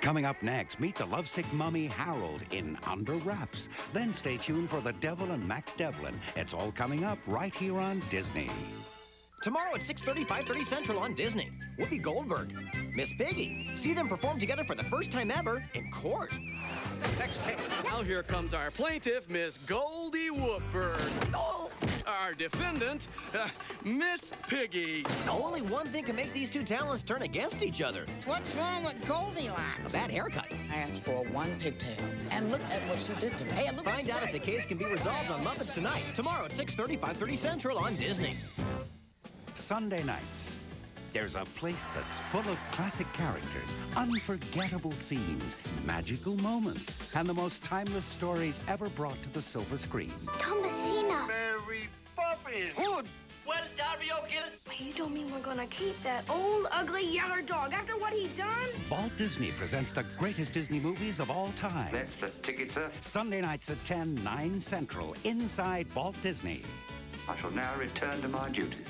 Coming up next, meet the lovesick mummy Harold in Under Wraps. Then stay tuned for The Devil and Max Devlin. It's all coming up right here on Disney. Tomorrow at 6:30, 5:30 Central on Disney. Whoopi Goldberg, Miss Piggy. See them perform together for the first time ever in court. Next case. Now here comes our plaintiff, Miss Goldie Woodberg. Oh! Our defendant, Miss Piggy. Only one thing can make these two talents turn against each other. What's wrong with Goldilocks? A bad haircut. I asked for one pigtail, and look at what she did to me. Hey, look Find out if the case can be resolved on Muppets Tonight. Tomorrow at 6:30, 5:30 Central on Disney. Sunday nights. There's a place that's full of classic characters, unforgettable scenes, magical moments, and the most timeless stories ever brought to the silver screen. Thomasina. Mary Poppins. Good. Well, Dario Gillis. You don't mean we're gonna keep that old, ugly, yaller dog after what he done? Walt Disney presents the greatest Disney movies of all time. That's the ticket, sir. Sunday nights at 10, 9 Central, inside Walt Disney. I shall now return to my duties.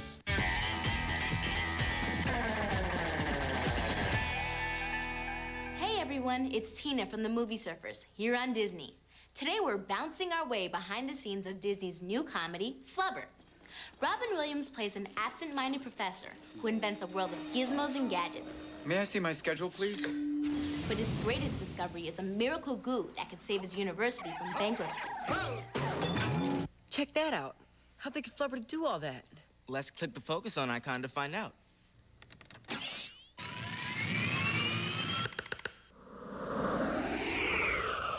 Hey everyone, it's Tina from the Movie Surfers, here on Disney. Today we're bouncing our way behind the scenes of Disney's new comedy, Flubber. Robin Williams plays an absent-minded professor who invents a world of gizmos and gadgets. May I see my schedule, please? But his greatest discovery is a miracle goo that could save his university from bankruptcy. Check that out. How'd they get Flubber to do all that? Let's click the focus on icon to find out.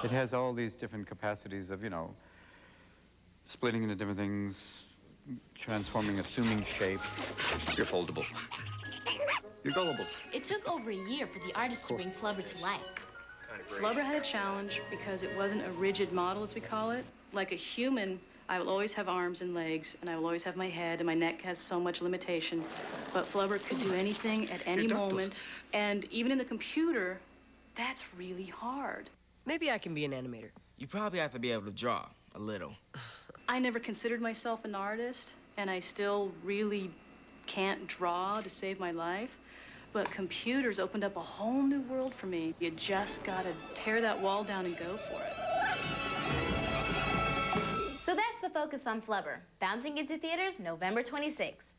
It has all these different capacities of, splitting into different things, transforming, assuming shape. You're foldable. You're gullible. It took over a year for the artist to bring Flubber to life. Flubber had a challenge because it wasn't a rigid model, as we call it. Like a human, I will always have arms and legs, and I will always have my head, and my neck has so much limitation. But Flubber could do anything at any moment. And even in the computer, that's really hard. Maybe I can be an animator. You probably have to be able to draw a little. I never considered myself an artist, and I still really can't draw to save my life. But computers opened up a whole new world for me. You just gotta tear that wall down and go for it. So that's the focus on Flubber, bouncing into theaters November 26th.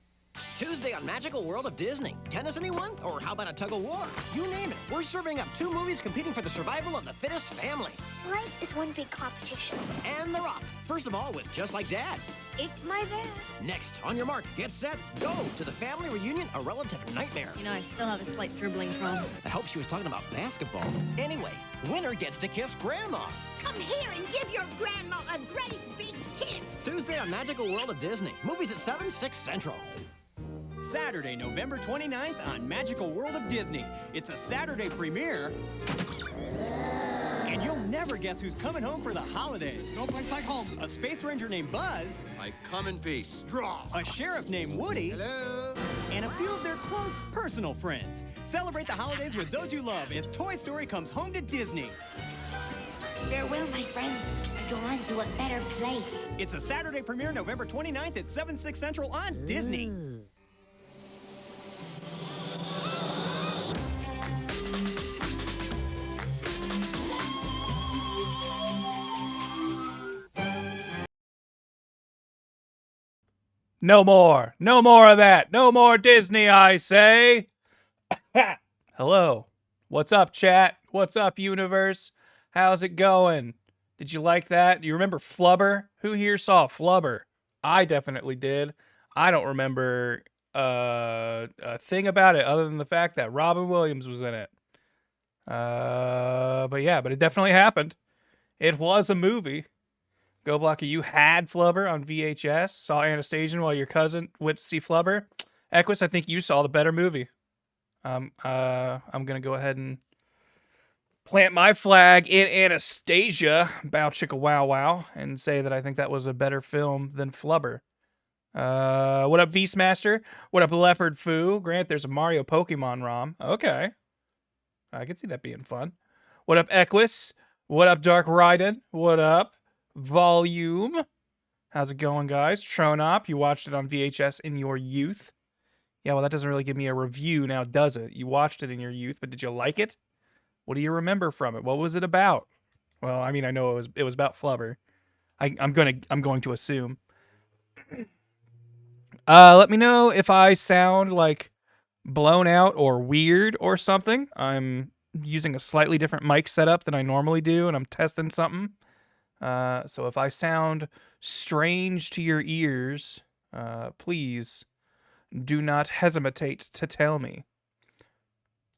Tuesday on Magical World of Disney. Tennis, anyone? Or how about a tug of war? You name it. We're serving up 2 movies competing for the survival of the fittest family. Life is one big competition. And they're off. First of all, with Just Like Dad. It's my dad. Next, on your mark, get set, go to the family reunion, a relative nightmare. You know, I still have a slight dribbling problem. I hope she was talking about basketball. Anyway, winner gets to kiss Grandma. Come here and give your grandma a great big kiss. Tuesday on Magical World of Disney. Movies at 7, 6 Central. Saturday, November 29th on Magical World of Disney. It's a Saturday premiere. And you'll never guess who's coming home for the holidays. No place like home. A space ranger named Buzz. I come in peace. Draw. A sheriff named Woody. Hello. And a few of their close personal friends. Celebrate the holidays with those you love as Toy Story comes home to Disney. Farewell, my friends. I go on to a better place. It's a Saturday premiere November 29th at 7, 6 Central on Disney. No more. No more of that. No more Disney, I say. Hello. What's up, chat? What's up, universe? How's it going? Did you like that? Do you remember Flubber? Who here saw Flubber? I definitely did. I don't remember a thing about it other than the fact that Robin Williams was in it. But it definitely happened. It was a movie. Go Blocker, you had Flubber on VHS, saw Anastasia while your cousin went to see Flubber. Equus, I think you saw the better movie. I'm gonna go ahead and plant my flag in Anastasia, bow chicka wow wow, and say that I think that was a better film than Flubber. What up, Beastmaster? What up, Leopard Foo? Grant, there's a Mario Pokemon ROM. Okay. I can see that being fun. What up, Equus? What up, Dark Raiden? What up, Volume? How's it going, guys? Tronop, you watched it on VHS in your youth. Yeah, well, that doesn't really give me a review now, does it? You watched it in your youth, but did you like it? What do you remember from it? What was it about? Well, I mean, I know it was about Flubber. I'm going to assume. Let me know if I sound like blown out or weird or something. I'm using a slightly different mic setup than I normally do, and I'm testing something. So if I sound strange to your ears, please do not hesitate to tell me.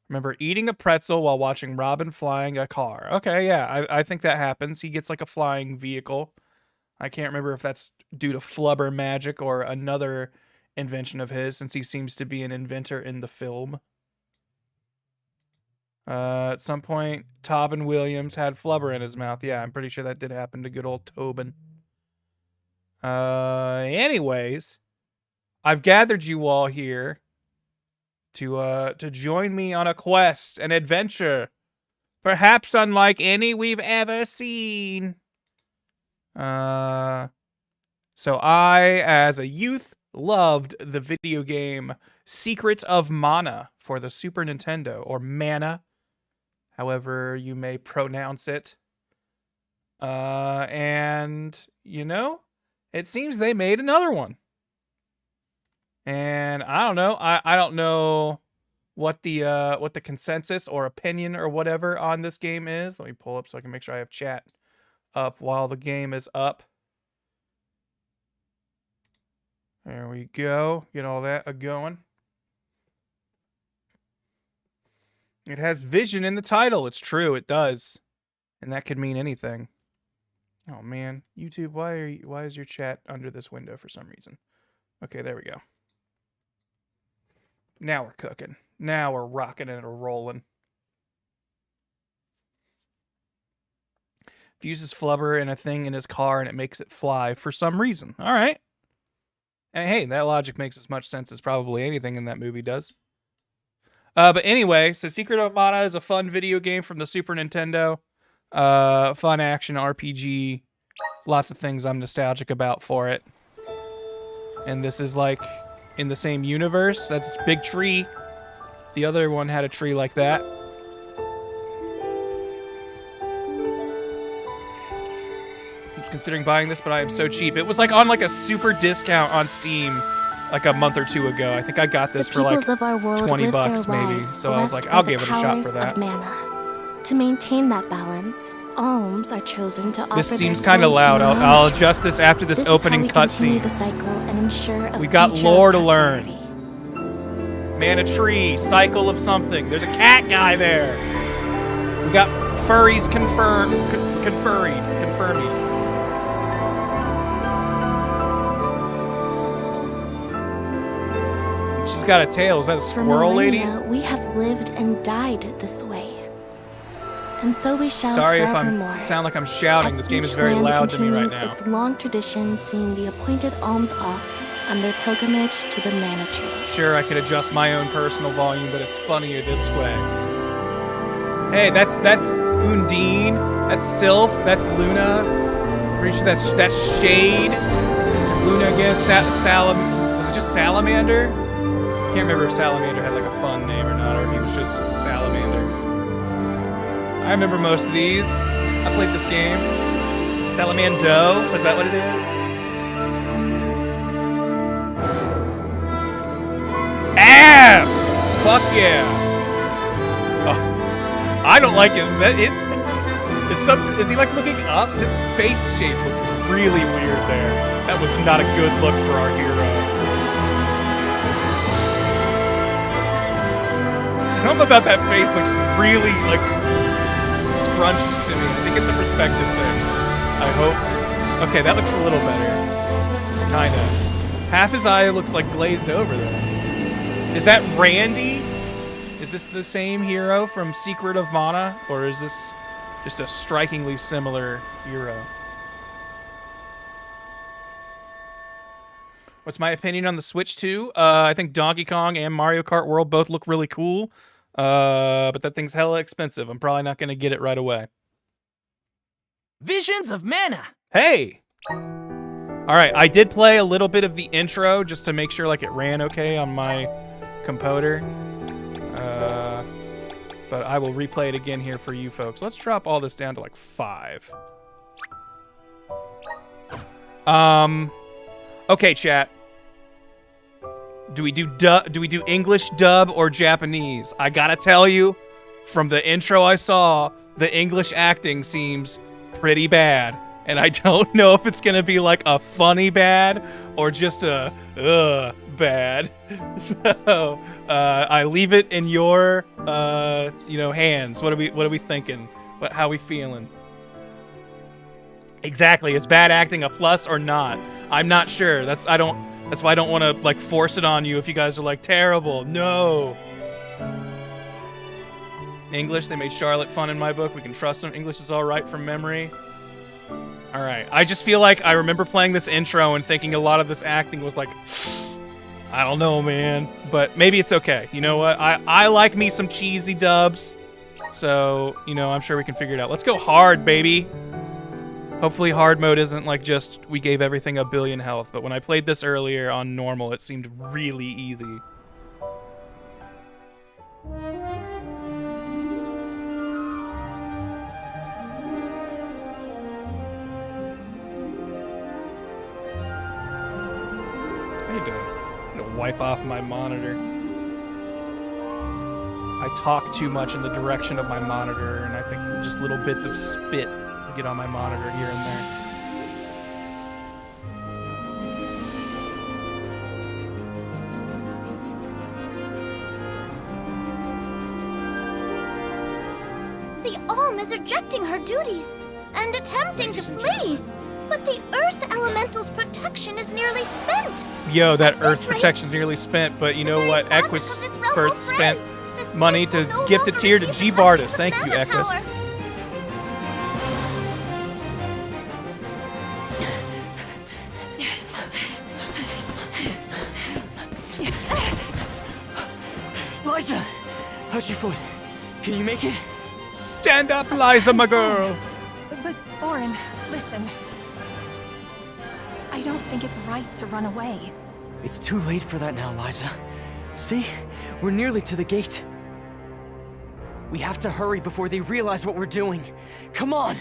Remember eating a pretzel while watching Robin flying a car. Okay, yeah, I think that happens. He gets like a flying vehicle. I can't remember if that's due to Flubber magic or another invention of his, since he seems to be an inventor in the film. At some point, Tobin Williams had Flubber in his mouth. Yeah, I'm pretty sure that did happen to good old Tobin. Anyways, I've gathered you all here to join me on a quest, an adventure, perhaps unlike any we've ever seen. So I, as a youth, loved the video game Secret of Mana for the Super Nintendo, or Mana, however you may pronounce it. And, you know, it seems they made another one. And I don't know. I don't know what the consensus or opinion or whatever on this game is. Let me pull up so I can make sure I have chat up while the game is up. There we go. Get all that going. It has vision in the title. It's true. It does. And that could mean anything. Oh man, YouTube, why is your chat under this window for some reason? Okay, there we go. Now we're cooking. Now we're rocking and rolling. Fuses Flubber in a thing in his car and it makes it fly for some reason. All right. And hey, that logic makes as much sense as probably anything in that movie does. But anyway, so Secret of Mana is a fun video game from the Super Nintendo. Fun action RPG. Lots of things I'm nostalgic about for it. And this is like in the same universe. That's a big tree. The other one had a tree like that. I'm considering buying this, but I am so cheap. It was like on like a super discount on Steam like a month or two ago. I think I got this for like 20 bucks maybe. So I was like, I'll give it a shot for that. Mana. To maintain that balance, alms are chosen to offer. This seems kind of loud. I'll adjust this after this opening cutscene. We got lore to learn. Mana tree, cycle of something. There's a cat guy there. We got furries confirmed. She's got a tail. Is that a squirrel lady? We have lived and died this way. And so we shall Sorry if forevermore. I sound like I'm shouting. This game is very loud to me right now. Its long tradition, seeing the appointed alms off on their pilgrimage to the Mana Tree. Sure, I could adjust my own personal volume, but it's funnier this way. Hey, that's Undine. That's Sylph. That's Luna. Pretty sure that's Shade. There's Luna again. Was it just Salamander? I can't remember if Salamander had like a fun name or not, or if he was just a Salamander. I remember most of these. I played this game. Salamando, is that what it is? Abs! Fuck yeah! Oh, I don't like it. Is he like looking up? His face shape looked really weird there. That was not a good look for our hero. Something about that face looks really like scrunched to me. I think it's a perspective thing. I hope. Okay, that looks a little better. Kinda. Half his eye looks like glazed over there. Is that Randy? Is this the same hero from Secret of Mana? Or is this just a strikingly similar hero? What's my opinion on the Switch 2? I think Donkey Kong and Mario Kart World both look really cool. But that thing's hella expensive. I'm probably not going to get it right away. Visions of Mana. Hey! Alright, I did play a little bit of the intro just to make sure like it ran okay on my computer. but I will replay it again here for you folks. Let's drop all this down to like 5. Okay, chat. Do we do English dub or Japanese? I gotta tell you, from the intro I saw, the English acting seems pretty bad. And I don't know if it's gonna be like a funny bad or just a bad. So I leave it in your hands. What are we thinking? How are we feeling? Exactly. Is bad acting a plus or not? I'm not sure. That's why I don't want to like force it on you if you guys are like terrible. No. English, they made Charlotte fun in my book. We can trust them. English is all right from memory. All right. I just feel like I remember playing this intro and thinking a lot of this acting was like, I don't know, man. But maybe it's okay. You know what? I like me some cheesy dubs. So, I'm sure we can figure it out. Let's go hard, baby. Hopefully hard mode isn't like just we gave everything a billion health. But when I played this earlier on normal, it seemed really easy. How you doing? I'm gonna wipe off my monitor. I talk too much in the direction of my monitor, and I think just little bits of spit get on my monitor here and there. The Alm is rejecting her duties and attempting to flee. But the Earth Elemental's protection is nearly spent. Yo, that Earth protection's nearly spent, but you know what? Equus first spent money to gift a tier to G. Bardis. Thank you, Equus. Liza! How's your foot? Can you make it? Stand up, Liza, my girl! But, Orin, listen. I don't think it's right to run away. It's too late for that now, Liza. See? We're nearly to the gate. We have to hurry before they realize what we're doing. Come on!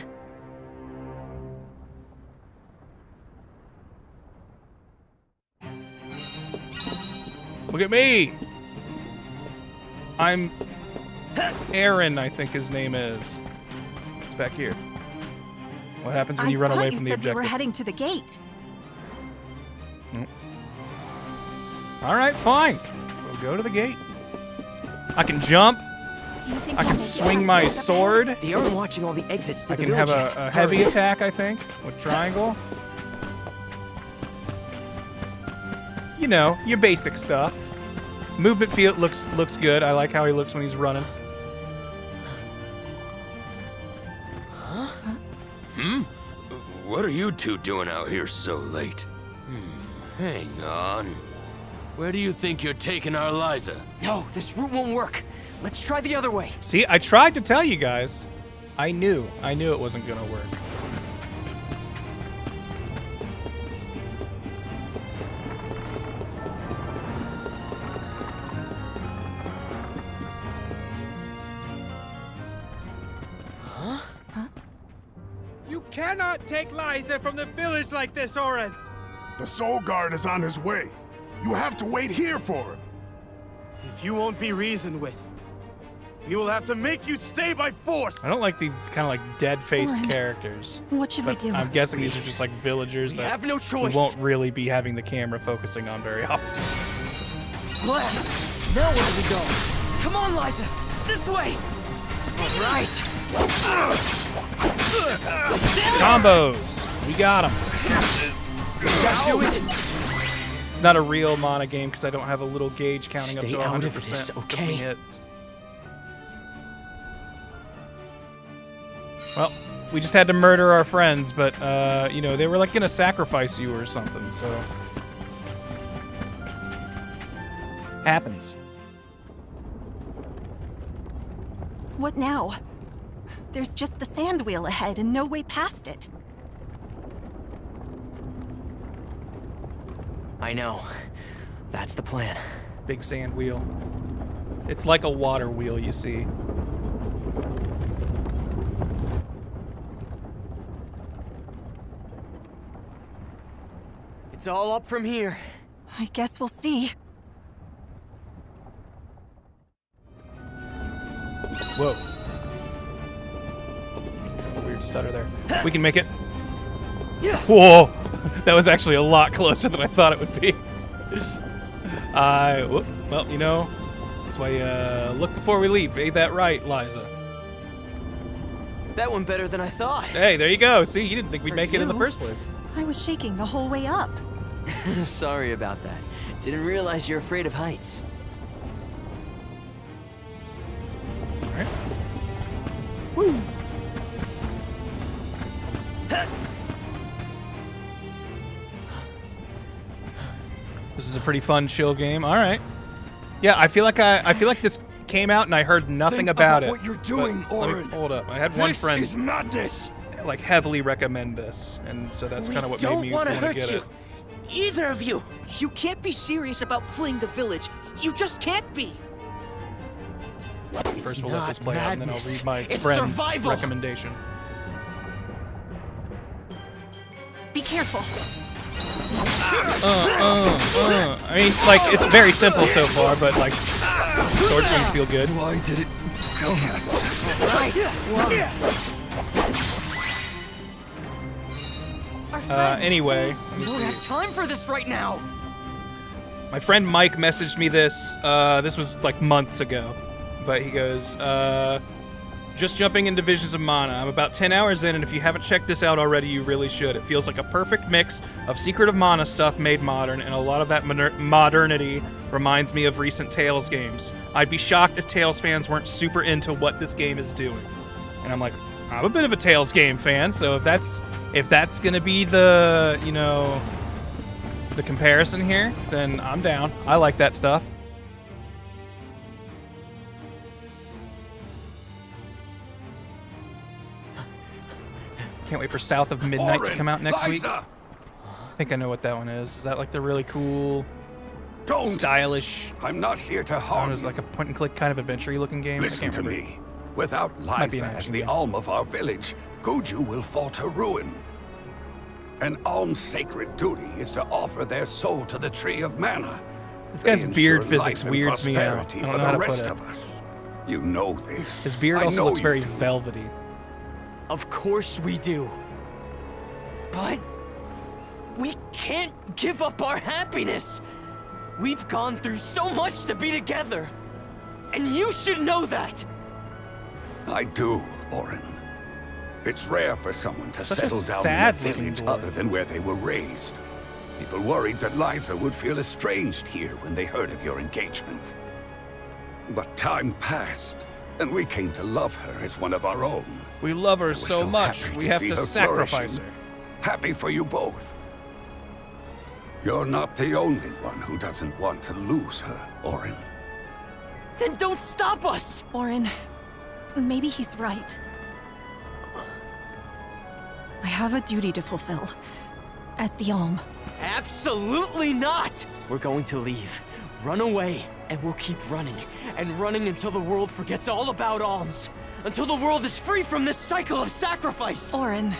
Look at me! I'm Orin, I think his name is. It's back here. What happens when you run away from the objective? You were heading to the gate. Nope. All right, fine. We'll go to the gate. I can jump. I can swing my sword. They aren't watching all the exits to I the can have village a yet. heavy Hurry. attack, I think, with triangle. You know, your basic stuff. Movement feel looks good. I like how he looks when he's running. Huh? What are you two doing out here so late? Hang on. Where do you think you're taking our Liza? No, this route won't work. Let's try the other way. See, I tried to tell you guys. I knew it wasn't gonna work. You cannot take Liza from the village like this, Orin! The Soul Guard is on his way. You have to wait here for him. If you won't be reasoned with, we will have to make you stay by force! I don't like these kind of like dead-faced Orin, characters. what should we But do? I'm guessing these are just like villagers that have no choice. we won't really be having the camera focusing on very often. Blast! Now where do we go? Come on, Liza! This way! All right! Combos! We got him. Do it! It's not a real mana game because I don't have a little gauge counting Stay up to out 100% of this, of okay? me hits. Well, we just had to murder our friends, but, they were, like, gonna sacrifice you or something, so... Happens. What now? There's just the sand wheel ahead and no way past it. I know. That's the plan. Big sand wheel. It's like a water wheel, you see. It's all up from here. I guess we'll see. Whoa. Weird stutter there. We can make it. Whoa! That was actually a lot closer than I thought it would be. Whoop. Well, you know, that's why look before we leap. Ain't that right, Liza? That went better than I thought. Hey, there you go. See, you didn't think we'd make it in the first place. I was shaking the whole way up. Sorry about that. Didn't realize you're afraid of heights. Alright. Woo! This is a pretty fun, chill game. All right. Yeah, I feel like this came out and I heard nothing about it. What you're doing, Orin. Hold up. I had one friend This is madness. like heavily recommend this, and so that's kind of what made me want to get it. Either of you. You can't be serious about fleeing the village. You just can't be. First, we'll let this play out, and then I'll read my It's friend's survival. recommendation. Be careful. I mean, like, it's very simple so far, but like, sword swings feel good. Why did it go? Anyway, let me We don't see. have time for this right now. My friend Mike messaged me this. This was like months ago, but he goes, just jumping into Visions of Mana. I'm about 10 hours in, and if you haven't checked this out already, you really should. It feels like a perfect mix of Secret of Mana stuff made modern, and a lot of that modernity reminds me of recent Tales games. I'd be shocked if Tales fans weren't super into what this game is doing. And I'm like, I'm a bit of a Tales game fan, so if that's gonna be the, you know, the comparison here, then I'm down. I like that stuff. Can't wait for South of Midnight to come out next week. I think I know what that one is. Is that like the really cool, stylish? I'm not here to harm you. It's like a point-and-click kind of adventure-y looking game. Listen to me. Without Might be Liza an as action the game. alm of our village, Guju will fall to ruin. An alm's sacred duty is to offer their soul to the tree of mana. This guy's They beard ensure physics life and weirds me out. prosperity I don't for know how the to put rest it. of us. You know this. His beard I also know looks you very do. velvety. Of course we do. But we can't give up our happiness. We've gone through so much to be together. And you should know that. I do, Orin. It's rare for someone to Such a settle down in a sad-looking village boy. other than where they were raised. People worried that Liza would feel estranged here when they heard of your engagement. But time passed, and we came to love her as one of our own. We love her I was so much, happy we have see to her sacrifice flourishing. her. Happy for you both. You're not the only one who doesn't want to lose her, Orin. Then don't stop us. Orin, maybe he's right. I have a duty to fulfill. As the alm. Absolutely not! We're going to leave. Run away, and we'll keep running. And running until the world forgets all about alms. Until the world is free from this cycle of sacrifice! Orin.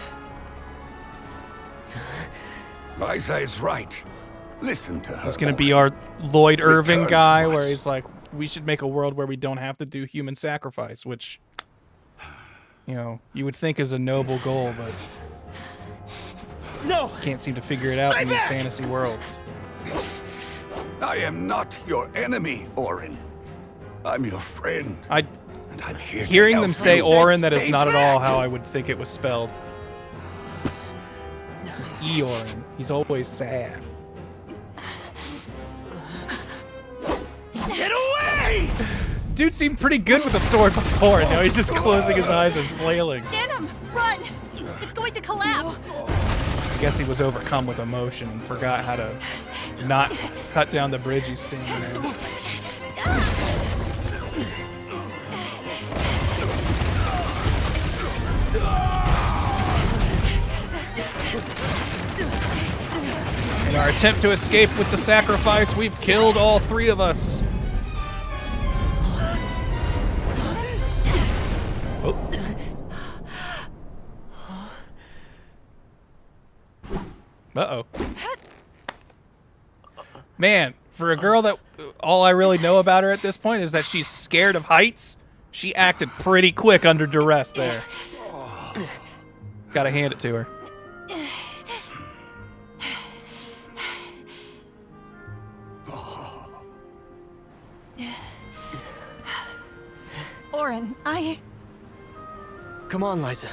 Liza is right. Listen to her. This is gonna be our Lloyd Irving Return to guy, us. where he's like, we should make a world where we don't have to do human sacrifice, which, you know, you would think is a noble goal, but No! just can't seem to figure it out in these fantasy worlds. I am not your enemy, Orin. I'm your friend. And I'm here Hearing to them help say you. Orin, that is Stay not at all back. how I would think it was spelled. It's Eorin. He's always sad. Get away! Dude seemed pretty good with a sword before, and now he's just closing his eyes and flailing. Denim, run! It's going to collapse! I guess he was overcome with emotion and forgot how to not cut down the bridge he's standing in. In our attempt to escape with the sacrifice, we've killed all three of us. Oh. Uh-oh. Man, for a girl that all I really know about her at this point is that she's scared of heights, she acted pretty quick under duress there. Gotta hand it to her. Orin, Come on, Liza.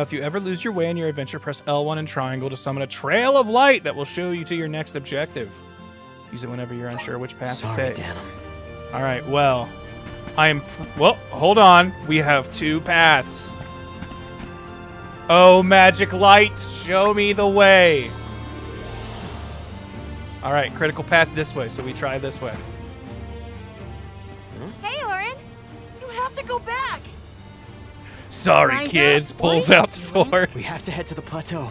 If you ever lose your way in your adventure, press L1 and triangle to summon a trail of light that will show you to your next objective. Use it whenever you're unsure which path to take. All right, well, well, hold on. We have 2 paths. Oh, magic light, show me the way. All right, critical path this way, so we try this way. Hey, Orin. You have to go back. Sorry, Liza, kids. Pulls out sword. We have to head to the plateau.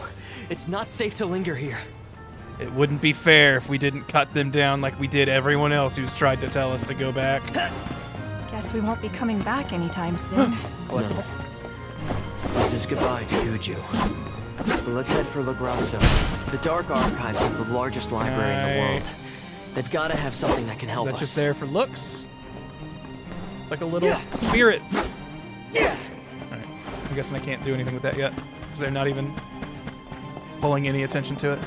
It's not safe to linger here. It wouldn't be fair if we didn't cut them down like we did everyone else who's tried to tell us to go back. Guess we won't be coming back anytime soon. Collectible. This is goodbye to Guju. But let's head for La Grazzo. The Dark Archives have the largest library in the world. They've got to have something that can help us. Is that just there for looks? It's like a little spirit. Yeah. Alright. I'm guessing I can't do anything with that yet. Because they're not even pulling any attention to it.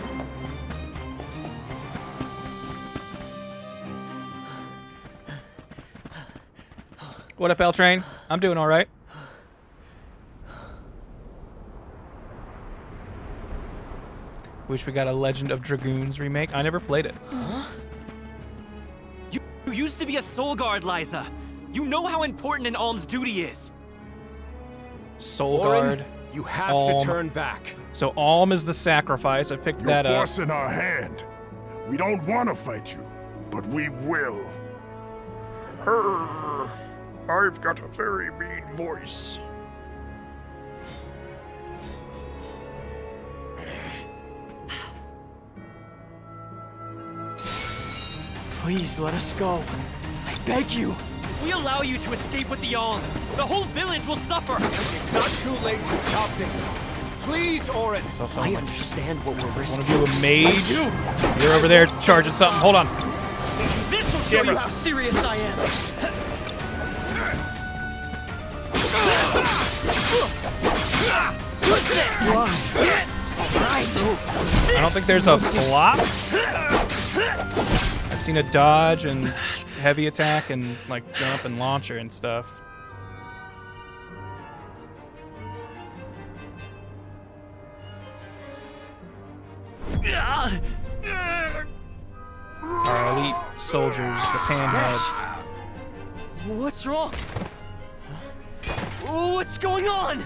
What up, L-Train? I'm doing alright. Wish we got a Legend of Dragoons remake. I never played it. Huh? You used to be a soul guard, Liza. You know how important an alm's duty is. Soul Orin, Guard. you have Alm. to turn back. So Alm is the sacrifice. I picked that You're up. forcing our hand. We don't want to fight you, but we will. I've got a very mean voice. Please let us go. I beg you. If we allow you to escape with the Alm, the whole village will suffer. It's not too late to stop this. Please, Orin. I understand what we're risking. Want to do a mage? You're over there charging something. Hold on. This will show you how serious I am. I don't think there's a block. I've seen a dodge and heavy attack and like jump and launcher and stuff. Our elite soldiers, the panheads. What's wrong? What's going on?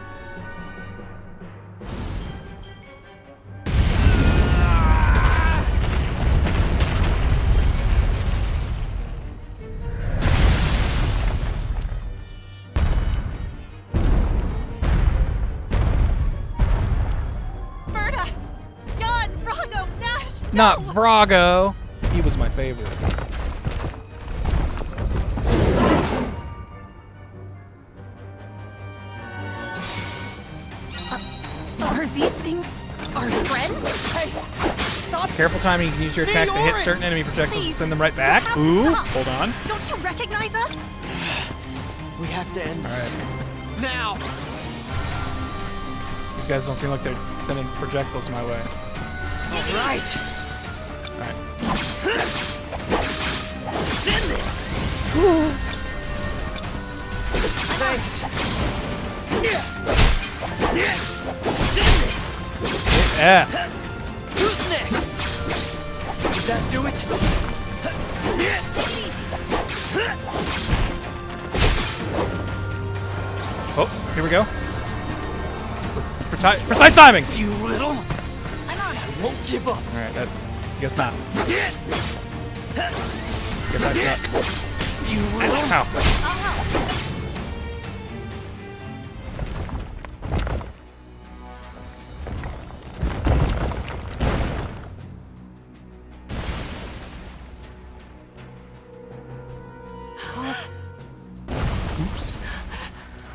Not Vrago. He was my favorite. Are these things our friends? Hey, stop! Careful timing. You can use your attacks to hit certain enemy projectiles and send them right back. Ooh, hold on. Don't you recognize us? We have to end this. Now! These guys don't seem like they're sending projectiles my way. All right. Alright. Send this! Thanks. Send this! Yeah. Who's next? Did that do it? Oh, here we go. Precise timing! You little... I won't give up. Alright, that... Guess not. Guess I suck. You little... Ow.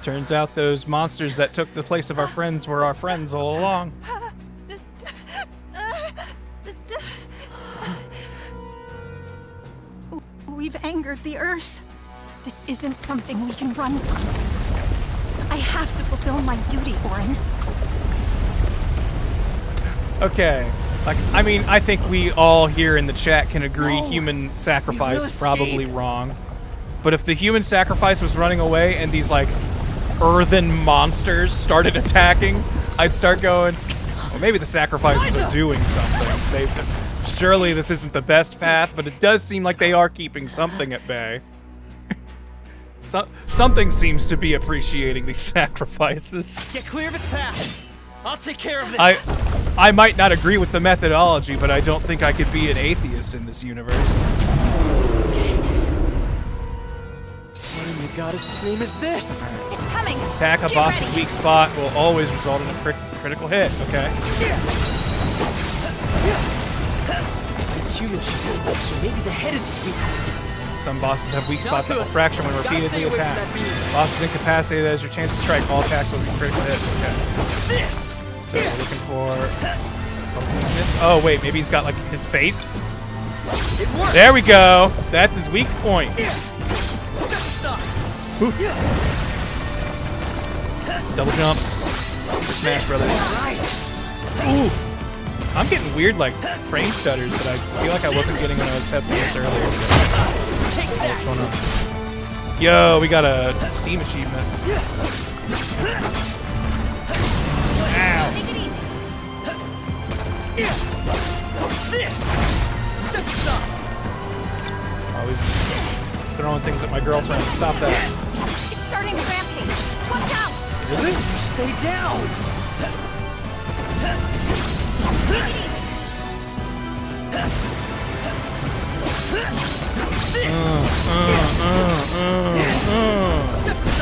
Turns out those monsters that took the place of our friends were our friends all along. We've angered the Earth. This isn't something we can run from. I have to fulfill my duty, Orin. Okay. Like, I mean, I think we all here in the chat can agree human sacrifice is probably wrong. But if the human sacrifice was running away and these, like, earthen monsters started attacking, I'd start going, well, maybe the sacrifices are doing something. Surely this isn't the best path, but it does seem like they are keeping something at bay. Something seems to be appreciating these sacrifices. Get clear of its path. I'll take care of this. I might not agree with the methodology, but I don't think I could be an atheist in this universe. What in the goddess's name is this? It's coming. Attack a boss's weak spot will always result in a critical hit. Okay. It's human shit, so maybe the head is its weak point. Some bosses have weak spots that will fracture when repeatedly attacked. Boss is incapacitated as your chance to strike. All attacks will be critical hits. Okay. This. So we're looking for. Oh wait, maybe he's got like his face. There we go. That's his weak point. Ooh. Double jumps. Smash Brothers. Ooh. I'm getting weird like frame stutters that I feel like I wasn't getting when I was testing this earlier. What's going on? Yo, we got a Steam achievement. Ow. What's this? Step aside. Always throwing things at my girlfriend. Stop that. It's starting to rampage. Watch out! Is it? You stay down.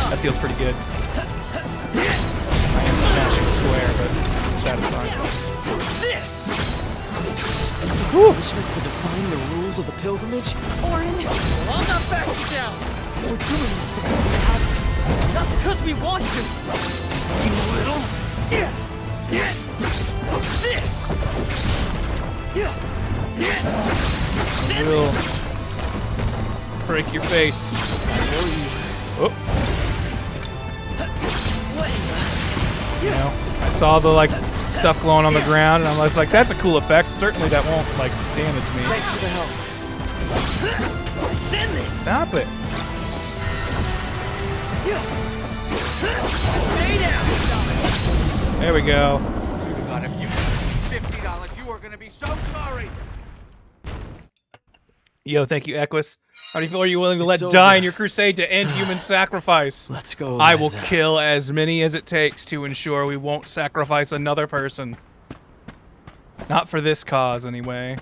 That feels pretty good. I am smashing square, but satisfying. What's this? Is this a punishment for defying the rules of the pilgrimage? Orin. Well, I'm not backing down. We're doing this because we have to, not because we want to. You little. What's this? Will break your face. Oh. You know, I saw the like stuff glowing on the ground, and I was like, "That's a cool effect. Certainly, that won't like damage me." Thanks for the help. Send this. Stop it. Stay down. There we go. God, if you $50, you are gonna be so sorry. Yo, thank you, Equus. How many people are you willing to let It's die over. in your crusade to end human sacrifice? Let's go, I will Liza. kill as many as it takes to ensure we won't sacrifice another person. Not for this cause, anyway.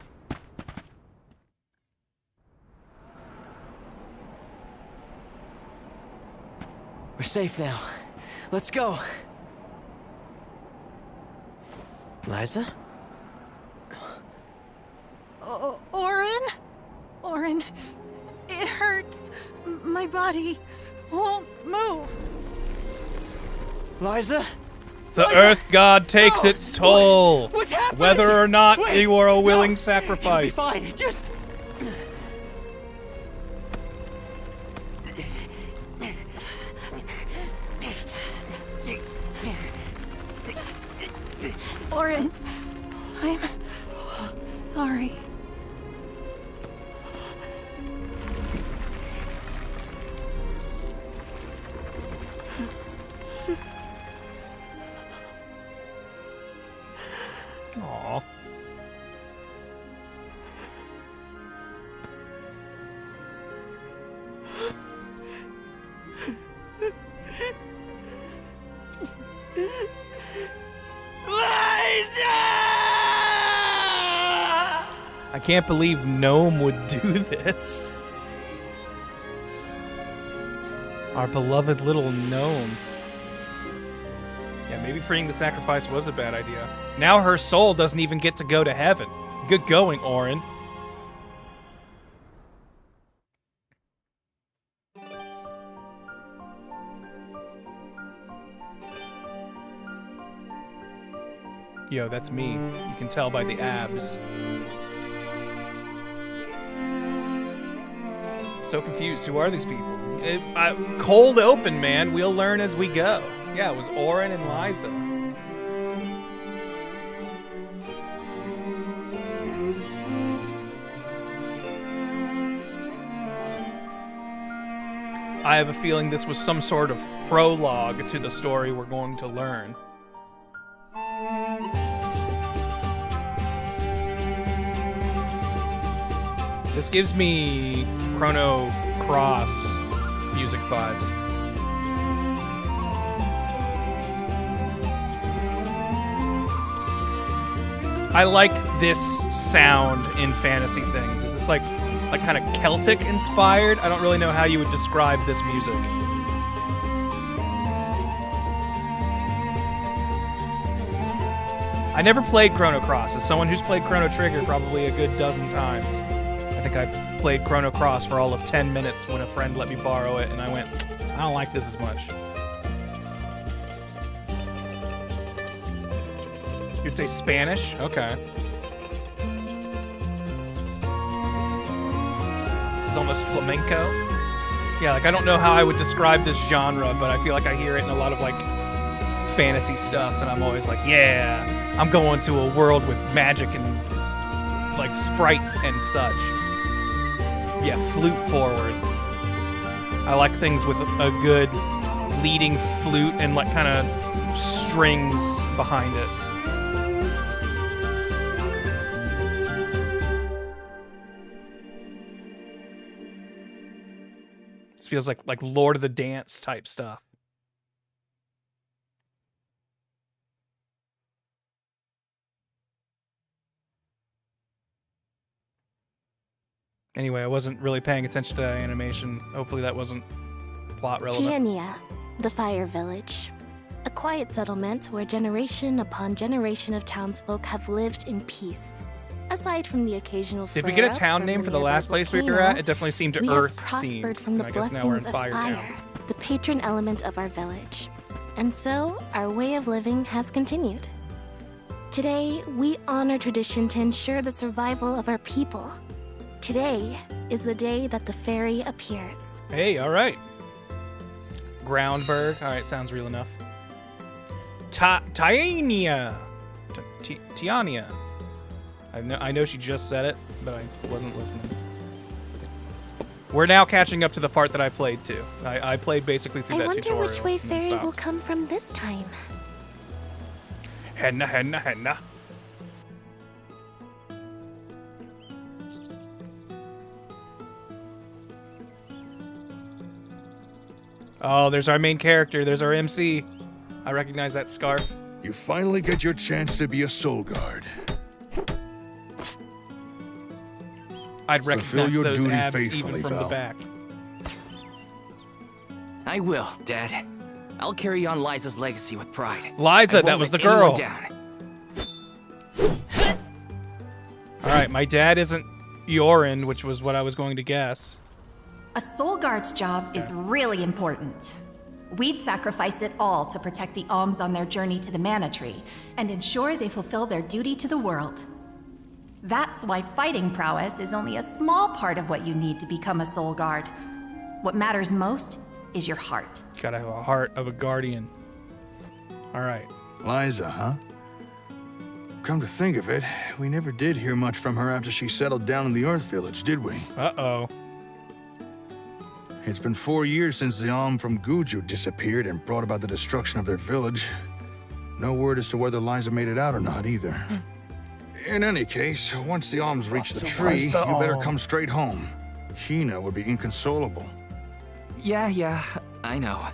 We're safe now. Let's go. Liza? Orin? Orin, it hurts. My body won't move. Liza? The Earth God takes its toll. What's happening? Whether or not Wait, you are a willing no. sacrifice. You'll be fine. Just... Orin, I'm sorry. Aww. I can't believe Gnome would do this. Our beloved little gnome. Yeah, maybe freeing the sacrifice was a bad idea. Now her soul doesn't even get to go to heaven. Good going, Orin. Yo, that's me. You can tell by the abs. So confused. Who are these people? Cold open, man. We'll learn as we go. Yeah, it was Orin and Liza. I have a feeling this was some sort of prologue to the story we're going to learn. This gives me Chrono Cross music vibes. I like this sound in fantasy things. Is this like kind of Celtic inspired? I don't really know how you would describe this music. I never played Chrono Cross. As someone who's played Chrono Trigger probably a good dozen times. I think I played Chrono Cross for all of 10 minutes when a friend let me borrow it, and I went, I don't like this as much. You'd say Spanish? Okay. This is almost flamenco. Yeah, like I don't know how I would describe this genre, but I feel like I hear it in a lot of like fantasy stuff, and I'm always like, yeah, I'm going to a world with magic and like sprites and such. Yeah, flute forward. I like things with a good leading flute and like kind of strings behind it. This feels like Lord of the Dance type stuff. Anyway, I wasn't really paying attention to that animation. Hopefully that wasn't plot relevant. Tiania, the Fire Village. A quiet settlement where generation upon generation of townsfolk have lived in peace. Aside from the occasional Did we get a town name for the last place we were at? It definitely seemed we Earth have prospered themed. from the I guess now we're in blessings of Fire fire, Town. the patron element of our village. And so, our way of living has continued. Today, we honor tradition to ensure the survival of our people. Today is the day that the fairy appears. Hey, all right. Groundberg. All right, sounds real enough. Tiania. Tiania. I know she just said it, but I wasn't listening. We're now catching up to the part that I played too. I played basically through I that wonder tutorial. which way and then fairy will stopped. come from this time. Hinna, Hinna, Hinna. Oh, there's our main character. There's our MC. I recognize that scarf. You finally get your chance to be a soul guard. I'd Fulfill recognize your those duty abs even faithfully, from the Val. back. I will, Dad. I'll carry on Liza's legacy with pride. Liza, I won't that was let the girl. anyone down. All right, my dad isn't Orin, which was what I was going to guess. A soul guard's job is really important. We'd sacrifice it all to protect the alms on their journey to the mana tree and ensure they fulfill their duty to the world. That's why fighting prowess is only a small part of what you need to become a soul guard. What matters most is your heart. Gotta have a heart of a guardian. All right. Liza, huh? Come to think of it, we never did hear much from her after she settled down in the Earth Village, did we? Uh-oh. It's been 4 years since the Alm from Guju disappeared and brought about the destruction of their village. No word as to whether Liza made it out or not, either. In any case, once the Alms reach the So tree, where's you the better Alm? come straight home. Hinna would be inconsolable. Yeah, I know.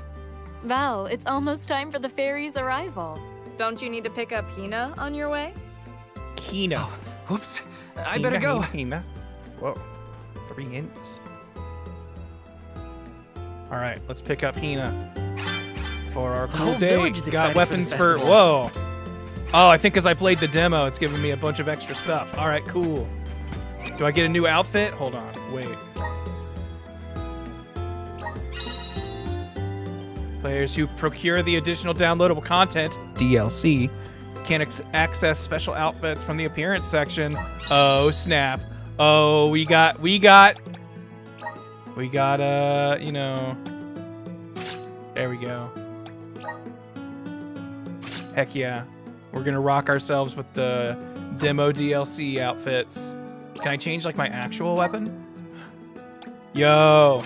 Val, it's almost time for the fairy's arrival. Don't you need to pick up Hinna on your way? Hinna. Whoops. I better go. Hinna. Whoa. 3 hints. All right, let's pick up Hinna for our The cool whole day. village is Got excited for the weapons for festival. whoa. Oh, I think because I played the demo, it's giving me a bunch of extra stuff. All right, cool. Do I get a new outfit? Hold on, wait. Players who procure the additional downloadable content, DLC, can't access special outfits from the appearance section. Oh, snap. Oh, we got, you know, there we go. Heck yeah. We're gonna rock ourselves with the demo DLC outfits. Can I change like my actual weapon? Yo.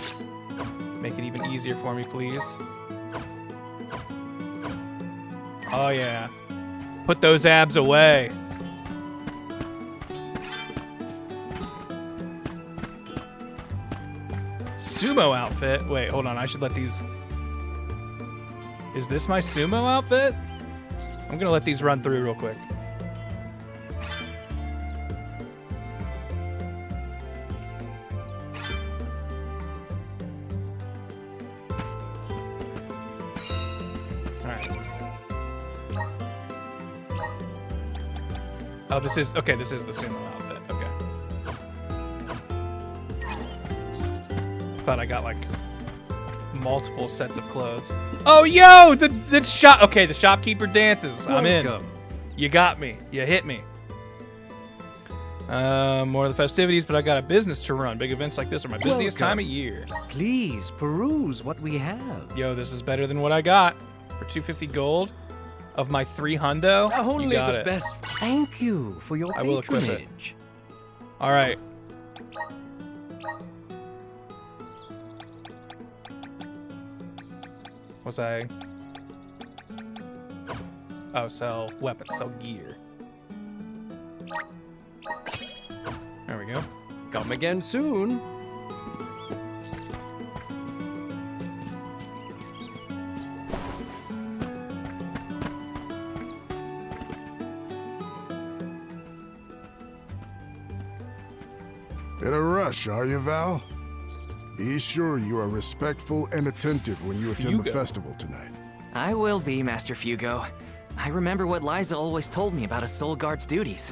Make it even easier for me, please. Oh yeah. Put those abs away. Sumo outfit? Wait, hold on. I should let these... Is this my sumo outfit? I'm gonna let these run through real quick. Alright. Oh, this is... Okay, this is the sumo outfit. Okay. Thought I got, like, multiple sets of clothes. Oh, yo! The shop... Okay, the shopkeeper dances. I'm in. You got me. You hit me. More of the festivities, but I got a business to run. Big events like this are my busiest time of year. Please peruse what we have. Yo, this is better than what I got. For 250 gold of my 3 hundo. Only You got the it. best. Thank you for your I will equip it. patronage. All right. Was I? Oh, sell weapons, sell gear. There we go. Come again soon. In a rush, are you, Val? Be sure you are respectful and attentive when you attend the festival tonight. I will be, Master Fugo. I remember what Liza always told me about a soul guard's duties.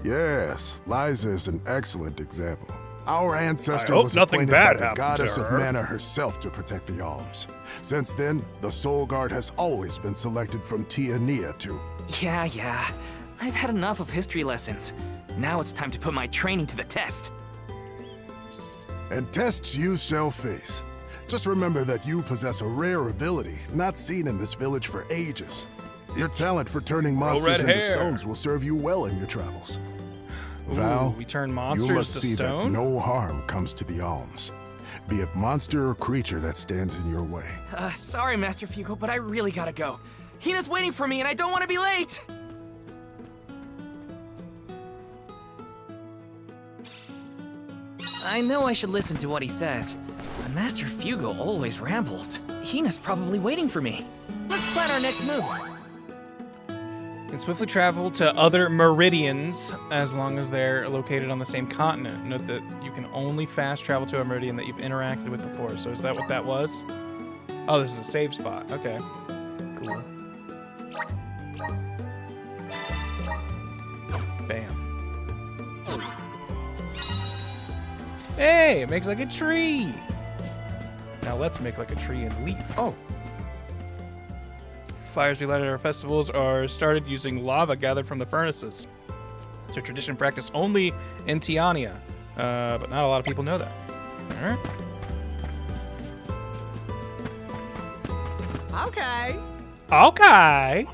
Yes, Liza is an excellent example. Our ancestor I hope was nothing appointed bad by the happened to goddess of her. mana herself to protect the alms. Since then, the Soul Guard has always been selected from Tia Nia to... Yeah. I've had enough of history lessons. Now it's time to put my training to the test. And tests you shall face. Just remember that you possess a rare ability not seen in this village for ages. Your talent for turning monsters red into hair. stones will serve you well in your travels. Val, we turn you monsters must to see stone? that no harm comes to the alms. Be it monster or creature that stands in your way. Sorry, Master Fugo, but I really gotta go. Hinna's waiting for me and I don't want to be late! I know I should listen to what he says, but Master Fugo always rambles. Hinna's probably waiting for me. Let's plan our next move. You can swiftly travel to other meridians as long as they're located on the same continent. Note that you can only fast travel to a meridian that you've interacted with before. So is that what that was? Oh, this is a save spot. Okay. Cool. Bam. Hey, it makes like a tree. Now let's make like a tree and leaf. Oh. Fires we light at our festivals are started using lava gathered from the furnaces. It's a tradition practiced only in Tiania, but not a lot of people know that. All right. Okay.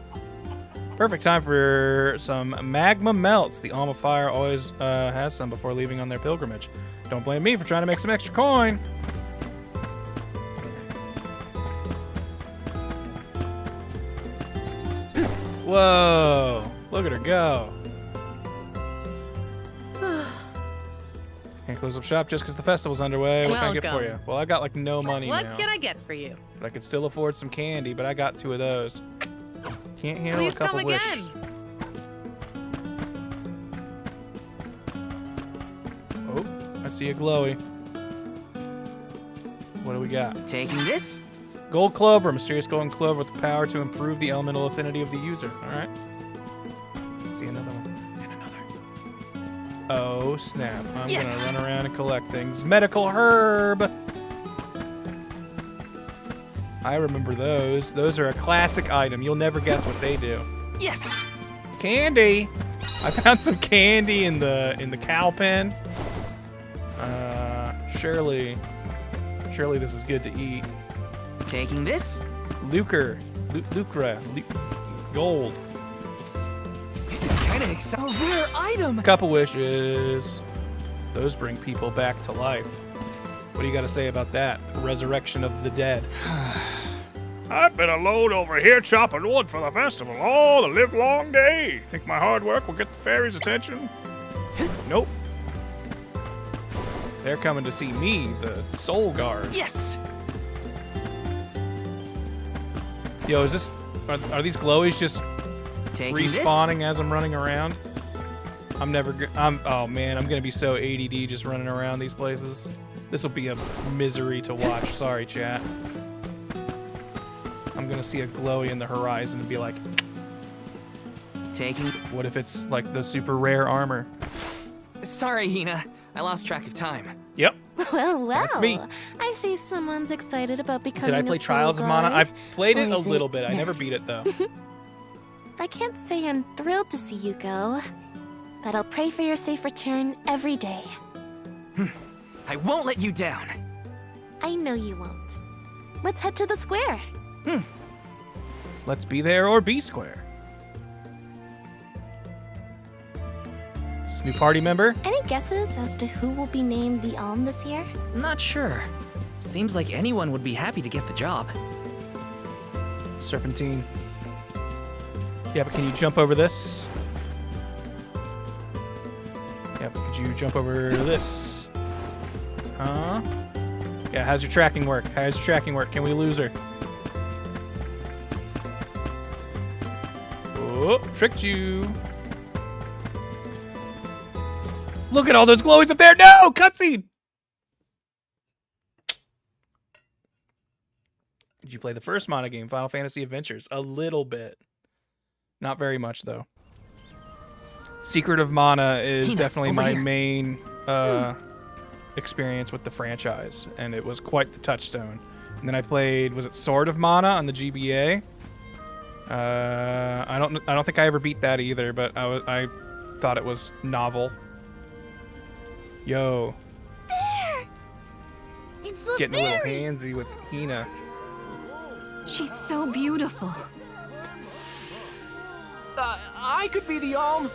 Perfect time for some magma melts. The Alma Fire always has some before leaving on their pilgrimage. Don't blame me for trying to make some extra coin. Whoa, look at her go. Can't close up shop just because the festival's underway. What can I get for you? Well, I got like no money now. What can I get for you? But I could still afford some candy, but I got 2 of those. Can't handle Please a couple come wish. again. Oh, I see a glowy. What do we got? Taking this? Gold clover, mysterious golden clover with the power to improve the elemental affinity of the user. All right. Let's see another one. And another. Oh snap! I'm gonna run around and collect things. Medical herb. I remember those. Those are a classic item. You'll never guess what they do. Yes. Candy. I found some candy in the cow pen. Surely this is good to eat. Taking this. Lucre, gold. This is kind of exciting. A rare item. Couple wishes. Those bring people back to life. What do you got to say about that? Resurrection of the dead. I've been alone over here chopping wood for the festival all the livelong day. Think my hard work will get the fairies' attention? Nope. They're coming to see me, the soul guard. Yes. Yo, is this? Are these glowies just Taking respawning as I'm running around? I'm never. Oh man, I'm gonna be so ADD just running around these places. This will be a misery to watch. Sorry, chat. I'm gonna see a glowy in the horizon and be like, taking. What if it's like the super rare armor? Sorry, Hinna. I lost track of time. Yep. Well, That's me. I see someone's excited about becoming Did I play a soul Trials of Mana? guard. I played it Or a is little bit. I never nurse? beat it though. I can't say I'm thrilled to see you go, but I'll pray for your safe return every day. I won't let you down. I know you won't. Let's head to the square. Let's be there or be square. Is this new party member? Any guesses as to who will be named the Alm this year? Not sure. Seems like anyone would be happy to get the job. Serpentine. Yeah, but can you jump over this? Yeah, but could you jump over this? Huh? Yeah, how's your tracking work? How's your tracking work? Can we lose her? Oh, tricked you. Look at all those glowies up there. No, cutscene. Did you play the first Mana game, Final Fantasy Adventures? A little bit. Not very much, though. Secret of Mana is Hinna, definitely over my here. main experience with the franchise, and it was quite the touchstone. And then I played, was it Sword of Mana on the GBA? I don't think I ever beat that either, but I thought it was novel. Yo, There! It's the getting a little fairy! handsy with Hinna. She's so beautiful. I could be the Alm.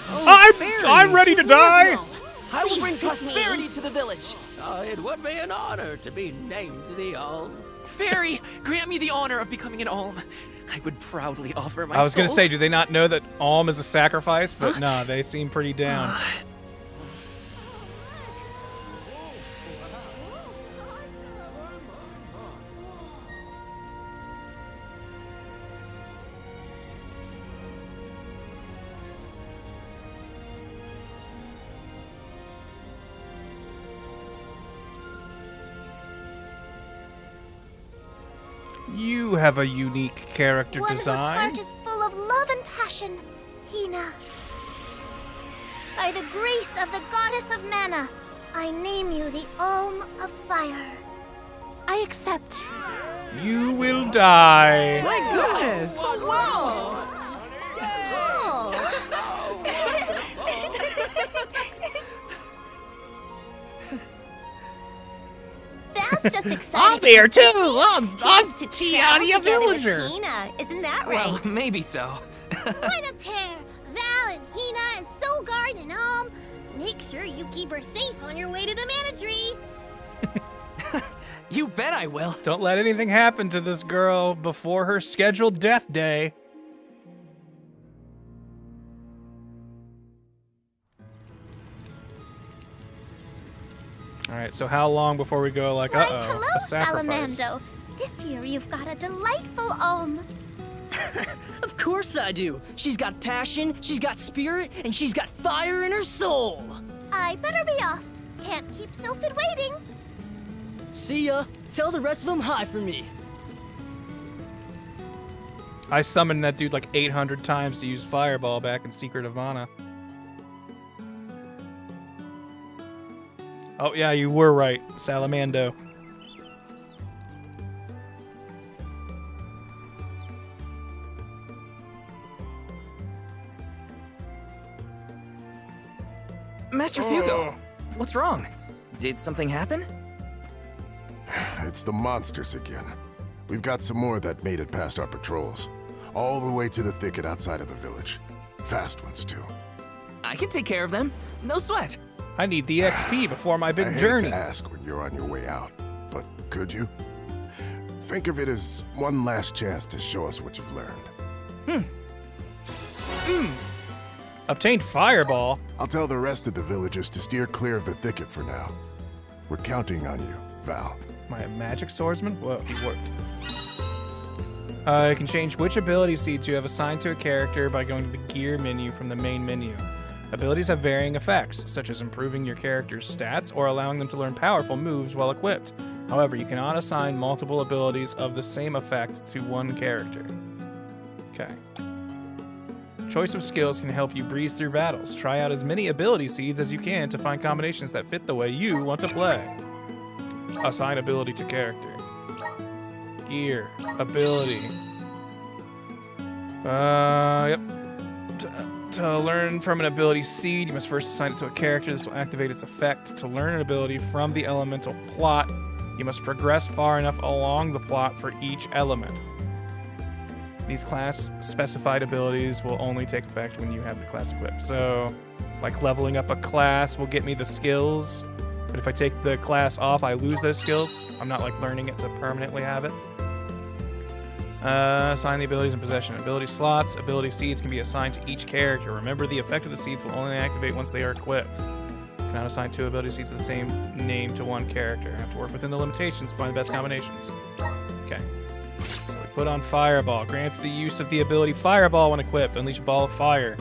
I'm ready to die. I will Please bring pick me. prosperity to the village. It would be an honor to be named the Alm. Fairy, grant me the honor of becoming an Alm. I would proudly offer my I was gonna soul. say, do they not know that Alm is a sacrifice? But nah, they seem pretty down. You have a unique character One whose design. heart is full of love and passion, Hinna. By the grace of the goddess of mana, I name you the Alm of Fire. I accept. You will die. My goodness! That's just exciting. I'm here too. I'm I'm Tiania Villager. Hinna, isn't that Well, right? maybe so. What a pair! Val and Hinna and Soulguard and Alm. Make sure you keep her safe on your way to the mana tree. You bet I will. Don't let anything happen to this girl before her scheduled death day. All right, so how long before we go like, Why, uh-oh, hello, a sacrifice? Salamando. This year you've got a delightful Alm. Of course I do. She's got passion, she's got spirit, and she's got fire in her soul. I better be off. Can't keep Sylphid waiting. See ya. Tell the rest of them hi for me. I summoned that dude like 800 times to use Fireball back in Secret of Mana. Oh yeah, you were right, Salamando. Master Fugo, what's wrong? Did something happen? It's the monsters again. We've got some more that made it past our patrols. All the way to the thicket outside of the village. Fast ones, too. I can take care of them. No sweat. I need the XP before my big I journey. hate to ask when you're on your way out, but could you? Think of it as one last chance to show us what you've learned. Obtained Fireball. I'll tell the rest of the villagers to steer clear of the thicket for now. We're counting on you, Val. My magic swordsman? Whoa, he worked. You can change which ability seeds you have assigned to a character by going to the gear menu from the main menu. Abilities have varying effects, such as improving your character's stats or allowing them to learn powerful moves while equipped. However, you cannot assign multiple abilities of the same effect to one character. Okay. Choice of skills can help you breeze through battles. Try out as many ability seeds as you can to find combinations that fit the way you want to play. Assign ability to character. Gear. Ability. Yep. To learn from an ability seed, you must first assign it to a character. This will activate its effect. To learn an ability from the elemental plot, you must progress far enough along the plot for each element. These class-specified abilities will only take effect when you have the class equipped. So, like leveling up a class will get me the skills, but if I take the class off, I lose those skills. I'm not like learning it to permanently have it. Assign the abilities in possession. Ability slots, ability seeds can be assigned to each character. Remember, the effect of the seeds will only activate once they are equipped. You cannot assign 2 ability seeds of the same name to one character. You have to work within the limitations to find the best combinations. Okay. So we put on Fireball. Grants the use of the ability Fireball when equipped. Unleash a ball of fire.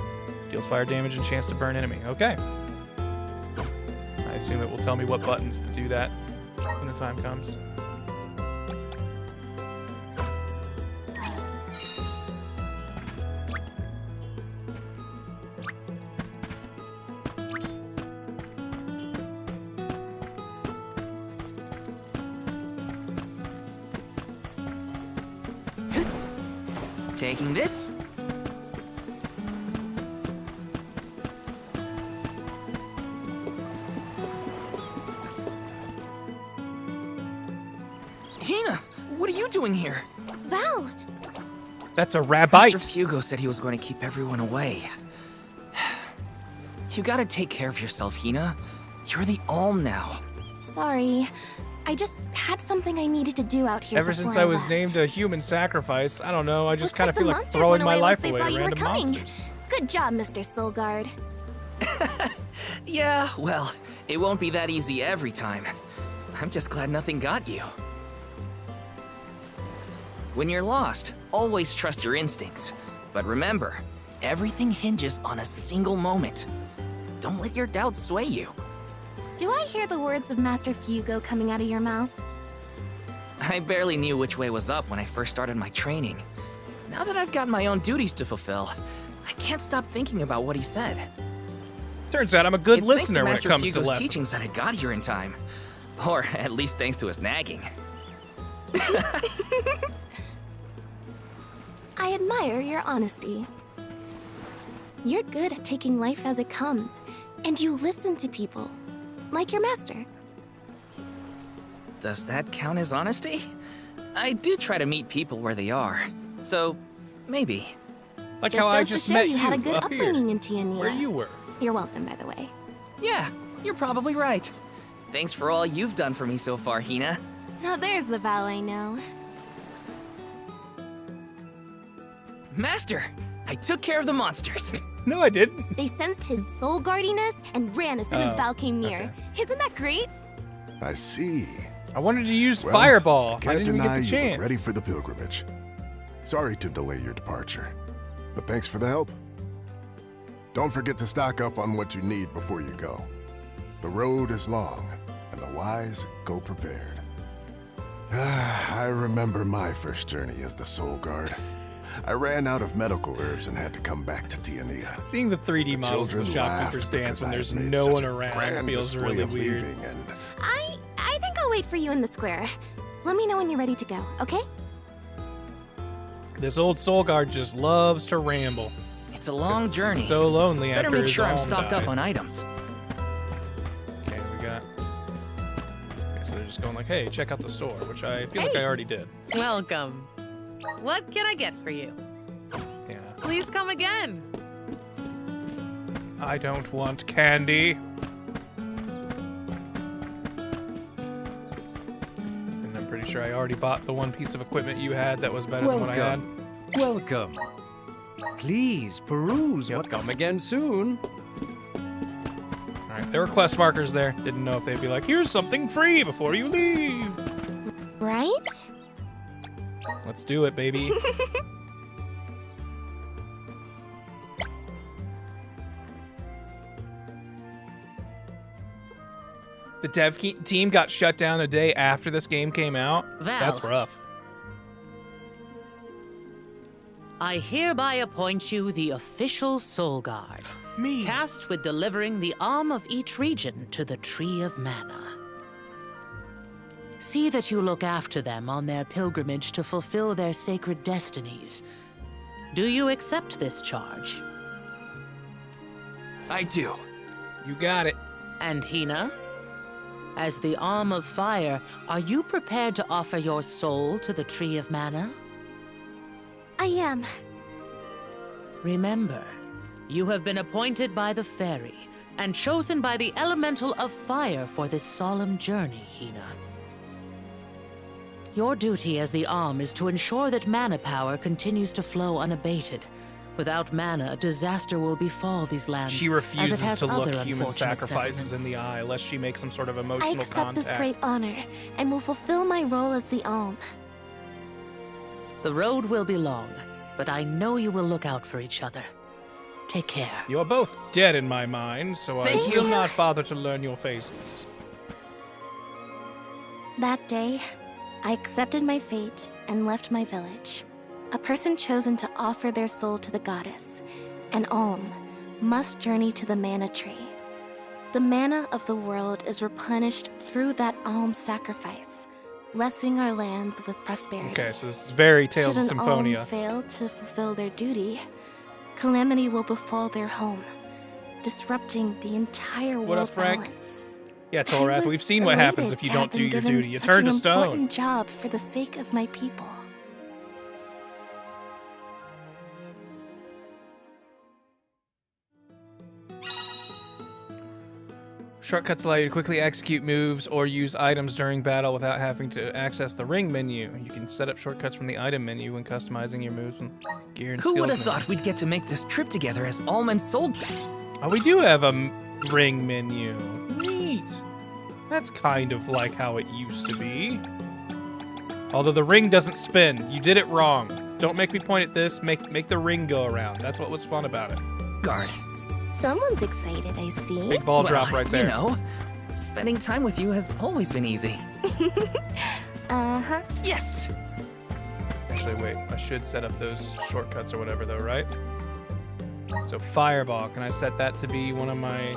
Deals fire damage and chance to burn enemy. Okay. I assume it will tell me what buttons to do that when the time comes. Taking this. Hinna, what are you doing here? Val! That's a rabbite. Mr. Fugo said he was going to keep everyone away. You gotta take care of yourself, Hinna. You're the Alm now. Sorry. I just had something I needed to do out here. Ever since I was named a human sacrifice, I don't know, I just kind of feel like monsters throwing went my away life once they away saw to you were random coming. monsters. Good job, Mr. Soulguard. Yeah, well, it won't be that easy every time. I'm just glad nothing got you. When you're lost, always trust your instincts. But remember, everything hinges on a single moment. Don't let your doubts sway you. Do I hear the words of Master Fugo coming out of your mouth? I barely knew which way was up when I first started my training. Now that I've got my own duties to fulfill, I can't stop thinking about what he said. Turns out I'm a good It's listener when thanks it to comes Master to Fugo's lessons. teachings that I got here in time. Or at least thanks to his nagging. I admire your honesty. You're good at taking life as it comes, and you listen to people, like your master. Does that count as honesty? I do try to meet people where they are, so maybe. Like Just how I goes just to show met you had a good up here, upbringing in Tiania. where you were. You're welcome, by the way. Yeah, you're probably right. Thanks for all you've done for me so far, Hinna. Now there's the Val I know. Master, I took care of the monsters. No, I didn't. They sensed his soul guardiness and ran as soon as Oh, Val came near. Isn't that great? I see. I wanted to use Well, Fireball. I Can't didn't even deny get the you look chance. ready for the pilgrimage. Sorry to delay your departure, but thanks for the help. Don't forget to stock up on what you need before you go. The road is long, and the wise go prepared. I remember my first journey as the Soul Guard. I ran out of medical herbs and had to come back to Tiania. Seeing the 3D models of the Children shopkeepers laughed dance because and I there's had made no such one a around grand feels display really of weird. leaving, and I think I'll wait for you in the square. Let me know when you're ready to go, okay? This old soul guard just loves to ramble. It's a long journey. So lonely Better after make his sure I'm alm stocked died. up on items. just going like, hey, check out the store, which I feel like I already did. Welcome. What can I get for you? Yeah. Please come again. I don't want candy. And I'm pretty sure I already bought the one piece of equipment you had that was better than what I had. Welcome. Please peruse what come again soon. Alright, there were quest markers there. Didn't know if they'd be like, here's something free before you leave. Right? Let's do it, baby. The dev team got shut down a day after this game came out. Val. That's rough. I hereby appoint you the official Soul Guard. Me. Tasked with delivering the arm of each region to the Tree of Mana. See that you look after them on their pilgrimage to fulfill their sacred destinies. Do you accept this charge? I do. You got it. And Hinna? As the Arm of Fire, are you prepared to offer your soul to the Tree of Mana? I am. Remember, you have been appointed by the fairy and chosen by the elemental of fire for this solemn journey, Hinna. Your duty as the arm is to ensure that mana power continues to flow unabated. Without mana, disaster will befall these lands. She as it refuses has to look other human unfortunate sacrifices settlements. in the eye lest she makes some sort of I emotional accept contact. this great honor and will fulfill my role as the Alm. The road will be long, but I know you will look out for each other. Take care. You are both dead in my mind, so I Thank will you. not bother to learn your faces. That day, I accepted my fate and left my village. A person chosen to offer their soul to the goddess, an Alm, must journey to the mana tree. The mana of the world is replenished through that Alm sacrifice, blessing our lands with prosperity. Okay, so this is very Tales of Should an Symphonia. Alm fail to fulfill their duty, calamity will befall their home, disrupting the entire What world up, Frank? balance. Yeah, I Tolrath, was we've seen what happens if elated you to don't have do been your given duty. You such turn an to stone. important job for the sake of my people. Shortcuts allow you to quickly execute moves or use items during battle without having to access the ring menu. You can set up shortcuts from the item menu when customizing your moves and gear and Who skills. would have menu. thought we'd get to make this trip together as Alm and Soul? Oh, we do have a ring menu. Neat. That's kind of like how it used to be. Although the ring doesn't spin. You did it wrong. Don't make me point at this. Make the ring go around. That's what was fun about it. Guard. Someone's excited, I see. Big ball drop right there. You know, spending time with you has always been easy. Uh-huh. Yes! Actually, wait. I should set up those shortcuts or whatever, though, right? So, Fireball. Can I set that to be one of my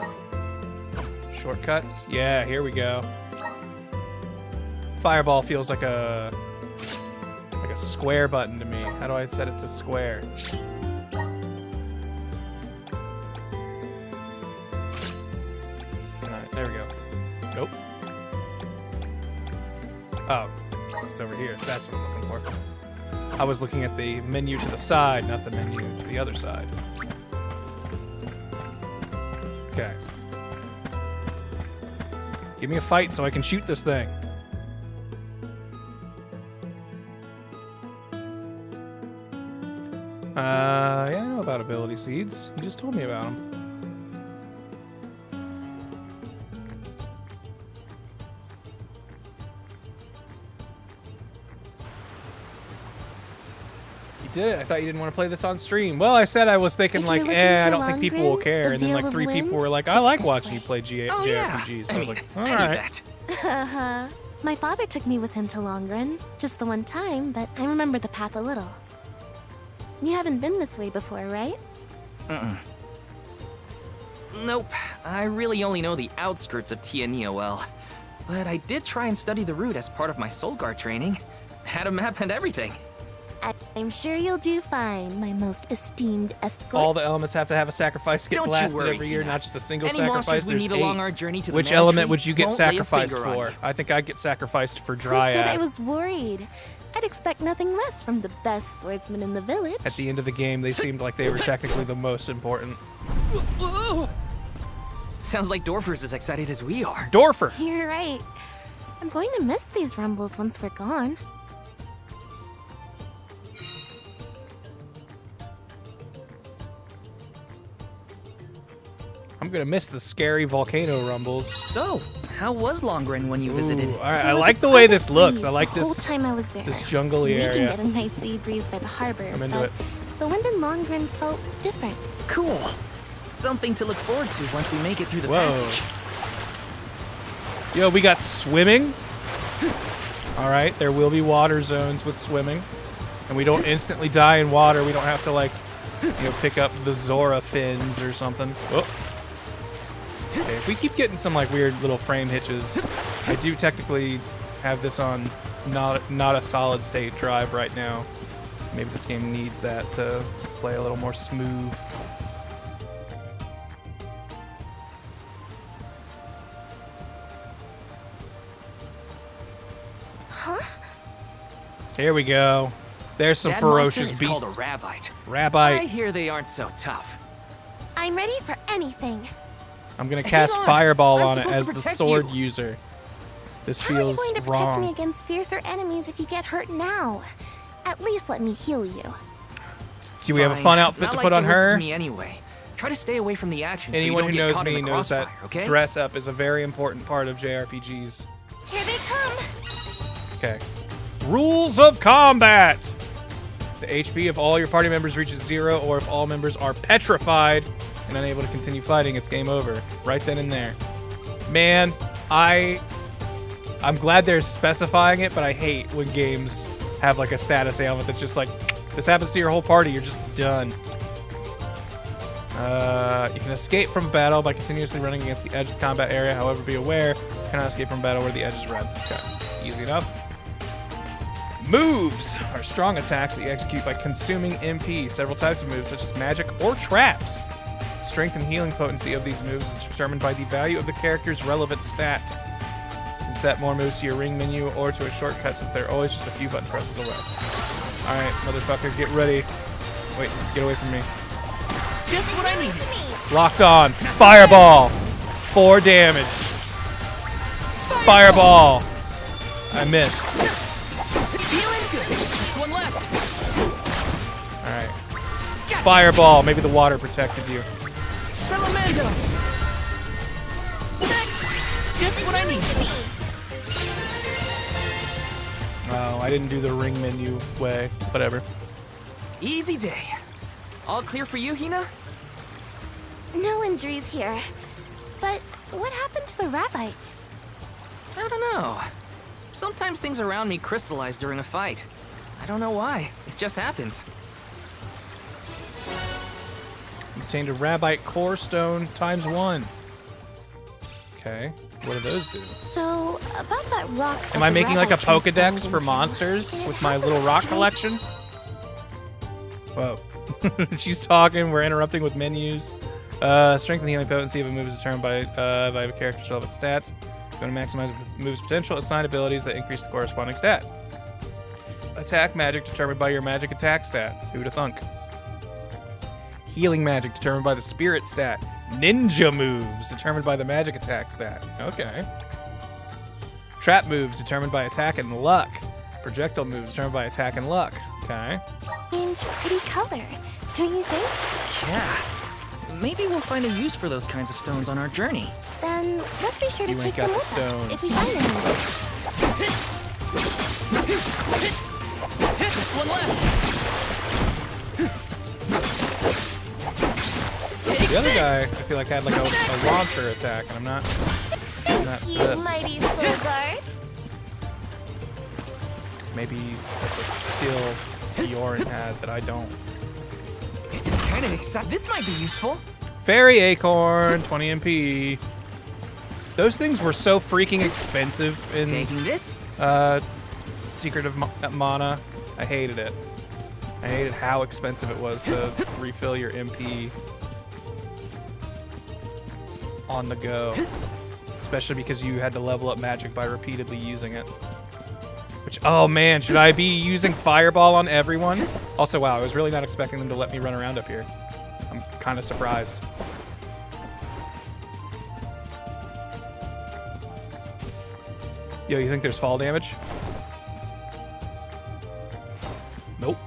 shortcuts? Yeah, here we go. Fireball feels like a square button to me. How do I set it to square? Alright, there we go. Nope. Oh, it's over here. That's what I'm looking for. I was looking at the menu to the side, not the menu to the other side. Okay. Give me a fight so I can shoot this thing. Yeah, I know about ability seeds. You just told me about them. You did. I thought you didn't want to play this on stream. Well, I said I was thinking If like, you're looking I for don't think people will Longrin, care. the And then like Veil of 3 people Wind, were like, I it's like this watching way. you play Oh, yeah. JRPGs. So I I mean, was like, I all knew right. that. My father took me with him to Longrin, just the one time, but I remember the path a little. You haven't been this way before, right? Nope. I really only know the outskirts of Tiania well. But I did try and study the route as part of my Soul Guard training. Had a map and everything. I'm sure you'll do fine, my most esteemed escort. All the elements have to have a sacrifice to get Don't you blasted worry, every year, Hinna. not just a single Any sacrifice. monsters we There's meet 8. along our journey to the Which Mana element Tree would you get won't lay a sacrificed finger on for? you. I think I'd get sacrificed for Who said Dryad. I was worried? I'd expect nothing less from the best swordsman in the village. At the end of the game, they seemed like they were technically the most important. Whoa. Sounds like Dorfer's as excited as we are. Dorfer! You're right. I'm going to miss these rumbles once we're gone. I'm gonna miss the scary volcano rumbles. So, how was Longren when you visited? All right, I There was like a the way this pleasant looks. I breeze like the whole this. time I was there. This jungly We area. can get a nice sea breeze by the harbor, I'm into but it. the wind in Longren felt different. Cool. Something to look forward to once we make it through the Whoa. passage. Yo, we got swimming. All right, there will be water zones with swimming, and we don't instantly die in water. We don't have to like, pick up the Zora fins or something. Oh. Okay, if we keep getting some like weird little frame hitches, I do technically have this on not a solid state drive right now. Maybe this game needs that to play a little more smooth. Huh? Here we go. There's some That ferocious monster is beasts. called a Rabbite. Rabbite. I hear they aren't so tough. I'm ready for anything. I'm gonna Hang cast on. Fireball I'm on it supposed as to the protect sword you. user. This How are you feels going to protect me wrong. against fiercer enemies if you get hurt now? At least let me heal you. Do we have a Fine. fun outfit Not to like put on you listen her? to me anyway. Try to stay away from the action. Anyone so who you don't knows get caught in me the knows that crossfire, okay? dress up is a very important part of JRPGs. Here they come. Okay. Rules of combat. The HP of all your party members reaches 0, or if all members are petrified and unable to continue fighting, it's game over. Right then and there. Man, I'm glad they're specifying it, but I hate when games have like a status ailment that's just like, this happens to your whole party, you're just done. You can escape from battle by continuously running against the edge of the combat area. However, be aware, you cannot escape from battle where the edge is red. Okay, easy enough. Moves are strong attacks that you execute by consuming MP. Several types of moves, such as magic or traps. Strength and healing potency of these moves is determined by the value of the character's relevant stat. You can set more moves to your ring menu or to a shortcut so that they're always just a few button presses away. Alright, motherfucker, get ready. Wait, get away from me. Just what I need. Locked on. Fireball. 4 damage. Fireball. I missed. Feeling good. Just one left. Alright. Fireball. Maybe the water protected you. Salamando. Next. Just what I need. Oh, I didn't do the ring menu way. Whatever. Easy day. All clear for you, Hinna? No injuries here. But what happened to the Rabbite? I don't know. Sometimes things around me crystallize during a fight. I don't know why. It just happens. Obtained a Rabbite Core Stone ×1. Okay. What do those do? So, about that rock. Am that I the making like a Rabbite transformed Pokedex for into, monsters it with my has a little rock straight- collection? Whoa. She's talking. We're interrupting with menus. Strength and healing potency of a move is determined by a character's relevant stats. Going to maximize a move's potential, assign abilities that increase the corresponding stat. Attack magic determined by your magic attack stat. Who'da thunk? Healing magic determined by the spirit stat. Ninja moves determined by the magic attack stat. Okay. Trap moves determined by attack and luck. Projectile moves determined by attack and luck. Okay. And pretty color, don't you think? Yeah. Maybe we'll find a use for those kinds of stones on our journey. Then let's be sure to You take ain't got them the with stones. us if we find them. Just one left. The other guy, I feel like had like a launcher attack, and I'm not You this. mighty soul guard. Maybe like a skill Orin had that I don't. This is kind of exciting. This might be useful. Fairy Acorn, 20 MP. Those things were so freaking expensive in Taking this? Secret of Mana. I hated it. I hated how expensive it was to refill your MP on the go. Especially because you had to level up magic by repeatedly using it. Which, oh man, should I be using Fireball on everyone? Also, wow, I was really not expecting them to let me run around up here. I'm kind of surprised. Yo, you think there's fall damage? Nope.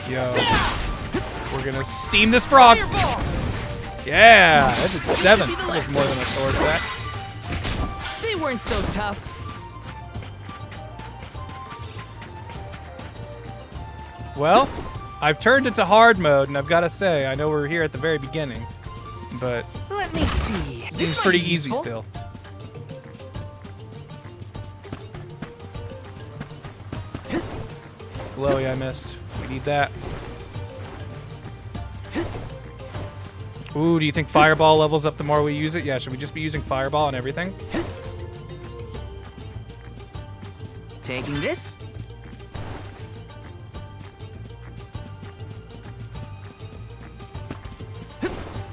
Yo. We're gonna steam this frog! Yeah! That did 7. That was more than a sword for that. They weren't so tough. Well, I've turned it to hard mode, and I've gotta say, I know we're here at the very beginning, but Let me see. seems pretty easy still. Glowy, I missed. We need that. Ooh, do you think Fireball levels up the more we use it? Yeah, should we just be using Fireball on everything? Taking this.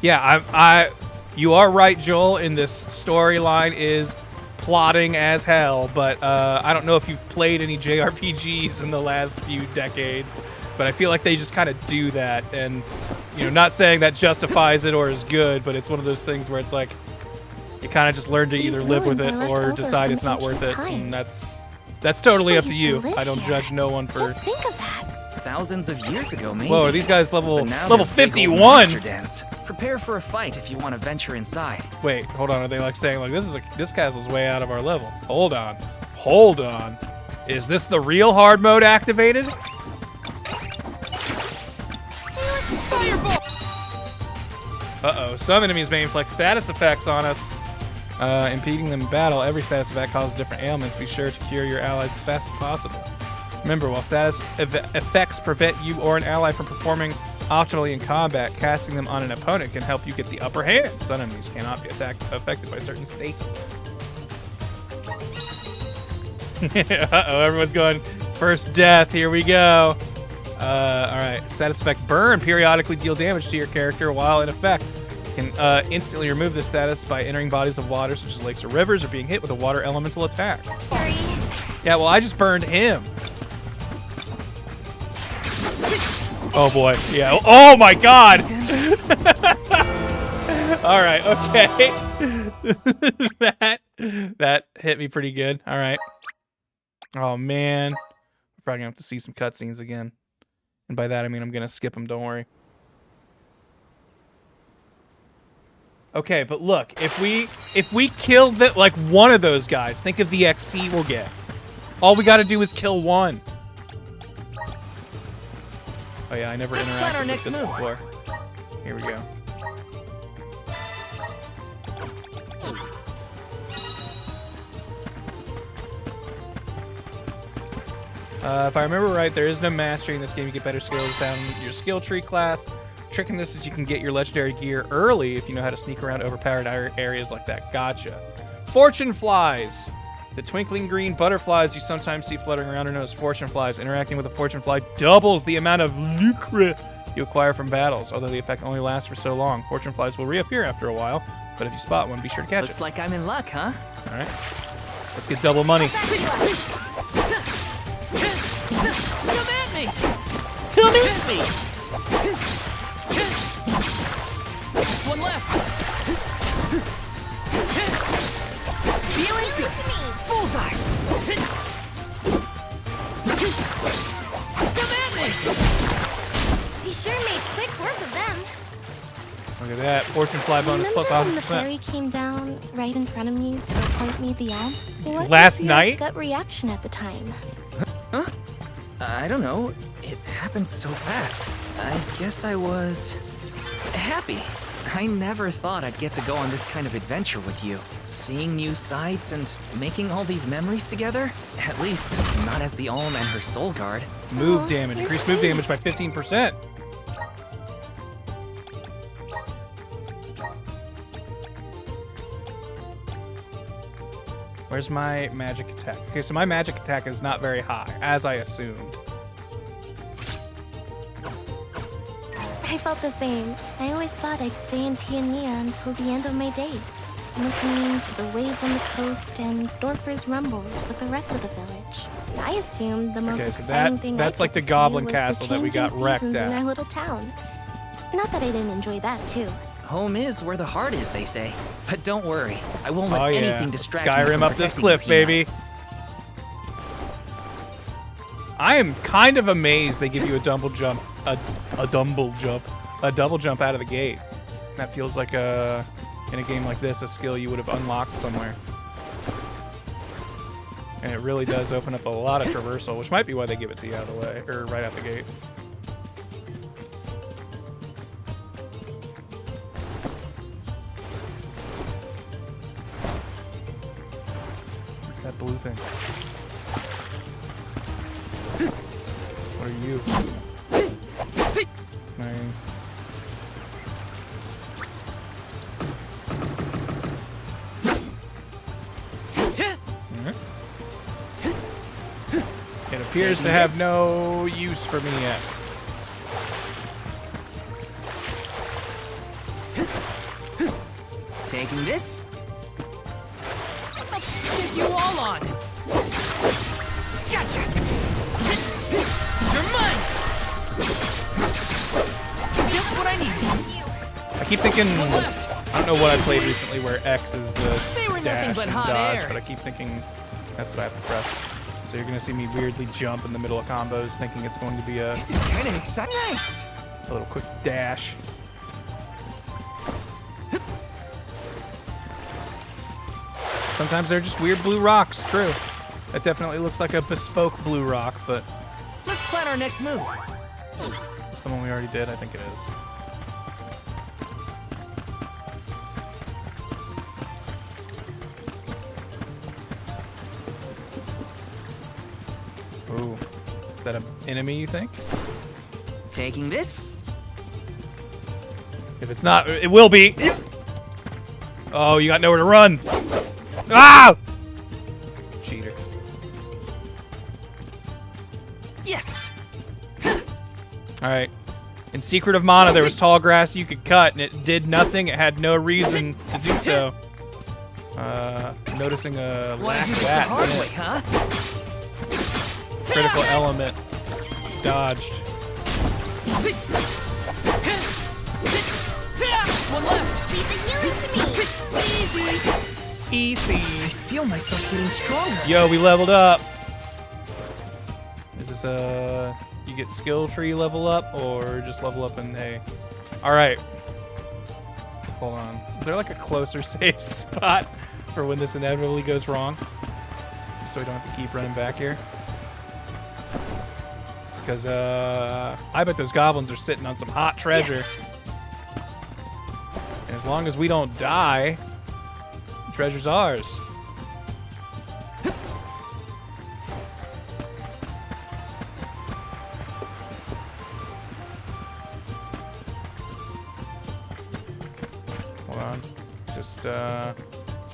Yeah, you are right, Joel, in this storyline is plotting as hell, but I don't know if you've played any JRPGs in the last few decades, but I feel like they just kind of do that, and you know, not saying that justifies it or is good, but it's one of those things where it's like you kind of just learn to either live with it or decide it's not worth it, and that's totally up to you. I don't judge no one for. Just think of that. Thousands of years ago, maybe. Whoa, are these guys level But now level they're big old 51? monster dens. Prepare for a fight if you want to venture inside. Wait, hold on. Are they like saying like this castle's way out of our level? Hold on. Is this the real hard mode activated? Uh-oh, some enemies may inflict status effects on us, impeding them in battle. Every status effect causes different ailments. Be sure to cure your allies as fast as possible. Remember, while status effects prevent you or an ally from performing optimally in combat, casting them on an opponent can help you get the upper hand. Some enemies cannot be affected by certain statuses. Uh-oh, everyone's going first death. Here we go. Alright, status effect burn. Periodically deal damage to your character while in effect. You can instantly remove this status by entering bodies of water such as lakes or rivers or being hit with a water elemental attack. Yeah, well, I just burned him. Oh boy, yeah. Oh my god! Alright, okay. that hit me pretty good. Alright. Oh man. We're probably gonna have to see some cutscenes again. And by that I mean I'm gonna skip them, don't worry. Okay, but look, if we kill like one of those guys, think of the XP we'll get. All we gotta do is kill one. Oh yeah, I never interacted with this before. Here we go. If I remember right, there is no mastery in this game. You get better skills down your skill tree class. Trick in this is you can get your legendary gear early if you know how to sneak around overpowered areas like that. Gotcha. Fortune flies. The twinkling green butterflies you sometimes see fluttering around are known as fortune flies. Interacting with a fortune fly doubles the amount of lucre you acquire from battles, although the effect only lasts for so long. Fortune flies will reappear after a while, but if you spot one, be sure to catch it. Looks like I'm in luck, huh? All right. Let's get double money. Come at me! Come at me! Just one left. Feeling good. Bullseye. Come at me! We sure made quick work of them. Look at that. Fortune fly bonus plus Remember when the 100%. fairy came down right in front of me to appoint me the alm? What Last was your night? gut reaction at the time? Huh? I don't know. It happened so fast. I guess I was happy. I never thought I'd get to go on this kind of adventure with you. Seeing new sights and making all these memories together? At least, not as the Alm and her soul guard. Move damage. Increase move damage by 15%. Where's my magic attack? Okay, so my magic attack is not very high, as I assumed. I felt the same. I always thought I'd stay in Tiania until the end of my days, listening to the waves on the coast and Dorfer's rumbles with the rest of the village. I assumed the most exciting thing that's I like could the Goblin see was Castle the that we got changing wrecked seasons at. in our little town. Not that I didn't enjoy that too. Home is where the heart is, they say. But don't worry, I won't let Oh yeah, anything distract me Skyrim from up this protecting cliff, you, Hinna. baby. I am kind of amazed they give you a double jump, a double jump out of the gate. That feels like in a game like this, a skill you would have unlocked somewhere. And it really does open up a lot of traversal, which might be why they give it to you out of the way, or right out the gate. What's that blue thing? What are you? Nine. It appears to have no use for me yet. Taking this? I'll take you all on. Gotcha. You're mine. Just what I need. I keep thinking, I don't know what I played recently where X is the They were nothing dash but and hot dodge, air. but I keep thinking that's what I have to press. So you're gonna see me weirdly jump in the middle of combos, thinking it's going to be a This is kind of exciting. Nice. a little quick dash. Sometimes they're just weird blue rocks, true. That definitely looks like a bespoke blue rock, but Let's plan our next move. it's the one we already did, I think it is. Ooh. Is that an enemy, you think? Taking this? If it's not, it will be. Oh, you got nowhere to run. Ah! Cheater. Yes. All right. In Secret of Mana, there was tall grass you could cut, and it did nothing. It had no reason to do so. Noticing a lack of that. Hard way, yes. huh? Critical element dodged. One left. Easy. I feel myself getting stronger. Yo, we leveled up. Is this you get skill tree level up or just level up in A? All right. Hold on. Is there like a closer safe spot for when this inevitably goes wrong? So we don't have to keep running back here. Because I bet those goblins are sitting on some hot treasure. Yes. And as long as we don't die, the treasure's ours. Hold on. Just do a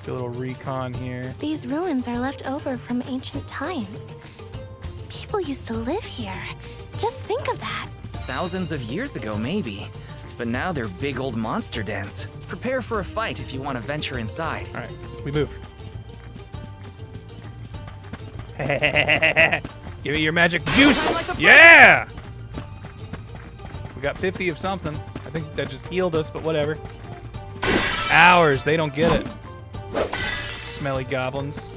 little recon here. These ruins are left over from ancient times. People used to live here. Just think of that. Thousands of years ago, maybe. But now they're big old monster dens. Prepare for a fight if you want to venture inside. All right, we move. Give me your magic juice. Yeah! We got 50 of something. I think that just healed us, but whatever. Ours, they don't get it. Smelly goblins.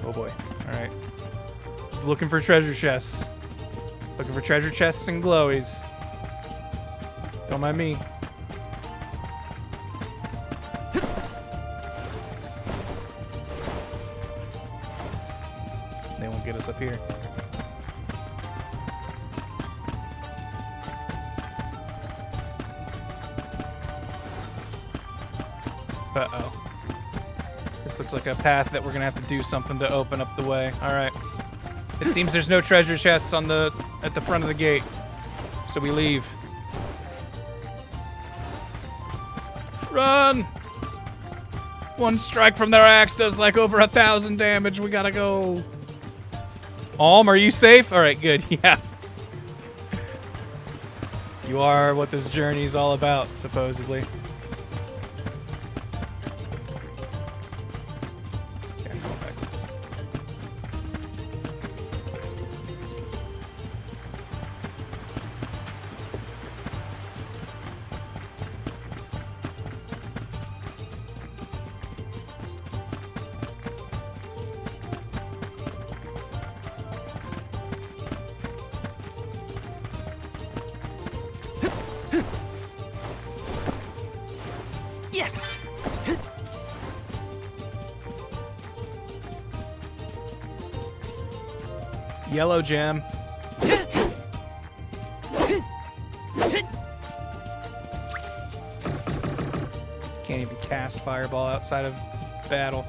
Oh boy. All right. Just looking for treasure chests. Looking for treasure chests and glowies. Don't mind me. They won't get us up here. Uh-oh. This looks like a path that we're gonna have to do something to open up the way. All right. It seems there's no treasure chests at the front of the gate, so we leave. Run! One strike from their axe does like over 1,000 damage. We gotta go. Alm, are you safe? All right, good. Yeah. You are what this journey is all about, supposedly. Okay, I'm going backwards. Yes! Yellow gem. Can't even cast fireball outside of battle.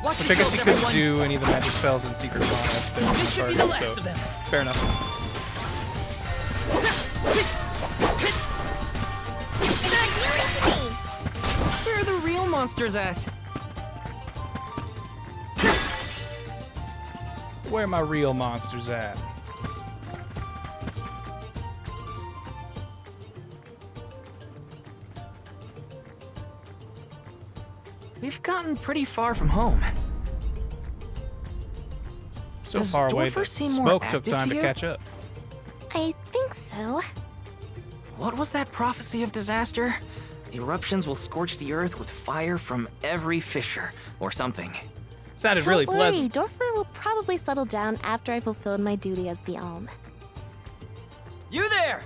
Watch Which I guess yourselves, you couldn't everyone. do any of the magic spells in Secret Mana. This should be the last of them. Fair enough. Where are the real monsters at? Where are my real monsters at? We've gotten pretty far from home. So Does far away Dorfer that seem more smoke took active time to to you? catch up. I think so. What was that prophecy of disaster? Eruptions will scorch the earth with fire from every fissure, or something. Sounded Don't really worry, pleasant. Dorfer will probably settle down after I fulfilled my duty as the Alm. You there!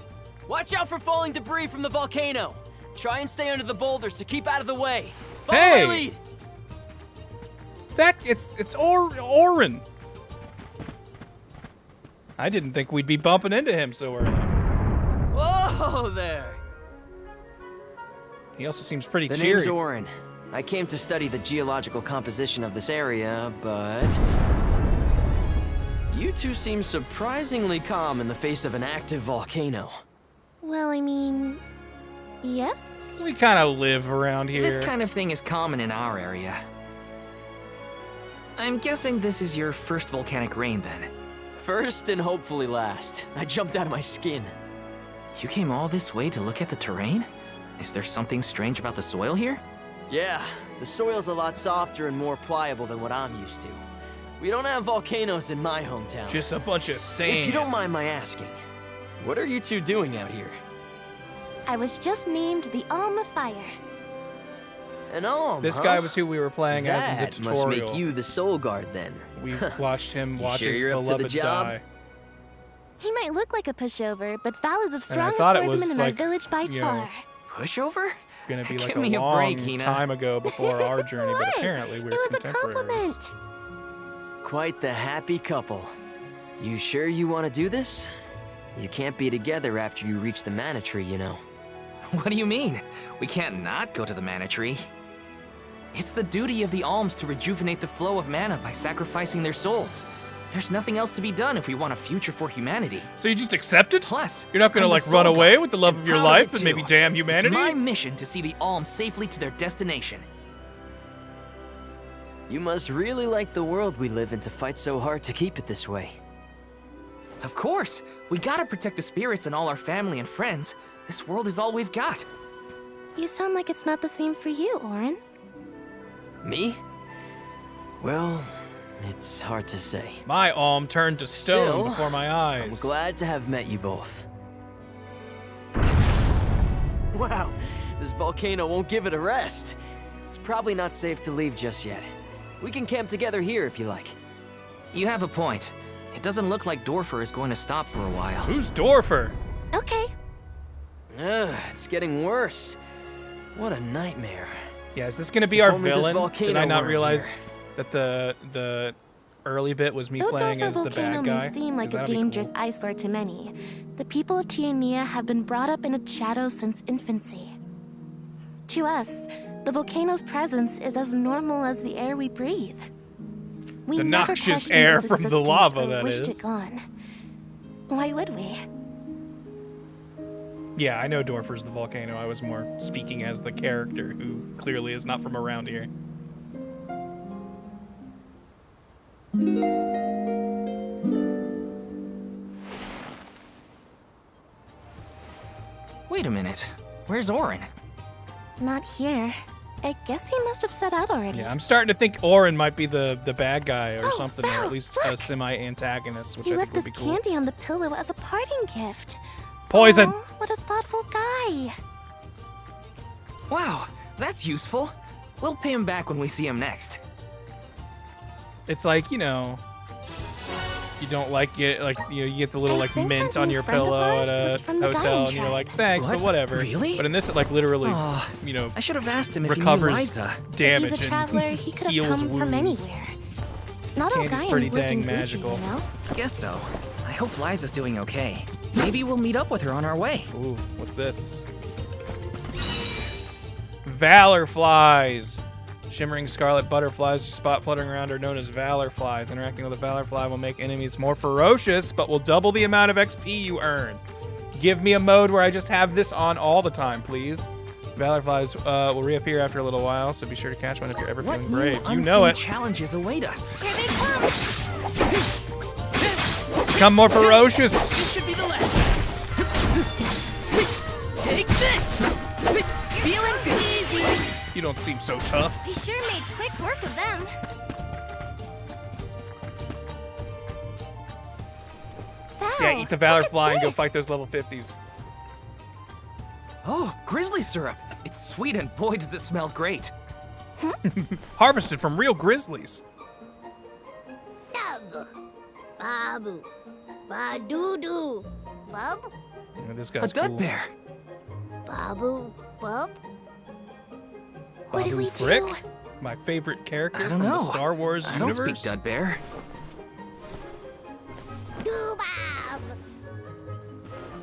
Watch out for falling debris from the volcano. Try and stay under the boulders to keep out of the way. Follow Hey! my lead. It's Orin. I didn't think we'd be bumping into him so early. Whoa there! He also seems pretty The cheery. name's Orin. I came to study the geological composition of this area, but you two seem surprisingly calm in the face of an active volcano. Well, I mean, yes? We kind of live around here. This kind of thing is common in our area. I'm guessing this is your first volcanic rain, then. First and hopefully last. I jumped out of my skin. You came all this way to look at the terrain? Is there something strange about the soil here? Yeah, the soil's a lot softer and more pliable than what I'm used to. We don't have volcanoes in my hometown. Just a bunch of sand. If you don't mind my asking, what are you two doing out here? I was just named the Alm of Fire. An alm, This huh? guy was who we were playing as in the That tutorial. must make you the soul guard then. We watched him watch sure his you're up to the beloved job? die. He might look like a pushover, but Val is the And I strongest thought it swordsman was in our like, village by you know, far. Pushover? Gonna be like Give a me a long break, Hinna. time ago before our journey, but What? apparently we're It was a contemporaries. compliment. Quite the happy couple. You sure you want to do this? You can't be together after you reach the mana tree, you know. What do you mean? We can't not go to the mana tree. It's the duty of the alms to rejuvenate the flow of mana by sacrificing their souls. There's nothing else to be done if we want a future for humanity. So you just accept it? Plus, You're not gonna I'm the like run soul away god, with the love and of your proud life it and maybe too. damn humanity? It's my mission to see the alms safely to their destination. You must really like the world we live in to fight so hard to keep it this way. Of course, we gotta protect the spirits and all our family and friends. This world is all we've got. You sound like it's not the same for you, Orin. Me? Well, it's hard to say. My alm turned to stone Still, before my eyes. I'm glad to have met you both. Wow, this volcano won't give it a rest. It's probably not safe to leave just yet. We can camp together here if you like. You have a point. It doesn't look like Dorfer is going to stop for a while. Who's Dorfer? Okay. Ugh, it's getting worse. What a nightmare. Yeah, is this gonna be If our only this villain? Did volcano I not weren't realize here. that the early bit was me Though playing Dorfer as the Volcano bad guy? may seem like 'Cause a that'd be dangerous cool. eyesore to many, the people of Tiania have been brought up in its shadow since infancy. To us, the volcano's presence is as normal as the air we breathe. We The never noxious questioned air its from the existence lava, or that wished is. it gone. Why would we? Yeah, I know Dorfer's the volcano. I was more speaking as the character who clearly is not from around here. Wait a minute. Where's Orin? Not here. I guess he must have set out already. Yeah, I'm starting to think Orin might be the bad guy or something, or at least a semi-antagonist, which He I left think this would be cool. candy on the pillow as a parting gift. Poison! Aw, what a thoughtful guy. Wow, that's useful. We'll pay him back when we see him next. It's like, you know, you don't like it, like, you know, you get the little like mint on your friend of pillow ours at was a from the guy hotel, in and you're like, charge. thanks, but What? whatever. Really? But in this, it like literally, Aw, you know, I should have asked him if recovers he knew Liza. damage If he's a traveler, and he could have heals come wounds. from anywhere. Not all Candy's pretty Gaians lived in dang Gucci, magical. you know? Guess so. I hope Liza's doing okay. Maybe we'll meet up with her on our way. Ooh, what's this? Valor flies! Shimmering scarlet butterflies spot fluttering around are known as valor flies. Interacting with a valor fly will make enemies more ferocious, but will double the amount of XP you earn. Give me a mode where I just have this on all the time, please. Valor flies will reappear after a little while, so be sure to catch one if you're ever feeling brave. You know it. Challenges await us. Here they come! Become more ferocious. This should be the lesson. Take this! Feeling easy! You don't seem so tough. He sure made quick work of them. Yeah, eat the valor fly and go fight those level 50s. Oh, grizzly syrup. It's sweet and boy does it smell great. Harvested from real grizzlies. Dub. Babu. Ba-doo-doo. Bub. Yeah, this guy's A dud cool. bear. Babu. Bub. What do Babu we Frick, do? my favorite character I from don't know. the Star Wars I don't universe. speak dud bear. Doo-bab.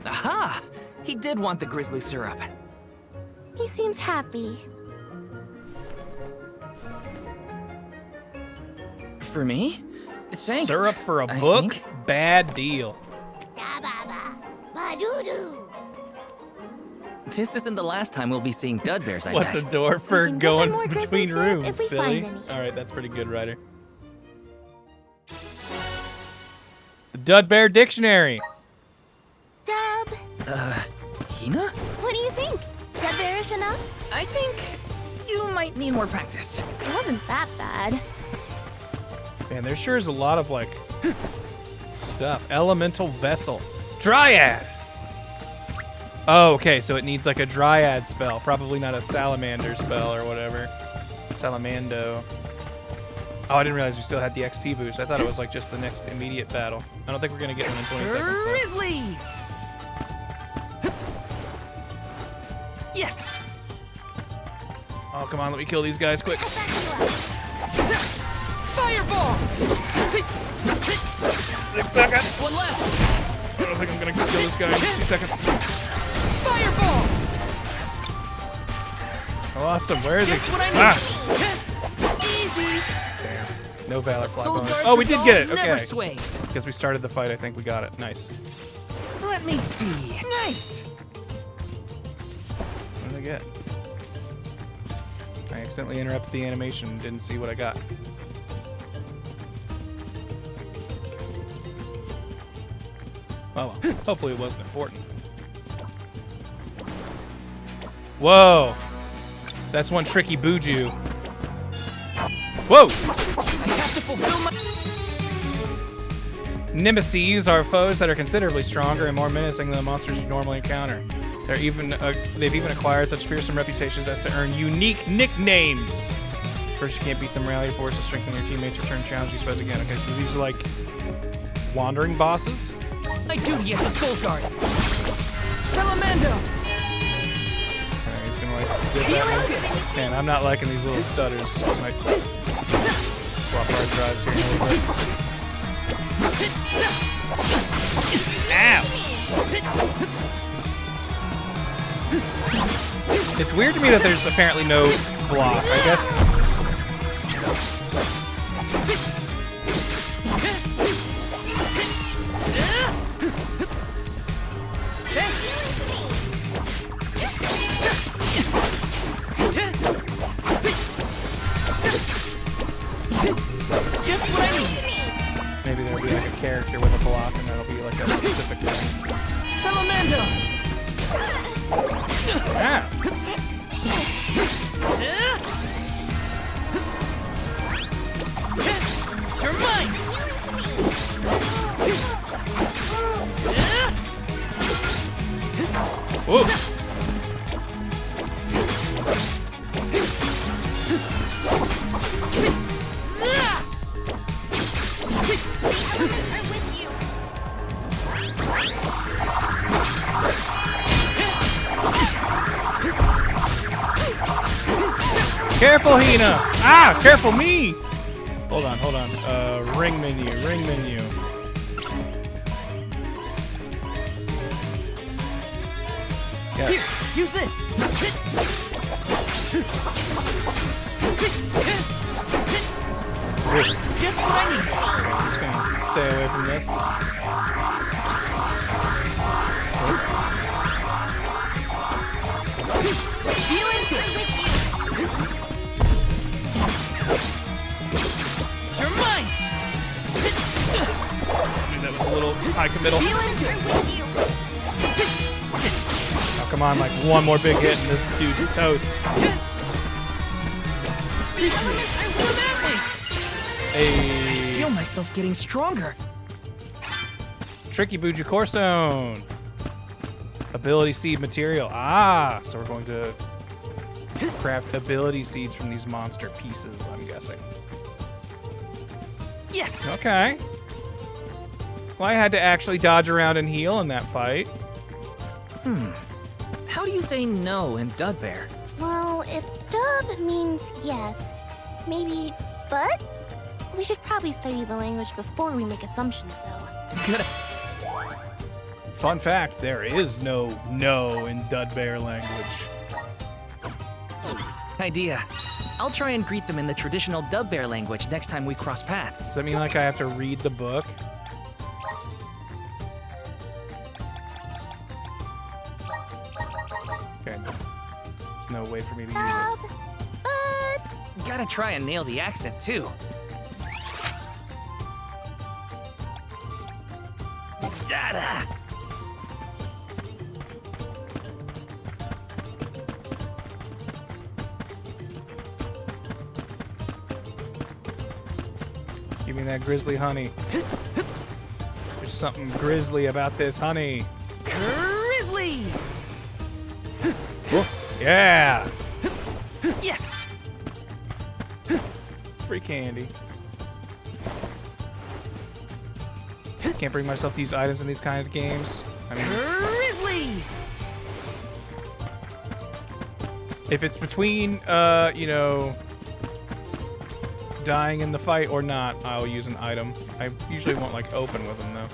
Aha! He did want the grizzly syrup. He seems happy. For me? Thanks. Syrup for a I book? think. Bad deal. Da-ba-ba. Ba-doo-doo. This isn't the last time we'll be seeing dud bears, I What's bet. a door We for can get them going more grizzly between syrup rooms, if we silly? find any. Alright, that's pretty good, Ryder. The Dud Bear Dictionary. Dub, Hinna? what do you think? Dub bearish enough? I think you might need more practice. It wasn't that bad. Man, there sure is a lot of, like, stuff. Elemental Vessel. Dryad! Oh, okay, so it needs, like, a Dryad spell. Probably not a Salamander spell or whatever. Salamando. Oh, I didn't realize we still had the XP boost. I thought it was, like, just the next immediate battle. I don't think we're gonna get one in 20 seconds, though. Grizzly! Yes! Oh, come on, let me kill these guys quick. Fireball! 6 seconds! One left! I don't think I'm gonna kill this guy in 2 seconds. Fireball! I lost him. Where is he? Just what I need. Ah! Easy! Damn. No Valor Fly Soul bonus. Guard's Oh, we did get it. resolve never Okay. sways. Because we started the fight, I think we got it. Nice. Let me see. Nice! What did I get? I accidentally interrupted the animation and didn't see what I got. Oh well. Hopefully it wasn't important. Whoa! That's one tricky Buju. Whoa! I have to fulfill my... Nemesis are foes that are considerably stronger and more menacing than the monsters you normally encounter. They've even acquired such fearsome reputations as to earn unique nicknames. First, you can't beat them, rally your forces, strengthen your teammates, return challenge, you suppose again. Okay, so these are like wandering bosses. My duty at the Soul Guard. Salamando! Alright, he's gonna like zip at me. Man, I'm not liking these little stutters. I might swap hard drives here in a little bit. Ow! It's weird to me that there's apparently no block. I guess. Just what I need. Maybe there'll be like a character with a block, and that'll be like a specific thing. Salamando. Yeah. You're mine. Whoa. Careful, Hinna! Ah, careful me! Hold on. Ring menu. Yes. Here, use this. Just what I need. I'm just gonna stay away from this. Feeling good. You're mine. That was a little high committal. Feeling good. Oh, come on, like one more big hit and this dude's toast. Hey. Feel myself getting stronger. Tricky Buju Core Stone. Ability seed material. Ah, so we're going to craft ability seeds from these monster pieces, I'm guessing. Yes. Okay. Well, I had to actually dodge around and heal in that fight. How do you say no in Dudbear? Well, if dub means yes, maybe but? We should probably study the language before we make assumptions, though. Good. Fun fact, there is no in Dudbear language. Idea. I'll try and greet them in the traditional Dubbear language next time we cross paths. Does that mean like I have to read the book? Okay. There's no way for me to use it. Gotta try and nail the accent, too. Dada! Give me that grizzly honey. There's something grisly about this honey. Grizzly! Whoa. Yeah! Yes! Free candy. Can't bring myself to use items in these kind of games. I mean, Grizzly! if it's between, you know, dying in the fight or not, I'll use an item. I usually won't like open with them though.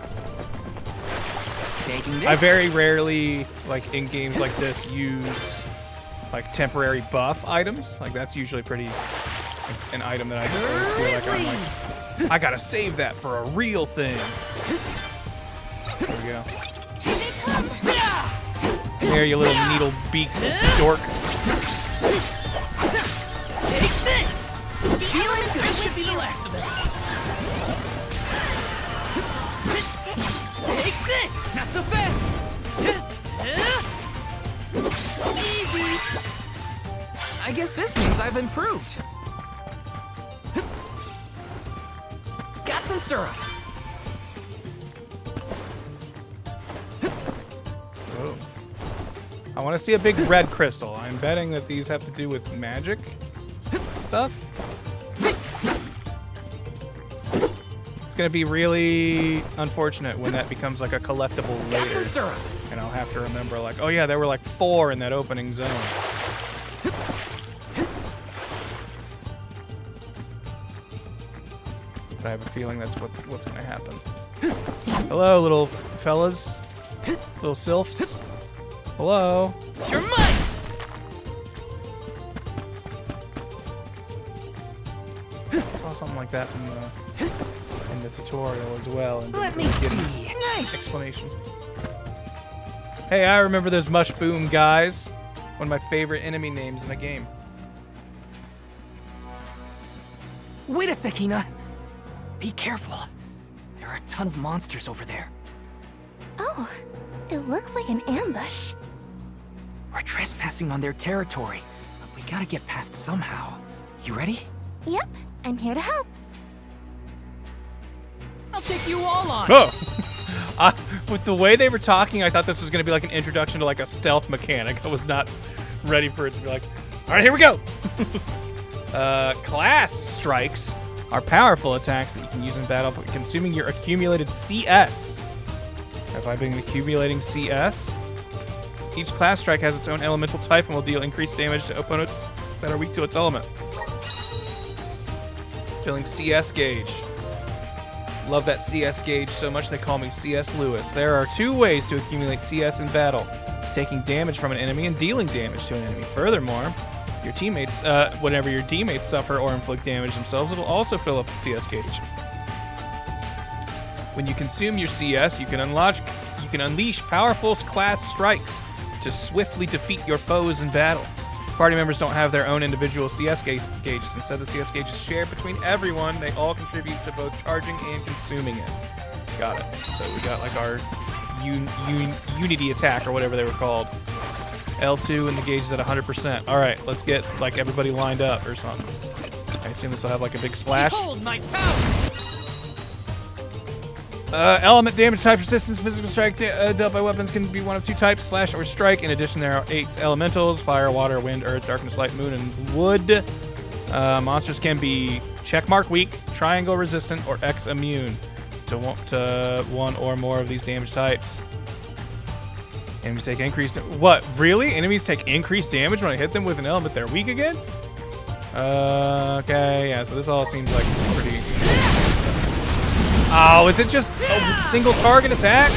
Taking this. I very rarely, like in games like this, use like temporary buff items. Like that's usually pretty an item that I just always feel like I'm like, I gotta save that for a real thing. There we go. Come here, you little needle-beaked dork. Take this! Feeling good. This should be the last of it. Take this! Not so fast! Easy! I guess this means I've improved. Got some syrup. Whoa. I want to see a big red crystal. I'm betting that these have to do with magic stuff. It's going to be really unfortunate when that becomes like a collectible Got later. some syrup. And I'll have to remember like, oh yeah, there were like 4 in that opening zone. But I have a feeling that's what's going to happen. Hello, little fellas. Little sylphs. Hello. You're mine! Saw something like that in the tutorial as well. And Let me didn't get see. an Nice! explanation. Hey, I remember those Mush Boom guys. One of my favorite enemy names in the game. Wait a sec, Hinna. Be careful. There are a ton of monsters over there. Oh, it looks like an ambush. We're trespassing on their territory, but we gotta get past somehow. You ready? Yep, I'm here to help. I'll take you all on. Oh! With the way they were talking, I thought this was going to be like an introduction to like a stealth mechanic. I was not ready for it to be like, all right, here we go. Class strikes are powerful attacks that you can use in battle, but consuming your accumulated CS. Have I been accumulating CS? Each class strike has its own elemental type and will deal increased damage to opponents that are weak to its element. Filling CS gauge. Love that CS gauge so much they call me CS Lewis. There are 2 ways to accumulate CS in battle: taking damage from an enemy and dealing damage to an enemy. Furthermore, your teammates, whenever your teammates suffer or inflict damage themselves, it'll also fill up the CS gauge. When you consume your CS, you can unleash powerful class strikes to swiftly defeat your foes in battle. Party members don't have their own individual CS gauges. Instead, the CS gauge is shared between everyone. They all contribute to both charging and consuming it. Got it. So we got like our unity attack or whatever they were called. L2 and the gauge is at 100%. All right, let's get like everybody lined up or something. I assume this will have like a big splash. Behold my power! Element damage type resistance, physical strike dealt by weapons can be one of 2 types, slash or strike. In addition, there are 8 elementals: fire, water, wind, earth, darkness, light, moon, and wood. Monsters can be checkmark weak, triangle resistant, or X immune to one or more of these damage types. Enemies take increased... What? Really? Enemies take increased damage when I hit them with an element they're weak against? Okay, yeah, so this all seems like pretty... Oh, is it just a single target attack?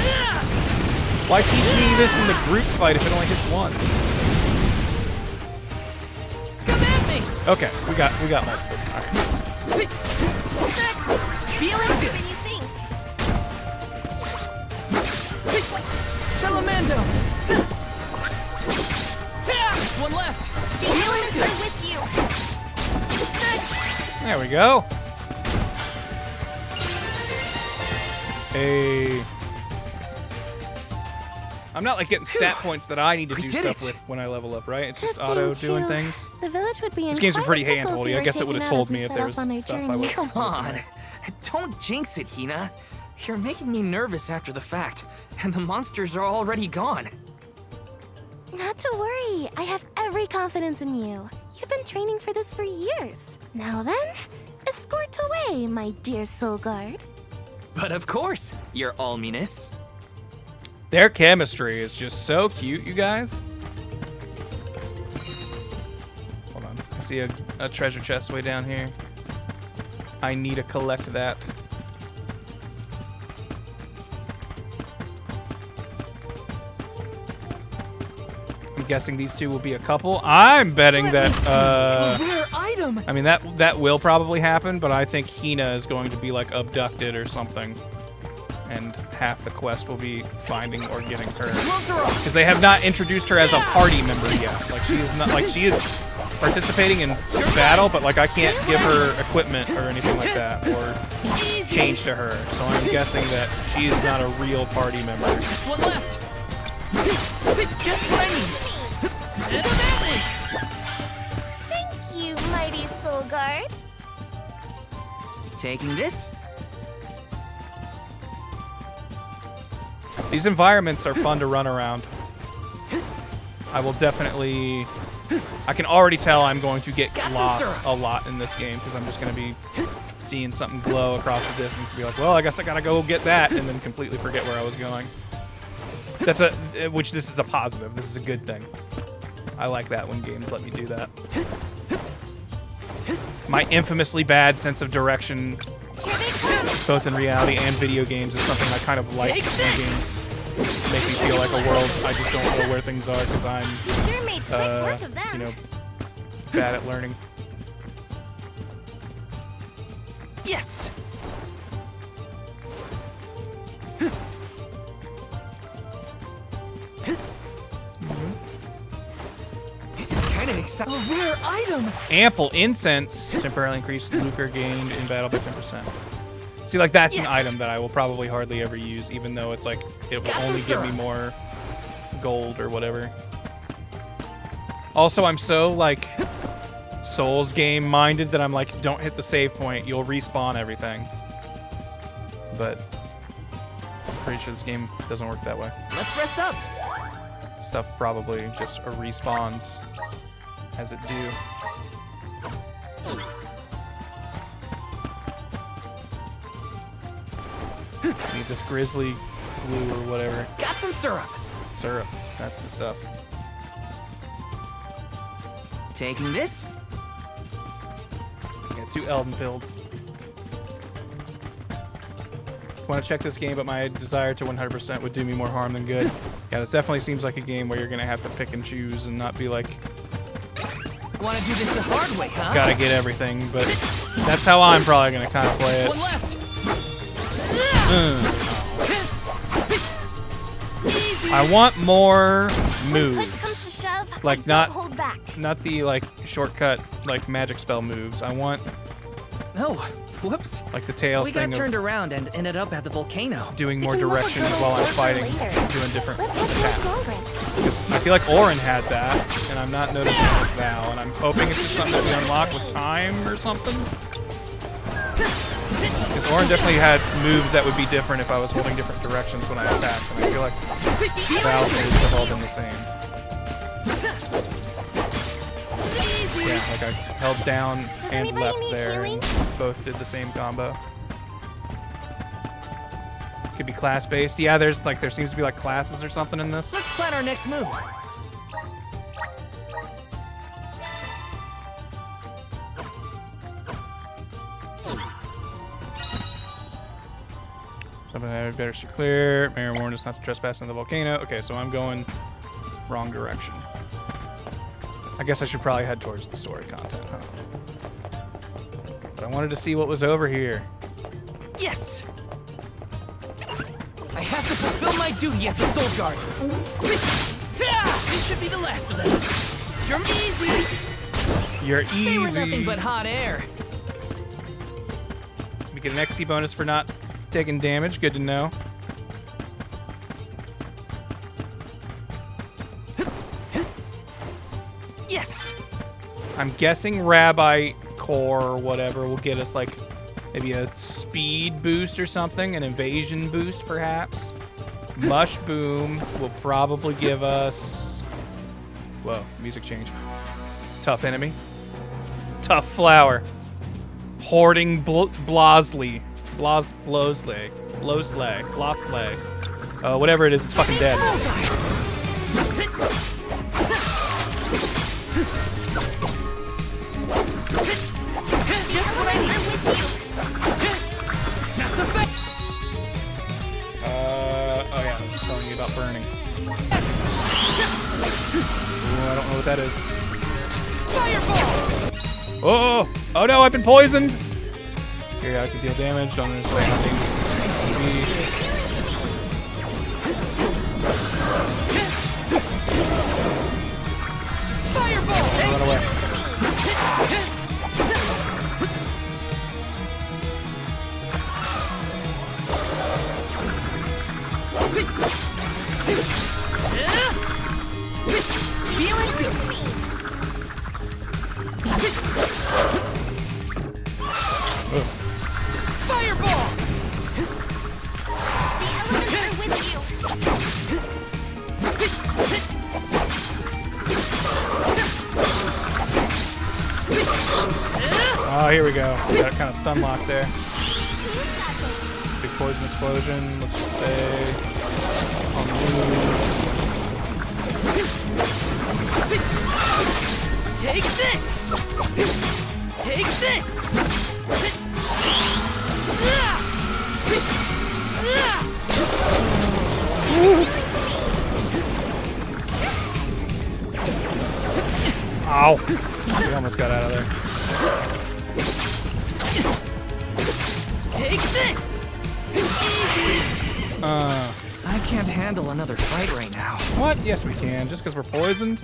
Why teach me this in the group fight if it only hits one? Come at me! Okay, we got multiples. All right. Next! Feel it! Than you think. Salamando! Just one left! Feel it! I'm with you! Next! There we go. Hey. I'm not like getting stat points that I need to do stuff with when I level up, right? It's just auto doing things. The village would be This in game's been quite pretty a pickle hand-holdy. if I we guess were it would have taken out told as we me if set there off was on our stuff I journey. was. Come on. Don't jinx it, Hinna. You're making me nervous after the fact, and the monsters are already gone. Not to worry. I have every confidence in you. You've been training for this for years. Now then, escort away, my dear soul guard. But of course, your alminess. Their chemistry is just so cute, you guys. Hold on. I see a treasure chest way down here. I need to collect that. I'm guessing these 2 will be a couple. I'm betting that Rare item! I mean that will probably happen, but I think Hinna is going to be like abducted or something. And half the quest will be finding or getting her, because they have not introduced her as a party member yet. Like she is not, like she is participating in battle, but like I can't give her equipment or anything like that, or change to her. So I'm guessing that she is not a real party member. Just one left! Just what I need! And a damage! Thank you, mighty soul guard. Taking this? These environments are fun to run around. I will definitely... I can already tell I'm going to get lost a lot in this game, because I'm just going to be seeing something glow across the distance and be like, well, I guess I gotta go get that, and then completely forget where I was going. That's which this is a positive. This is a good thing. I like that when games let me do that. My infamously bad sense of direction, both in reality and video games, is something I kind of like when games make me feel like a world I just don't know where things are because I'm, you know, bad at learning. Yes! This is kind of exciting. a rare item. Ample incense temporarily increased lucre gained in battle by 10%. See, like that's an item that I will probably hardly ever use, even though it's like it will only give me more gold or whatever. Also, I'm so like Souls game minded that I'm like, don't hit the save point, you'll respawn everything. But I'm pretty sure this game doesn't work that way. Let's rest up. Stuff probably just respawns as it do. Need this grizzly glue or whatever. Got some syrup. Syrup, that's the stuff. Taking this. Yeah, 2 Eldenfield. Want to check this game, but my desire to 100% would do me more harm than good. Yeah, this definitely seems like a game where you're gonna have to pick and choose and not be like, Want to do this the hard way, huh? gotta get everything. But that's how I'm probably gonna kind of play it. One left. I want more moves. Push comes to shove, Like don't not hold back. not the like shortcut like magic spell moves. I want No, whoops. like the tails We thing got turned of around and ended up at the volcano. doing more can look directions good while I'm for fighting, later. doing different Let's head towards paths. Orin. 'Cause I feel like Orin had that, and I'm not noticing it with Val, and I'm hoping it's just something that we unlock with time or something. Because Orin definitely had moves that would be different if I was holding different directions when I attacked, and I feel like Val's moves have all been the same. Yeah, like I held down and anybody left need there, healing? and both did the same combo. Could be class-based. Yeah, there seems to be like classes or something in this. Let's plan our next move. Something that better to clear. Mayor warned us not to trespass in the volcano. Okay, so I'm going wrong direction. I guess I should probably head towards the story content, huh? But I wanted to see what was over here. Yes. I have to fulfill my duty as the Soul Guard. This should be the last of them. You're easy. You're easy. They were nothing but hot air. We get an XP bonus for not taking damage. Good to know. Yes. I'm guessing Rabbi Core or whatever will get us like maybe a speed boost or something, an invasion boost perhaps. Mush Boom will probably give us... Whoa, music change. Tough enemy. Tough Flower. Hoarding Blosley. Blosley. Whatever it is, it's fucking dead. Just what I need. Not so fast. Oh yeah, I was telling you about burning. Ooh, I don't know what that is. Fireball! Oh no, I've been poisoned! Here, I can deal damage. I'm gonna say how dangerous this is. Fireball! Run away. Feeling good. Fireball! The elements are with you. Oh, here we go. Got kind of stun lock there. Big poison explosion. Let's just stay on the move. Take this! Take this! Ow! We almost got out of there. Take this! I can't handle another fight right now. What? Yes, we can. Just because we're poisoned?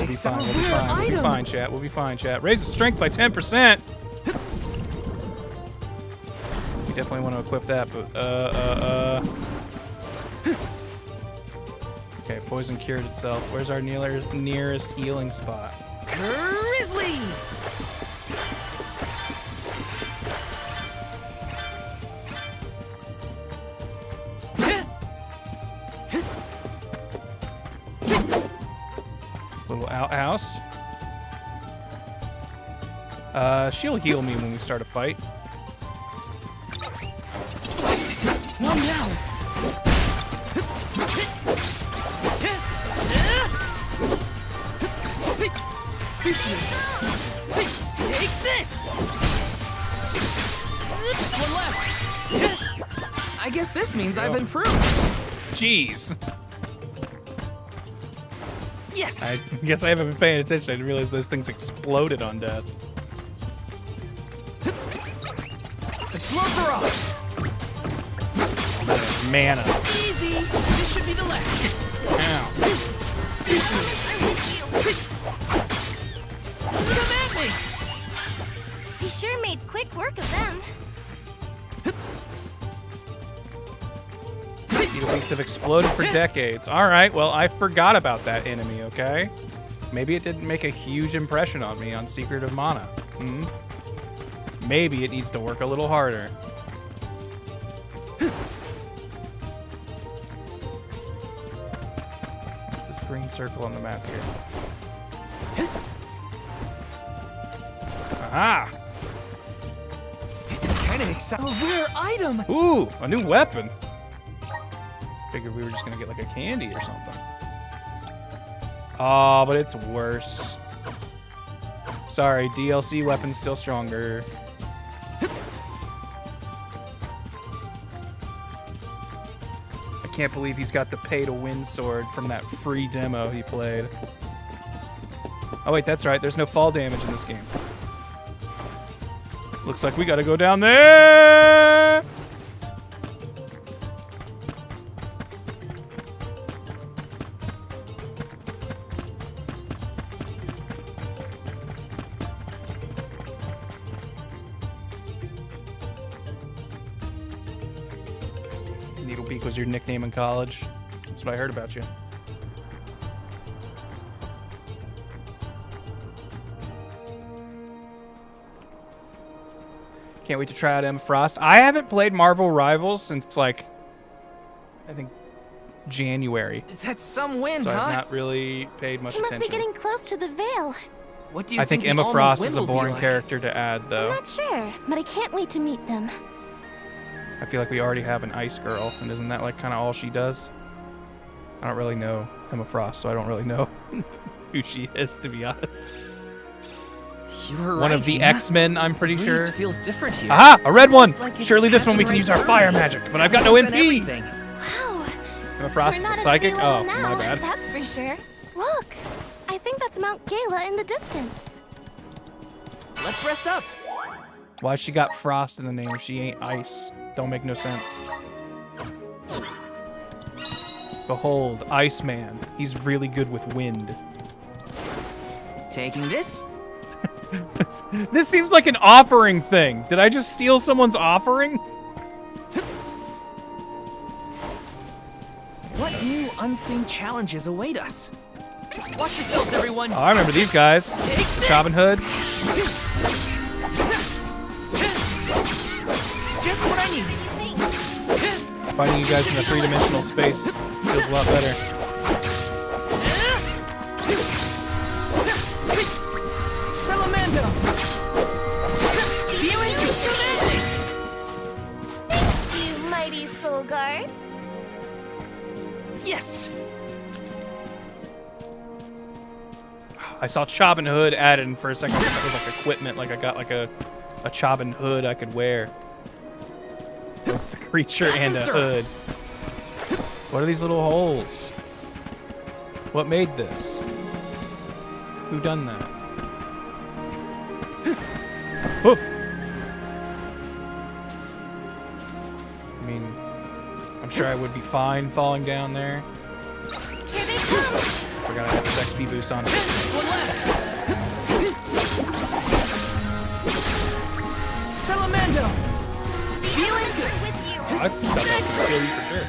We'll be fine. We'll be fine. We'll be fine, chat. We'll be fine, chat. Raise the strength by 10%. You definitely want to equip that, but okay, poison cured itself. Where's our nearest healing spot? Grizzly! Little outhouse. She'll heal me when we start a fight. One down. Take this! Just one left. I guess this means I've improved. Jeez. Yes. I guess I haven't been paying attention. I didn't realize those things exploded on death. Let's blow her off. Mana. Easy. This should be the last. Ow. Come at me. He sure made quick work of them. Beetlebeaks have exploded for decades. All right, well, I forgot about that enemy, okay? Maybe it didn't make a huge impression on me on Secret of Mana. Hmm? Maybe it needs to work a little harder. This green circle on the map here. Ah! This is kind of exciting. A rare item. Ooh, a new weapon. Figured we were just gonna get like a candy or something. Oh, but it's worse. Sorry, DLC weapon's still stronger. I can't believe he's got the pay-to-win sword from that free demo he played. Oh wait, that's right. There's no fall damage in this game. Looks like we gotta go down there! Needlebeak was your nickname in college. That's what I heard about you. Can't wait to try out Emma Frost. I haven't played Marvel Rivals since, like, I think January. That's some wind, So huh? I've not really paid much He must attention. be getting close to the veil. What do you I think the Emma almond Frost wind is a will be boring like? character to add, I'm though. not sure, but I can't wait to meet them. I feel like we already have an ice girl, and isn't that like kind of all she does? I don't really know Emma Frost, so I don't really know who she is, to be honest. You were One right, of the Hinna. X-Men, I'm pretty The sure. breeze feels different here. Aha! A red one! It's like it's Surely this one we can passing use right our through fire me. magic, but I've got no Better than MP! everything. Wow. Emma Frost We're is not a at psychic? sea Oh, level now, my bad. That's for sure. Look, I think that's Mount Gala in the distance. Let's rest up. Why she got Frost in the name if she ain't ice? Don't make no sense. Behold, Iceman. He's really good with wind. Taking this. This seems like an offering thing. Did I just steal someone's offering? What new unseen challenges await us? Watch yourselves, everyone. Oh, I remember these guys. Take this. Robin Hoods. Just what I need. Finding you guys in the three-dimensional space feels a lot better. Salamando. Feeling commanding. Thank you, mighty soul guard. Yes. I saw Chobin Hood added, and for a second I thought that was like equipment, like I got like a Chobin Hood I could wear. Both the creature and a hood. What are these little holes? What made this? Who done that? Oh. I mean, I'm sure I would be fine falling down there. Here they come. For I gotta have this XP boost on. One left. Salamando. Feeling good. With you. I thought that was a skill for sure.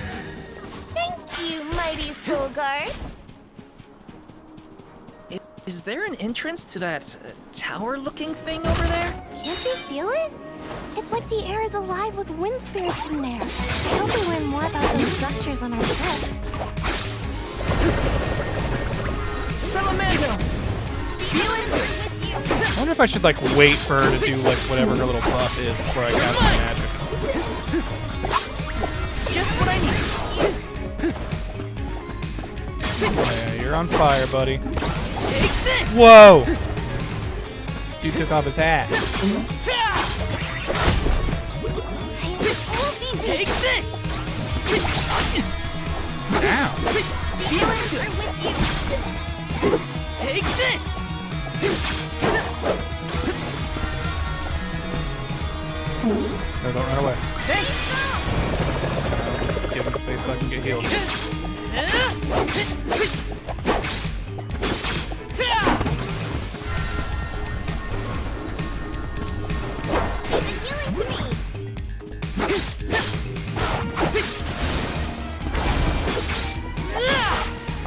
Thank you, mighty soul guard. Is there an entrance to that tower-looking thing over there? Can't you feel it? It's like the air is alive with wind spirits in there. I hope we learn more about those structures on our trip. Salamando. Feeling good. I wonder if I should like wait for her to do like whatever her little buff is before I cast my magic. Just what I need. Oh, yeah, you're on fire, buddy. Take this. Whoa! Dude took off his hat. Take this. Ow. Feeling good. Take this. No, don't run away. Thanks. Give him space so I can get healed.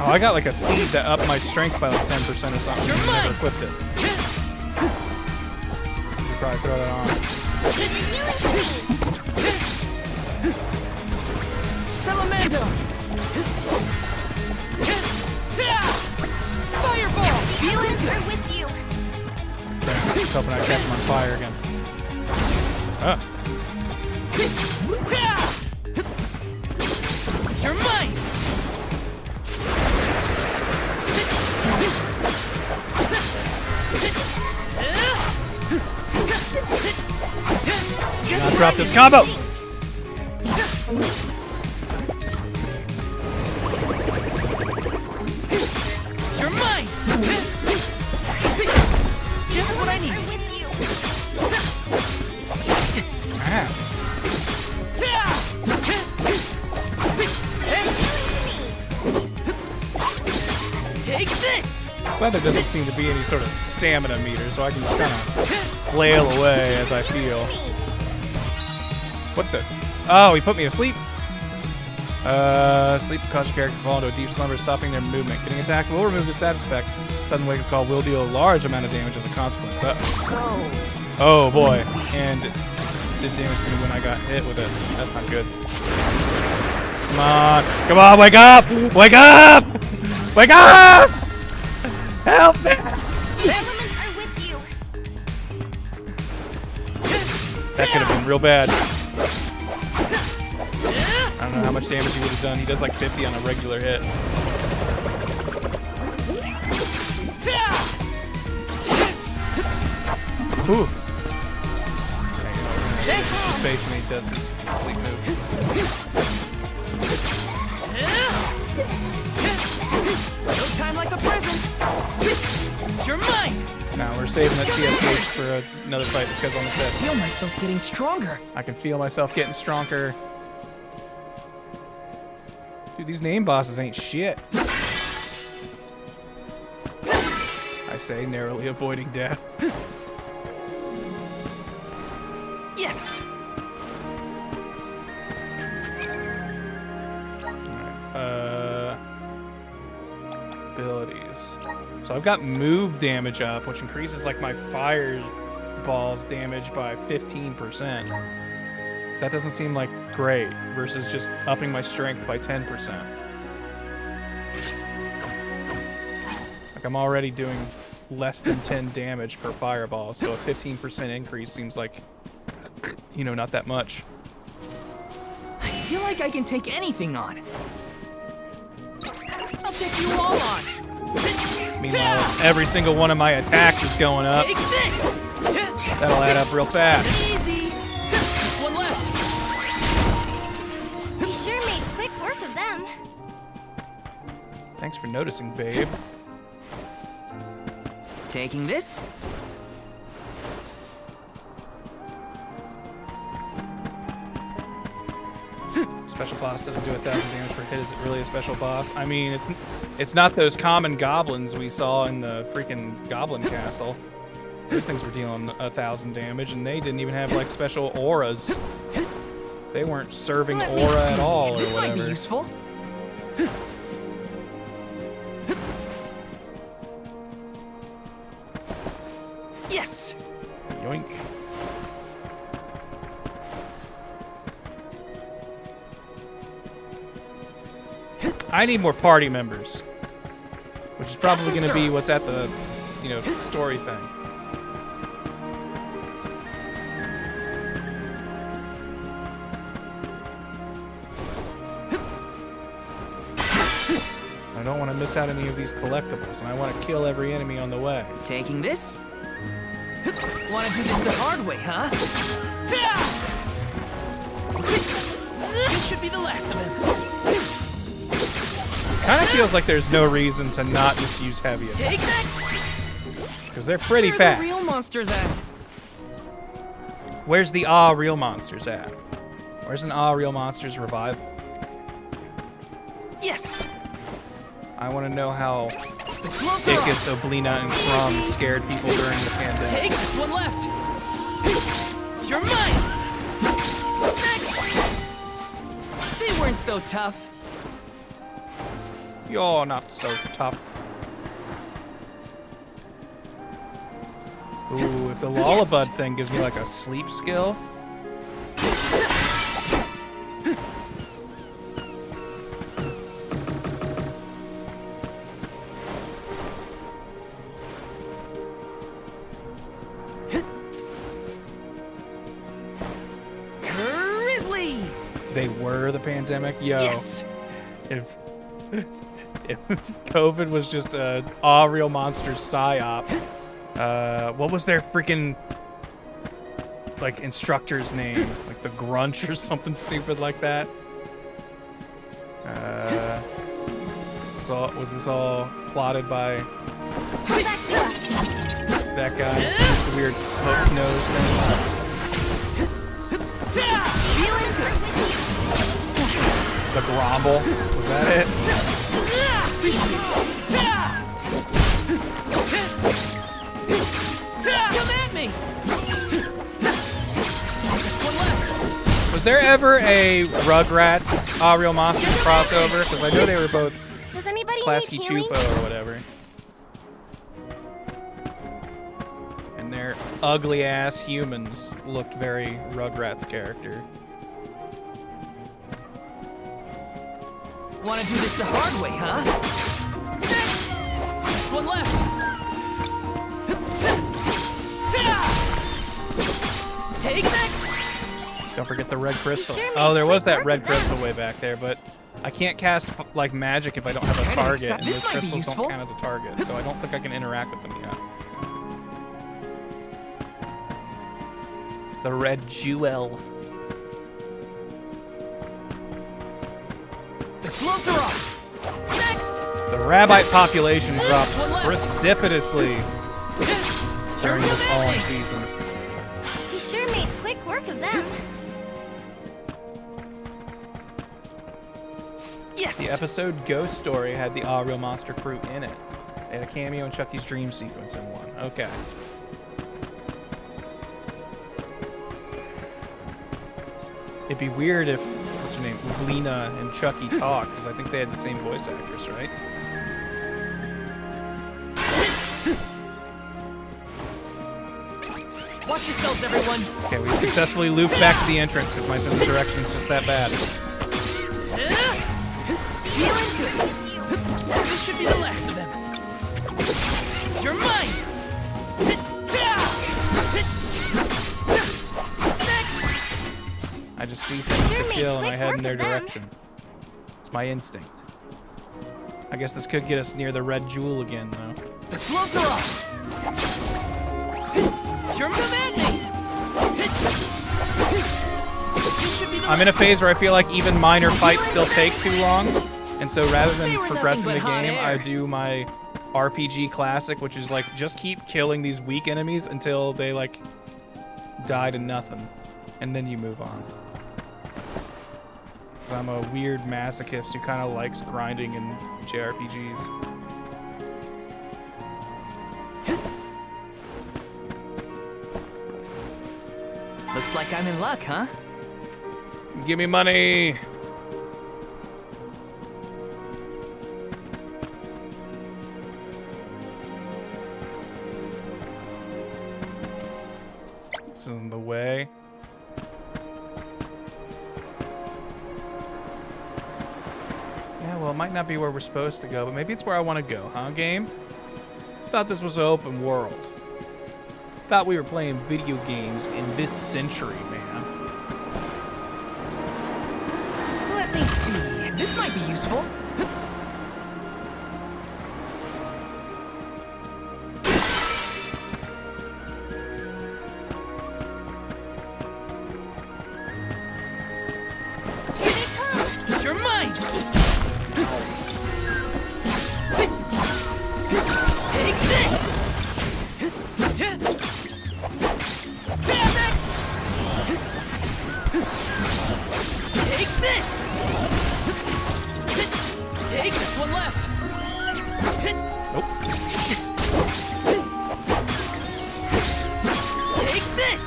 Oh, I got like a seed that upped my strength by like 10% or something. I never equipped it. You probably throw that on. Salamando. Fireball. Feeling good. With you. Just hoping I catch him on fire again. Ah. You're mine. Now drop this combo. You're mine. Just what I need. Ah. Take this. Glad there doesn't seem to be any sort of stamina meter, so I can just kind of flail away as I feel. What the? Oh, he put me asleep. Sleep will cause your character to fall into a deep slumber, stopping their movement. Getting attacked will remove the status effect. Sudden wake-up call will deal a large amount of damage as a consequence. Oh boy, and did damage to me when I got hit with it. That's not good. Come on, wake up! Wake up! Wake up! Help me! That could have been real bad. I don't know how much damage he would have done. He does like 50 on a regular hit. Ooh. Okay, space when he does his sleep move. No time like the present. You're mine. Now we're saving that CS gauge for another fight that's got on the I set. feel myself getting stronger. I can feel myself getting stronger. Dude, these name bosses ain't shit. I say, narrowly avoiding death. Yes. Abilities. So I've got move damage up, which increases like my fireball's damage by 15%. That doesn't seem like great versus just upping my strength by 10%. Like I'm already doing less than 10 damage per fireball, so a 15% increase seems like, you know, not that much. I feel like I can take anything on. I'll take you all on. Meanwhile, every single one of my attacks is going up. Take this. That'll add up real fast. Easy. Just one left. We sure made quick work of them. Thanks for noticing, babe. Taking this. Special boss doesn't do 1,000 damage per hit. Is it really a special boss? I mean, it's not those common goblins we saw in the freaking Goblin Castle. Those things were dealing 1,000 damage, and they didn't even have like special auras. They weren't serving aura at all, or this whatever. Might be useful. Yes. Yoink. I need more party members, which is probably going to be what's at the, story thing. I don't want to miss out any of these collectibles, and I want to kill every enemy on the way. Taking this? Want to do this the hard way, huh? This should be the last of them. Kind of feels like there's no reason to not just use heavy attacks. Take that! Because they're pretty Where fast. are the real monsters at? Where's the real monsters at? Where's an real monsters revival? Yes! I want to know how Ickis, Oblina, and Crumb scared people during the pandemic. Take just one left. You're mine. Next. They weren't so tough. You're not so tough. Ooh, if the Lullabud thing gives me like a sleep skill. They were the pandemic? Yo. Yes. If COVID was just a real monsters psyop, what was their freaking like instructor's name? Like the Grunch or something stupid like that? Was this all plotted by that guy? The weird hook nose thing? Feeling good. The Gromble? Was that it? Come at me. Just one left. Was there ever a Rugrats Real Monsters crossover? Because I know they were both Does anybody Klasky need healing? Chupo or whatever. And their ugly ass humans looked very Rugrats character. Want to do this the hard way, huh? Next. Just one left. Take next. Don't forget the red crystal. sure Oh, there made was quick that work red of them. crystal way back there, but I can't cast like magic if I don't have a kinda target, exciting. and This those might be crystals useful. don't count as a target, so I don't think I can interact with them yet. The red jewel. The gloves are off. Next. The Rabbite population dropped One left. precipitously during this falling season. He sure made quick work of them. Yes. The episode Ghost Story had the Real Monster crew in it. They had a cameo in Chucky's dream sequence in one. Okay. It'd be weird if, what's her name, Lena and Chucky talk, because I think they had the same voice actress, right? Watch yourselves, everyone. Okay, we successfully looped back to the entrance because my sense of direction is just that bad. Feeling good. This should be the last of them. You're mine. I just see things Sure to made kill and I quick head in work their of them. direction. It's my instinct. I guess this could get us near the red jewel again, though. The gloves are off. You're at me. This should be the I'm in a last. phase where I feel like even minor fights still take too long, and so rather than They were progressing the nothing but hot game, air. I do my RPG classic, which is like just keep killing these weak enemies until they like die to nothing, and then you move on. 'Cause I'm a weird masochist who kind of likes grinding in JRPGs. Looks like I'm in luck, huh? Give me money! This isn't the way. Yeah, well, it might not be where we're supposed to go, but maybe it's where I want to go, huh, game? Thought this was an open world. Thought we were playing video games in this century, man. Let me see. This might be useful. You're mine! Take this! Take this! Take this one left! Nope. Take this!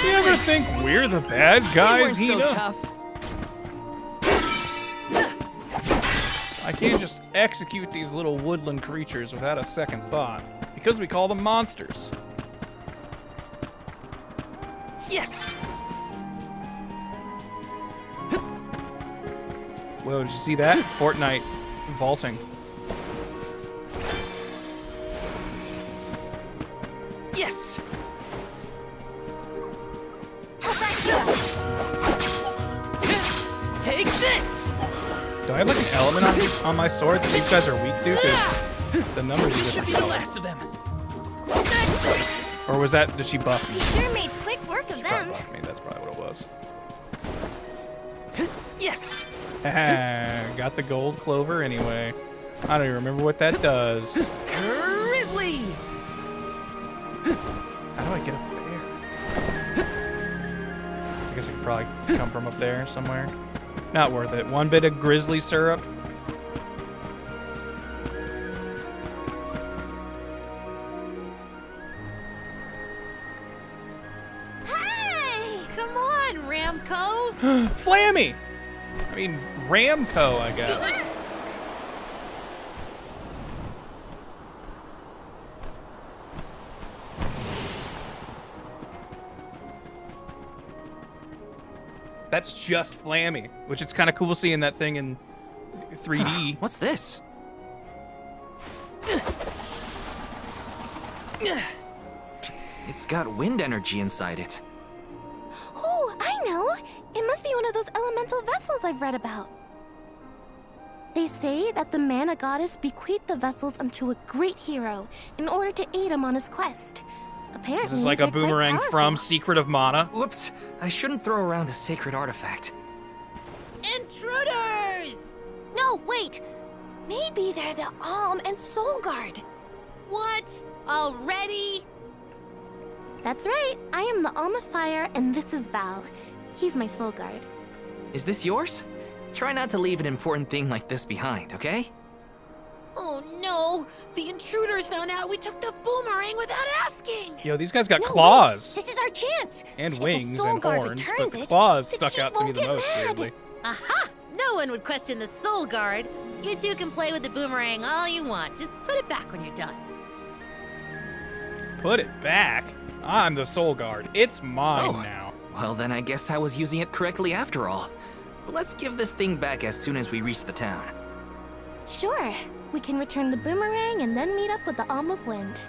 You ever think we're the bad guys, They weren't Hinna? so tough. I can't just execute these little woodland creatures without a second thought, because we call them monsters. Yes! Whoa, did you see that? Fortnite vaulting. Yes! Take this! Do I have like an element on my sword that these guys are weak to? Because the numbers are This should different. be the last of them. Or was that, did she buff me? You sure made quick work of them. Buff me, that's probably what it was. Yes! Got the gold clover anyway. I don't even remember what that does. Grizzly! How do I get up there? I guess I could probably come from up there somewhere. Not worth it. One bit of grizzly syrup. Hey! Come on, Ramco! Flammy! I mean, Ramco, I guess. That's just Flammy, which it's kind of cool seeing that thing in 3D. What's this? It's got wind energy inside it. Oh, I know! It must be one of those elemental vessels I've read about. They say that the mana goddess bequeathed the vessels unto a great hero in order to aid him on his quest. Apparently, This is like a they're quite boomerang powerful. from Secret of Mana. Whoops, I shouldn't throw around a sacred artifact. Intruders! No, wait! Maybe they're the Alm and Soul Guard. What? Already? That's right. I am the Alma Fire, and this is Val. He's my soul guard. Is this yours? Try not to leave an important thing like this behind, okay? Oh no! The intruders found out we took the boomerang without asking! Yo, these guys got No, claws. wait. This is our chance! And If the wings Soul and Guard horns, but returns the it, claws the stuck chief out to me won't the get most, mad. weirdly. Aha! No one would question the Soul Guard. You two can play with the boomerang all you want. Just put it back when you're done. Put it back? I'm the Soul Guard. It's mine Oh. now. Well, then I guess I was using it correctly after all. Let's give this thing back as soon as we reach the town. Sure. We can return the boomerang and then meet up with the Alm of Wind.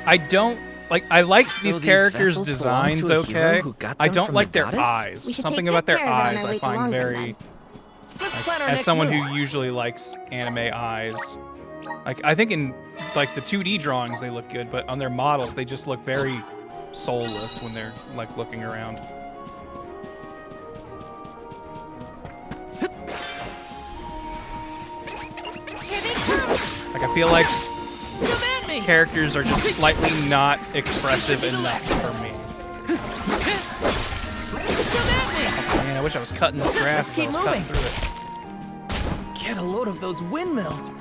I don't like. I like So these these characters' vessels belong to designs. a hero Okay, who got I them don't from like the their goddess? eyes. We should Something take about good their care of it on eyes our I way to find London, very. Let's plan our As next someone move. who usually likes anime eyes, like I think in like the 2D drawings they look good, but on their models they just look very soulless when they're like looking around. Like I feel like characters are just slightly not expressive enough for me. Oh, man, I wish I was cutting this grass as I was cutting through it. Get a load of those windmills.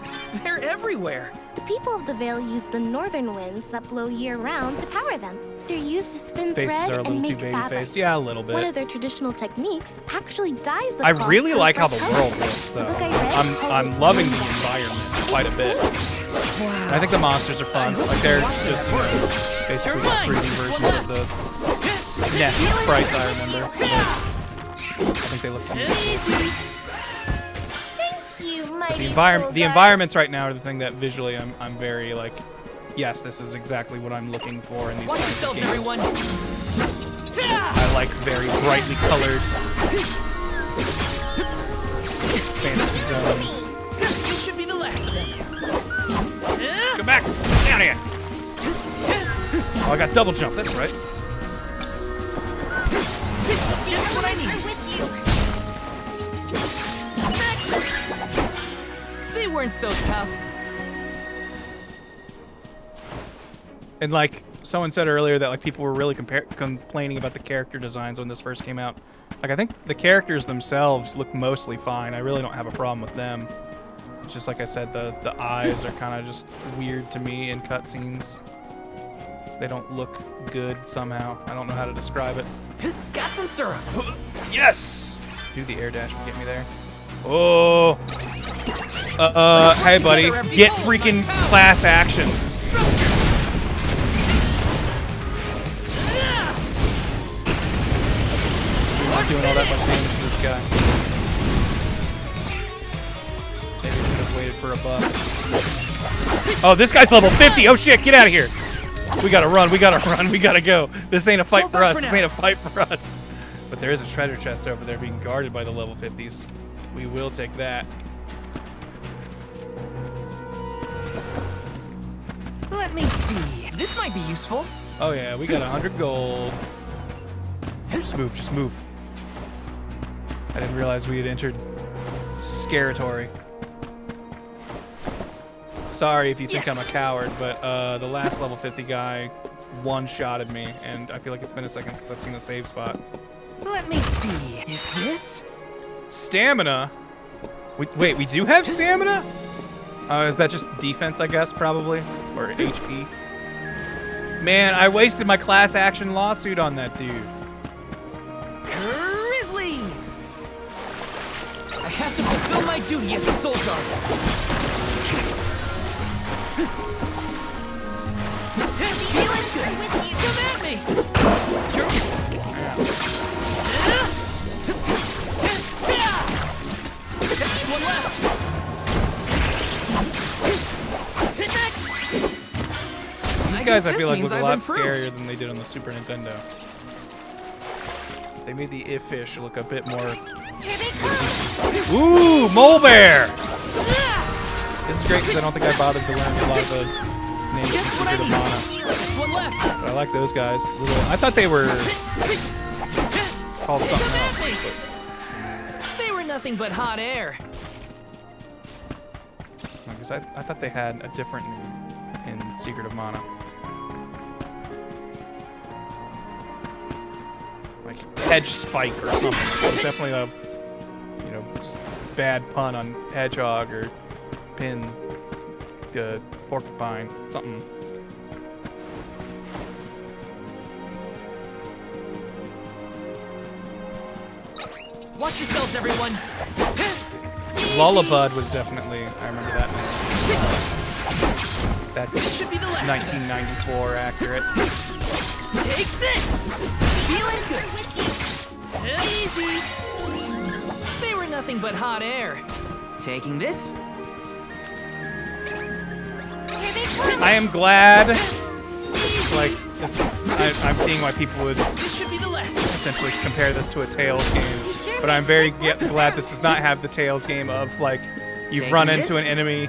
They're everywhere. The people of the Vale use the northern winds that blow year-round to power them. They're used to spin Faces thread are a little and too make fabrics. baby-faced. Yeah, a little bit. One of their traditional techniques actually dyes the I cloth really those like how bright the colors. world looks, though. The book I read called I'm it loving the Hinna. environment quite a bit. And I think the monsters are fun. Like they're just basically just 3D versions of the SNES sprites I remember. I think they look cute. The environments right now are the thing that visually I'm very like, yes, this is exactly what I'm looking for in these Watch kinds of yourselves, games. everyone. I like very brightly colored fantasy zones. This should be the last of them. Come back! Down here! Oh, I got double jump, that's right. Just what I need. They weren't so tough. And like someone said earlier that like people were really complaining about the character designs when this first came out. Like I think the characters themselves look mostly fine. I really don't have a problem with them. It's just like I said, the eyes are kind of just weird to me in cutscenes. They don't look good somehow. I don't know how to describe it. Got some syrup. Yes! Dude, the air dash would get me there. Oh! Hey buddy, get freaking class action. We're not doing all that much damage to this guy. Maybe we should have waited for a buff. Oh, this guy's level 50! Oh shit, get out of here! We gotta run, we gotta go. This ain't a fight for us, this ain't a fight for us. But there is a treasure chest over there being guarded by the level 50s. We will take that. Let me see. This might be useful. Oh yeah, we got 100 gold. Just move, just move. I didn't realize we had entered Scaratory. Sorry if you think I'm a coward, but the last level 50 guy one-shotted me, and I feel like it's been a second since I've seen the save spot. Let me see. Is this? Stamina? Wait, we do have stamina? Is that just defense, I guess, probably? Or HP? Man, I wasted my class action lawsuit on that dude. Grizzly! I have to fulfill my duty at the Soul Guard. Feeling good. Come at me. One left. Hit next. These guys I feel like look a lot scarier than they did on the Super Nintendo. They made the fish look a bit more. Ooh, mole bear! This is great because I don't think I bothered to learn a lot of the names of Secret of Mana. But I like those guys. I thought they were called something else. But They were nothing but hot air. because I thought they had a different name in Secret of Mana. Like hedge spike or something. It was definitely a bad pun on hedgehog or pin porcupine, something. Watch yourselves, everyone. Lullabud was definitely, I remember that name. That's 1994 accurate. Take this! Feeling good. Easy. They were nothing but hot air. Taking this? I am glad, like, I'm seeing why people would This should be the last. essentially compare this to a Tales game, but I'm very glad this does not have the Tales game of, like, you've run into an enemy,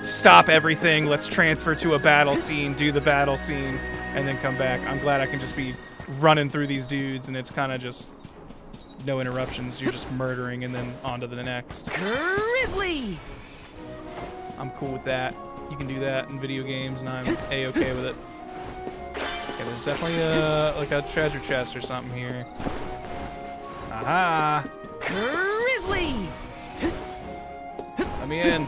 stop everything, let's transfer to a battle scene, do the battle scene, and then come back. I'm glad I can just be running through these dudes, and it's kind of just no interruptions. You're just murdering and then on to the next. Grizzly! I'm cool with that. You can do that in video games, and I'm A-okay with it. Okay, there's definitely like a treasure chest or something here. Aha! Grizzly! Let me in.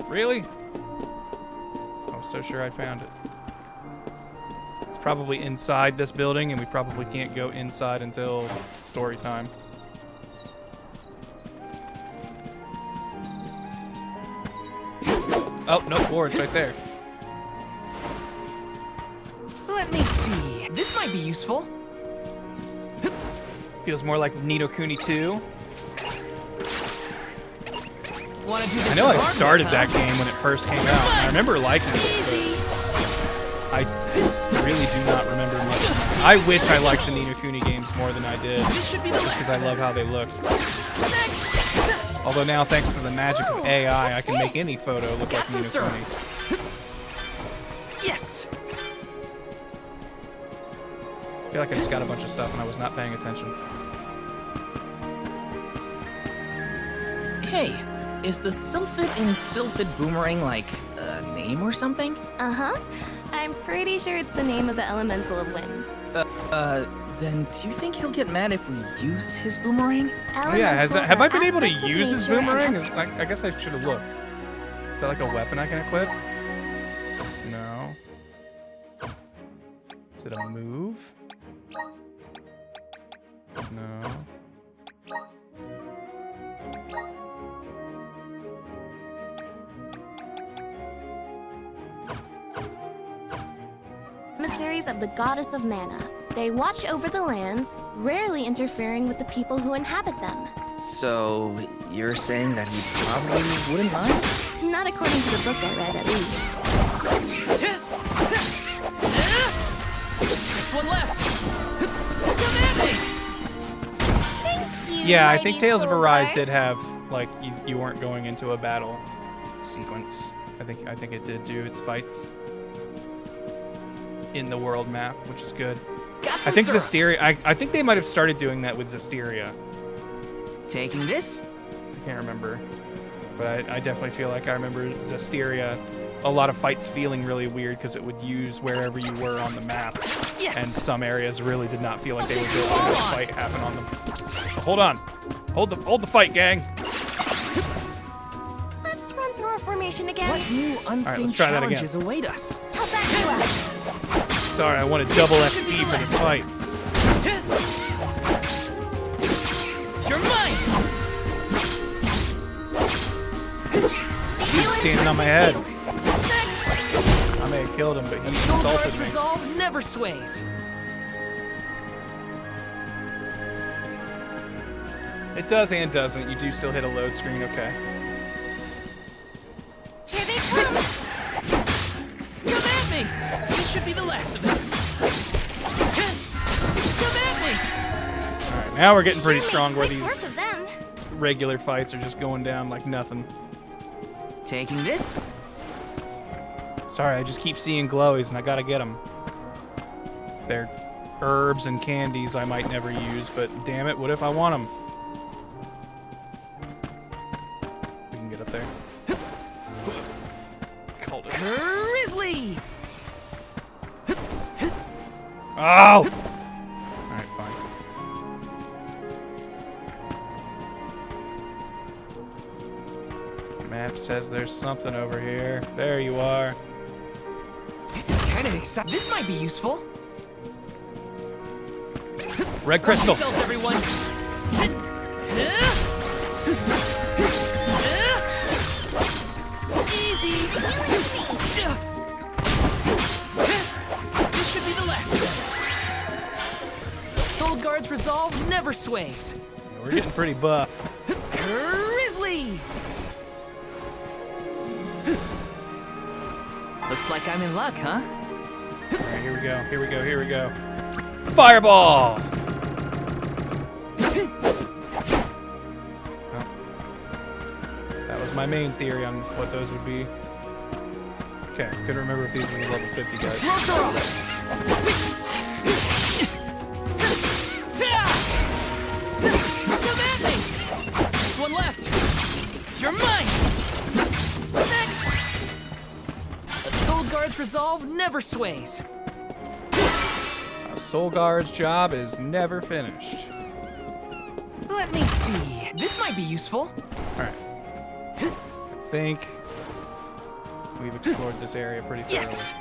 Really? I was so sure I found it. It's probably inside this building, and we probably can't go inside until story time. Oh, no, Orin's right there. Let me see. This might be useful. Feels more like Ni no Kuni 2. Wanna do this I know I regardless, started huh? that game when it first came out. I remember liking it, but I really do not remember much. I wish I liked the Ni no Kuni games more than I did, This should be the because I love how they looked. Although now, thanks to the magic of AI, I can make any photo look like Ni no Kuni. Yes. I feel like I just got a bunch of stuff and I was not paying attention. Hey, is the Sylphid in Sylphid Boomerang like a name or something? Uh-huh. I'm pretty sure it's the name of the elemental of wind. Then do you think he'll get mad if we use his boomerang? Oh yeah, have I been able to aspects of use his nature and boomerang? I guess I should have looked. Is that like a weapon I can equip? No. Is it a move? No. Emissaries of the goddess of mana. They watch over the lands, rarely interfering with the people who inhabit them. So, you're saying that he probably wouldn't mind? Not according to the book I read, at least. Just one left! Come at me! Thank you, Yeah, I think mighty Tales of Arise Solgar. did have, like, you weren't going into a battle sequence. I think it did do its fights in the world map, which is good. I think Zestiria, I think they might have started doing that with Zestiria. Taking this? I can't remember. But I definitely feel like I remember Zestiria, a lot of fights feeling really weird because it would use wherever you were on the map. Yes. And some areas really did not feel like they would be able to have a fight happen on them. So hold on. Hold the fight, gang. Let's run through our formation again. What new unseen let's try that again. challenges await us? I'll back you up. Sorry, I wanted double XP for this fight. You're mine! He's standing on my head. I may have killed him, but he insulted me. Resolve never sways. It does and doesn't. You do still hit a load screen, okay. Here they come. Come at me! This should be the last of them. Come at me! Alright, now we're getting pretty Sure strong where make quick these work of them. regular fights are just going down like nothing. Taking this? Sorry, I just keep seeing glowies and I gotta get them. They're herbs and candies I might never use, but damn it, what if I want them? We can get up there. Called it. Grizzly! Oh! Alright, fine. Map says there's something over here. There you are. This is kind of exciting. This might be useful. Red crystal. Cells, everyone. Easy. This should be the last of them. Soul Guard's resolve never sways. Yeah, we're getting pretty buff. Grizzly. Looks like I'm in luck, huh? Alright, here we go. Here we go. Here we go. Fireball! Oh. That was my main theory on what those would be. Okay, couldn't remember if these were the level 50 guys. Come at me! Just one left. You're mine! Next! Guard's resolve never sways. A Soul Guard's job is never finished. Let me see. This might be useful. Alright. I think we've explored this area pretty thoroughly. Yes!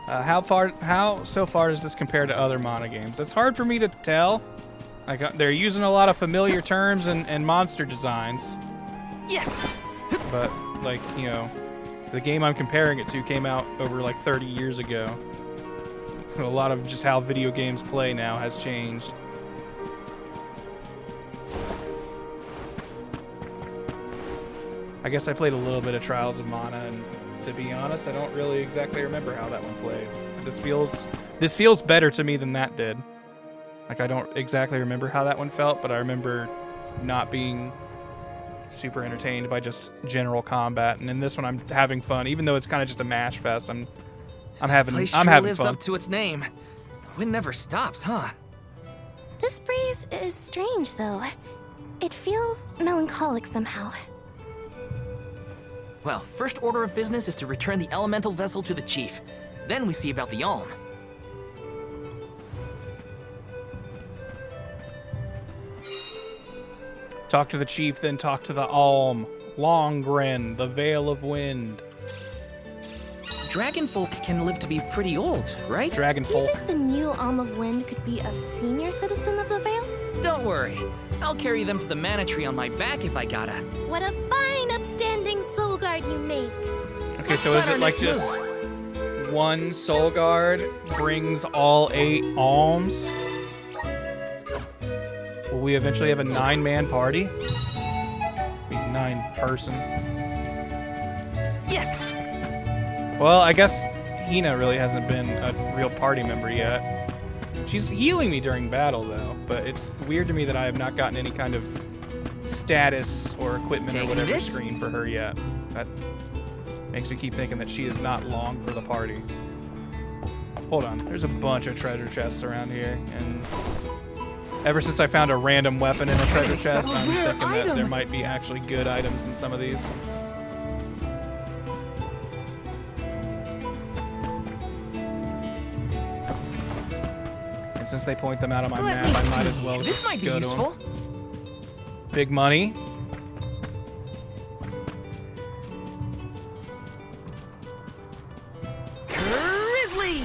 How so far does this compare to other Mana games? It's hard for me to tell. Like, they're using a lot of familiar terms and monster designs. Yes! But, like, you know, the game I'm comparing it to came out over like 30 years ago. A lot of just how video games play now has changed. I guess I played a little bit of Trials of Mana, and to be honest, I don't really exactly remember how that one played. This feels better to me than that did. Like, I don't exactly remember how that one felt, but I remember not being super entertained by just general combat. And in this one, I'm having fun, even though it's kind of just a mash fest. I'm having This place I'm sure having lives fun. up to its name. The wind never stops, huh? This breeze is strange, though. It feels melancholic somehow. Well, first order of business is to return the elemental vessel to the chief. Then we see about the Alm. Talk to the chief, then talk to the Alm. Longren, the Veil of Wind. Dragonfolk can live to be pretty old, right? Do you Dragonfolk. think the new Alm of Wind could be a senior citizen of the Vale? Don't worry. I'll carry them to the mana tree on my back if I gotta. What a fine, upstanding soul guard you make. Okay, so is it like just one Soul Guard brings all 8 alms? Will we eventually have a 9-man party? 9-person. Yes! Well, I guess Hinna really hasn't been a real party member yet. She's healing me during battle, though, but it's weird to me that I have not gotten any kind of status or equipment or whatever screen for her yet. That makes me keep thinking that she is not long for the party. Hold on, there's a bunch of treasure chests around here, and ever since I found a random weapon in a treasure chest, I'm thinking that there might be actually good items in some of these. And since they point them out on my map, I might as well just might be go useful. to them. Big money. Grizzly!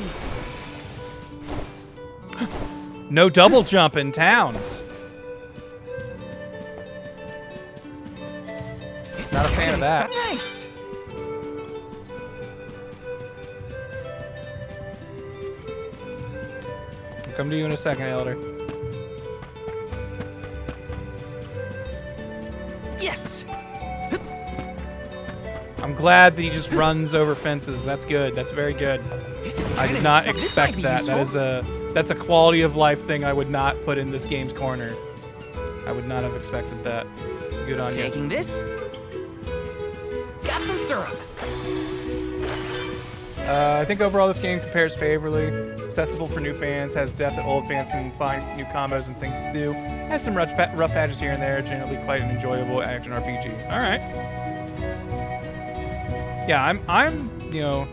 No double jump in towns. Not a fan of that. Nice. I'll come to you in a second, Elder. Yes. I'm glad that he just runs over fences. That's good. That's very good. I did not expect that. That's a quality of life thing I would not put in this game's corner. I would not have expected that. Good on you. Taking this. Got some syrup. I think overall this game compares favorably. Accessible for new fans, has depth that old fans can find new combos and things to do. Has some rough patches here and there. Generally quite an enjoyable action RPG. All right. Yeah, I'm, you know,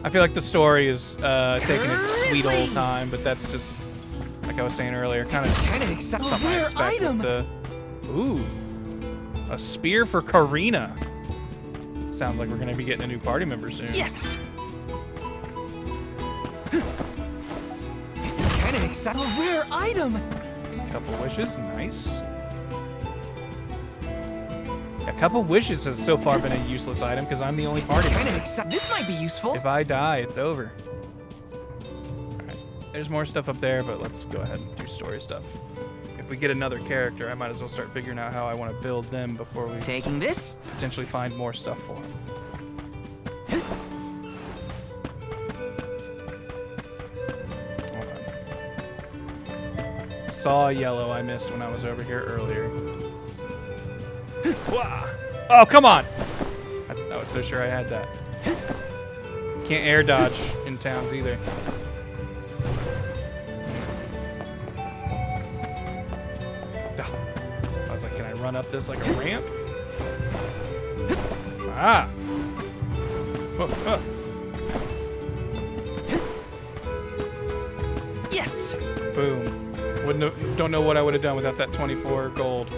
I feel like the story is taking its sweet old time, but that's just, like I was saying earlier, kind of something I expect with the. Ooh, a spear for Karina. Sounds like we're gonna be getting a new party member soon. Yes. This is kind of exciting. A rare item. Couple wishes, nice. A couple wishes has so far been a useless item because I'm the only party member. This might be useful. If I die, it's over. Alright, there's more stuff up there, but let's go ahead and do story stuff. If we get another character, I might as well start figuring out how I want to build them before we taking this potentially find more stuff for them. Saw a yellow I missed when I was over here earlier. Oh, come on! I was so sure I had that. Can't air dodge in towns either. was like, can I run up this like a ramp? Ah. Oh. Yes. Boom. Don't know what I would have done without that 24 gold.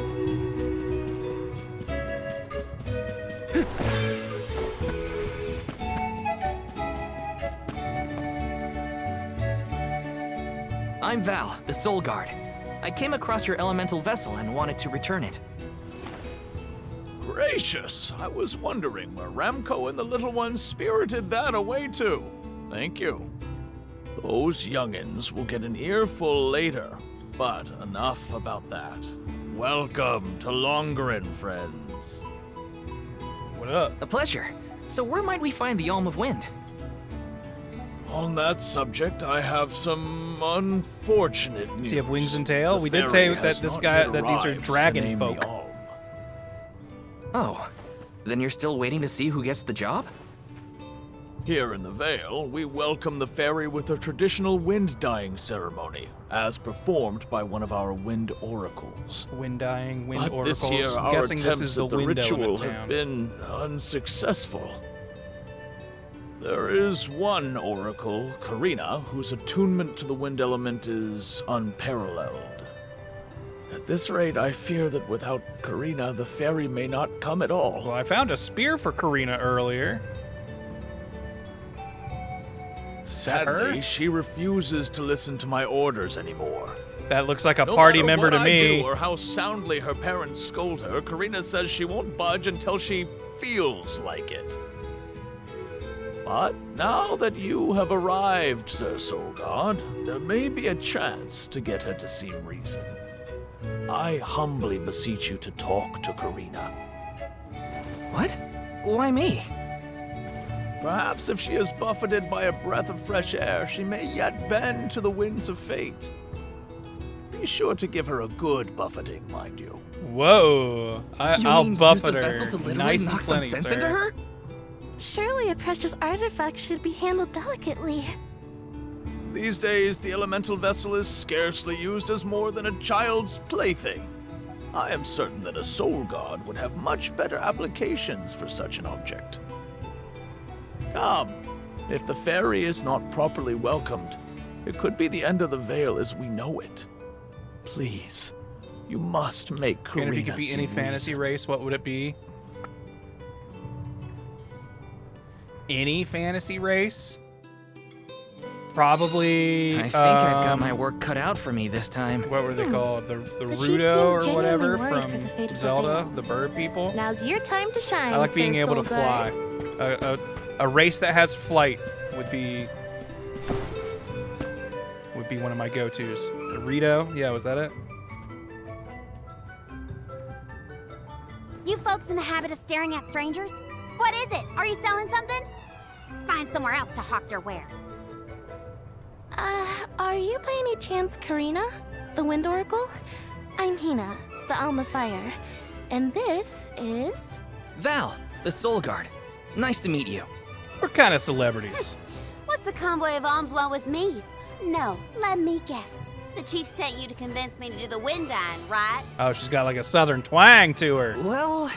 I'm Val, the Soul Guard. I came across your elemental vessel and wanted to return it. Gracious! I was wondering where Ramco and the little ones spirited that away to. Thank you. Those youngins will get an earful later, but enough about that. Welcome to Longren, friends. What up? A pleasure. So where might we find the Alm of Wind? On that subject, I have some unfortunate news. Does he have wings and tail? We did say that these are dragon folk. Oh, then you're still waiting to see who gets the job? Here in the Vale, we welcome the fairy with a traditional wind-dyeing ceremony, as performed by one of our wind oracles. Wind-dyeing, wind but oracles. This year, I'm our guessing attempts this is the at the window ritual in the town. have been unsuccessful. There is one oracle, Karina, whose attunement to the wind element is unparalleled. At this rate, I fear that without Karina, the fairy may not come at all. Well, I found a spear for Karina earlier. Sadly, she refuses to listen to my orders anymore. That looks like a No party matter member what to I me. do or how soundly her parents scold her, Karina says she won't budge until she feels like it. But now that you have arrived, Sir Soul God, there may be a chance to get her to see reason. I humbly beseech you to talk to Karina. What? Why me? Perhaps if she is buffeted by a breath of fresh air, she may yet bend to the winds of fate. Be sure to give her a good buffeting, mind you. Whoa. I'll buffet use the her. vessel to literally Nice knock and some plenty, sense sir. into her? Surely a precious artifact should be handled delicately. These days, the elemental vessel is scarcely used as more than a child's plaything. I am certain that a soul god would have much better applications for such an object. Come, if the fairy is not properly welcomed, it could be the end of the Vale as we know it. Please, you must make Karina And if you could be see any fantasy reason. race, what would it be? Any fantasy race? Probably. I think I've got my work cut out for me this time. What were they called? The chief Rudo or seemed whatever genuinely worried for from the fate of the Zelda, Vale. the bird people. Now's your time to shine. I like being Sir able to Soul Guard. fly. A race that has flight would be one of my go-tos. Dorito, yeah, was that it? You folks in the habit of staring at strangers? What is it? Are you selling something? Find somewhere else to hawk your wares. Are you by any chance Karina, the Wind Oracle? I'm Hinna, the Alm of Fire. And this is... Val, the Soul Guard. Nice to meet you. We're kind of celebrities. What's the convoy of alms want with me? No, let me guess. The chief sent you to convince me to do the wind dyeing, right? Oh, she's got like a southern twang to her. Well,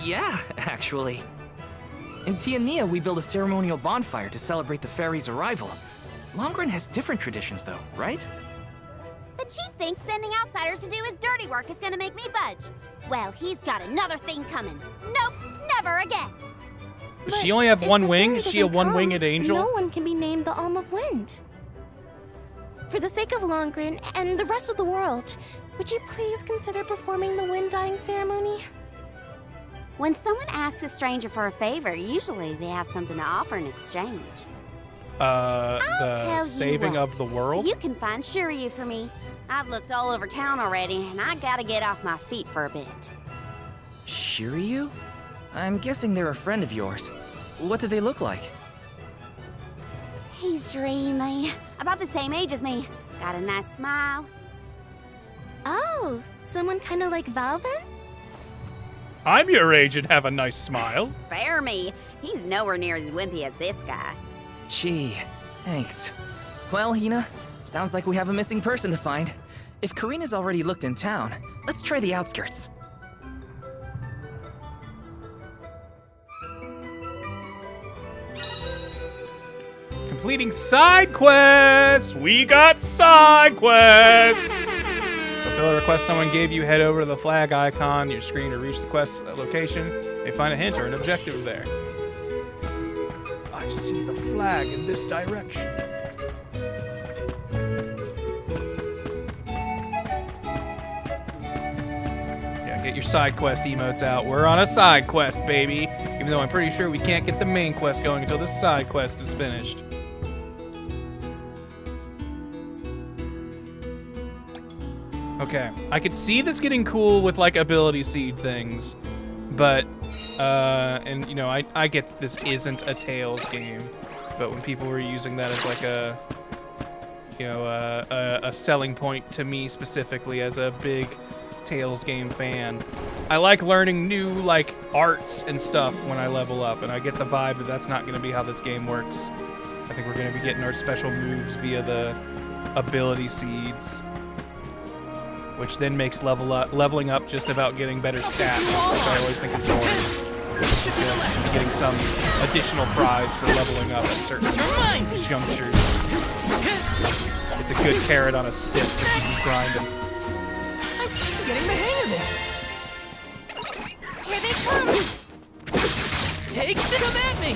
yeah, actually. In Tiania, we build a ceremonial bonfire to celebrate the fairy's arrival. Longren has different traditions, though, right? The chief thinks sending outsiders to do his dirty work is gonna make me budge. Well, he's got another thing coming. Nope, never again. Does she only have If one the wing? fairy Is she a doesn't one-winged come, angel? No one can be named the Alm of Wind. For the sake of Longren and the rest of the world, would you please consider performing the wind dyeing ceremony? When someone asks a stranger for a favor, usually they have something to offer in exchange. tell The you saving what. of the world? You can find Shiryu for me. I've looked all over town already, and I gotta get off my feet for a bit. Shiryu? I'm guessing they're a friend of yours. What do they look like? He's dreamy. About the same age as me. Got a nice smile. Oh, someone kind of like Val then? I'm your age and have a nice smile. Spare me. He's nowhere near as wimpy as this guy. Gee, thanks. Well, Hinna, sounds like we have a missing person to find. If Karina's already looked in town, let's try the outskirts. Completing side quests! We got side quests! Fulfill a request someone gave you, head over to the flag icon on your screen to reach the quest location and find a hint or an objective there. I see the flag in this direction. Yeah, get your side quest emotes out. We're on a side quest, baby. Even though I'm pretty sure we can't get the main quest going until this side quest is finished. Okay, I could see this getting cool with like ability seed things, but and you know, I get that this isn't a Tales game, but when people were using that as like a, you know, a selling point to me specifically as a big Tales game fan, I like learning new like arts and stuff when I level up, and I get the vibe that that's not going to be how this game works. I think we're going to be getting our special moves via the ability seeds, which then makes leveling up just about getting better stats, which I always think is boring. Getting some additional prize for leveling up at certain junctures. It's a good carrot on a stick to keep you grinding. I'm getting the hang of this. Here they come! Take them at me!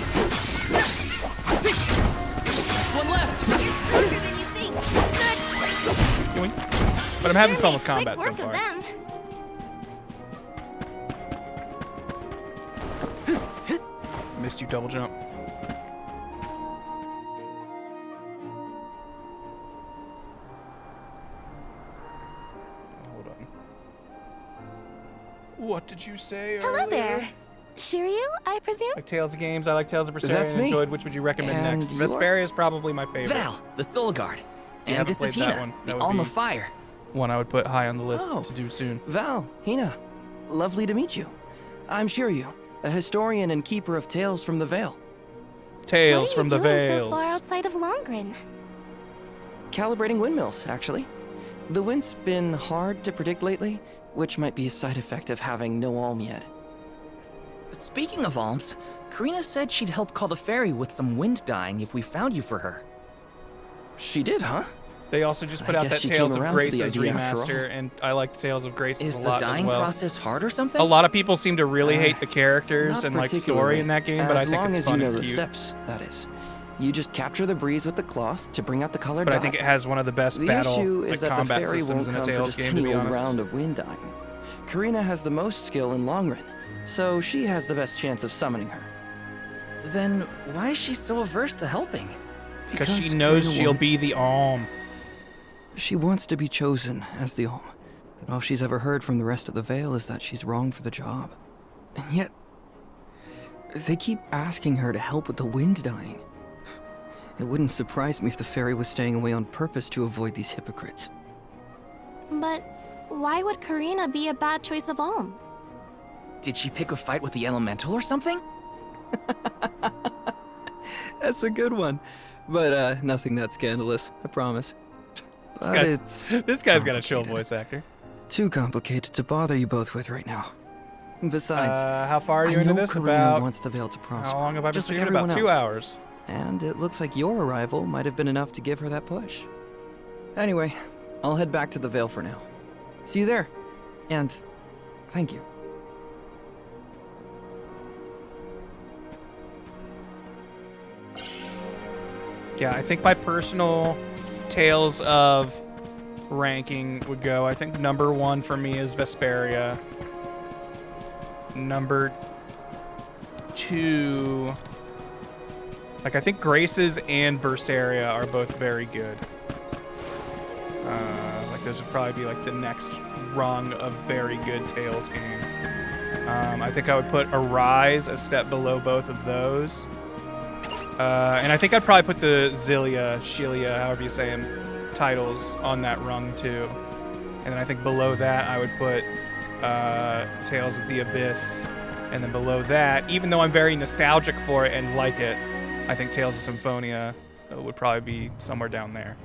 Just one left. You're quicker than you think. But I'm having fun with combat so far. Missed you, double jump. Hold on. What did you say earlier? Hello there. Shiryu, I presume? Like Tales of Games, I like Tales of Berseria That's and me. enjoyed. Which would you recommend And next? you are? Vesperia is probably my favorite. Val, the Soul Guard. You And haven't this is played that Hinna, one. That the would Alm be of Fire. One I would put high on the list Oh. to do soon. Val, Hinna, lovely to meet you. I'm Shiryu, a historian and keeper of tales from the Vale. Tales from the What are you doing Vales. so far outside of Longren? Calibrating windmills, actually. The wind's been hard to predict lately, which might be a side effect of having no alm yet. Speaking of alms, Karina said she'd help call the ferry with some wind dying if we found you for her. She did, huh? They also just put I out guess that she Tales came of around to the Graces idea after all. remaster, and I like Tales of Graces Is a the lot as dying well. process hard or something? A lot of people seem to really hate the characters Not and like story particularly. in that game, but I think as long it's as fun you know and the cute. steps, that is. You just capture the breeze with the cloth to bring out the colored But I dot. think it has one of the best The battle issue like, is that the combat fairy systems won't in a come for Tales just game, to any be old honest. round of wind dying. Karina has the most skill in Longren, so she has the best chance of summoning her. Then why is she so averse to helping? Because she knows Karina she'll wants- be the Alm. She wants to be chosen as the Alm, but all she's ever heard from the rest of the Vale is that she's wrong for the job. And yet, they keep asking her to help with the wind dying. It wouldn't surprise me if the fairy was staying away on purpose to avoid these hypocrites. But why would Karina be a bad choice of alm? Did she pick a fight with the elemental or something? That's a good one, but nothing that scandalous, I promise. But it's This guy's got a chill voice actor. too complicated to bother you both with right now. Besides, How far are you I into know this? Karina About wants the Vale to prosper. how long have I been just like streaming? About everyone 2 else. hours. And it looks like your arrival might have been enough to give her that push. Anyway, I'll head back to the Vale for now. See you there. And thank you. Yeah, I think my personal Tales of ranking would go. I think number 1 for me is Vesperia. Number 2, like I think Graces and Berseria are both very good. Like those would probably be like the next rung of very good Tales games. I think I would put Arise a step below both of those. And I think I'd probably put the Shilia, however you say them, titles on that rung too. And then I think below that I would put Tales of the Abyss. And then below that, even though I'm very nostalgic for it and like it, I think Tales of Symphonia would probably be somewhere down there.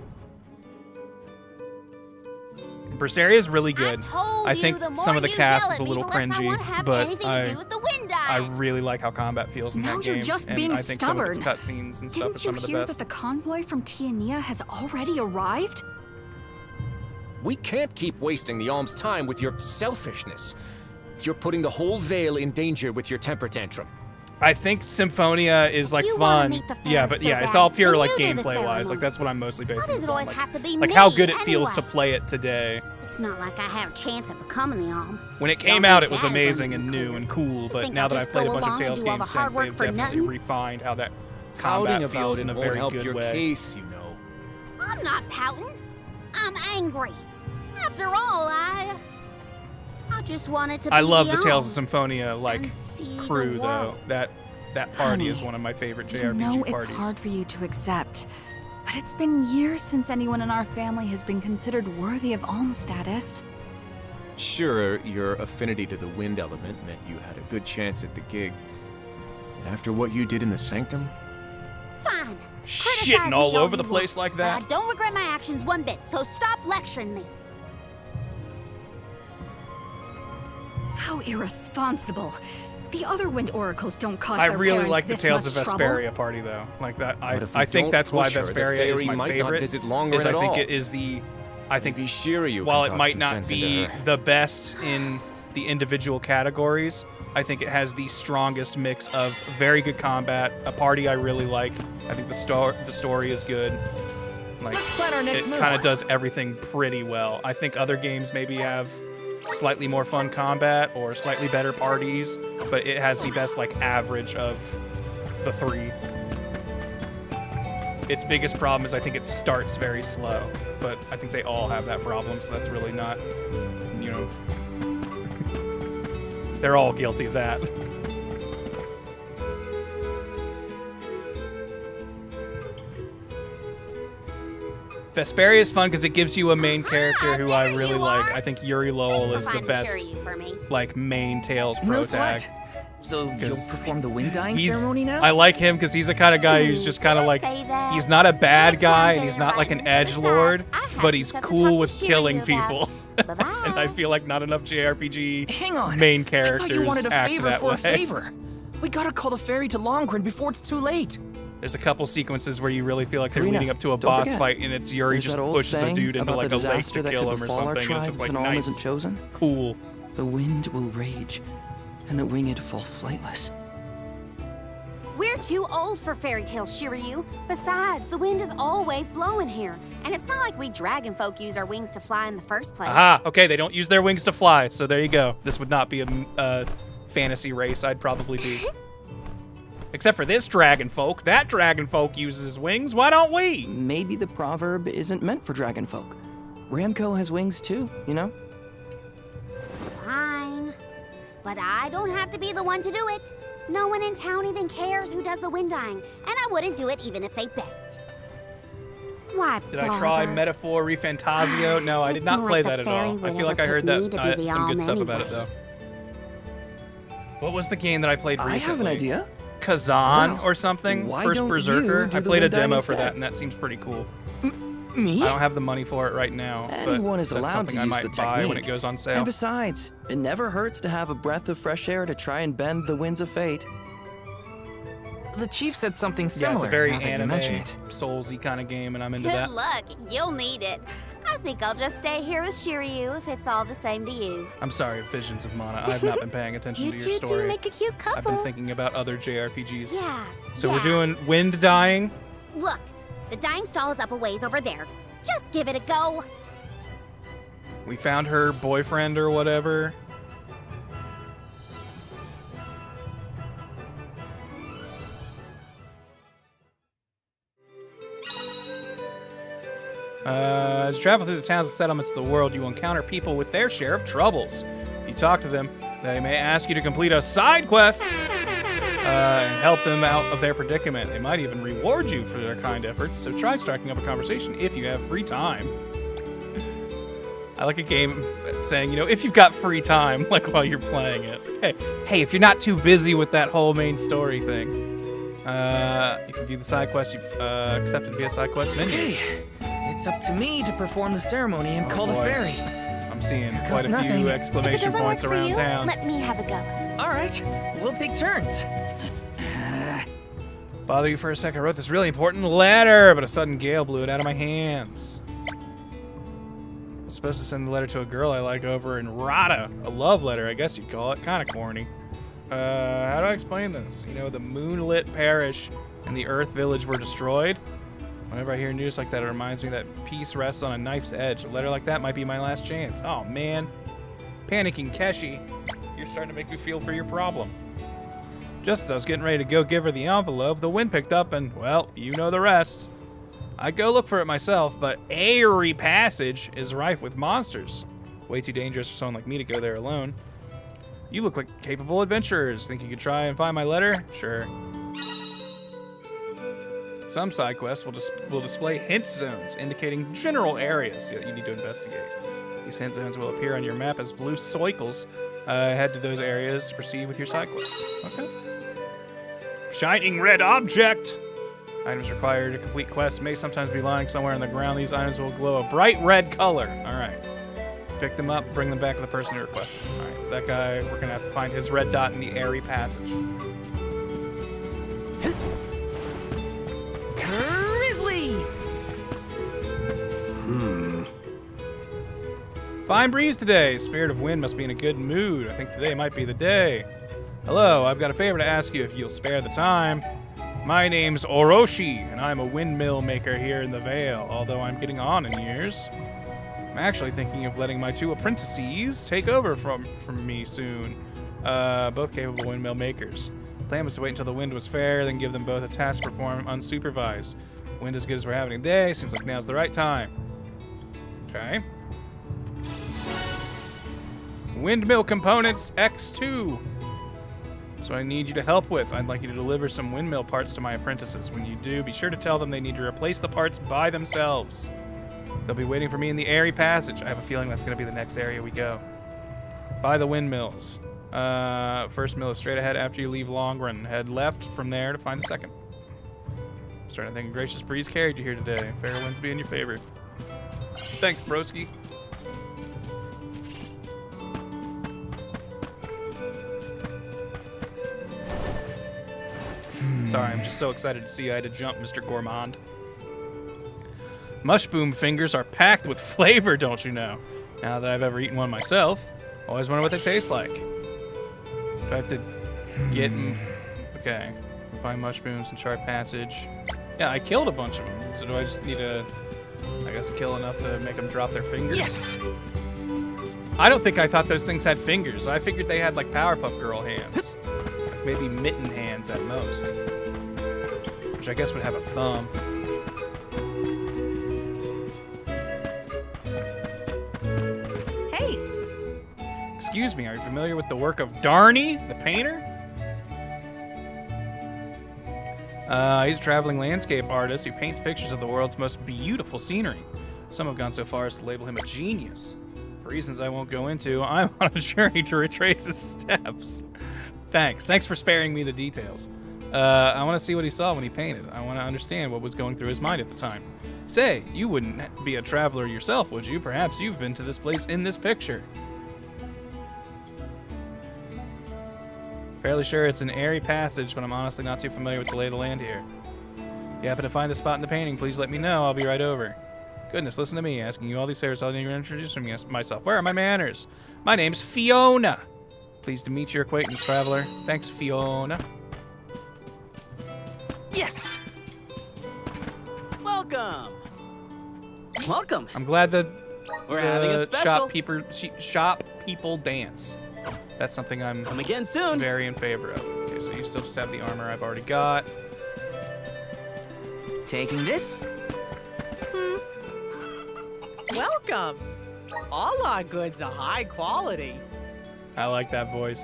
Berseria is really good. I think some of the cast is a little cringy, but I really like how combat feels in that game. Now you're just and being I think stubborn. some of its cutscenes and stuff Didn't are some you of the hear best. that the convoy from Tiania has already arrived? We can't keep wasting the Alm's time with your selfishness. You're putting the whole Vale in danger with your temper tantrum. I think Symphonia is like fun. Yeah, but yeah, it's all pure like gameplay wise. Like that's what I'm mostly basing Why does this it on. always have to be Like me how good it feels anyway? to play it today. It's not like I have a chance of becoming the Alm. When it came out, it was amazing and new and cool, but think now I'll that just I've played a go bunch of along and Tales do all games the hard since, work they've for definitely nothing? refined how that Pouting combat about feels it in a won't very help good your way. case, you know. I'm not pouting. I'm angry. After all, I just wanted to be I love the Alm. Tales of Symphonia like see crew the though. world. That party Honey, is one of my favorite You JRPG know it's parties. hard for you to accept, but it's been years since anyone in our family has been considered worthy of Alm status. Sure, your affinity to the wind element meant you had a good chance at the gig. But after what you did in the Sanctum? Fine. Shitting all over the place like But that. I don't regret my actions one bit, so stop lecturing me. How irresponsible. The other wind oracles don't cause I their really parents like the this Tales of much trouble. Vesperia party though. Like that, But if we I think don't that's why push her, the Vesperia is fairy my might not favorite. visit longer is at I think all. it is the, I think Maybe Shiryu while can it talk might some not sense into be her. the best in the individual categories, I think it has the strongest mix of very good combat, a party I really like. I think the story is good. Like, Let's plan our next it move. kind of does everything pretty well. I think other games maybe have slightly more fun combat or slightly better parties, but it has the best like average of the three. Its biggest problem is I think it starts very slow, but I think they all have that problem, so that's really not, you know, they're all guilty of that. Vesperia is fun because it gives you a main character who I really like. I think Yuri Lowell is the best, like, main Tales pro No tag. sweat. So you'll perform the wind dyeing He's- ceremony now? I like him because he's the kind of guy who's just kind of like, he's not a bad guy and he's not like an edgelord, but he's cool with killing people. And I feel like not enough JRPG Hang on. main I thought characters you wanted a act favor that for way. a favor. We gotta call the ferry to Longren before it's too late. There's a couple sequences where you really feel like they're Karina, leading up to a don't boss forget. fight, and it's Yuri There's just that old pushes a saying dude into about like the a lake disaster to that kill could him or befall our something. And it's tribe just like if an alm isn't nice, chosen. cool. The wind will rage, and the winged fall flightless. We're too old for fairy tales, Shiryu. Besides, the wind is always blowing here. And it's not like we dragon folk use our wings to fly in the first place. Aha, okay, they don't use their wings to fly, so there you go. This would not be a fantasy race I'd probably be. Except for this dragon folk. That dragon folk uses his wings, why don't we? Maybe the proverb isn't meant for dragon folk. Ramco has wings too, you know? Fine. But I don't have to be the one to do it. No one in town even cares who does the wind dyeing, and I wouldn't do it even if they begged. Why Did I try bother? Metaphor Refantasio? No, I did It's not more play like the that at fairy all. I would feel like never I heard pick me to that be the some good Alm stuff about it anyway. though. What was the game that I played recently? I have an idea. Kazan Val, or something? why First don't you Berserker? do I the played a wind dyeing demo for instead? that, and that seems pretty cool. Me? I don't have the money for it right now, Anyone but is that's allowed something to I use might the buy when technique. it goes on sale. And besides, it never hurts to have a breath of fresh air to try and bend the winds of fate. The chief said something Yeah, similar. it's a very now that you mention anime, it. Soulsy kind of game, and I'm into Good that. luck. You'll need it. I think I'll just stay here with Shiryu if it's all the same to you. I'm sorry, Visions of Mana. I've not been paying attention You to two your do story. make a cute I've been couple. thinking about other JRPGs. Yeah. So yeah. we're doing wind dyeing. Look, the dyeing stall is up a ways over there. Just give it a go. We found her boyfriend or whatever. As you travel through the towns and settlements of the world, you will encounter people with their share of troubles. If you talk to them, they may ask you to complete a side quest and help them out of their predicament. They might even reward you for their kind efforts, so try striking up a conversation if you have free time. I like a game saying, you know, if you've got free time, like while you're playing it. Hey, if you're not too busy with that whole main story thing. You can view the side quest you've accepted via side quest menu. Okay, it's up to me to perform the ceremony and Oh, call boy. the ferry. I'm seeing Here quite goes a nothing. few If it exclamation doesn't points work for around you, town. let me have a go. All right, we'll take turns. Bother you for a second. I wrote this really important letter, but a sudden gale blew it out of my hands. I was supposed to send the letter to a girl I like over in Rada. A love letter, I guess you'd call it. Kind of corny. How do I explain this? You know, the moonlit parish and the Earth village were destroyed. Whenever I hear news like that, it reminds me that peace rests on a knife's edge. A letter like that might be my last chance. Oh, man. Panicking Keshi, you're starting to make me feel for your problem. Just as I was getting ready to go give her the envelope, the wind picked up and, well, you know the rest. I'd go look for it myself, but Airy Passage is rife with monsters. Way too dangerous for someone like me to go there alone. You look like capable adventurers. Think you could try and find my letter? Sure. Some side quests will display hint zones indicating general areas that you need to investigate. These hint zones will appear on your map as blue circles. Head to those areas to proceed with your side quest. Okay. Shining red object! Items required to complete quests may sometimes be lying somewhere on the ground. These items will glow a bright red color. Alright. Pick them up, bring them back to the person who requested. Alright, so that guy, we're gonna have to find his red dot in the Airy Passage. Grizzly! Fine breeze today. Spirit of Wind must be in a good mood. I think today might be the day. Hello, I've got a favor to ask you if you'll spare the time. My name's Orochi, and I'm a windmill maker here in the Vale, although I'm getting on in years. I'm actually thinking of letting my 2 apprentices take over from me soon. Both capable windmill makers. The plan was to wait until the wind was fair, then give them both a task to perform unsupervised. Wind as good as we're having today, seems like now's the right time. Okay. Windmill components X2. So I need you to help with. I'd like you to deliver some windmill parts to my apprentices. When you do, be sure to tell them they need to replace the parts by themselves. They'll be waiting for me in the Airy Passage. I have a feeling that's going to be the next area we go. By the windmills. First mill is straight ahead after you leave Long Run. Head left from there to find the second. I'm starting to think a gracious breeze carried you here today. Fair winds be in your favor. Thanks, broski. Sorry, I'm just so excited to see you. I had to jump, Mr. Gourmand. Mushroom fingers are packed with flavor, don't you know? Now that I've ever eaten one myself, always wonder what they taste like. Do I have to get... Okay. Find mushrooms and chart passage. Yeah, I killed a bunch of them. So do I just need to, I guess, kill enough to make them drop their fingers? Yes! I don't think I thought those things had fingers. I figured they had, like, Powerpuff Girl hands. Like maybe mitten hands at most. Which I guess would have a thumb. Hey! Excuse me, are you familiar with the work of Darny, the painter? He's a traveling landscape artist who paints pictures of the world's most beautiful scenery. Some have gone so far as to label him a genius. For reasons I won't go into, I'm on a journey to retrace his steps. Thanks for sparing me the details. I want to see what he saw when he painted. I want to understand what was going through his mind at the time. Say, you wouldn't be a traveler yourself, would you? Perhaps you've been to this place in this picture. Fairly sure it's an airy passage, but I'm honestly not too familiar with the lay of the land here. If you happen to find the spot in the painting, please let me know. I'll be right over. Goodness, listen to me, asking you all these favors. I'll need to introduce myself. Where are my manners? My name's Fiona. Pleased to meet your acquaintance, traveler. Thanks, Fiona. Yes! Welcome! Welcome! I'm glad that we're having a special shop people dance. That's something I'm come again soon. Very in favor of. Okay, so you still just have the armor I've already got. Taking this? Welcome! All our goods are high quality. I like that voice.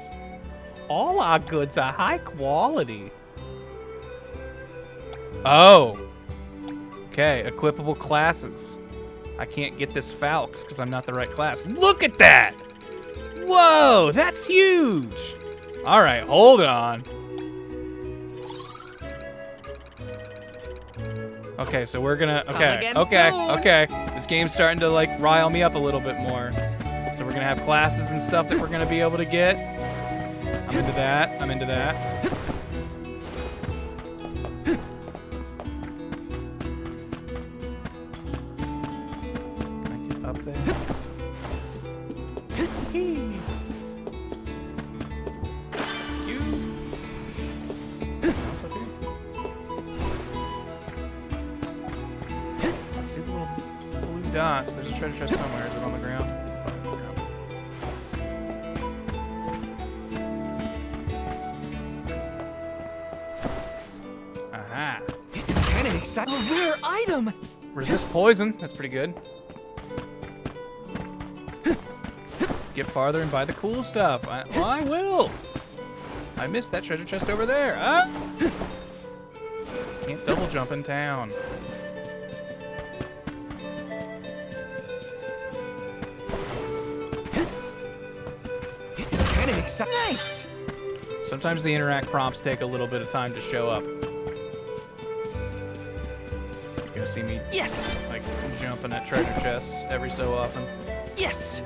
All our goods are high quality. Oh. Okay, equipable classes. I can't get this Falx because I'm not the right class. Look at that! Whoa, that's huge! Alright, hold on. Okay, so we're gonna... Okay. This game's starting to, like, rile me up a little bit more. We're gonna have classes and stuff that we're gonna be able to get. I'm into that. I'm into that. Can I get up there? See the little blue dots? There's a treasure chest somewhere. Is it on the ground? Aha. This is kind of exciting. A rare item! Resist poison. That's pretty good. Get farther and buy the cool stuff. I will. I missed that treasure chest over there. Ah! Can't double jump in town. This is kind of exciting. Nice! Sometimes the interact prompts take a little bit of time to show up. You're gonna see me, yes, like jumping at treasure chests every so often. Yes.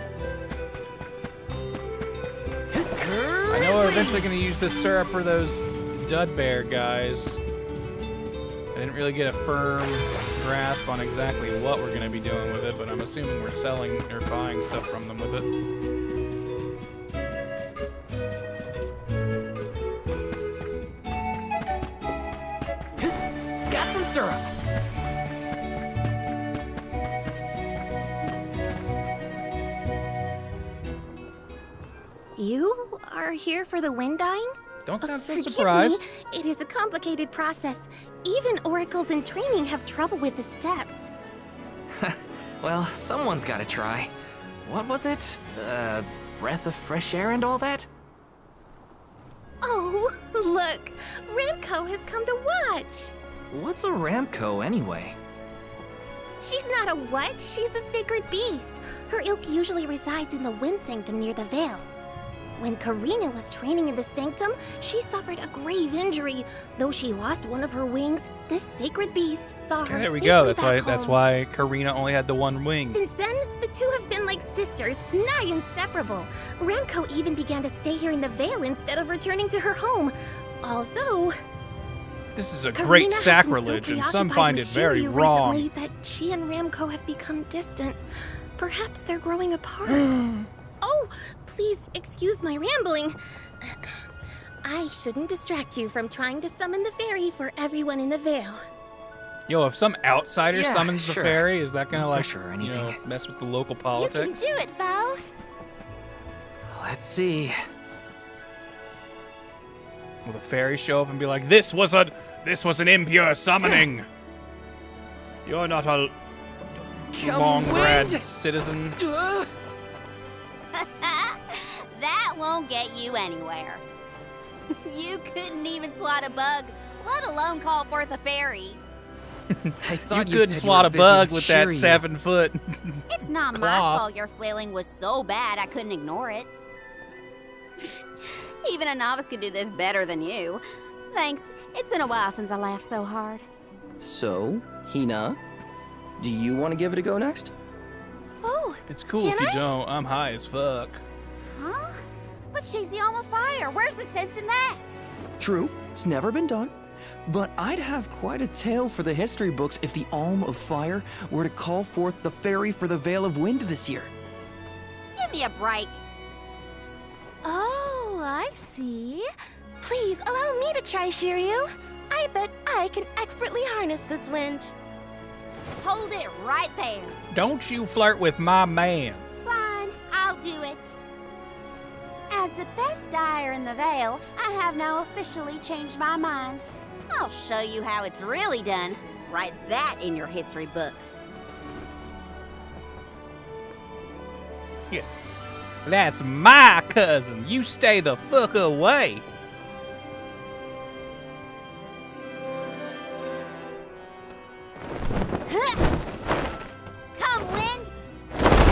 I know we're eventually gonna use this syrup for those dud bear guys. I didn't really get a firm grasp on exactly what we're gonna be doing with it, but I'm assuming we're selling or buying stuff from them with it. Got some syrup. You are here for the wind dying? Don't sound so Forgive surprised. me, it is a complicated process. Even oracles in training have trouble with the steps. Well, someone's got to try. What was it? Breath of fresh air and all that? Oh, look! Ramco has come to watch! What's a Ramco anyway? She's not a what? She's a sacred beast. Her ilk usually resides in the wind sanctum near the Veil. When Karina was training in the sanctum, she suffered a grave injury. Though she lost one of her wings, this sacred beast saw her There we safely go. back That's home. why Karina only had the one wing. Since then, the two have been like sisters, nigh inseparable. Ramco even began to stay here in the Veil instead of returning to her home. Although This is a Karina great has been so sacrilege, and some preoccupied find it with very Shiryu wrong. recently that she and Ramco have become distant. Perhaps they're growing apart. Oh, please excuse my rambling. I shouldn't distract you from trying to summon the fairy for everyone in the Veil. Yo, if some outsider Yeah, summons the sure. fairy, is that gonna No like pressure or you know anything. mess with the local You politics? can do it, Val. Let's see. Will the fairy show up and be like, "This was an impure summoning. You're not a Come, long-bred wind! citizen." That won't get you anywhere. You couldn't even swat a bug, let alone call forth a fairy. I thought You couldn't said swat were a busy bug with with that Shiryu. 7-foot. It's not my Cloth. fault your flailing was so bad I couldn't ignore it. Even a novice could do this better than you. Thanks. It's been a while since I laughed so hard. So, Hinna, do you want to give it a go next? Oh, It's cool if you don't. I'm high as fuck. Huh? But she's the alma fire. Where's the sense in that? True, it's never been done. But I'd have quite a tale for the history books if the Alm of Fire were to call forth the fairy for the Veil of Wind this year. Give me a break. Oh, I see. Please allow me to try, Shiryu. I bet I can expertly harness this wind. Hold it right there. Don't you flirt with my man. Fine, I'll do it. As the best dyer in the Veil, I have now officially changed my mind. I'll show you how it's really done. Write that in your history books. Yeah. That's my cousin. You stay the fuck away. Come, wind!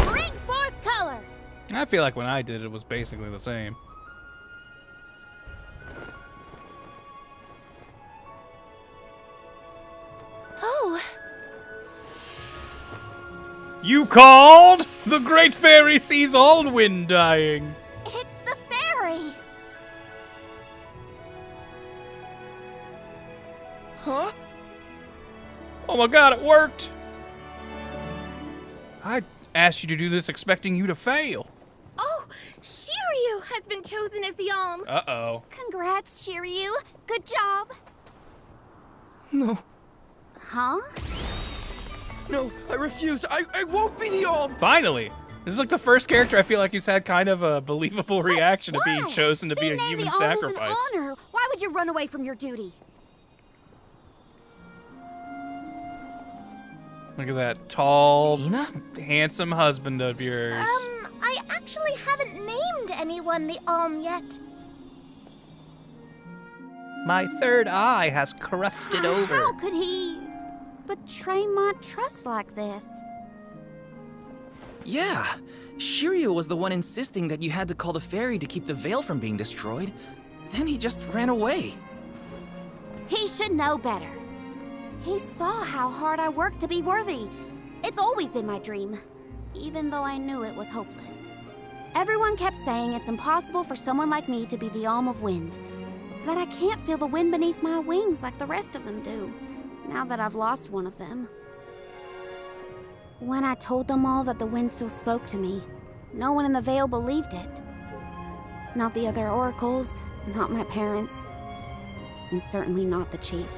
Bring forth color! I feel like when I did it was basically the same. Oh, You called? The great fairy sees all wind dying. It's the fairy! Huh? Oh my god, it worked! I asked you to do this expecting you to fail. Oh, Shiryu has been chosen as the Alm. Uh-oh. Congrats, Shiryu. Good job. No. Huh? No, I refuse. I won't be the Alm. Finally! This is like the first character I feel like who's had kind of a believable reaction to being chosen to be a human sacrifice. An honor. Why would you run away from your duty? Look at that tall, handsome husband of yours. I actually haven't named anyone the Alm yet. My third eye has crusted over. How could he betray my trust like this? Yeah, Shiryu was the one insisting that you had to call the fairy to keep the veil from being destroyed. Then he just ran away. He should know better. He saw how hard I worked to be worthy. It's always been my dream, even though I knew it was hopeless. Everyone kept saying it's impossible for someone like me to be the Alm of Wind, that I can't feel the wind beneath my wings like the rest of them do, now that I've lost one of them. When I told them all that the wind still spoke to me, no one in the Vale believed it. Not the other oracles, not my parents, and certainly not the chief.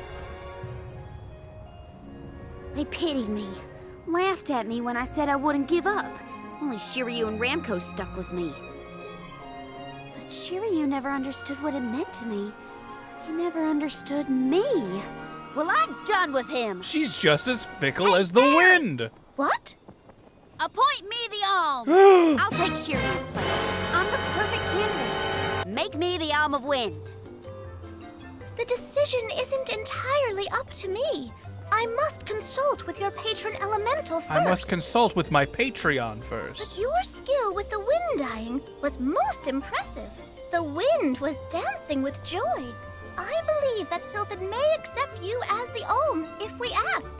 They pitied me, laughed at me when I said I wouldn't give up. Only Shiryu and Ramco stuck with me. But Shiryu never understood what it meant to me. He never understood me. Well, I'm done with him. She's just as fickle as the wind. What? Appoint me the Alm. I'll take Shiryu's place. I'm the perfect candidate. Make me the Alm of Wind. The decision isn't entirely up to me. I must consult with your patron elemental first. I must consult with my Patreon first. But your skill with the wind dying was most impressive. The wind was dancing with joy. I believe that Sylphid may accept you as the Alm if we ask.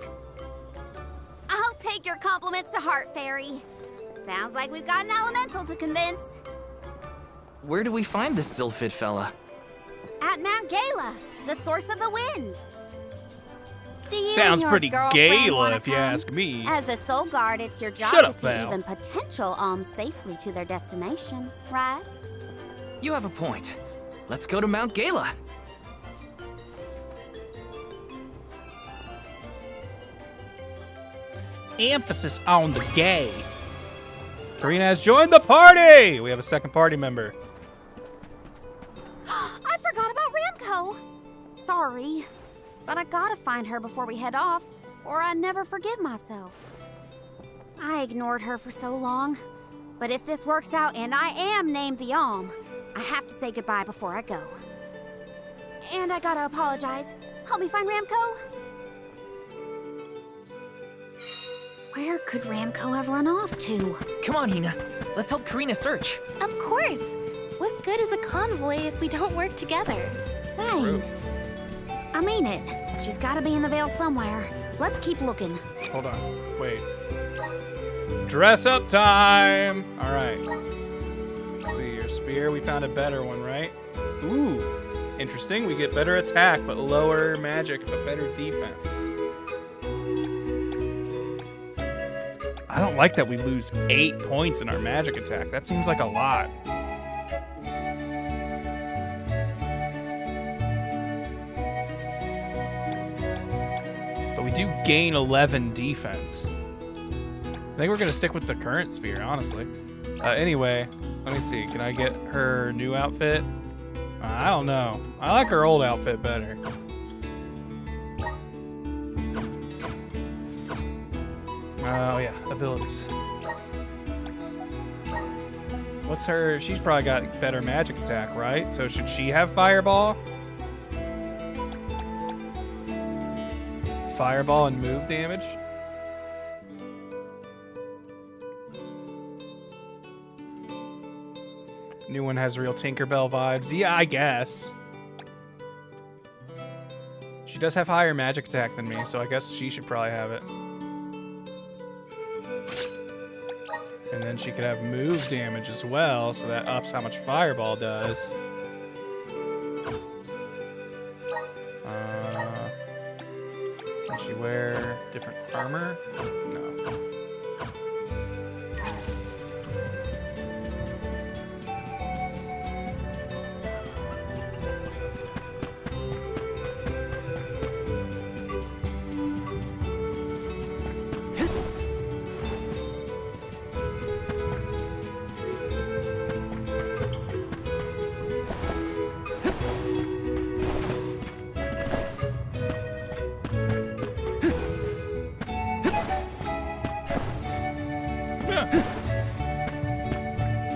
I'll take your compliments to heart, Fairy. Sounds like we've got an elemental to convince. Where do we find this Sylphid fella? At Mount Gala, the source of the winds. Do you Sounds and your pretty girlfriend Gala wanna if you come? ask me. As the Soul Guard, it's your job Shut to up, see Val. even potential alms safely to their destination, right? You have a point. Let's go to Mount Gala. Emphasis on the gay. Karina has joined the party! We have a second party member. I forgot about Ramco. Sorry, but I gotta find her before we head off, or I'd never forgive myself. I ignored her for so long, but if this works out and I am named the Alm, I have to say goodbye before I go. And I gotta apologize. Help me find Ramco. Where could Ramco have run off to? Come on, Hinna. Let's help Karina search. Of course. What good is a convoy if we don't work together? Thanks. I mean it. She's gotta be in the Vale somewhere. Let's keep looking. Hold on. Wait. Dress up time! Alright. Let's see, your spear. We found a better one, right? Ooh. Interesting. We get better attack, but lower magic, but better defense. I don't like that we lose 8 points in our magic attack. That seems like a lot. But we do gain 11 defense. I think we're gonna stick with the current spear, honestly. Anyway, let me see. Can I get her new outfit? I don't know. I like her old outfit better. Oh yeah, abilities. What's her? She's probably got better magic attack, right? So should she have Fireball? Fireball and move damage? New one has real Tinkerbell vibes. Yeah, I guess. She does have higher magic attack than me, so I guess she should probably have it. And then she could have move damage as well, so that ups how much Fireball does. Can she wear different armor? No.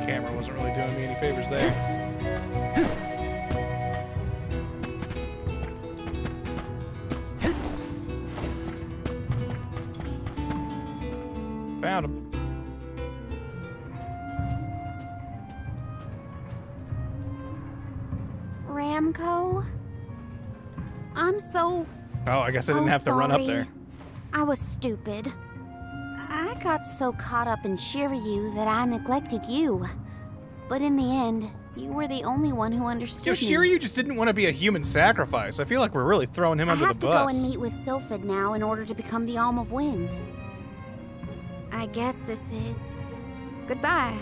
Camera wasn't really doing me any favors there. Found him. Ramco? I'm so... Oh, I guess I didn't have to run up sorry. there. I was stupid. I got so caught up in Shiryu that I neglected you. But in the end, you were the only one who Yo, understood me. Shiryu just didn't want to be a human sacrifice. I feel like we're really throwing him under the I have to go bus. and meet with Sylphid now in order to become the Alm of Wind. I guess this is... goodbye.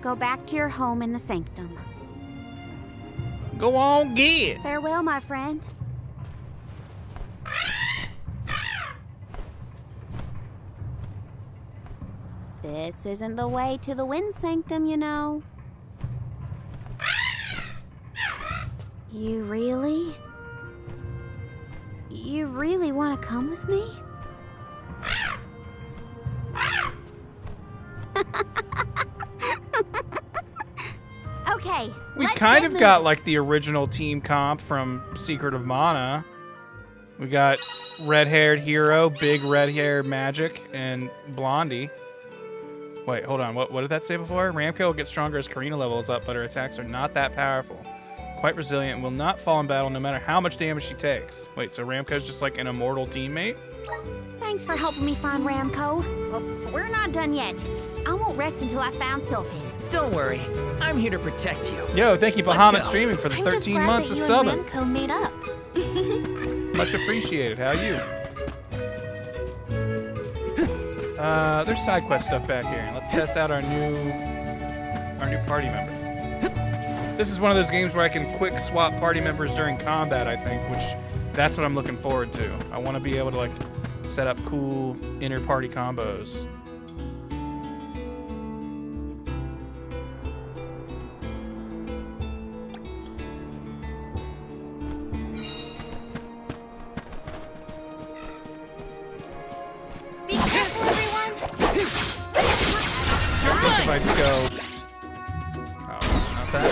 Go back to your home in the Sanctum. Go on, get. Farewell, my friend. This isn't the way to the Wind Sanctum, you know. You really want to come with me? Okay, We let's kind get of got moving. like the original team comp from Secret of Mana. We got red-haired hero, big red-haired magic, and Blondie. Wait, hold on. What did that say before? Ramco will get stronger as Karina levels up, but her attacks are not that powerful. Quite resilient and will not fall in battle no matter how much damage she takes. Wait, so Ramco's just like an immortal teammate? Thanks for helping me find Ramco. But we're not done yet. I won't rest until I found Sylphid. Don't worry, I'm here to protect you. Yo, thank you, Let's Bahamut go. Streaming, for the I'm 13 just glad months that of you subbing. and Ramco made up. Much appreciated. How are you? There's side quest stuff back here. Let's test out our new party member. This is one of those games where I can quick swap party members during combat, I think, which that's what I'm looking forward to. I want to be able to like set up cool inter-party combos. Be careful, everyone! If I just go... Oh, not that.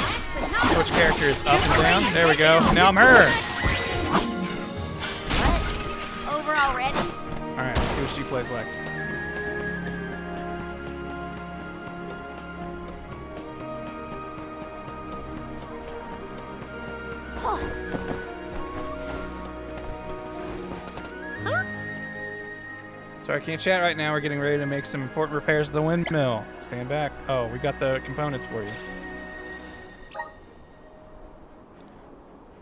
Switch characters up and down. There we go. Now I'm her. Over already? Alright, let's see what she plays like. Sorry, I can't chat right now. We're getting ready to make some important repairs to the windmill. Stand back. Oh, we got the components for you.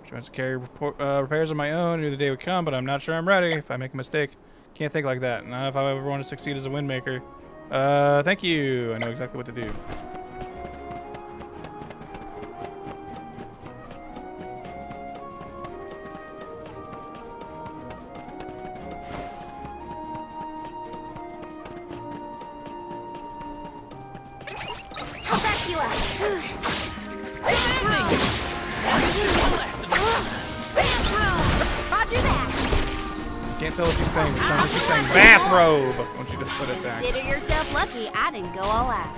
Trying to carry repairs on my own. Knew the day would come, but I'm not sure I'm ready. If I make a mistake, can't think like that. Not if I ever want to succeed as a windmaker. Thank you. I know exactly what to do. I'll back you up. Roger that. Can't tell what she's saying. It sounds like she's saying bathrobe when she just put it back. Consider yourself lucky I didn't go all out.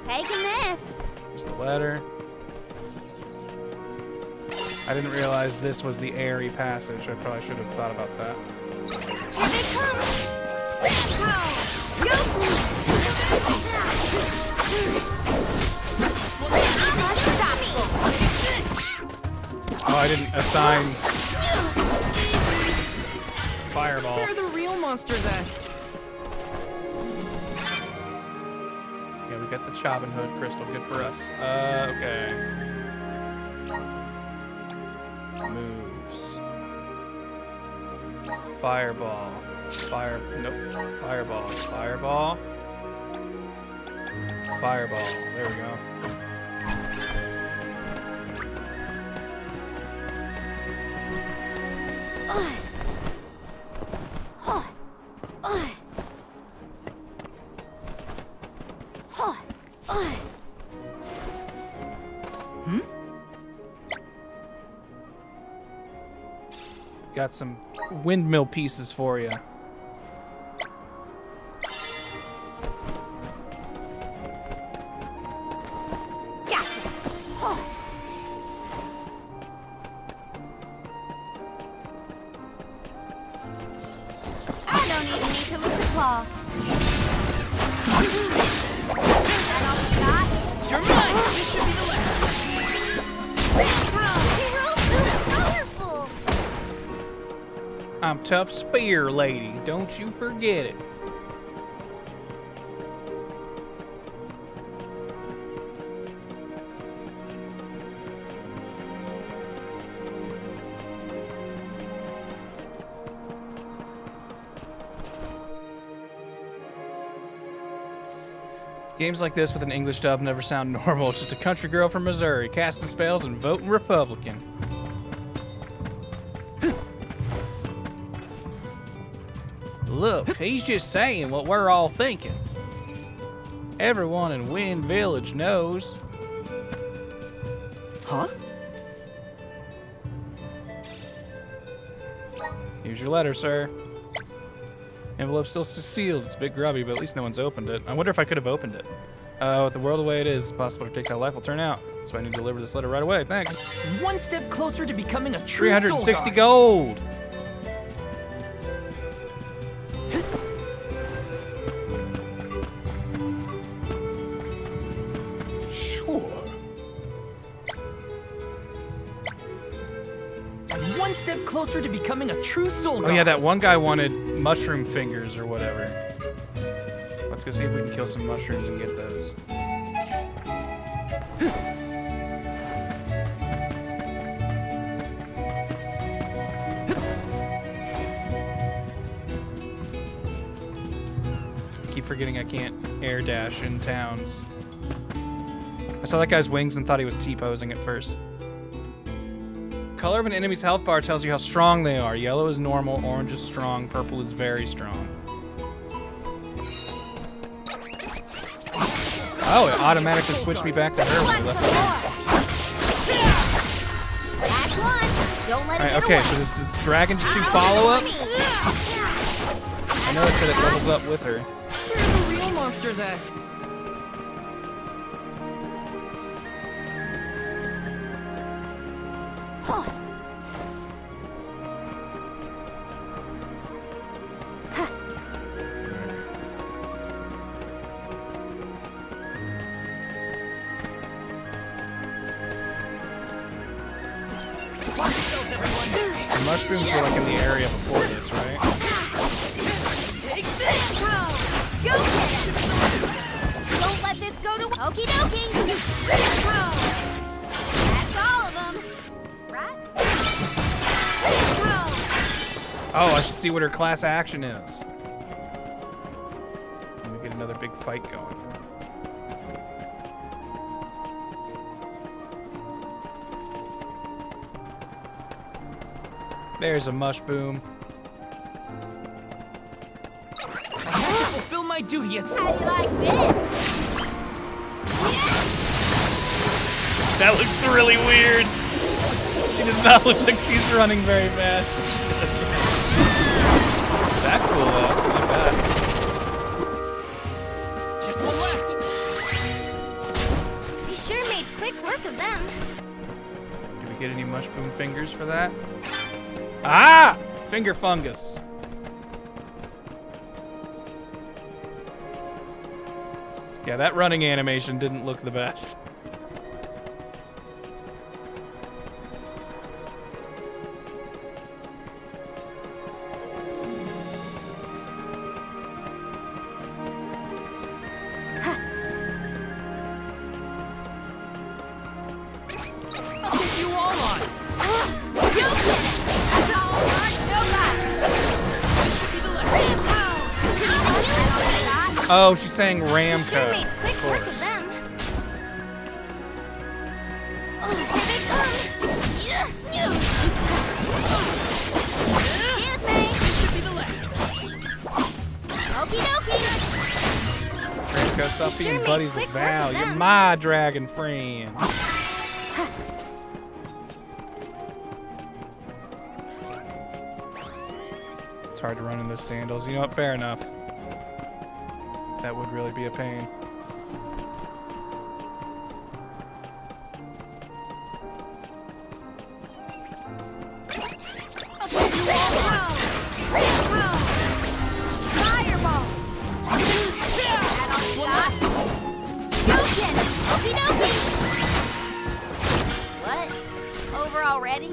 Taking this. Here's the letter. I didn't realize this was the airy passage. I probably should have thought about that. Here they come. Oh, I didn't assign fireball. Where are the real monsters at? Yeah, we got the Chopping Hood crystal. Good for us. Okay. Moves. Fireball. Nope. Fireball. Fireball. Fireball. There we go. Got some windmill pieces for you. Gotcha. I don't even need to lift the claw. That all you got? You're mine! This should be the last. I'm tough spear lady. Don't you forget it. Games like this with an English dub never sound normal. It's just a country girl from Missouri casting spells and voting Republican. Look, he's just saying what we're all thinking. Everyone in Wind Village knows. Huh? Here's your letter, sir. Envelope's still sealed. It's a bit grubby, but at least no one's opened it. I wonder if I could have opened it. With the world the way it is, it's possible to predict how life will turn out. So I need to deliver this letter right away. Thanks. One step closer to becoming a true 360 soul gold. One step closer to becoming a true soul god. Oh yeah, that one guy wanted mushroom fingers or whatever. Let's go see if we can kill some mushrooms and get those. I keep forgetting I can't air dash in towns. I saw that guy's wings and thought he was T-posing at first. Color of an enemy's health bar tells you how strong they are. Yellow is normal, orange is strong, purple is very strong. Oh, it automatically switched me back to her when we left the game. Alright, okay, so does dragon just do follow-ups? I know it said it levels up with her. Where are the real monsters at? The mushrooms were like in the area before this, right? Take this! Go! Don't let this go to okie dokie! That's all of them, right? Oh, I should see what her class action is. Let me get another big fight going. There's a mush boom. I have to fulfill my duty as— How do you like this? That looks really weird. She does not look like she's running very fast. That's cool though. I like that. just one left. We sure made quick work of them. Did we get any mush boom fingers for that? Ah! Finger fungus. Yeah, that running animation didn't look the best. Oh, she's saying Ramco. Of course. Ramco, stop being buddies with Val. You're my dragon friend. It's hard to run in those sandals. You know what? Fair enough. That would really be a pain. What? Over already?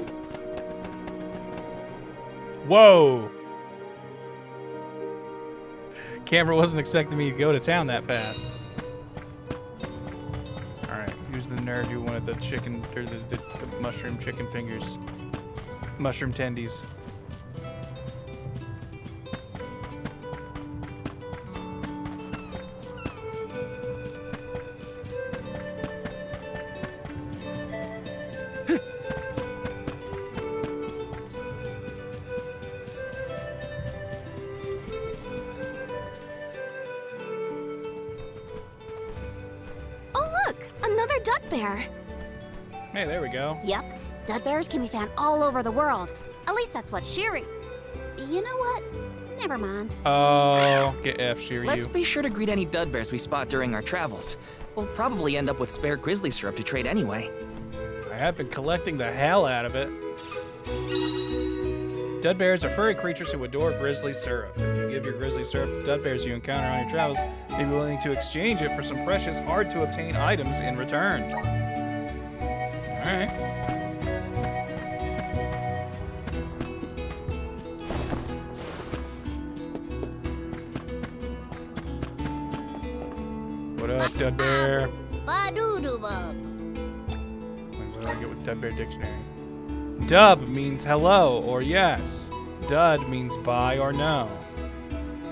Whoa! Camera wasn't expecting me to go to town that fast. Alright, who's the nerd who wanted the chicken, or the mushroom chicken fingers? Mushroom tendies. Hey, there we go. Yep, dud bears can be found all over the world. At least that's what Shiri... You know what? Never mind. Oh, get F, Shiri. Let's be sure to greet any dud bears we spot during our travels. We'll probably end up with spare grizzly syrup to trade anyway. I have been collecting the hell out of it. Dud bears are furry creatures who adore grizzly syrup. If you give your grizzly syrup to dud bears you encounter on your travels, they'll be willing to exchange it for some precious, hard-to-obtain items in return. Alright. What up, Dud Bear? Ba-doo-doo-bub. What do I get with Dud Bear Dictionary? Dub means hello or yes. Dud means bye or no.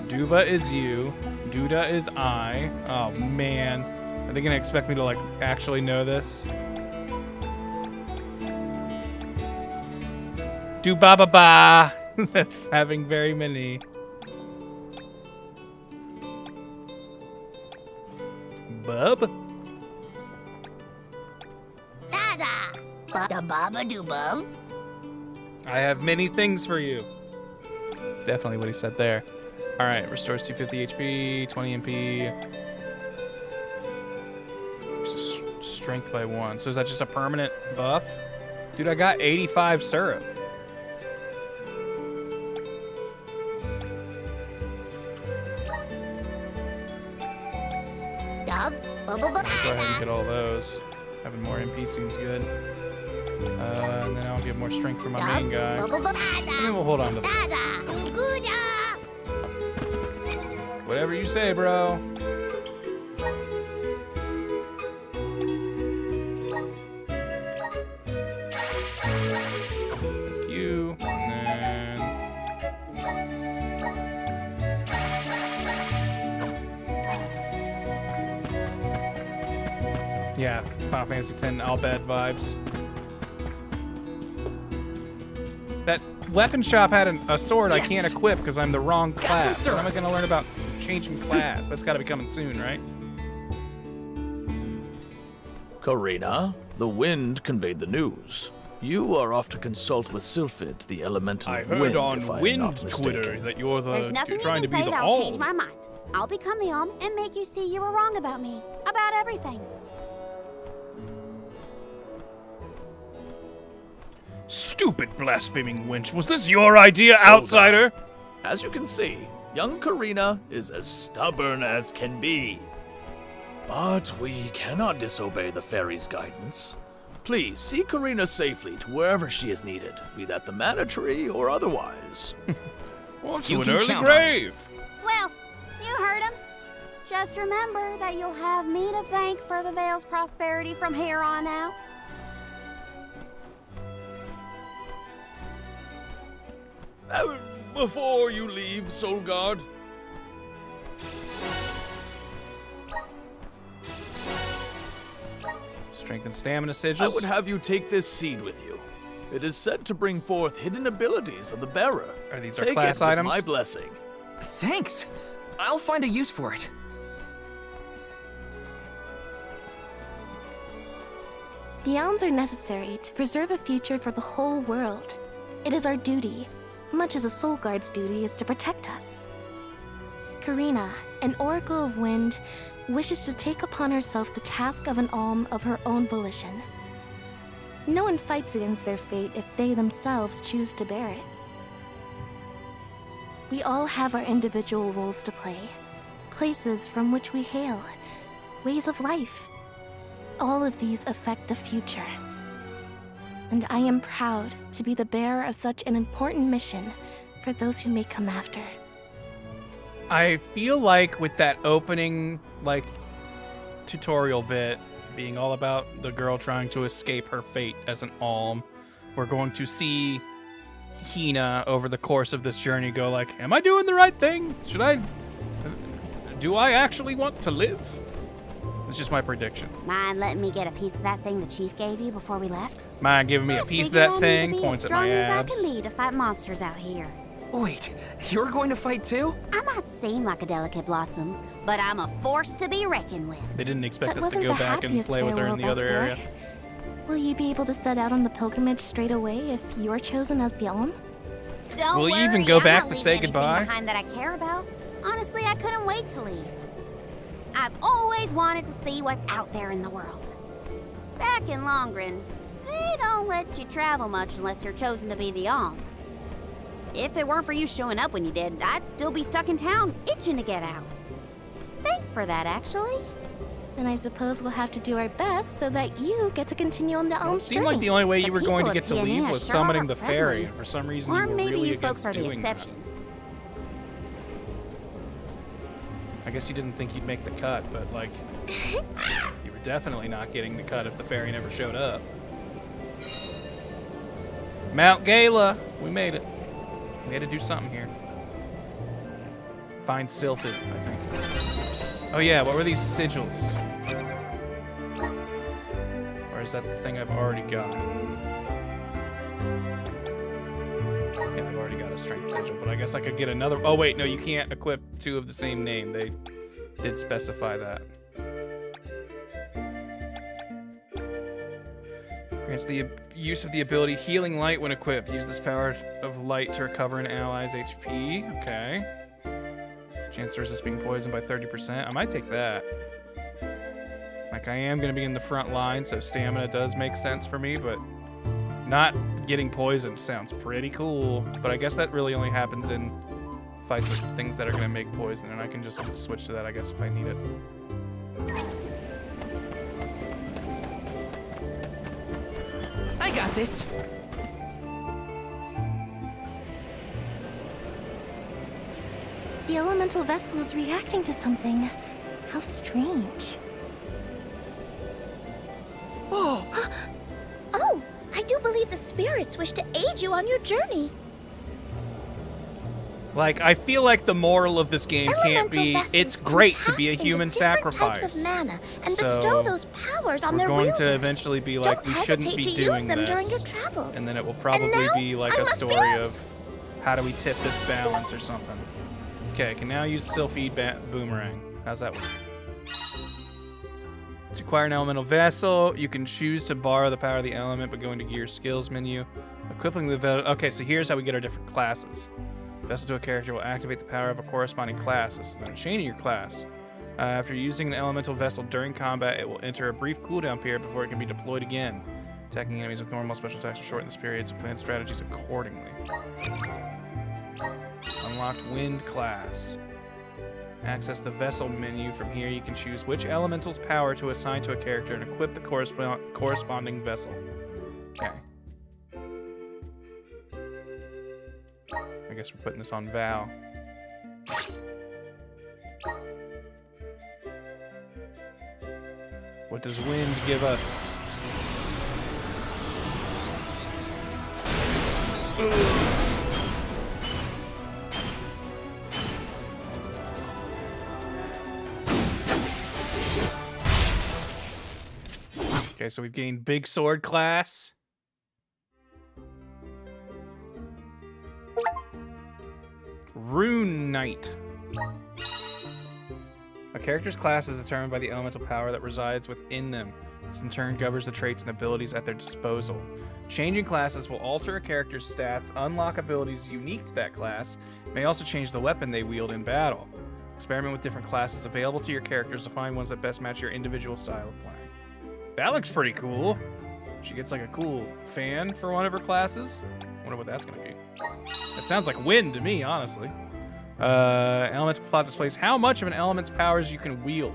Duba is you. Duda is I. Oh, man. Are they gonna expect me to, like, actually know this? Do ba ba ba. That's having very many. Bub. Da-da. Ba-da-ba-ba-doo-bub. I have many things for you. That's definitely what he said there. All right, restores 250 HP, 20 MP. Strength by 1. So is that just a permanent buff? Dude, I got 85 syrup. Let's go ahead and get all those. Having more MP seems good. And then I'll get more strength for my main guy. And then we'll hold on to those. Whatever you say, bro. Thank you. And then... Yeah, Final Fantasy X all bad vibes. That weapon shop had a sword I can't equip because I'm the wrong class. When am I going to learn about changing class? That's got to be coming soon, right? Karina, the wind conveyed the news. You are off to consult with Sylphid, the elemental of wind. I heard on Wind Twitter that you're trying to be the that'll change my mind. I'll become the Om and make you see you were wrong about me. About everything. Stupid blaspheming wench. Was this your idea, outsider? As you can see, young Karina is as stubborn as can be. But we cannot disobey the fairy's guidance. Please see Karina safely to wherever she is needed, be that the Mana Tree or otherwise. To an early grave. Well, you heard him. Just remember that you'll have me to thank for the Vale's prosperity from here on out. Before you leave, Soul Guard. Strength and stamina sigils. I would have you take this seed with you. It is said to bring forth hidden abilities of the bearer. Are these Take our class it with items? my blessing. Thanks. I'll find a use for it. The elms are necessary to preserve a future for the whole world. It is our duty, much as a soul guard's duty is to protect us. Karina, an oracle of wind, wishes to take upon herself the task of an alm of her own volition. No one fights against their fate if they themselves choose to bear it. We all have our individual roles to play, places from which we hail, ways of life. All of these affect the future. And I am proud to be the bearer of such an important mission for those who may come after. I feel like with that opening, tutorial bit being all about the girl trying to escape her fate as an alm, we're going to see Hinna over the course of this journey go am I doing the right thing? Do I actually want to live? It's just my prediction. Mind letting me get a piece of that thing the chief gave you before we left? Mind giving me a piece of that thing, points at my abs. As I can be to fight monsters out here. Wait, you're going to fight too? I might seem like a delicate blossom, but I'm a force to be reckoned with. They didn't expect us to go back and play with her in the other area. Will you be able to set out on the pilgrimage straight away if you are chosen as the alm? Don't Will worry, you even go I'm back not to leaving say anything goodbye? Behind that I care about. Honestly, I couldn't wait to leave. I've always wanted to see what's out there in the world. Back in Longren, they don't let you travel much unless you're chosen to be the alm. If it weren't for you showing up when you did, I'd still be stuck in town, itching to get out. Thanks for that, actually. Then I suppose we'll have to do our best so that you get to continue on the alm's journey. It seemed like the only way you were going to people get to of leave TNA was sure summoning are the friendly. fairy, and for some reason Or you were maybe really you against folks are the doing that. exception. I guess you didn't think you'd make the cut, but you were definitely not getting the cut if the fairy never showed up. Mount Gala, we made it. We had to do something here. Find Sylphid, I think. Oh yeah, what were these sigils? Or is that the thing I've already got? Yeah, I've already got a strength sigil, but I guess I could get another. Oh wait, no, you can't equip two of the same name. They did specify that. Grants the use of the ability Healing Light when equipped. Use this power of light to recover an ally's HP. Okay. Chance to resist being poisoned by 30%. I might take that. I am going to be in the front line, so stamina does make sense for me, but not getting poisoned sounds pretty cool. But I guess that really only happens in fights with things that are going to make poison, and I can just switch to that, I guess, if I need it. I got this. The elemental vessel is reacting to something. How strange. Oh, I do believe the spirits wish to aid you on your journey. I feel like the moral of this game can't be, it's great to be a human sacrifice. Types of mana and bestow those powers on their we're going wielders. to eventually be like, we shouldn't be doing them this. during your travels. And then it will probably be like a story of how do we tip this balance or something. Okay, I can now use Sylphid Boomerang. How's that work? To acquire an elemental vessel, you can choose to borrow the power of the element by going to Gear Skills menu. Equipping the vessel. Okay, so here's how we get our different classes. Vessel to a character will activate the power of a corresponding class. This is not a chain of your class. After using an elemental vessel during combat, it will enter a brief cooldown period before it can be deployed again. Attacking enemies with normal special attacks will shorten this period, so plan strategies accordingly. Unlocked Wind class. Access the vessel menu. From here, you can choose which elemental's power to assign to a character and equip the corresponding vessel. Okay. I guess we're putting this on Val. What does wind give us? Okay, so we've gained big sword class. Rune Knight. A character's class is determined by the elemental power that resides within them. This in turn governs the traits and abilities at their disposal. Changing classes will alter a character's stats, unlock abilities unique to that class, may also change the weapon they wield in battle. Experiment with different classes available to your characters to find ones that best match your individual style of playing. That looks pretty cool. She gets like a cool fan for one of her classes. Wonder what that's gonna be. That sounds like wind to me, honestly. Elemental plot displays how much of an element's powers you can wield.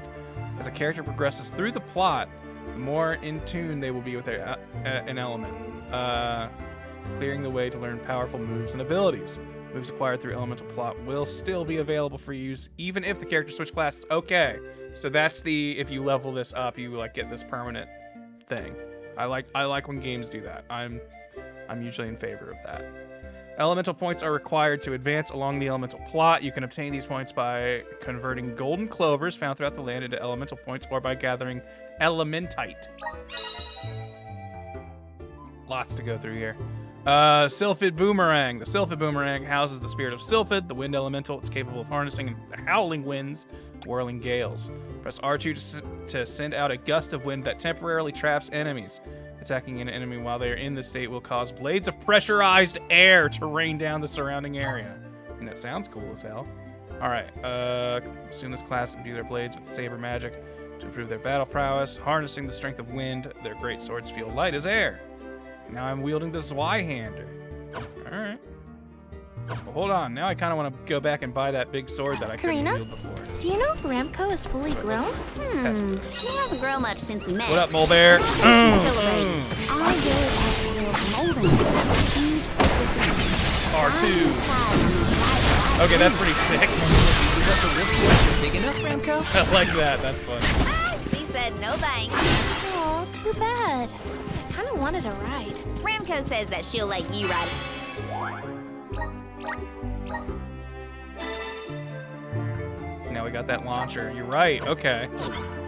As a character progresses through the plot, the more in tune they will be with their, an element. Clearing the way to learn powerful moves and abilities. Moves acquired through elemental plot will still be available for use even if the character switch classes. Okay, so that's the, if you level this up, you like get this permanent thing. I like when games do that. I'm usually in favor of that. Elemental points are required to advance along the elemental plot. You can obtain these points by converting golden clovers found throughout the land into elemental points or by gathering elementite. Lots to go through here. Sylphid Boomerang. The Sylphid Boomerang houses the spirit of Sylphid, the wind elemental. It's capable of harnessing the howling winds, whirling gales. Press R2 to send out a gust of wind that temporarily traps enemies. Attacking an enemy while they are in this state will cause blades of pressurized air to rain down the surrounding area. And that sounds cool as hell. Alright, assume this class imbue their blades with saber magic to improve their battle prowess. Harnessing the strength of wind, their great swords feel light as air. Now I'm wielding the Zweihander. Alright. Well, hold on, now I kind of want to go back and buy that big sword that I couldn't wield before. Do you know if Ramco is fully grown? She hasn't grown much since we met. What up, Mole Bear? She's still a baby. Our village has a real molding. Huge sacred beast. R2. Okay, that's pretty sick. Big enough, Ramco? I like that, that's fun. She said no thanks. Oh, too bad. I kind of wanted a ride. Ramco says that she'll let you ride it. Now we got that launcher. You're right, okay.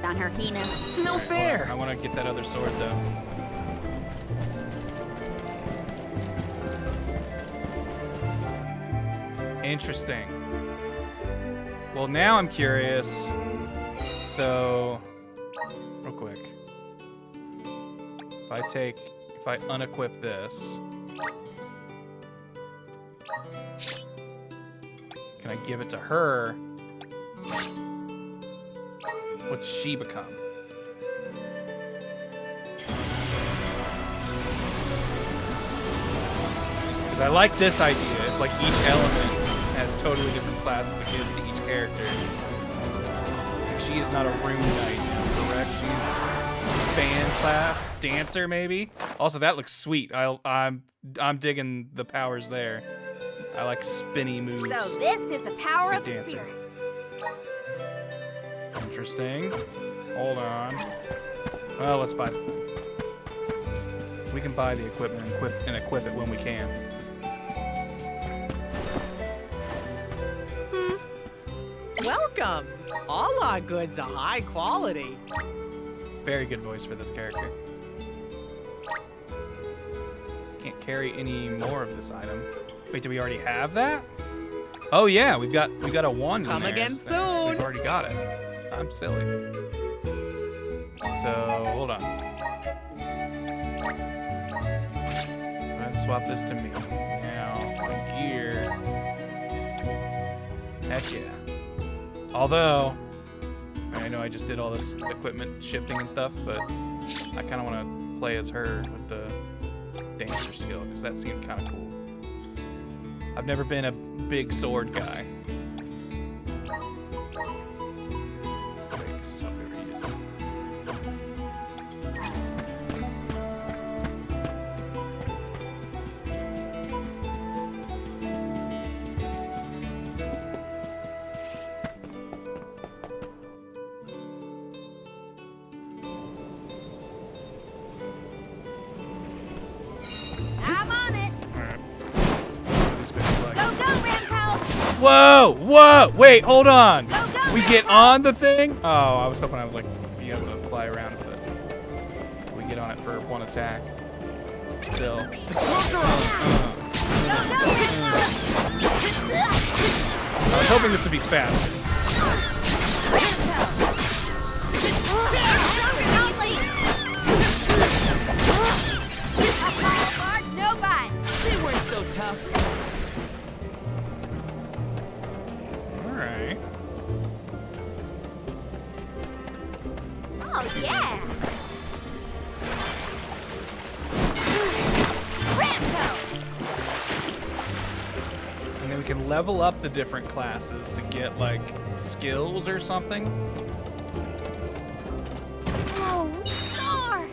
On her Hinna. No fair. I want to get that other sword, though. Interesting. Well, now I'm curious. So, real quick. If I unequip this, can I give it to her? What's she become? Because I like this idea. It's like each element has totally different classes it gives to each character. She is not a rune knight now, correct? She's fan class, dancer maybe. Also, that looks sweet. I'm digging the powers there. I like spinny moves. So this is the power of the dancer. spirits. Interesting. Hold on. Well, let's buy the thing. We can buy the equipment and equip it when we can. Welcome! All our goods are high quality. Very good voice for this character. Can't carry any more of this item. Wait, do we already have that? Oh yeah, we got a one. Come again soon. So we've already got it. I'm silly. So hold on. Go ahead and swap this to me. Now my gear. Heck yeah. Although I know I just did all this equipment shifting and stuff, but I kind of want to play as her with the dancer skill because that seemed kind of cool. I've never been a big sword guy. Wait, this is what we were using. I'm on it. Whoa! Whoa! Wait, hold on. Go, go, we get on the thing? Oh, I was hoping I would like be able to fly around with it. We get for one attack. Still. I was hoping this would be faster. They weren't so tough. Alright. Oh, yeah! And then we can level up the different classes to get, like, skills or something. Oh, Star!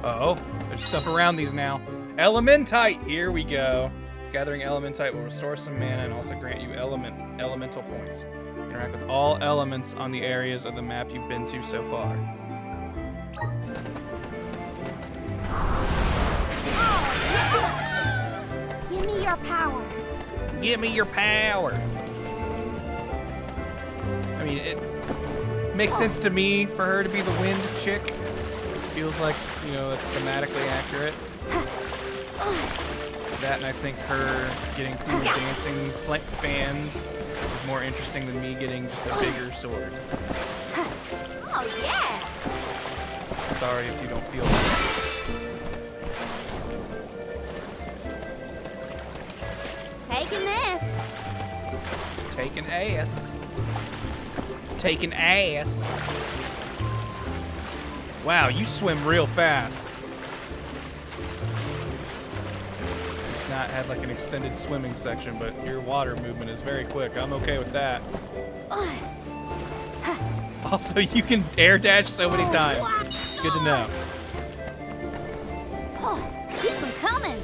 Uh-oh, there's stuff around these now. Elementite, here we go. Gathering Elementite will restore some mana and also grant you elemental points. Interact with all elements on the areas of the map you've been to so far. Give me your power. Give me your power. I mean, it makes sense to me for her to be the wind chick. Feels like, you know, that's thematically accurate. That, and I think her getting cool dancing fans is more interesting than me getting just a bigger sword. Oh, yeah! Sorry if you don't feel that. Taking this. Taking ass. Taking ass. Wow, you swim real fast. Not had like an extended swimming section, but your water movement is very quick. I'm okay with that. Also, you can air dash so many times. Good to know. Oh, keep them coming.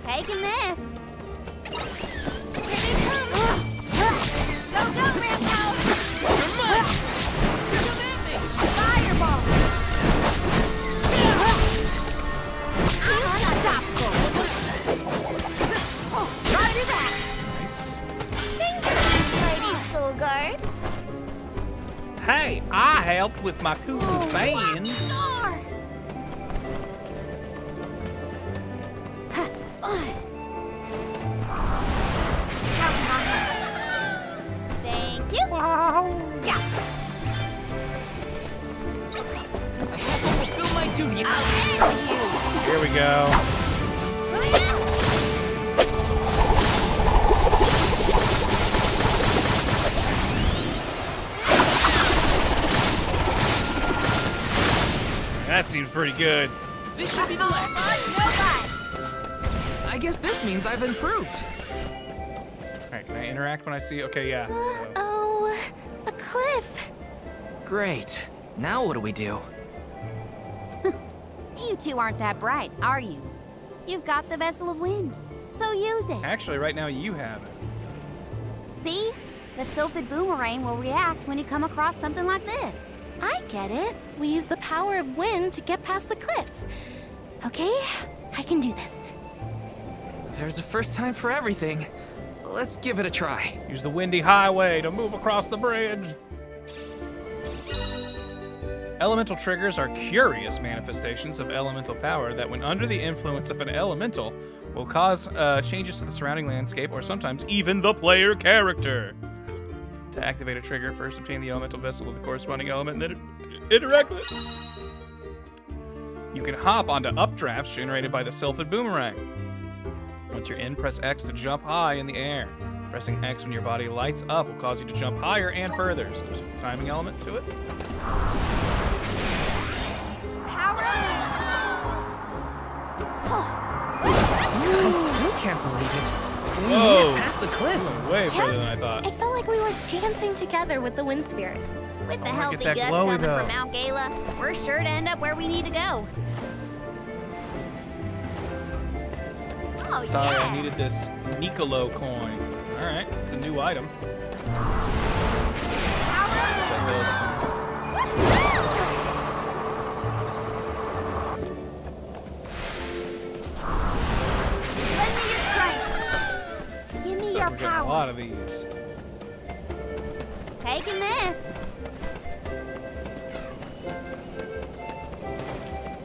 Taking this. Go, go, Rambo! Fireball! Unstoppable! Roger that! Nice. Thank you, Lady Soul Guard. Hey, I helped with my cool fans. Star! Thank you. Wow. Gotcha. Fulfill my duty. I'll end you. Here we go. That seems pretty good. This should be the last. I guess this means I've improved. Alright, can I interact when I see? Okay, yeah. So. Oh, a cliff. Great. Now what do we do? You two aren't that bright, are you? You've got the Vessel of Wind, so use it. Actually, right now you have it. See? The Sylphid Boomerang will react when you come across something like this. I get it. We use the power of wind to get past the cliff. Okay, I can do this. There's a first time for everything. Let's give it a try. Use the windy highway to move across the bridge. Elemental triggers are curious manifestations of elemental power that, when under the influence of an elemental, will cause changes to the surrounding landscape or sometimes even the player character. To activate a trigger, first obtain the elemental vessel of the corresponding element and then interact with it. You can hop onto updrafts generated by the Sylphid Boomerang. Once you're in, press X to jump high in the air. Pressing X when your body lights up will cause you to jump higher and further. So there's a timing element to it. Power I still can't believe it. We made Whoa! it past the cliff. We went way further than I thought. It felt like we were dancing together with the wind spirits. With the I wanna healthy get that gust glowy, coming though. from Mount Gala, we're sure to end up where we need to go. Oh, Sorry, yeah. I needed this Nicolo coin. Alright, it's a new item. Lend me your strength. Give me your We're getting a power. lot of these. Taking this.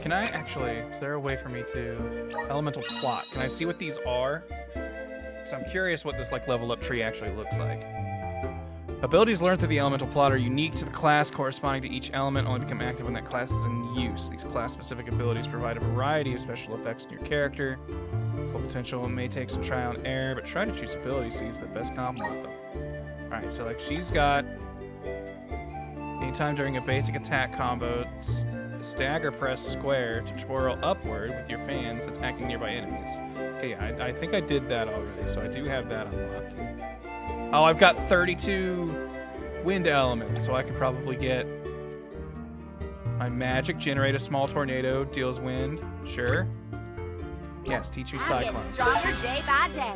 Can I actually, is there a way for me to, elemental plot, can I see what these are? Because I'm curious what this like level up tree actually looks like. Abilities learned through the elemental plot are unique to the class corresponding to each element, only become active when that class is in use. These class-specific abilities provide a variety of special effects in your character. Full potential may take some trial and error, but try to choose ability seeds that best complement them. Alright, so like she's got, anytime during a basic attack combo, stagger press square to twirl upward with your fans, attacking nearby enemies. Okay, I think I did that already, so I do have that unlocked. Oh, I've got 32 wind elements, so I could probably get my magic, generate a small tornado, deals wind. Sure. Yes, teach me I'm cyclone. getting stronger day by day.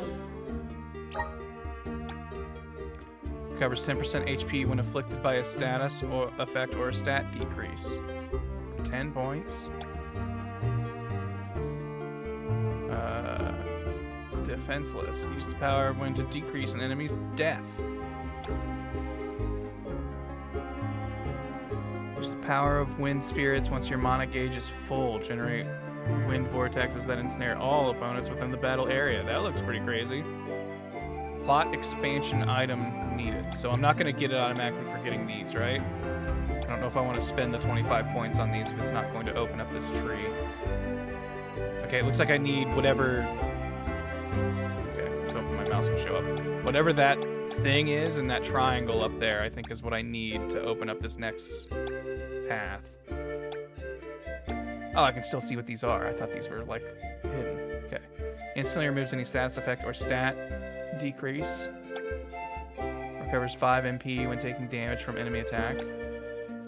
Recovers 10% HP when afflicted by a status or effect or a stat decrease. For 10 points. Defenseless. Use the power of wind to decrease an enemy's death. Use the power of wind spirits once your mana gauge is full. Generate wind vortexes that ensnare all opponents within the battle area. That looks pretty crazy. Plot expansion item needed. So I'm not going to get it automatically for getting these, right? I don't know if I want to spend the 25 points on these if it's not going to open up this tree. Okay, it looks like I need whatever... Okay, let's hope my mouse will show up. Whatever that thing is in that triangle up there, I think is what I need to open up this next path. Oh, I can still see what these are. I thought these were, like, hidden. Okay. Instantly removes any status effect or stat decrease. Recovers 5 MP when taking damage from enemy attack.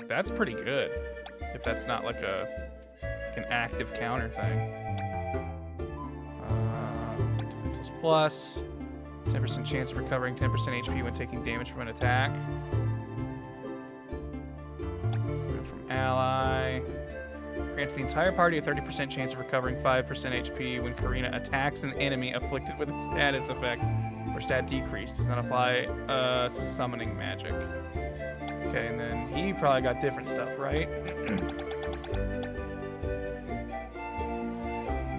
That's pretty good. If that's not like an active counter thing. Defenses plus. 10% chance of recovering 10% HP when taking damage from an attack. From ally. Grants the entire party a 30% chance of recovering 5% HP when Karina attacks an enemy afflicted with a status effect or stat decrease. Does not apply to summoning magic. Okay, and then he probably got different stuff, right?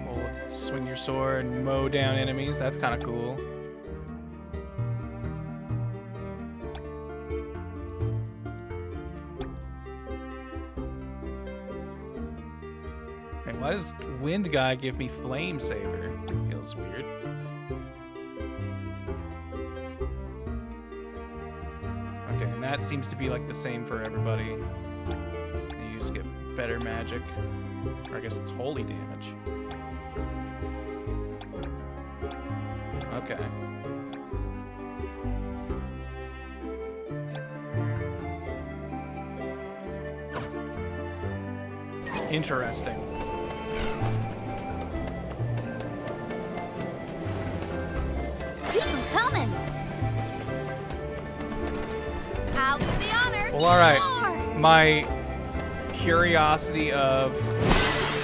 Well, swing your sword and mow down enemies. That's kind of cool. Hey, why does Wind Guy give me Flame Saber? Feels weird. Okay, and that seems to be like the same for everybody. You just get better magic. Or I guess it's holy damage. Okay. Interesting. Keep them coming. I'll do the honors. Well, alright. My curiosity of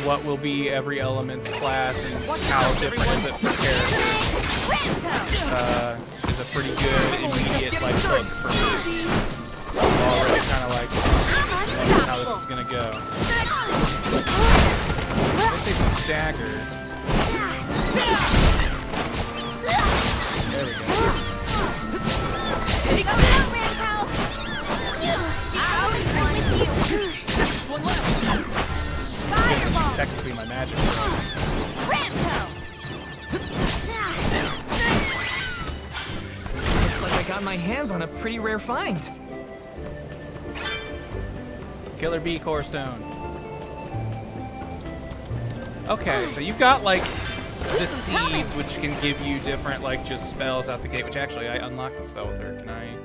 what will be every element's class and how different is it per character is a pretty good immediate like hook for me. I'm already kind of like how this is gonna go. I say stagger. There we go. Take them Ramco. I always wanted you. One left. This is technically my magic. Ramco. Looks like I got my hands on a pretty rare find. Killer Bee Core Stone. Okay, so you've got like the seeds, which can give you different like just spells out the gate. Which actually, I unlocked the spell with her. Can I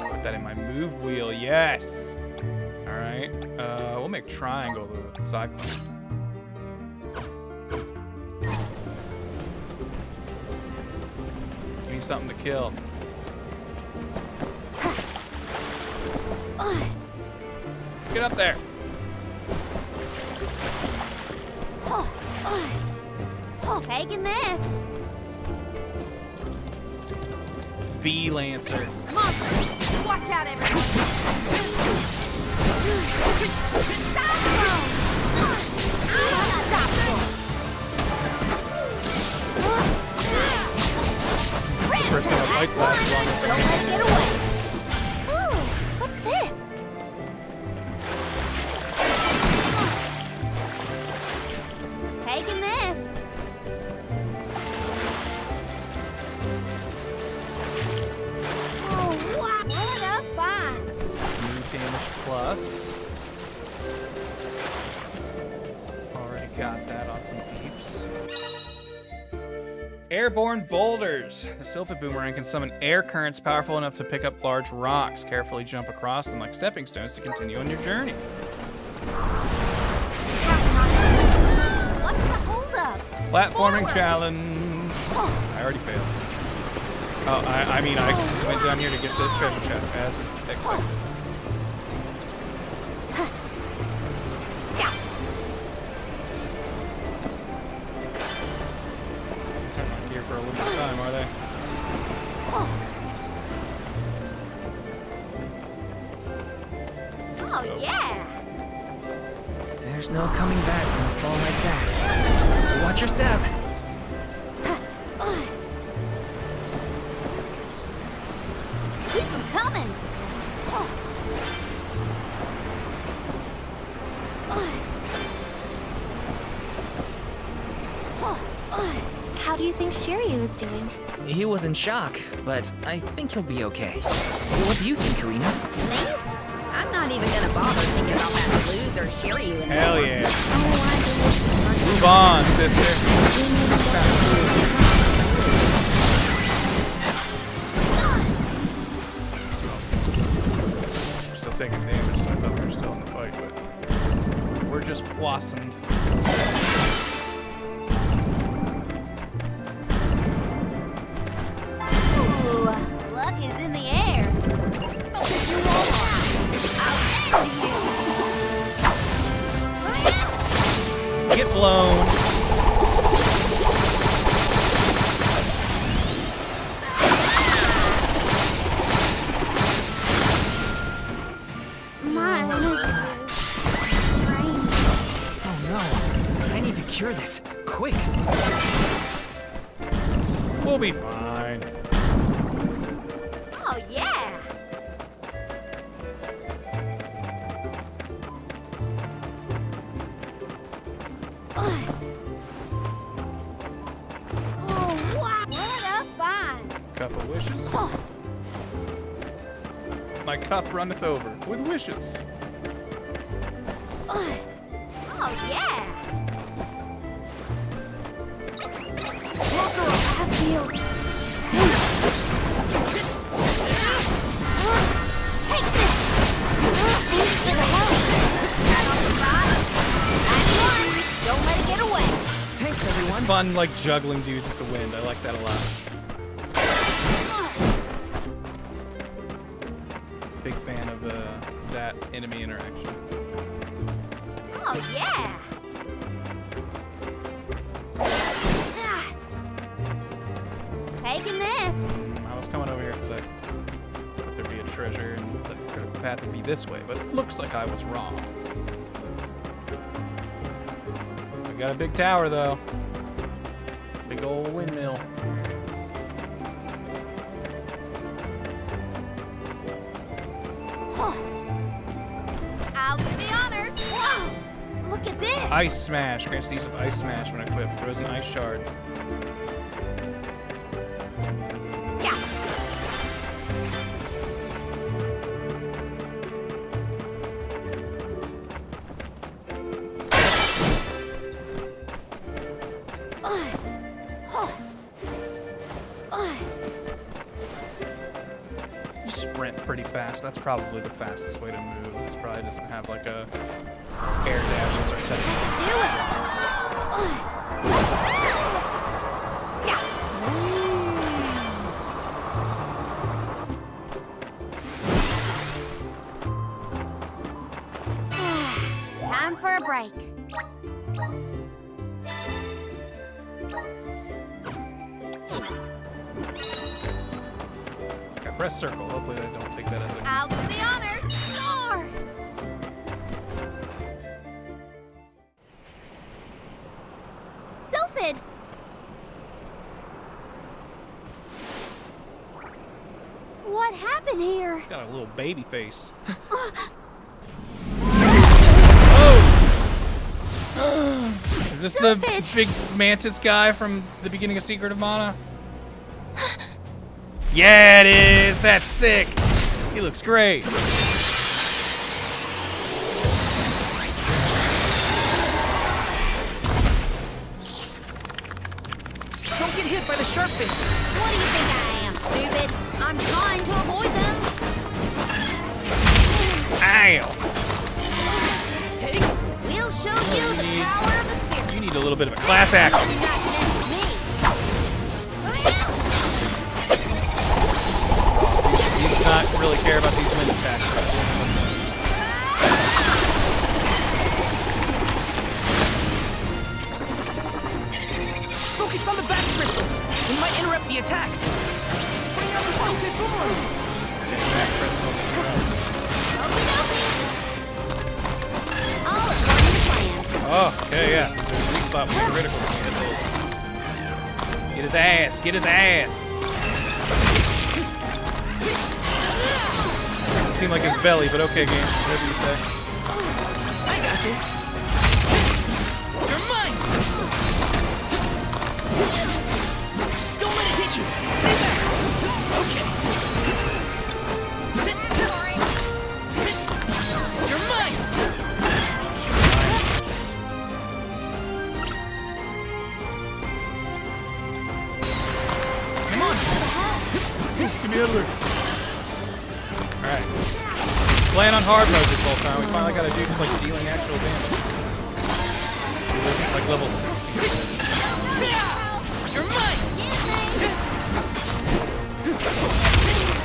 put that in my move wheel? Yes. All right. We'll make triangle the cyclone. Give me something to kill. Get up there. Taking this. Bee Lancer. Monster! Watch out, everyone! Cyclone! Unstoppable! It's the first time a fight's lasted longer for Don't me. let it get away! Ooh, what's this? Taking this. Oh, wow! What a find! Move damage plus. Already got that on some peeps. Airborne boulders. The Sylphid Boomerang can summon air currents powerful enough to pick up large rocks. Carefully jump across them like stepping stones to continue on your journey. What's the holdup? Platforming challenge. I already failed. Oh, I mean, I went down here to get this treasure chest as expected. These aren't not here for a little bit of time, are they? Oh, yeah! There's no coming back from a fall like that. Watch your step. Keep them coming! How do you think Shiryu is doing? He was in shock, but I think he'll be okay. What do you think, Karina? Me? I'm not even gonna bother thinking about that loser Shiryu anymore. Hell yeah. Move on, sister. We're still taking damage, so I thought we were still in the fight, but we're just blossomed. Ooh, luck is in the air. If you won't I'll end you. Get blown. My energy is drained. Oh no. I need to cure this. Quick. We'll be fine. Oh, yeah! Oh, wow! What a find! Cup of wishes. My cup runneth over with wishes. Oh, yeah! I feel... Take this! Thanks for the help! Right on the side. That's one! Don't let it get away! Thanks, everyone. It's fun, like, juggling dudes with the wind. I like that a lot. Big fan of that enemy interaction. Oh, yeah! Taking this! I was coming over here because I thought there'd be a treasure and the critical path would be this way, but it looks like I was wrong. We got a big tower, though. Big old windmill. I'll do the honor! Whoa! Look at this! Ice Smash. Grants the use of Ice Smash when equipped. Throws an ice shard. Gotcha! You sprint pretty fast. That's probably the fastest way to move. This probably doesn't have like a air dash and start setting. Do it! Gotcha! press circle. Hopefully they don't take that as a... I'll do the honor. Score! Sylphid! What happened here? He's got a little baby face. Is this the big mantis guy from the beginning of Secret of Mana? Yeah, it is. That's sick. He looks great. Don't get hit by the shark fin. What do you think I am, stupid? I'm trying to avoid them. Ow. We'll show you the power of the spirit. You need a little bit of a class action. He does not really care about these wind attacks. Focus on the back crystals. They might interrupt the attacks. Bring out the Sylphid form. All according to plan. Oh, okay, yeah. There's a weak spot with critical. Get his ass. Get his ass. Doesn't seem like his belly, but okay, game. Whatever you say. I got this. You're mine. Don't let it hit you. Stay back. Okay. You're mine. Come on. Give me Edward. Alright. Playing on hard mode this whole time. We finally got a dude who's like dealing actual damage. He isn't like level 60. You're mine.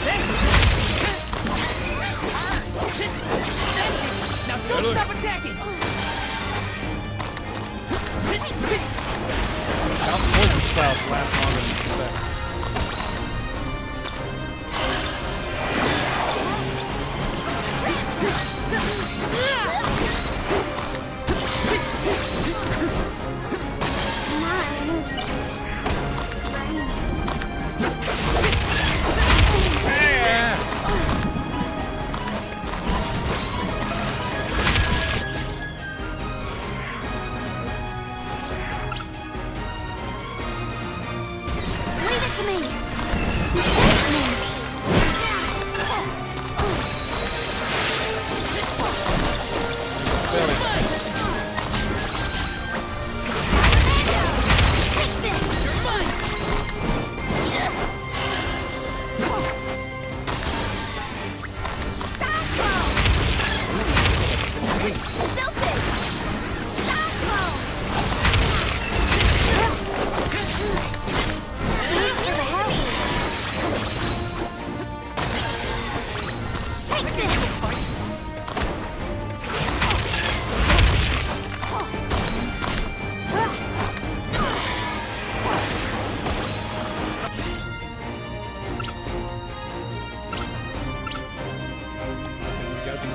Thanks. That's it. Now don't stop attacking. Now poison clouds last longer than you expect. Leave it to me.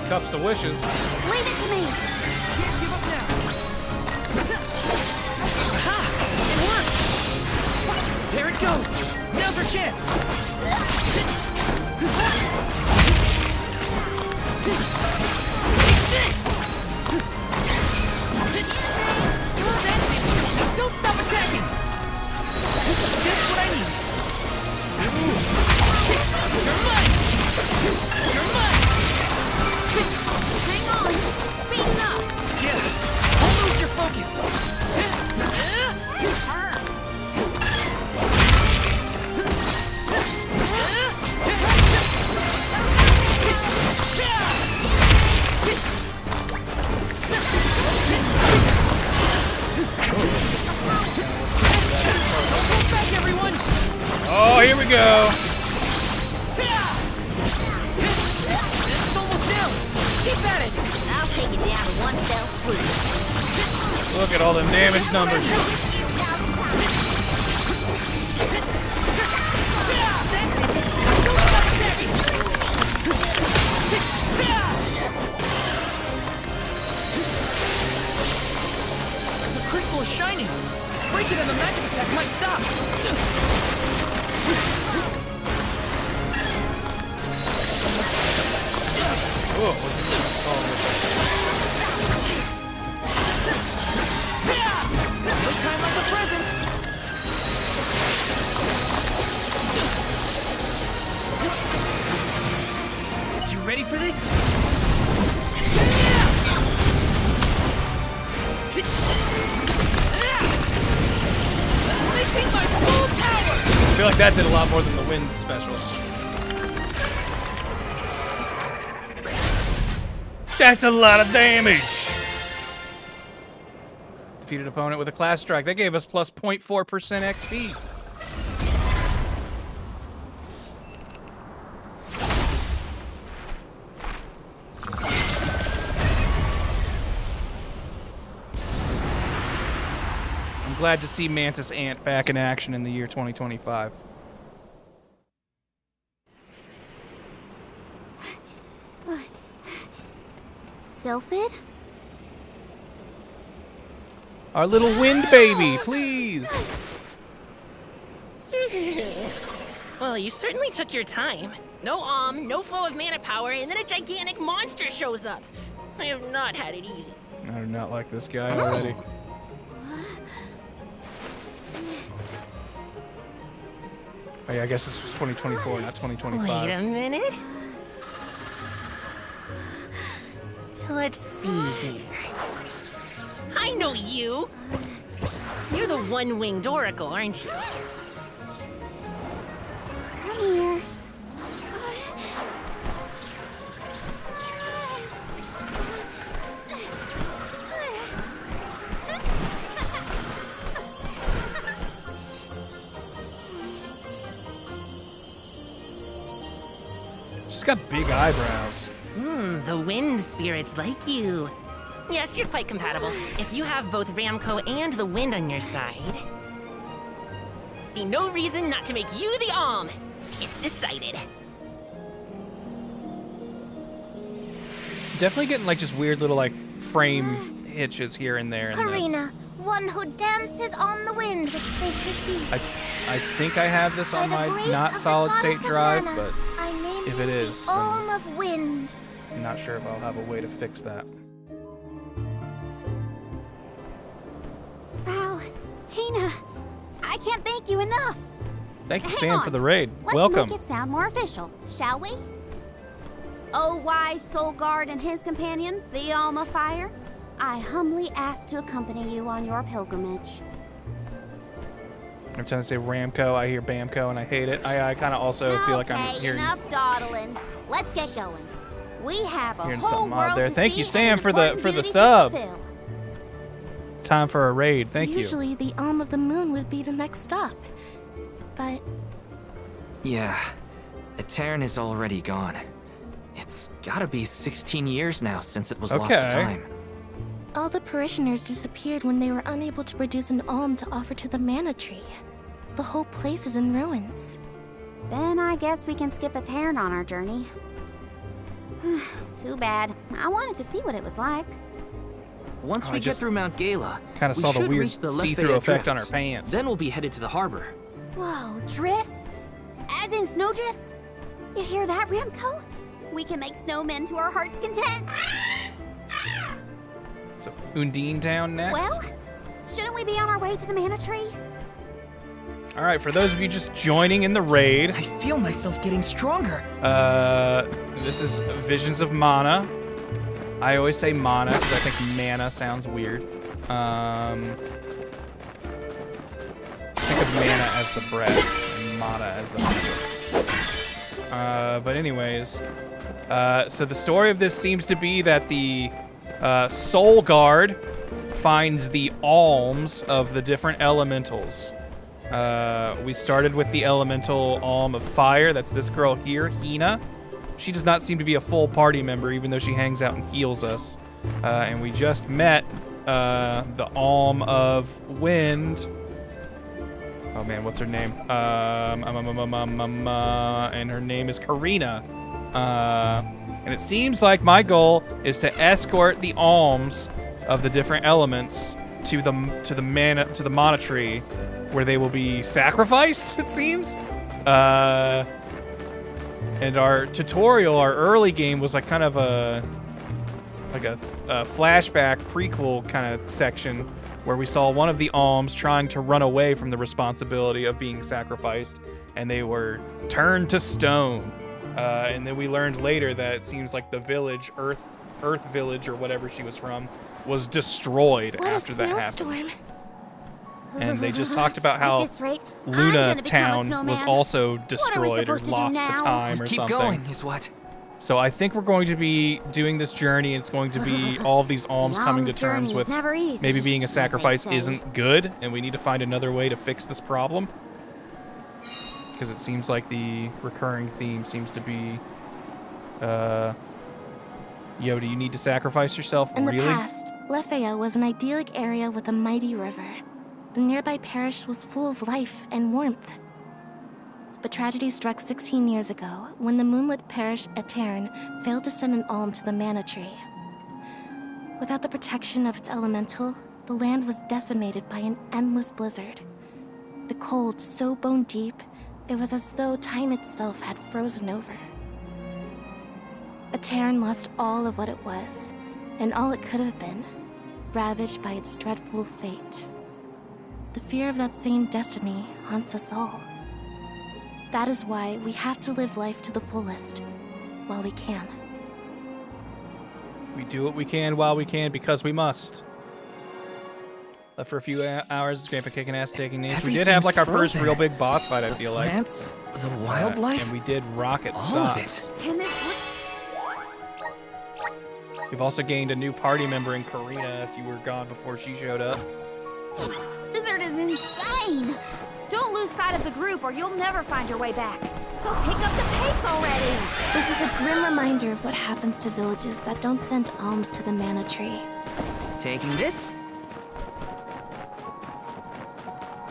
Cups of wishes. Leave it to me. Can't give up now. Aha! It worked. There it goes. Now's our chance. Take this. Now don't stop attacking. Just what I need. You're mine. You're mine. Hang on. Speeding up. Yeah. Don't lose your focus. It hurt. Hold back, everyone. Oh, here we go. It's almost down. Keep at it. I'll take it down in one fell swoop. Look at all the damage numbers. That's it. Don't stop attacking. ready for this? Unleashing my full power! I feel like that did a lot more than the wind special. That's a lot of damage! Defeated opponent with a class strike. That gave us plus 0.4% XP. I'm glad to see Mantis Ant back in action in the year 2025. Sylphid? Our little wind baby, please. Well, you certainly took your time. No no flow of mana power, and then a gigantic monster shows up. I have not had it easy. I do not like this guy already. Oh yeah, I guess this was 2024, not 2025. Wait a minute. Let's see here. I know you! You're the one-winged oracle, aren't you? Come here. She's got big eyebrows. The wind spirits like you. Yes, you're quite compatible. If you have both Ramco and the wind on your side, be no reason not to make you the Alm. It's decided. Definitely getting like just weird little like frame hitches here and there in Karina, one who dances on the wind with sacred beasts. I think I have this on my not solid state drive, but if it is, then Alm of wind. I'm not sure if I'll have a way to fix that. Wow, Hinna, I can't thank you enough. Thank you, Hang Sam, on. for the raid. Let's Welcome. make it sound more official, shall we? O wise Soul Guard and his companion, the Alm of Fire, I humbly ask to accompany you on your pilgrimage. I'm trying to say Ramco, I hear Bamco, and I hate it. I kind of also feel like I'm Okay, hearing, enough dawdling. Let's get going. We have a hearing whole something world odd there. to Thank see you, and Sam, an for the important duty to sub. fulfill. It's time for a raid. Thank you. Usually the Alm of the Moon would be the next stop. But Yeah, Etern is already gone. It's gotta be 16 years now since it was lost to time. all the parishioners disappeared when they were unable to produce an alm to offer to the mana tree. The whole place is in ruins. Then I guess we can skip Etern on our journey. Too bad. I wanted to see what it was like. Once I we get just through Mount Gala, kinda we saw the should weird reach the see-through Lefaya effect on drifts. our pants. Then we'll be headed to the harbor. Whoa, drifts? As in snowdrifts? You hear that, Ramco? We can make snowmen to our heart's content. So Undine Town next. Well, shouldn't we be on our way to the mana tree? All right, for those of you just joining in the raid, I feel myself getting stronger. This is Visions of Mana. I always say mana because I think mana sounds weird. Think of mana as the bread and mana as the hunger. But anyways, so the story of this seems to be that the Soul Guard finds the alms of the different elementals. We started with the elemental alm of fire. That's this girl here, Hinna. She does not seem to be a full party member, even though she hangs out and heals us. And we just met the alm of wind. Oh man, what's her name? And her name is Karina. And it seems like my goal is to escort the alms of the different elements to the mana tree, where they will be sacrificed, it seems. And our tutorial, our early game, was like kind of a flashback prequel kind of section where we saw one of the alms trying to run away from the responsibility of being sacrificed, and they were turned to stone. And then we learned later that it seems like the village, Earth Village or whatever she was from, was destroyed after that happened. And they just talked about how Luna Town was also destroyed or lost to time or something. Keep going is what. So I think we're going to be doing this journey. It's going to be all of these alms coming to terms with maybe being a sacrifice isn't good, and we need to find another way to fix this problem. Because it seems like the recurring theme seems to be, yo, do you need to sacrifice yourself? In really? the past, Lefaya was an idyllic area with a mighty river. The nearby parish was full of life and warmth. But tragedy struck 16 years ago when the moonlit parish Etern failed to send an alm to the mana tree. Without the protection of its elemental, the land was decimated by an endless blizzard. The cold so bone deep, it was as though time itself had frozen over. Etern lost all of what it was, and all it could have been, ravaged by its dreadful fate. The fear of that same destiny haunts us all. That is why we have to live life to the fullest, while we can. We do what we can while we can because we must. Left for a few hours, Grandpa kicking ass, taking names. We did have like our first real big boss fight, I feel like. Plants, the wildlife, and we did rocket all of socks. it. We've also gained a new party member in Karina if you were gone before she showed up. Blizzard is insane! Don't lose sight of the group or you'll never find your way back. So pick up the pace already! This is a grim reminder of what happens to villages that don't send alms to the mana tree. Taking this?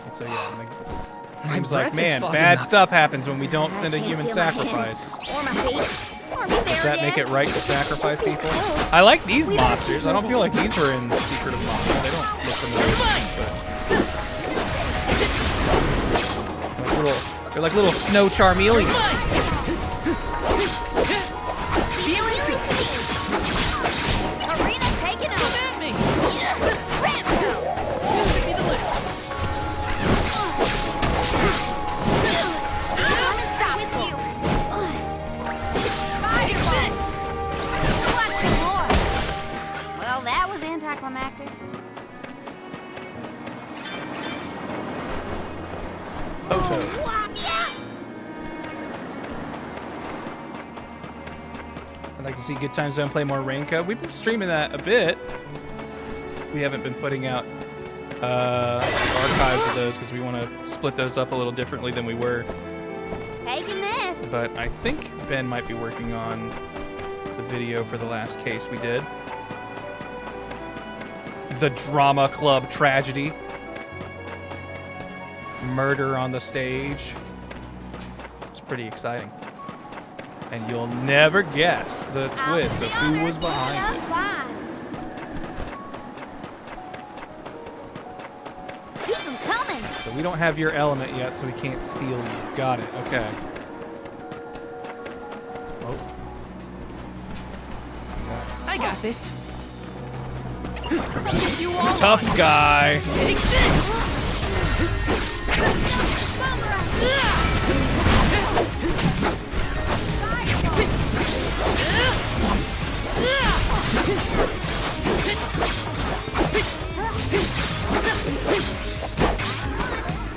And so yeah, seems like, man, bad stuff happens when we don't send a human sacrifice. Does that make it right to sacrifice people? I like these monsters. I don't feel like these were in Secret of Mana. They don't look familiar. They're like little snow charmeleons. Karina taking over. At me. I'm stop with you. Well, that was anticlimactic. Oto. I'd like to see Good Time Zone play more Raincoat. We've been streaming that a bit. We haven't been putting out archives of those because we want to split those up a little differently than we were. Taking this. But I think Ben might be working on the video for the last case we did. The Drama Club Tragedy. Murder on the stage. It's pretty exciting. And you'll never guess the twist of who was behind it. Keep them coming. So we don't have your element yet, so we can't steal you. Got it. Okay. Oh. I got this. Tough guy. Take this.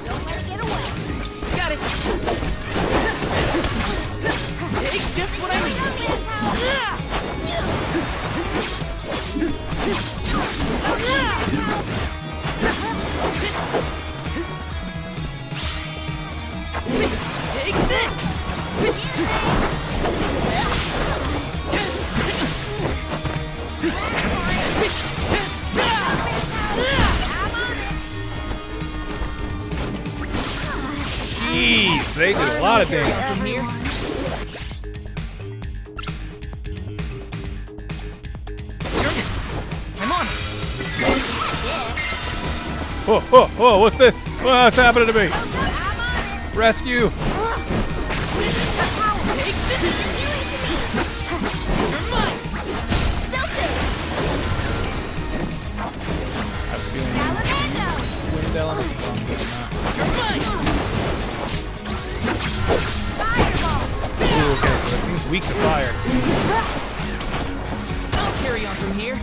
Don't let it get away. Got it. Take just what I need. Take this. Jeez, they did a lot of damage. From here. I'm on it. Whoa, whoa, whoa, what's this? What's happening to me? Rescue! I'm feeling wind element, so I'm good enough. Ooh, okay, so that's weak to fire. I'll carry on from here.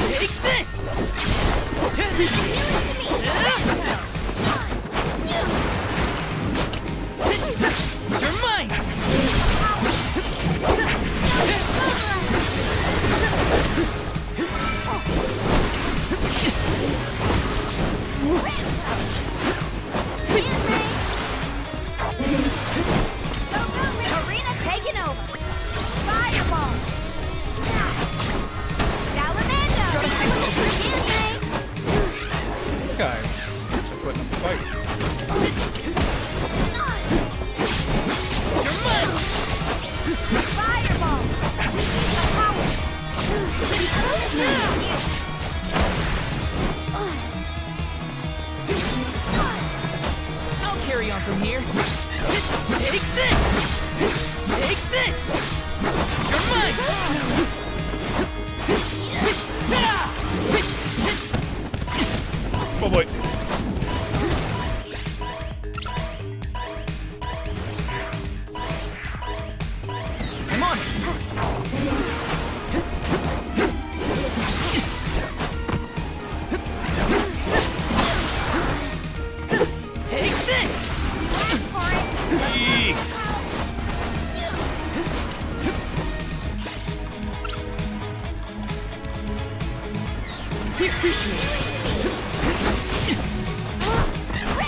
Take this! You're mine! Karina taking over. Fireball. Salamander. This guy should put him to fight. Fireball. I'll carry on from here. Take this! Take this! You're mine! Oh boy. I'm on it! Take this! Eek. Appreciate it.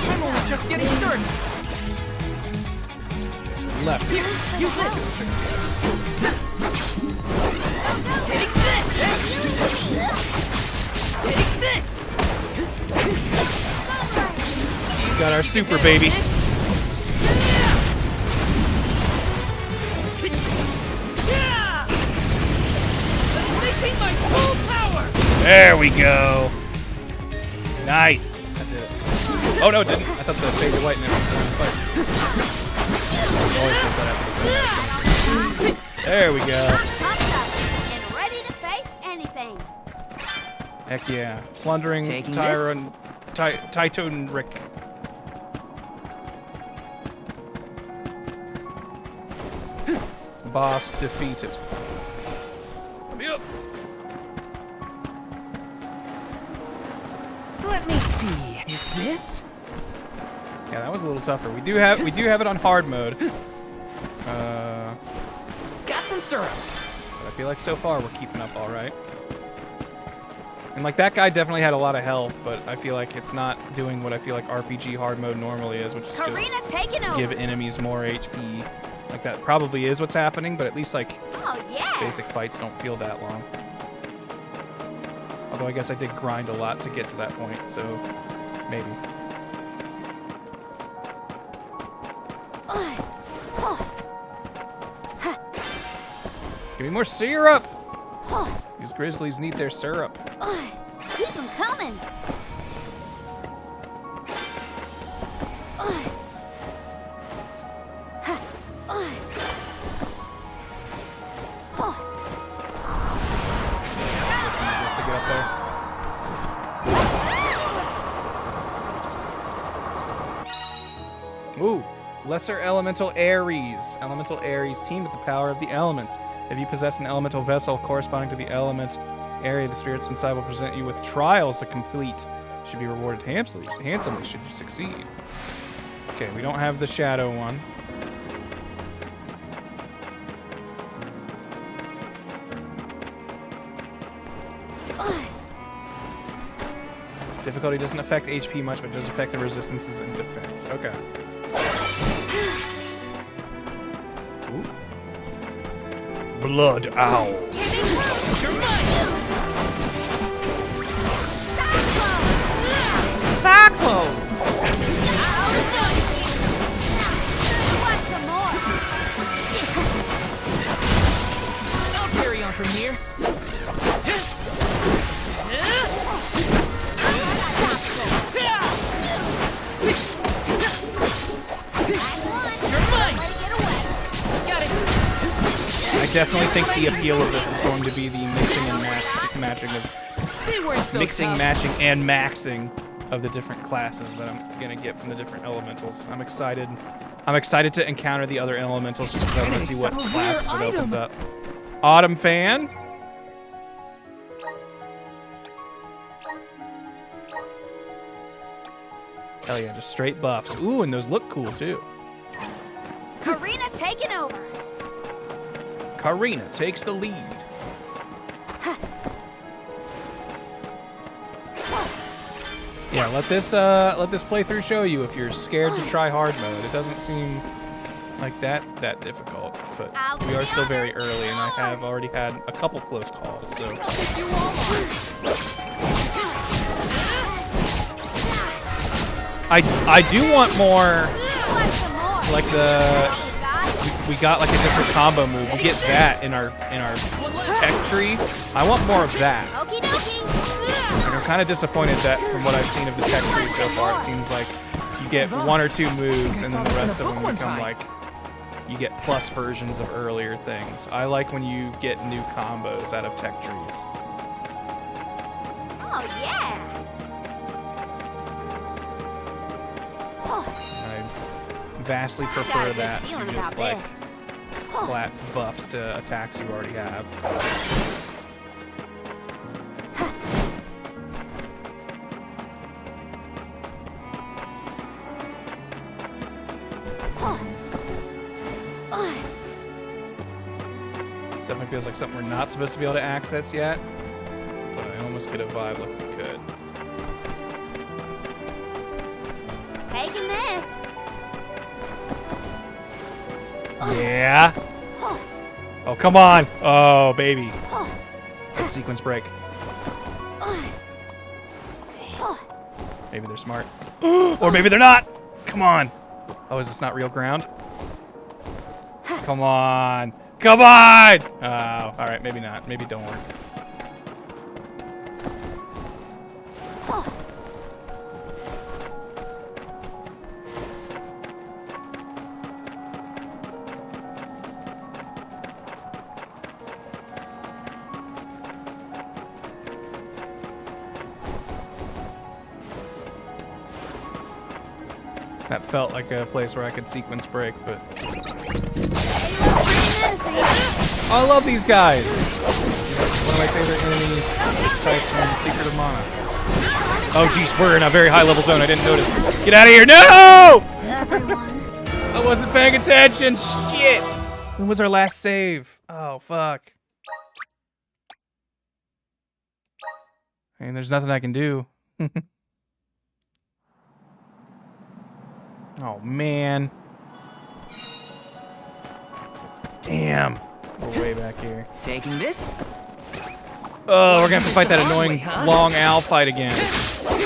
I'm only just getting started. Left. Here, use this. Take this. Take this. Got our super baby. Unleashing my full power. There we go. Nice. That did it. Oh no, it didn't. I thought the faded white never always think that after the same. There we go. And ready to face anything. Heck yeah. Plundering Taking Tyron Titan Rick. Boss defeated. Yep. Let me see. Is this? Yeah, that was a little tougher. We do have it on hard mode. Got some syrup. But I feel like so far we're keeping up all right. And like that guy definitely had a lot of health, but I feel like it's not doing what I feel like RPG hard mode normally is, which is Karina just taking over. give enemies more HP. Like that probably is what's happening, but at least like basic fights don't feel that long. Although I guess I did grind a lot to get to that point, so maybe. Give me more syrup! These grizzlies need their syrup. Keep them coming. Just to get up there. Ooh, Lesser Elemental Ares. Elemental Ares, team with the power of the elements. If you possess an elemental vessel corresponding to the element area, the spirits inside will present you with trials to complete. You should be rewarded handsomely should you succeed. Okay, we don't have the shadow one. Difficulty doesn't affect HP much, but does affect the resistances and defense. Okay. Ooh. Blood Owl. Cyclone! I'll carry on from here. I definitely think the appeal of this is going to be the mixing and matching of They weren't so mixing, tough. matching, and maxing of the different classes that I'm gonna get from the different elementals. I'm excited. I'm excited to encounter the other elementals just because I want to see what classes it opens up. Autumn fan. Hell yeah, just straight buffs. Ooh, and those look cool too. Karina taking over. Karina takes the lead. Yeah, let this playthrough show you if you're scared to try hard mode. It doesn't seem like that difficult, but we are still very early, and I have already had a couple close calls. So I do want more. Like we got like a different combo move. We get that in our tech tree. I want more of that. Okie dokie. Like, I'm kind of disappointed that from what I've seen of the tech tree so far, it seems like you get 1 or 2 moves and then the rest of them become like you get plus versions of earlier things. I like when you get new combos out of tech trees. Oh yeah. I vastly prefer that to just like flat buffs to attacks you already have. Definitely feels like something we're not supposed to be able to access yet, but I almost get a vibe like we could. Taking this. Yeah. Oh, come on. Oh, baby. Let's sequence break. Maybe they're smart. Or maybe they're not. Come on. Oh, is this not real ground? Come on. Come on! Oh, all right, maybe not. Maybe it don't work. That felt like a place where I could sequence break, but... Oh, I love these guys! One of my favorite enemy types in Secret of Mana. Oh jeez, we're in a very high level zone, I didn't notice. Get out of here, no! I wasn't paying attention, shit! When was our last save? Oh, fuck. And there's nothing I can do. Oh, man. Damn. We're way back here. Taking this? Oh, we're gonna have to fight that annoying long owl fight again. Well,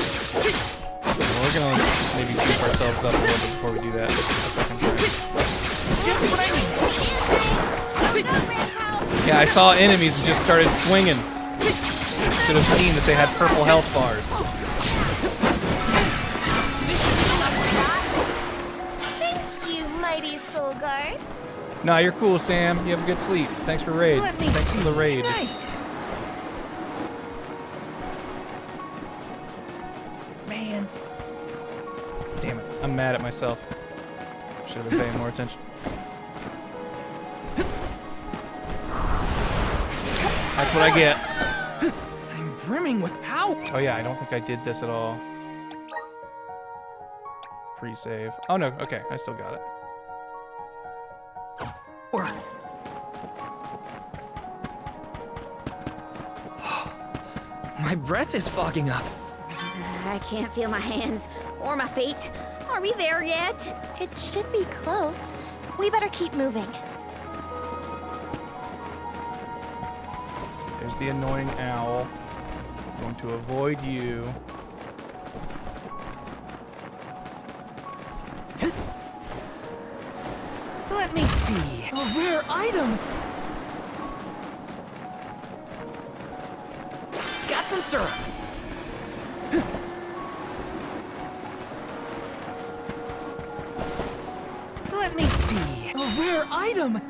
we're gonna maybe keep ourselves up a little bit before we do that. Yeah, I saw enemies and just started swinging. Should have seen that they had purple health bars. Nah, you're cool, Sam. You have a good sleep. Thanks for raid. Thanks for the raid. Nice. Man. Damn it. I'm mad at myself. Should have been paying more attention. That's what I get. I'm brimming with power. Oh yeah, I don't think I did this at all. Pre-save. Oh no, okay, I still got it. My breath is fogging up. I can't feel my hands or my feet. Are we there yet? It should be close. We better keep moving. There's the annoying owl. I'm going to avoid you. Let me see. A rare item. Got some syrup. Let me see. A rare item.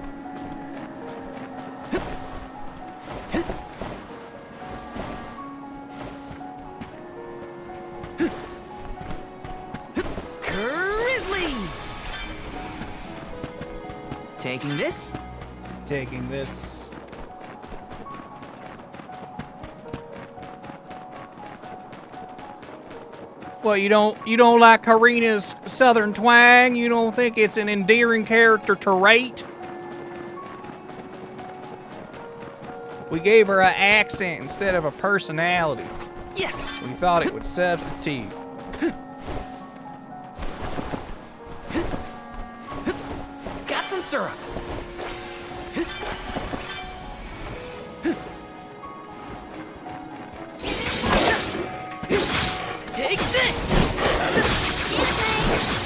Taking this? Taking this. Well, you don't like Karina's southern twang? You don't think it's an endearing character trait? We gave her an accent instead of a personality. Yes! We thought it would substitute. Got some syrup. Take this!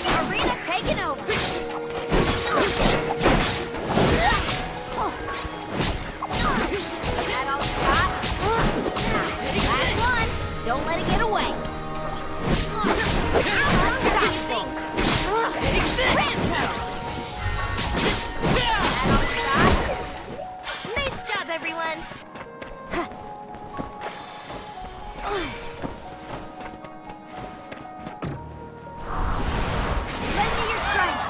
Karina taking over. That all you got? Last one. Don't let it get away. Unstoppable. Take this! That all you got? Nice job, everyone. Lend me your strength.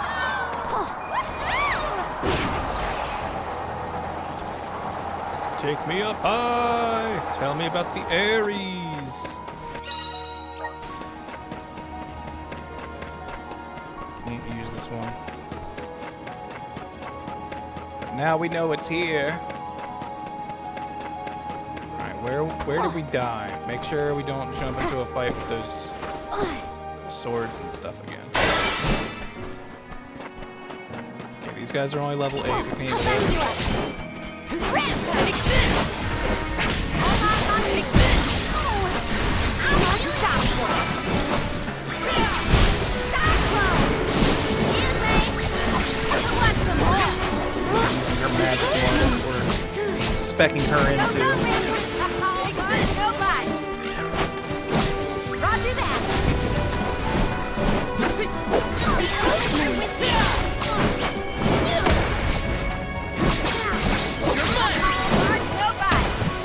Take me up high. Tell me about the Aries. Can't use this one. But now we know it's here. Alright, where did we die? Make sure we don't jump into a fight with those swords and stuff again. Okay, these guys are only level 8. We can even Take this! Take this! I'm unstoppable. Excuse me. You want some more? your magic one that we're specking her into. No bite. Roger that.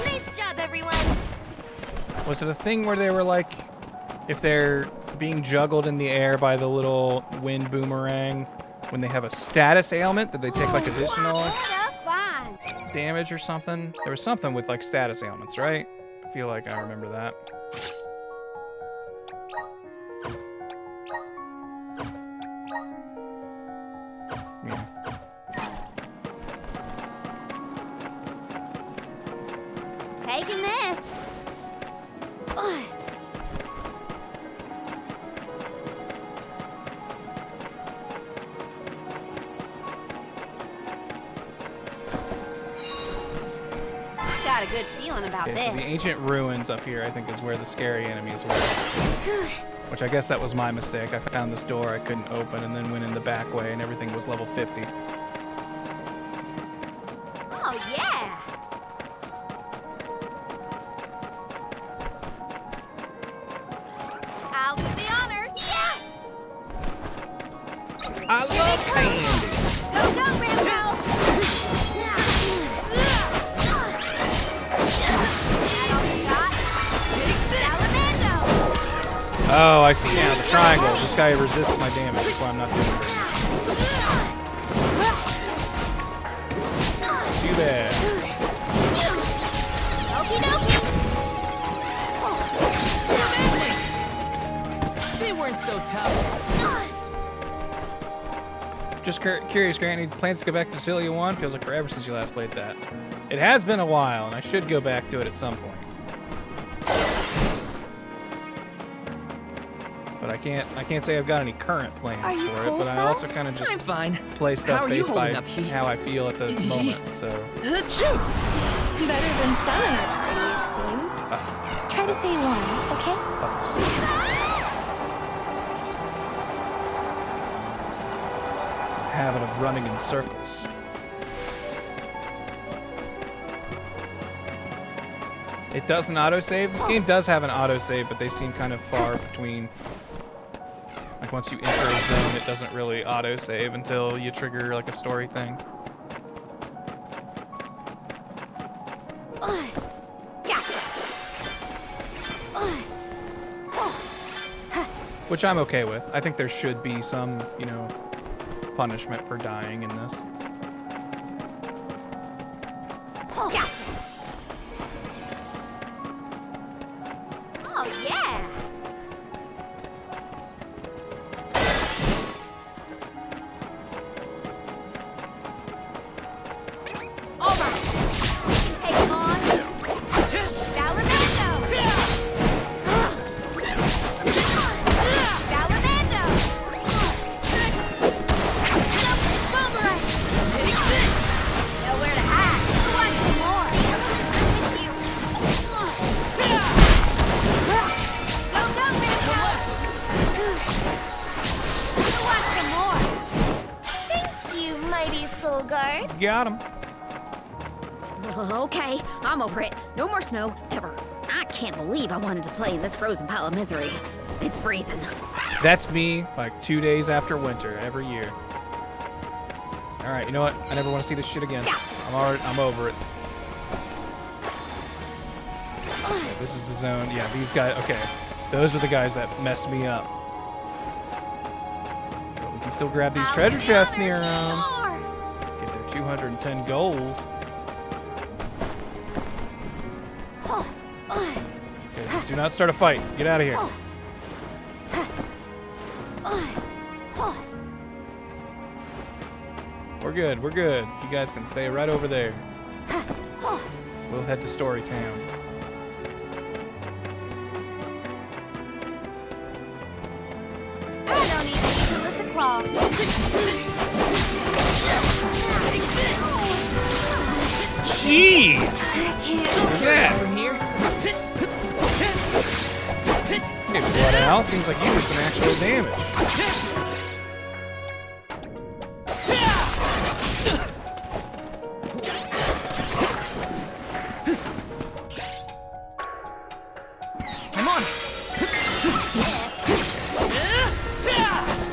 Nice job, everyone. Was it a thing where they were like, if they're being juggled in the air by the little wind boomerang, when they have a status ailment, that they take like additional damage or something? There was something with like status ailments, right? I feel like I remember that. Yeah. Taking this. Got a good feeling about Okay, so the this. ancient ruins up here, I think, is where the scary enemies were. Which I guess that was my mistake. I found this door I couldn't open and then went in the back way and everything was level 50. Oh, yeah. I'll do the honors. Yes! I love candy. Go, go, Rambo! Oh, I see now. The triangle. This guy resists my damage. That's why I'm not doing it. Too bad. Okie dokie. They weren't so tough. Just curious, Grant, any plans to go back to Cilia 1? Feels like forever since you last played that. It has been a while, and I should go back to it at some point. But I can't say I've got any current plans Are you for it, cold, but I Belle? also kind of just I'm fine. play stuff How are you based by holding up, He? how I feel at the moment, so... Achoo! Better than some in our party, it seems. Try to stay warm, okay? Habit of running in circles. It doesn't autosave. This game does have an autosave, but they seem kind of far between. Like once you enter a zone, it doesn't really autosave until you trigger like a story thing. which I'm okay with. I think there should be some, you know, punishment for dying in this. Gotcha. Oh, yeah. Over. We can take him on. Salamando. Salamando. Next. Boomerang. Take this. Nowhere to hide. Who wants some more? Thank you. Go, go, Rambo. Who wants some more? Thank you, mighty soul guard. Got him. Okay, I'm over it. No more snow, ever. I can't believe I wanted to play in this frozen pile of misery. It's freezing. That's me, like 2 days after winter every year. All right, you know what? I never want to see this shit again. I'm over it. Okay, this is the zone. Yeah, these guys. Okay, those are the guys that messed me up. But we can still grab these treasure chests near them. Get their 210 gold. Okay, just do not start a fight. Get out of here. We're good. We're good. You guys can stay right over there. We'll head to Storytown. I don't even need to lift a claw. Jeez! What's that? From here. Get blood out. Seems like you did some actual damage. I'm on it.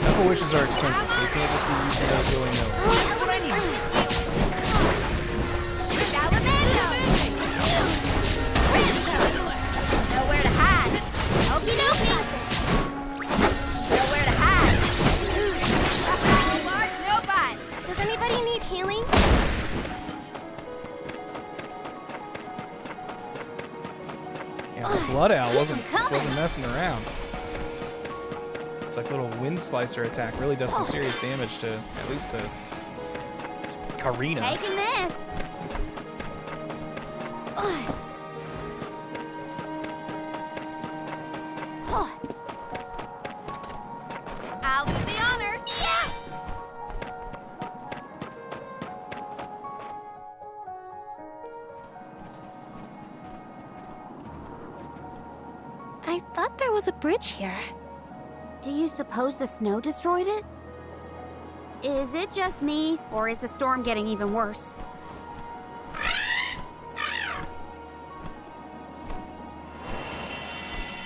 Knuckle wishes are expensive, so you can't just be using those willy-nilly. That's what I need. Nowhere to hide. Okie dokie. Nowhere to hide. Mark, no bite. Does anybody need healing? Yeah, the blood owl wasn't messing around. It's like a little wind slicer attack. Really does some serious damage to, at least to Karina. Taking this. I'll do the honors. Yes! I thought there was a bridge here. Do you suppose the snow destroyed it? Is it just me, or is the storm getting even worse?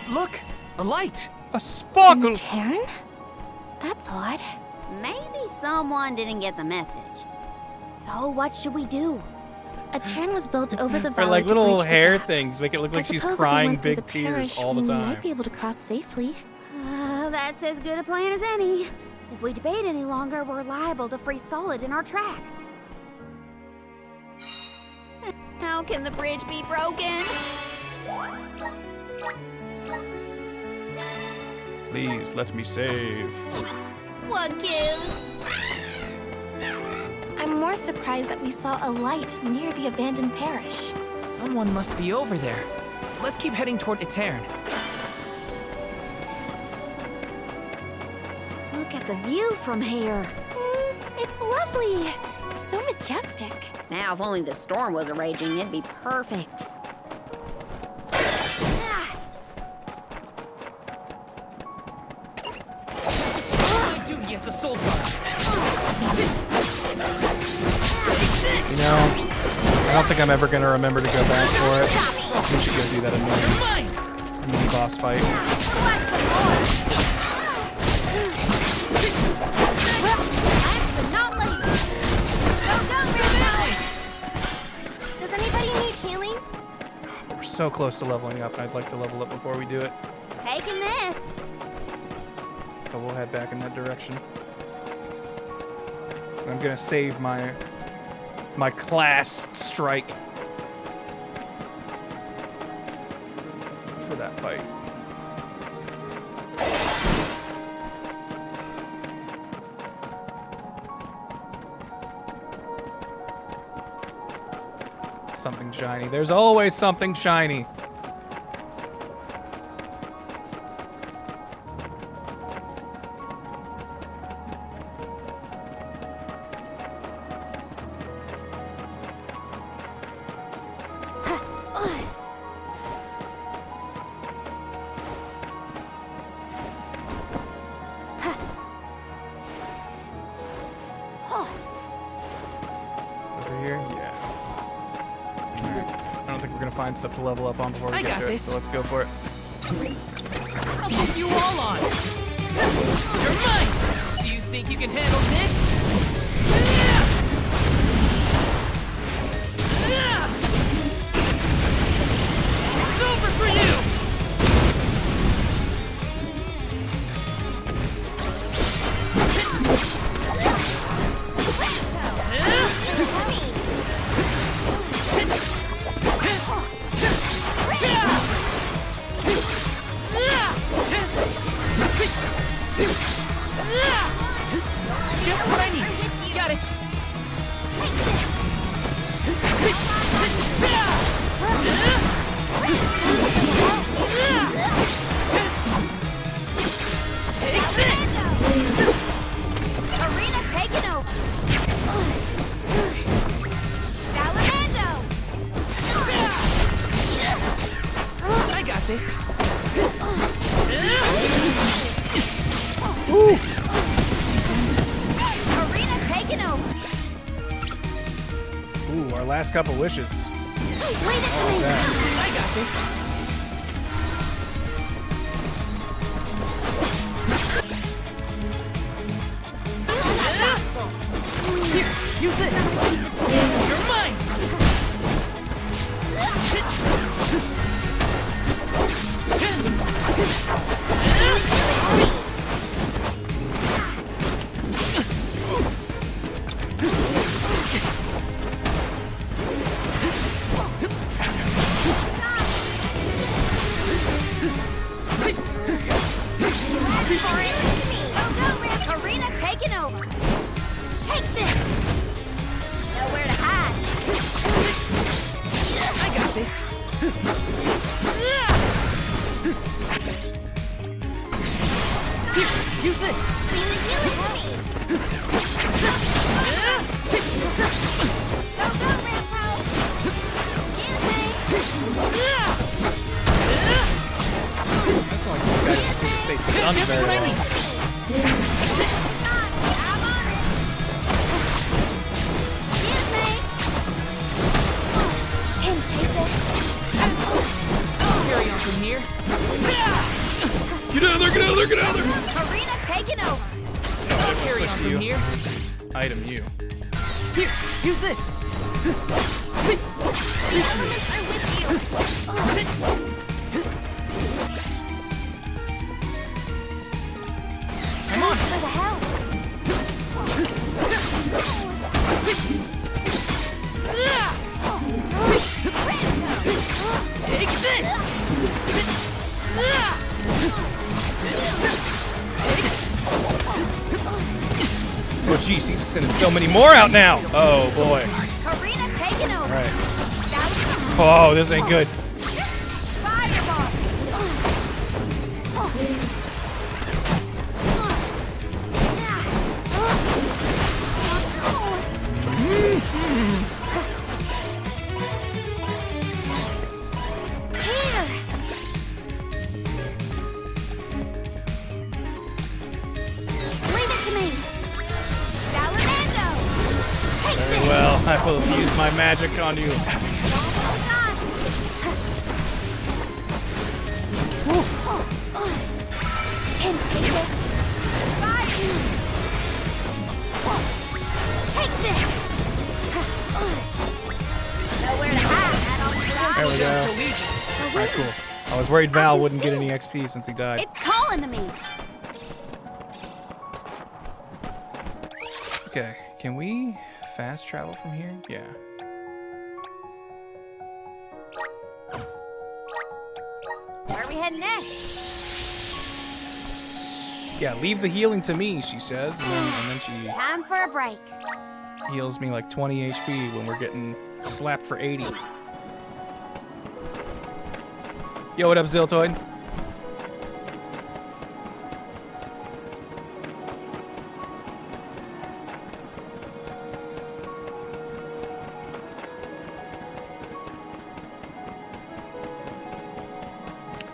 Look! A light! A sparkle! Taryn? That's odd. Maybe someone didn't get the message. So what should we do? A tarn was built over the Or valley like to little bridge the hair gap. things, make it look like I she's suppose if we crying went through big the tears parish, all the we time. might be able to cross safely. That's as good a plan as any. If we debate any longer, we're liable to freeze solid in our tracks. How can the bridge be broken? Please let me save. What gives? I'm more surprised that we saw a light near the abandoned parish. Someone must be over there. Let's keep heading toward Etern. Look at the view from here. It's lovely. So majestic. Now, if only the storm wasn't raging, it'd be perfect. My duty as the soul guard. You know, I don't think I'm ever going to remember to go back for it. We should go do that mini boss fight. Does anybody need healing? We're so close to leveling up, and I'd like to level up before we do it. Taking this. But we'll head back in that direction. I'm gonna save my class strike for that fight. Something shiny. There's always something shiny. Stuff to level up on before we get to it, so let's go for it. I'll put you all on! You're mine! Do you think you can handle this? It's over for you! Just what I need. Got it. Take this. Karina taking over. Salamando. I got this. What's this? Karina taking over. Ooh, our last couple wishes. Leave it to me. I got this. Here, use this. You're mine. Karina taking over. Take this. Nowhere to hide. I got this. Here, use this. Stay stunned very long. Can take this. I'll carry on from here. Get out of there! Get out of there! Get out of there! Karina taking over. I'll carry on from here. Item you. Here, use this. The elements are with you. I'm on For the help. Take this. Oh jeez, he's sending so many more out now. Oh boy. Karina taking over. All right. Oh, this ain't good. Fireball. Here. Leave it to me. Salamando. Take Very this. well. I will use my magic on you. Can take this. Take this. Nowhere to hide. There we go. Alright, cool. I was worried Val wouldn't get any XP since he died. It's calling to me. Okay, can we fast travel from here? Yeah. Where are we heading next? Yeah, leave the healing to me, she says, and then she Time for a break. heals me like 20 HP when we're getting slapped for 80. Yo, what up, Ziltoid?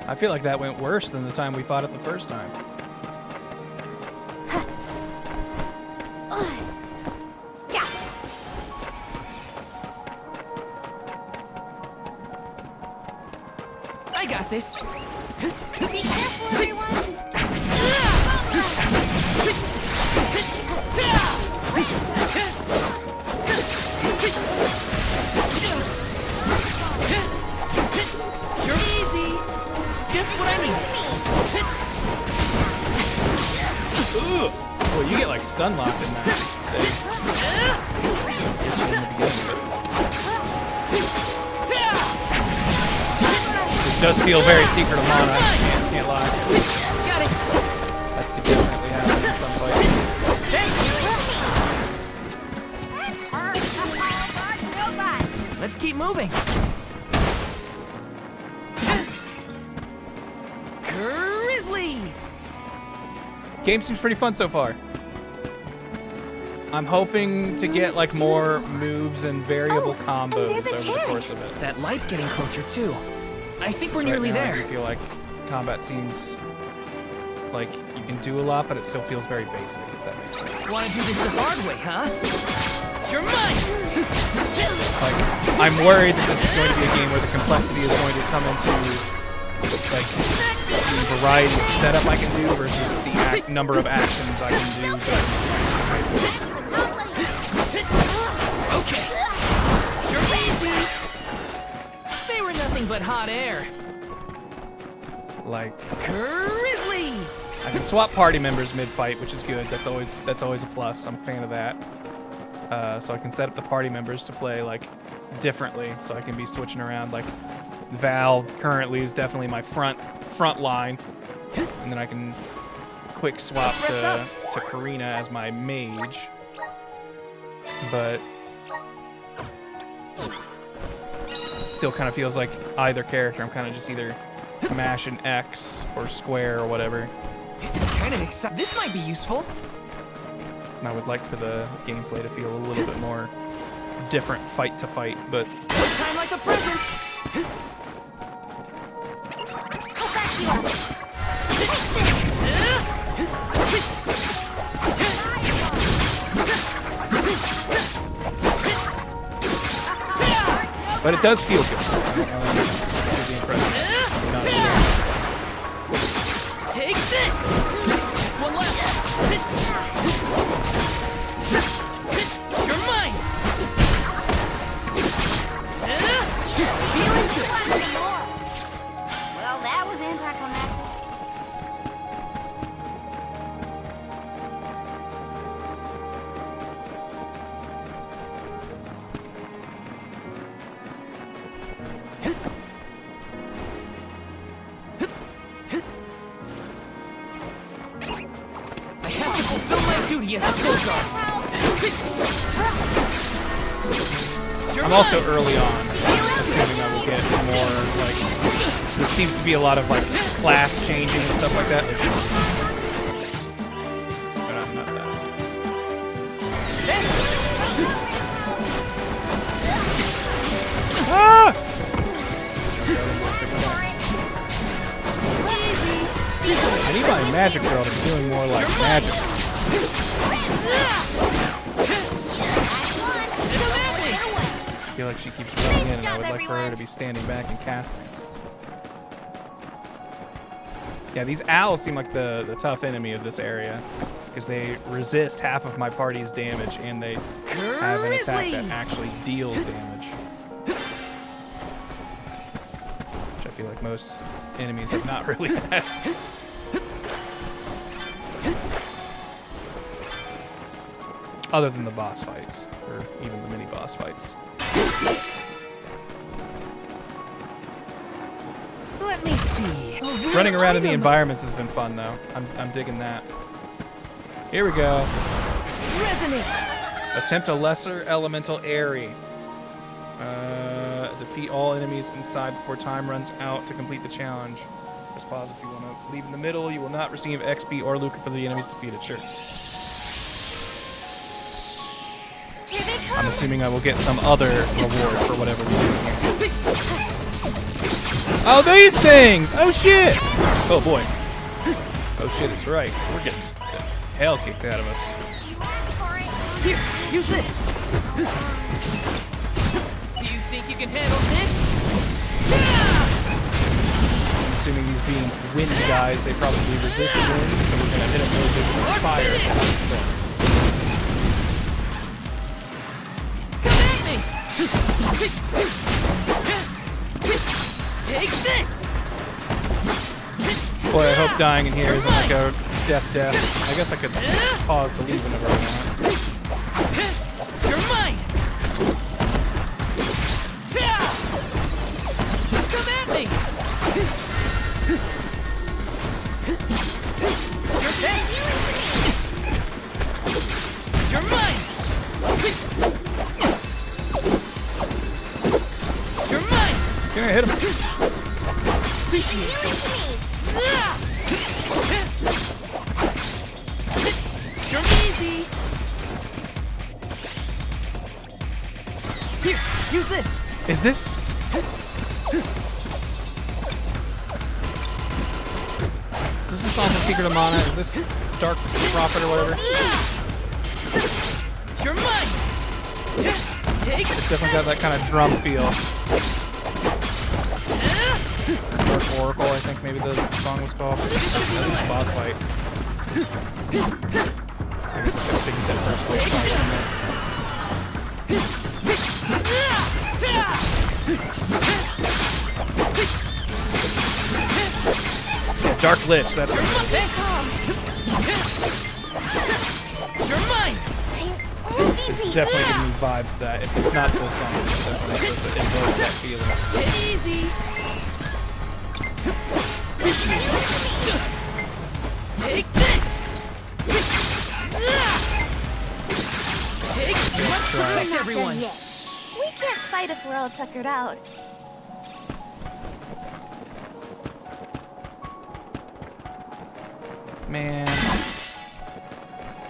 I feel like that went worse than the time we fought it the first time. I got this. Be careful, everyone! You're easy. Just what I need. Ooh. Boy, you get like stun locked in that This does feel very Secret of Mana. Can't lie. Got it. That could definitely happen in some places. Let's keep moving. Grizzly. Game seems pretty fun so far. I'm hoping to get like more moves and variable combos over the course of it. That light's getting closer too. I think we're Right nearly now, there. I feel like combat seems like you can do a lot, but it still feels very basic, if that makes sense. Want to do this the hard way, huh? You're mine. Like, I'm worried that this is going to be a game where the complexity is going to come into like the variety of setup I can do versus the number of actions I can do. Okay. You're easy. They were nothing but hot air. Like Grizzly. I can swap party members mid-fight, which is good. That's always a plus. I'm a fan of that. So I can set up the party members to play like differently, so I can be switching around. Like Val currently is definitely my front line, and then I can quick swap to Karina as my mage. But it still kind of feels like either character. I'm kind of just either mashing X or square or whatever. This is kind of exciting. This might be useful. And I would like for the gameplay to feel a little bit more different fight to fight, but No time like the present. I'll back you up. but it does feel good. Take this. Just one left. You're mine. Feeling good. Well, that was anticlimactic. I have to fulfill my duty as a soul guard. I'm also early on, assuming I will get more, like, there seems to be a lot of, like, class changing and stuff like that. But not that. Ah! I need my magic girl to be doing more like magic. I feel like she keeps running in, and I would like for her to be standing back and casting. Yeah, these owls seem like the tough enemy of this area, because they resist half of my party's damage, and they have an attack that actually deals damage. Which I feel like most enemies have not really had. Other than the boss fights, or even the mini boss fights. Let me see. Running around in the environments has been fun, though. I'm digging that. Here we go. Resonate. Attempt a lesser elemental Airy. Defeat all enemies inside before time runs out to complete the challenge. Just pause if you want to leave in the middle. You will not receive XP or loot for the enemies defeated. Sure. I'm assuming I will get some other reward for whatever we do here. Oh, these things! Oh, shit! Oh, boy. Oh, shit, it's right. We're getting the hell kicked out of us. Here, use this. Do you think you can handle this? I'm assuming these being wind guys, they probably resist wind, so we're gonna hit them really good with fire. Take this! Boy, I hope dying in here isn't like a death. I guess I could pause to leave whenever I want. You're mine! Come at me! Your face! You're mine! You're mine! Here, hit him. You're easy! Here, use this! Is this... Is this a song from Secret of Mana? Is this Dark Prophet or whatever? You're mine! Take It's definitely got that kind of drum feel. Dark Oracle, I think maybe the song was called. That's a boss fight. I guess I should have figured that first fight. Yeah, Dark Lich, that's what it is. You're mine! It's definitely giving me vibes of that. If it's not this song, it's definitely supposed to invoke that feeling. Easy! Take this! Take this! You must protect everyone! We can't fight if we're all tuckered out. Man.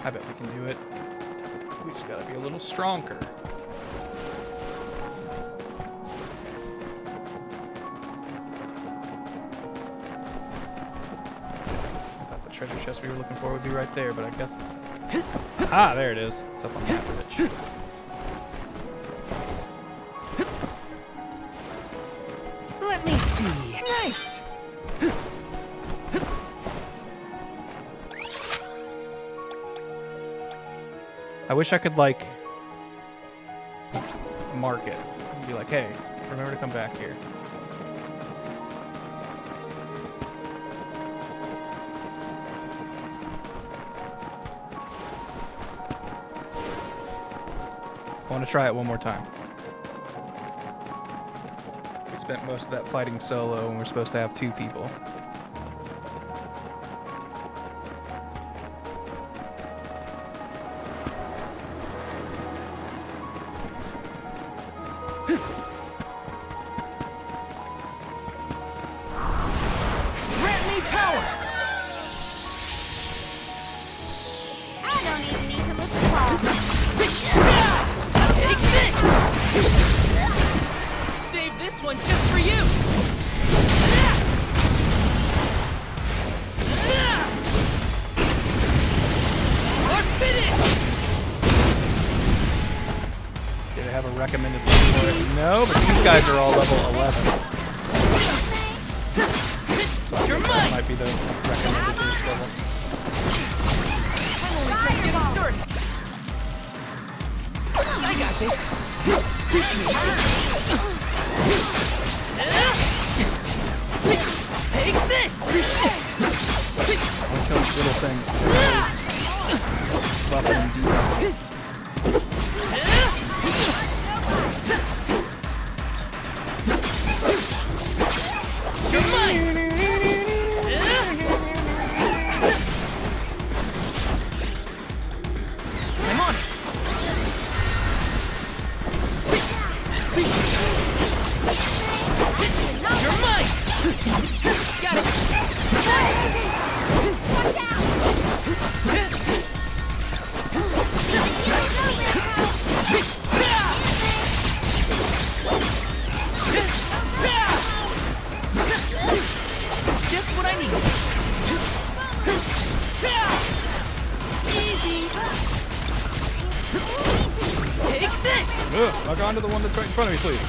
I bet we can do it. We just gotta be a little stronger. I thought the treasure chest we were looking for would be right there, but I guess it's... Ah, there it is. It's up on that ridge. Let me see. Nice! I wish I could, like, mark it. Be like, hey, remember to come back here. I want to try it one more time. We spent most of that fighting solo, and we're supposed to have 2 people. Guys are all level 11. So that might be the recommended boost level. I'm only just getting started. I got this. Take this. I like those little things. Buffing and debuffing. Ugh, log on to the one that's right in front of me, please.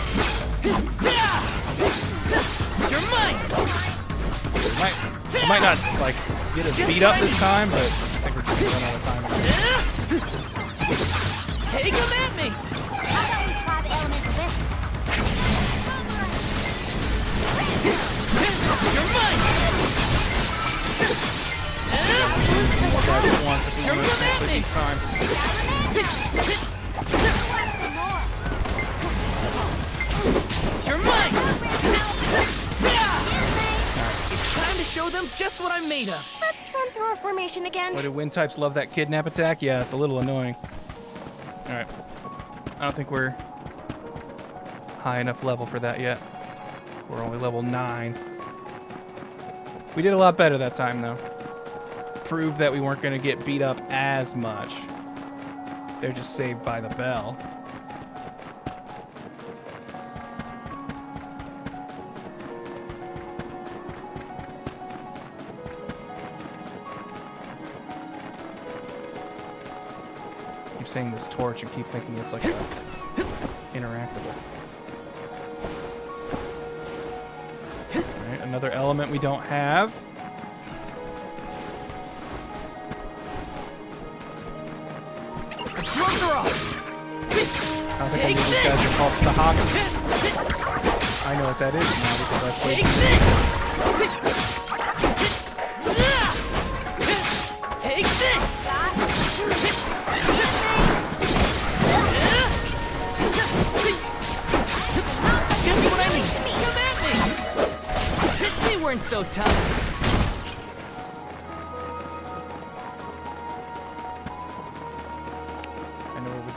You're mine! I might not, like, get us beat up this time, but I think we're just gonna run out of time. Take him at me! Try the elemental vessel. You're mine! You're coming at me! Time. You're mine! It's time to show them just what I'm made of. Let's run through our formation again. Why do wind types love that kidnap attack? Yeah, it's a little annoying. Alright. I don't think we're high enough level for that yet. We're only level 9. We did a lot better that time, though. Proved that we weren't going to get beat up as much. They're just saved by the bell. Keep saying this torch and keep thinking it's like interactable. Alright, another element we don't have. Gloves are off! I think any of these guys are called Sahagas. I know what that is now because I played. Take this! Just what I need! Come at me! They weren't so tough.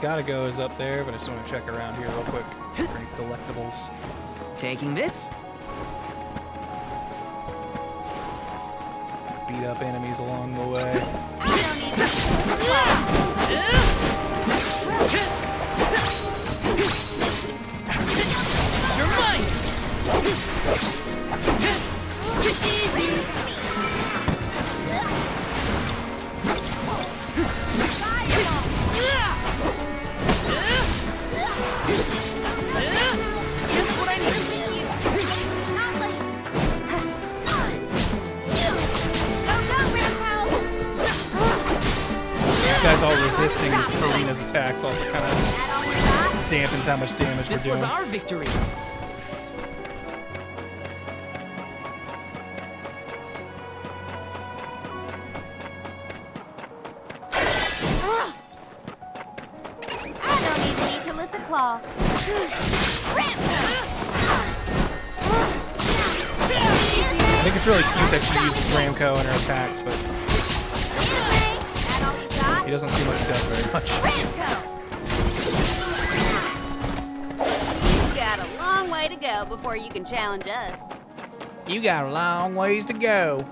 Gotta go is up there, but I just want to check around here real quick for any collectibles. Taking this? Beat up enemies along the way. You're mine! Easy! Guys all resisting Karina's attacks also kind of dampens how much damage we're doing. This was our victory. I don't even need to lift a claw. I think it's really cute that she uses Ramco in her attacks, but he doesn't seem like he does very much. You've got a long way to go before you can challenge us. You got a long ways to go.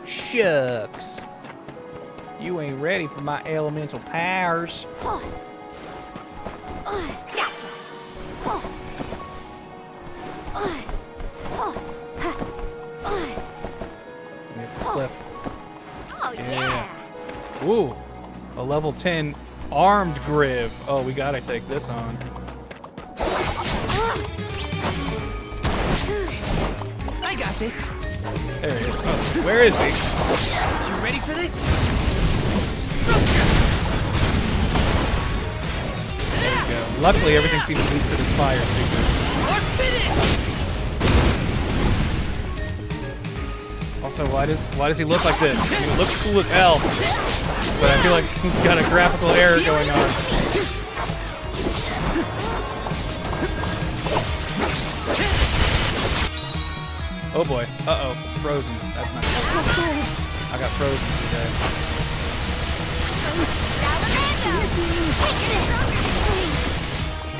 Shucks. You ain't ready for my elemental powers. Cliff. Oh, yeah. Ooh, a level 10 armed Griv. Oh, we gotta take this on. I got this. There he is. Oh, where is he? You ready for this? There we go. Luckily, everything seems weak to this fire signature. Also, why does he look like this? I mean, it looks cool as hell, but I feel like he's got a graphical error going on. Oh boy. Uh-oh. Frozen. That's not good. I got frozen today.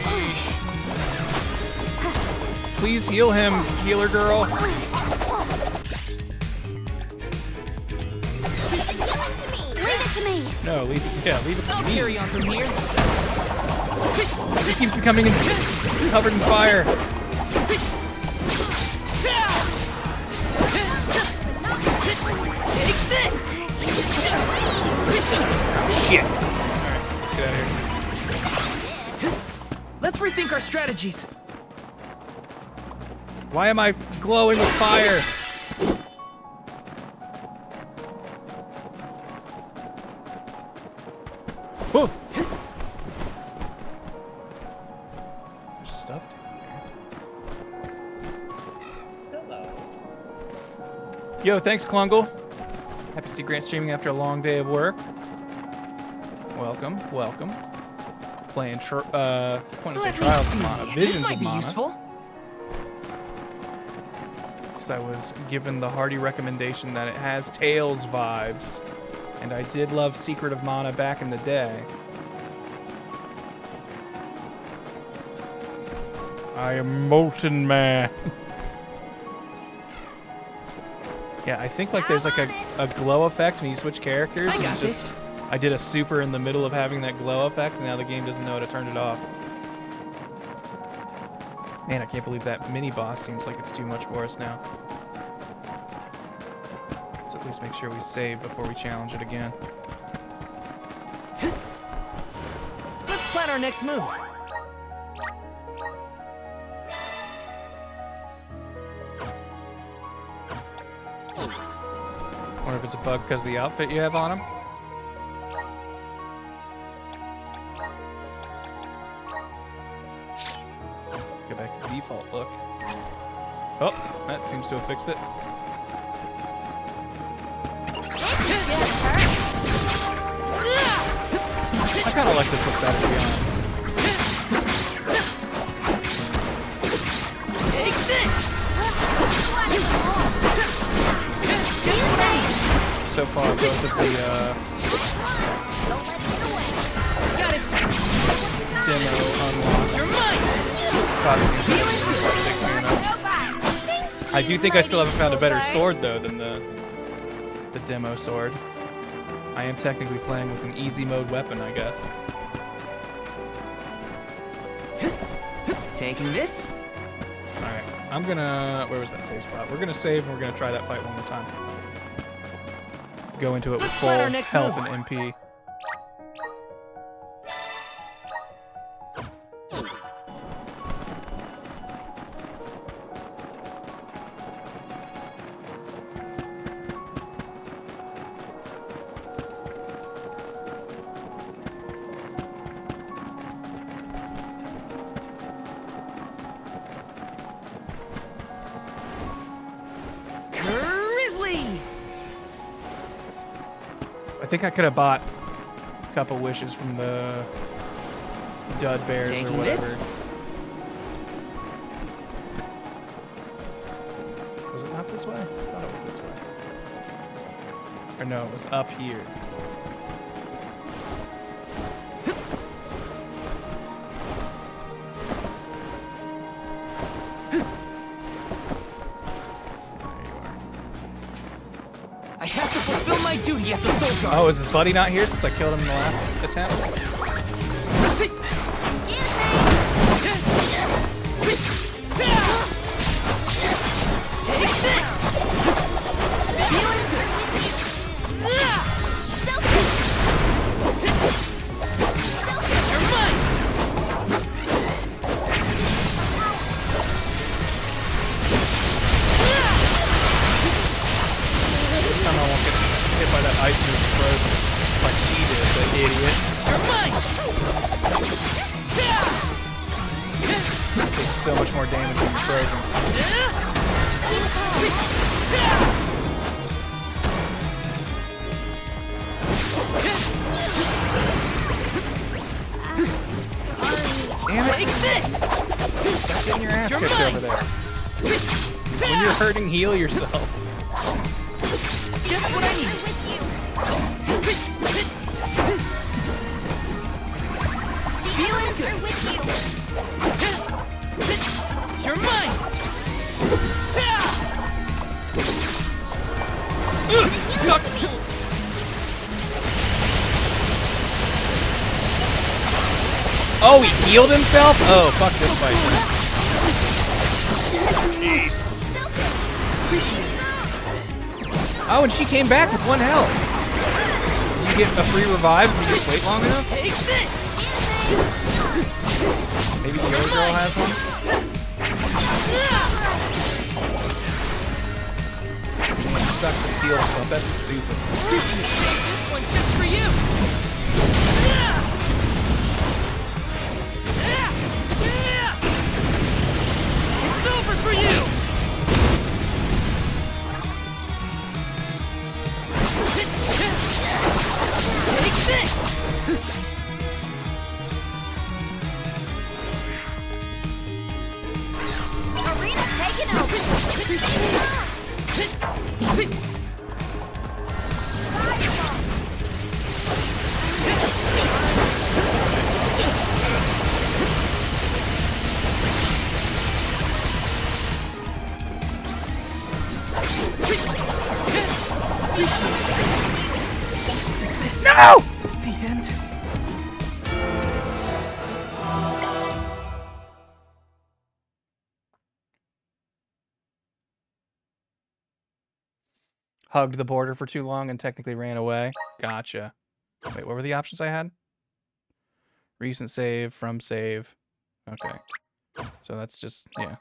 Yeesh. Please heal him, healer girl. No, leave it to me. I'll carry on from here. He keeps becoming covered in fire. Take this! Shit. Alright, let's get out of here. rethink our strategies. Why am I glowing with fire? Whoa. There's stuff down there. Hello. Yo, thanks, Klungle. Happy to see Grant streaming after a long day of work. Welcome, welcome. Playing Trials of Mana, Visions of Mana. Useful. I was given the hearty recommendation that it has Tales vibes, and I did love Secret of Mana back in the day. I am Molten Man. Yeah, I think like there's like a glow effect when you switch characters. And it's just I did a super in the middle of having that glow effect, and now the game doesn't know how to turn it off. Man, I can't believe that mini-boss seems like it's too much for us now. Let's at least make sure we save before we challenge it again. Let's plan our next move. Wonder if it's a bug because of the outfit you have on him? Default look. Oh, that seems to have fixed it. I kind of like this look better, to be honest. Take this! So far, both of the Got it. demo unlocked. You're mine. I do think I still haven't found a better sword though than the demo sword. I am technically playing with an easy mode weapon, I guess. Taking this. Alright, I'm gonna... Where was that save spot? We're gonna save and we're gonna try that fight one more time. Go into it with full health and MP. I think I could have bought a couple wishes from the Dud Bears or whatever. This? Was it not this way? I thought it was this way. Or no, it was up here. I have to fulfill my duty at the Soul Guard. Oh, is his buddy not here since I killed him in the last attempt? Take this! Feeling good. You're mine! This time I won't get hit by that ice move frozen like he did, the idiot. You're mine! Takes so much more damage when you're frozen. Damn it! Take this! Stop getting your ass kicked over there. When you're hurting, heal yourself. Just what I need. Feeling good. You're mine. Suck. Oh, he healed himself? Oh, fuck this fight. Jeez. Oh, and she came back with 1 health. Did you get a free revive if you just wait long enough? Take this! Maybe the other girl has one? It sucks to heal himself. That's stupid. This one just for you. It's over for you. Take this. Karina taking over. Is this No! the end? Hugged the border for too long and technically ran away. Gotcha. Wait, what were the options I had? Recent save, from save. Okay. So that's just, yeah.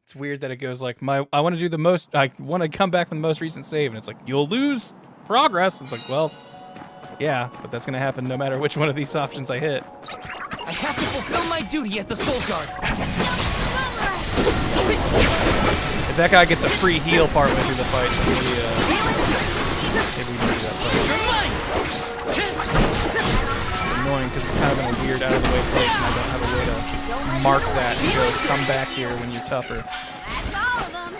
It's weird that it goes like, I want to do the most, I want to come back from the most recent save, and it's like, you'll lose progress. It's like, well, yeah, but that's going to happen no matter which one of these options I hit. I have to fulfill my duty as the Soul Guard. If that guy gets a free heal partway through the fight, maybe we can do that fight. It's annoying because it's kind of in a weird, out of the way place, and I don't have a way to mark that and go, come back here when you're tougher. That's all of them.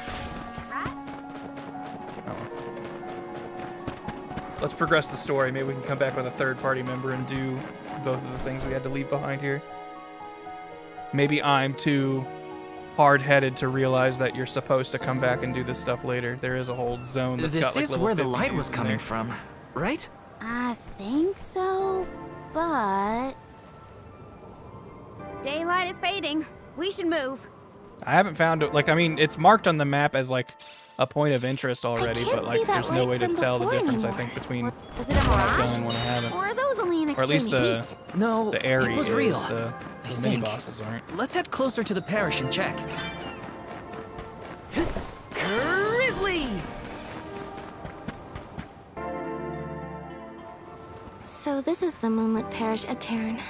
Let's progress the story. Maybe we can come back with a third-party member and do both of the things we had to leave behind here. Maybe I'm too hard-headed to realize that you're supposed to come back and do this stuff later. There is a whole zone that's got like This is little where the 50 light was views in coming there. from, right? I think so, but daylight is fading. We should move. I haven't found it. Like, I mean, it's marked on the map as like a point of interest already, but like, there's no way to tell the difference. I think between Is it a when I've mirage? done and when I haven't, Or are those only in or at least extreme the heat? No, the area it was is. real. The I mini think. bosses aren't. Let's head closer to the parish and check. Grizzly! So this is the Moonlit Parish Atonement.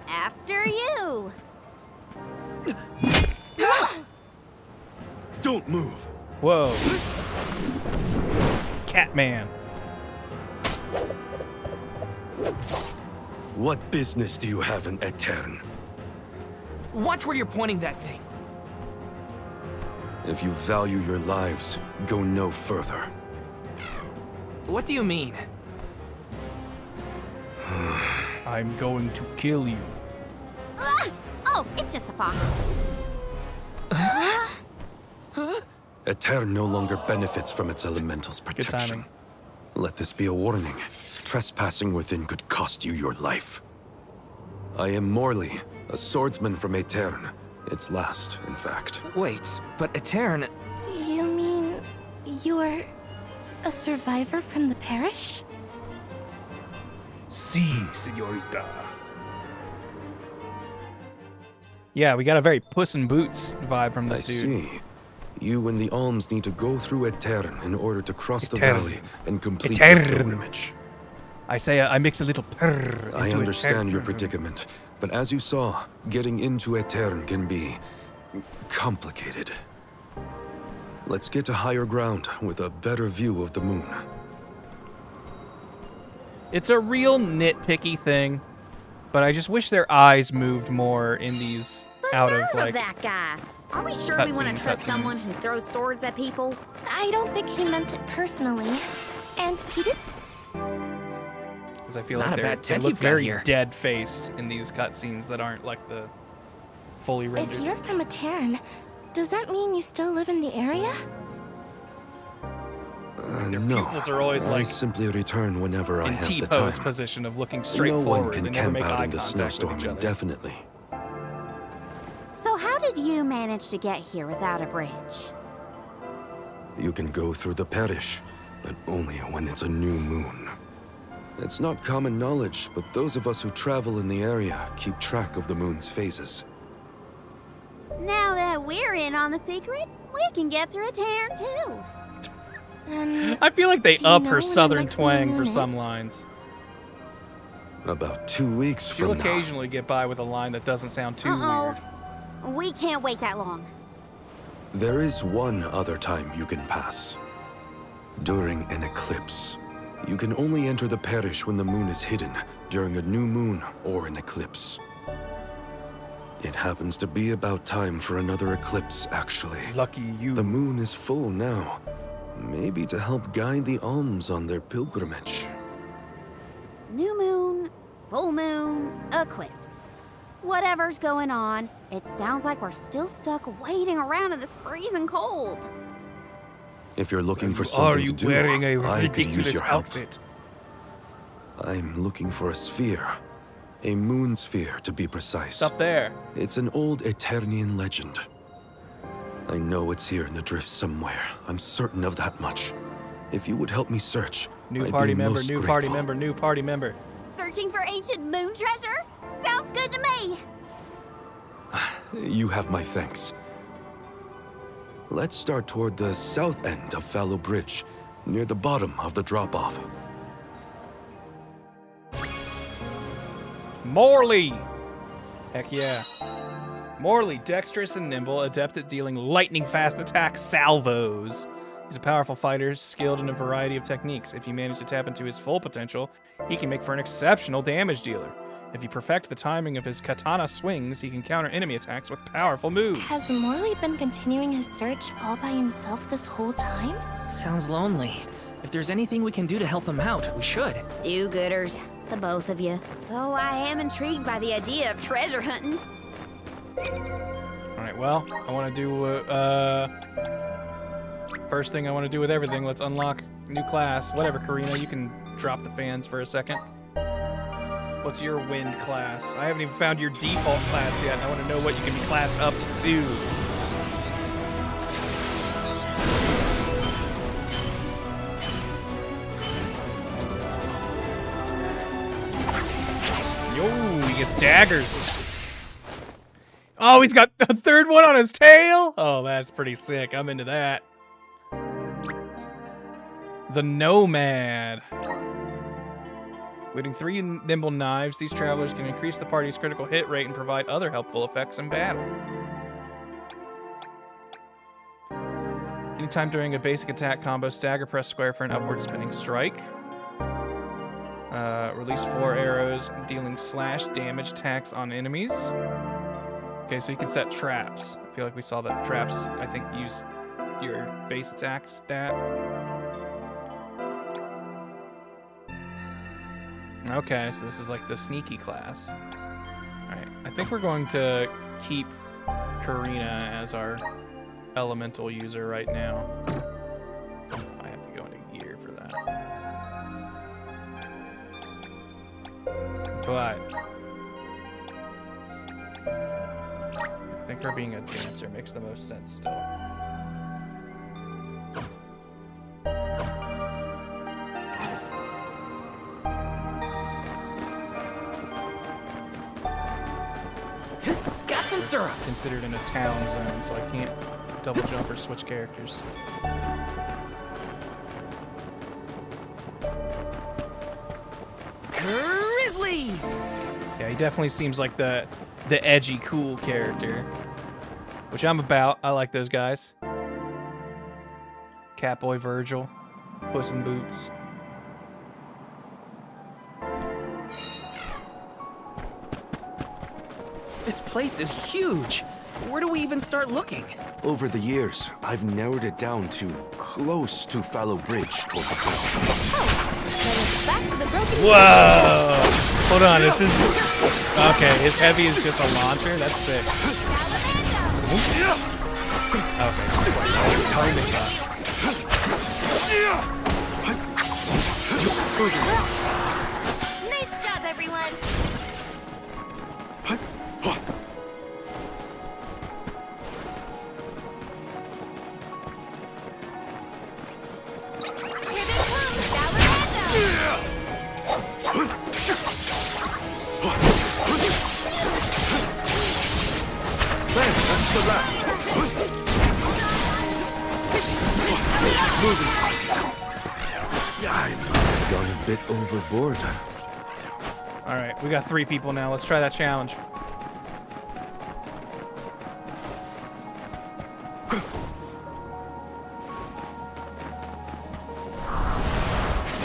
After you. Don't move. Whoa. Catman. What business do you have in Etern? Watch where you're pointing that thing. If you value your lives, go no further. What do you mean? I'm going to kill you. Oh, it's just a fox. Etern no longer benefits from its elemental's protection. timing. Let this be a warning. Trespassing within could cost you your life. I am Morley, a swordsman from Etern. Its last, in fact. Wait, but Etern... You mean you're a survivor from the parish? Si, señorita. Yeah, we got a very Puss in Boots vibe from this dude. I see. You and the alms need to go through Etern in order to cross the Etern. valley and complete Etern. the pilgrimage. I say I mix a little purr I into understand Etern. your predicament, but as you saw, getting into Etern can be complicated. Let's get to higher ground with a better view of the moon. It's a real nitpicky thing, but I just wish their eyes moved more in these out of like. That guy. Are we sure we want to trust someone cutscenes. who throws swords at people? I don't think he meant it personally. And he did. Because I feel Not like a bad they tent look you've got very here. dead-faced in these cutscenes that aren't like the fully rendered. If you're from Atonement, does that mean you still live in the area? No, pupils are always I like simply return whenever I in have the T-pose time. position of looking straight No forward. one can They never camp make out eye in the contact with snowstorm each other. indefinitely. So how did you manage to get here without a bridge? You can go through the parish, but only when it's a new moon. It's not common knowledge, but those of us who travel in the area keep track of the moon's phases. Now that we're in on the secret, we can get through a tear too. I feel like they Do you up know her when the southern next new twang for moon some is? lines. About 2 weeks She'll from now. occasionally get by with a line that doesn't sound too Uh-oh. weird. We can't wait that long. There is one other time you can pass. During an eclipse. You can only enter the parish when the moon is hidden, during a new moon or an eclipse. It happens to be about time for another eclipse, actually. Lucky you. The moon is full now. Maybe to help guide the alms on their pilgrimage. New moon, full moon, eclipse. Whatever's going on, it sounds like we're still stuck waiting around in this freezing cold. If you're looking for Are something you to do, wearing a I could use ridiculous your help. outfit? I'm looking for a sphere. A moon sphere, to be precise. Up there. It's an old Eternian legend. I know it's here in the drift somewhere. I'm certain of that much. If you would help me search, New I'd party be member, most new grateful. party member, new party member. Searching for ancient moon treasure? Sounds good to me. You have my thanks. Let's start toward the south end of Fallow Bridge, near the bottom of the drop-off. Morley! Heck yeah. Morley, dexterous and nimble, adept at dealing lightning-fast attack salvos. He's a powerful fighter, skilled in a variety of techniques. If you manage to tap into his full potential, he can make for an exceptional damage dealer. If you perfect the timing of his katana swings, he can counter enemy attacks with powerful moves. Has Morley been continuing his search all by himself this whole time? Sounds lonely. If there's anything we can do to help him out, we should. Do-gooders, the both of you. Though I am intrigued by the idea of treasure hunting. Alright, well, I want to do, first thing I want to do with everything, let's unlock new class. Whatever, Karina, you can drop the fans for a second. What's your wind class? I haven't even found your default class yet. I want to know what you can be class up to. Yo, he gets daggers. Oh, he's got a third one on his tail? Oh, that's pretty sick. I'm into that. The Nomad. Wielding 3 nimble knives, these travelers can increase the party's critical hit rate and provide other helpful effects in battle. Anytime during a basic attack combo, stagger press square for an upward spinning strike. Release 4 arrows, dealing slash damage attacks on enemies. Okay, so you can set traps. I feel like we saw that traps, I think, use your base attack stat. Okay, so this is like the sneaky class. Alright, I think we're going to keep Karina as our elemental user right now. I have to go into gear for that. But I think her being a dancer makes the most sense still. Got some syrup. Considered in a town zone, so I can't double jump or switch characters. Grizzly! Yeah, he definitely seems like the edgy, cool character. Which I'm about. I like those guys. Catboy Virgil. Puss in Boots. This place is huge. Where do we even start looking? Over the years, I've narrowed it down to close to Fallow Bridge toward the south. Back to the broken Whoa! Hold on, this is... Okay, his heavy is just a launcher? That's sick. Okay, timing us. Nice job, everyone. Here this bit overboard. All right, we got 3 people now. Let's try that challenge.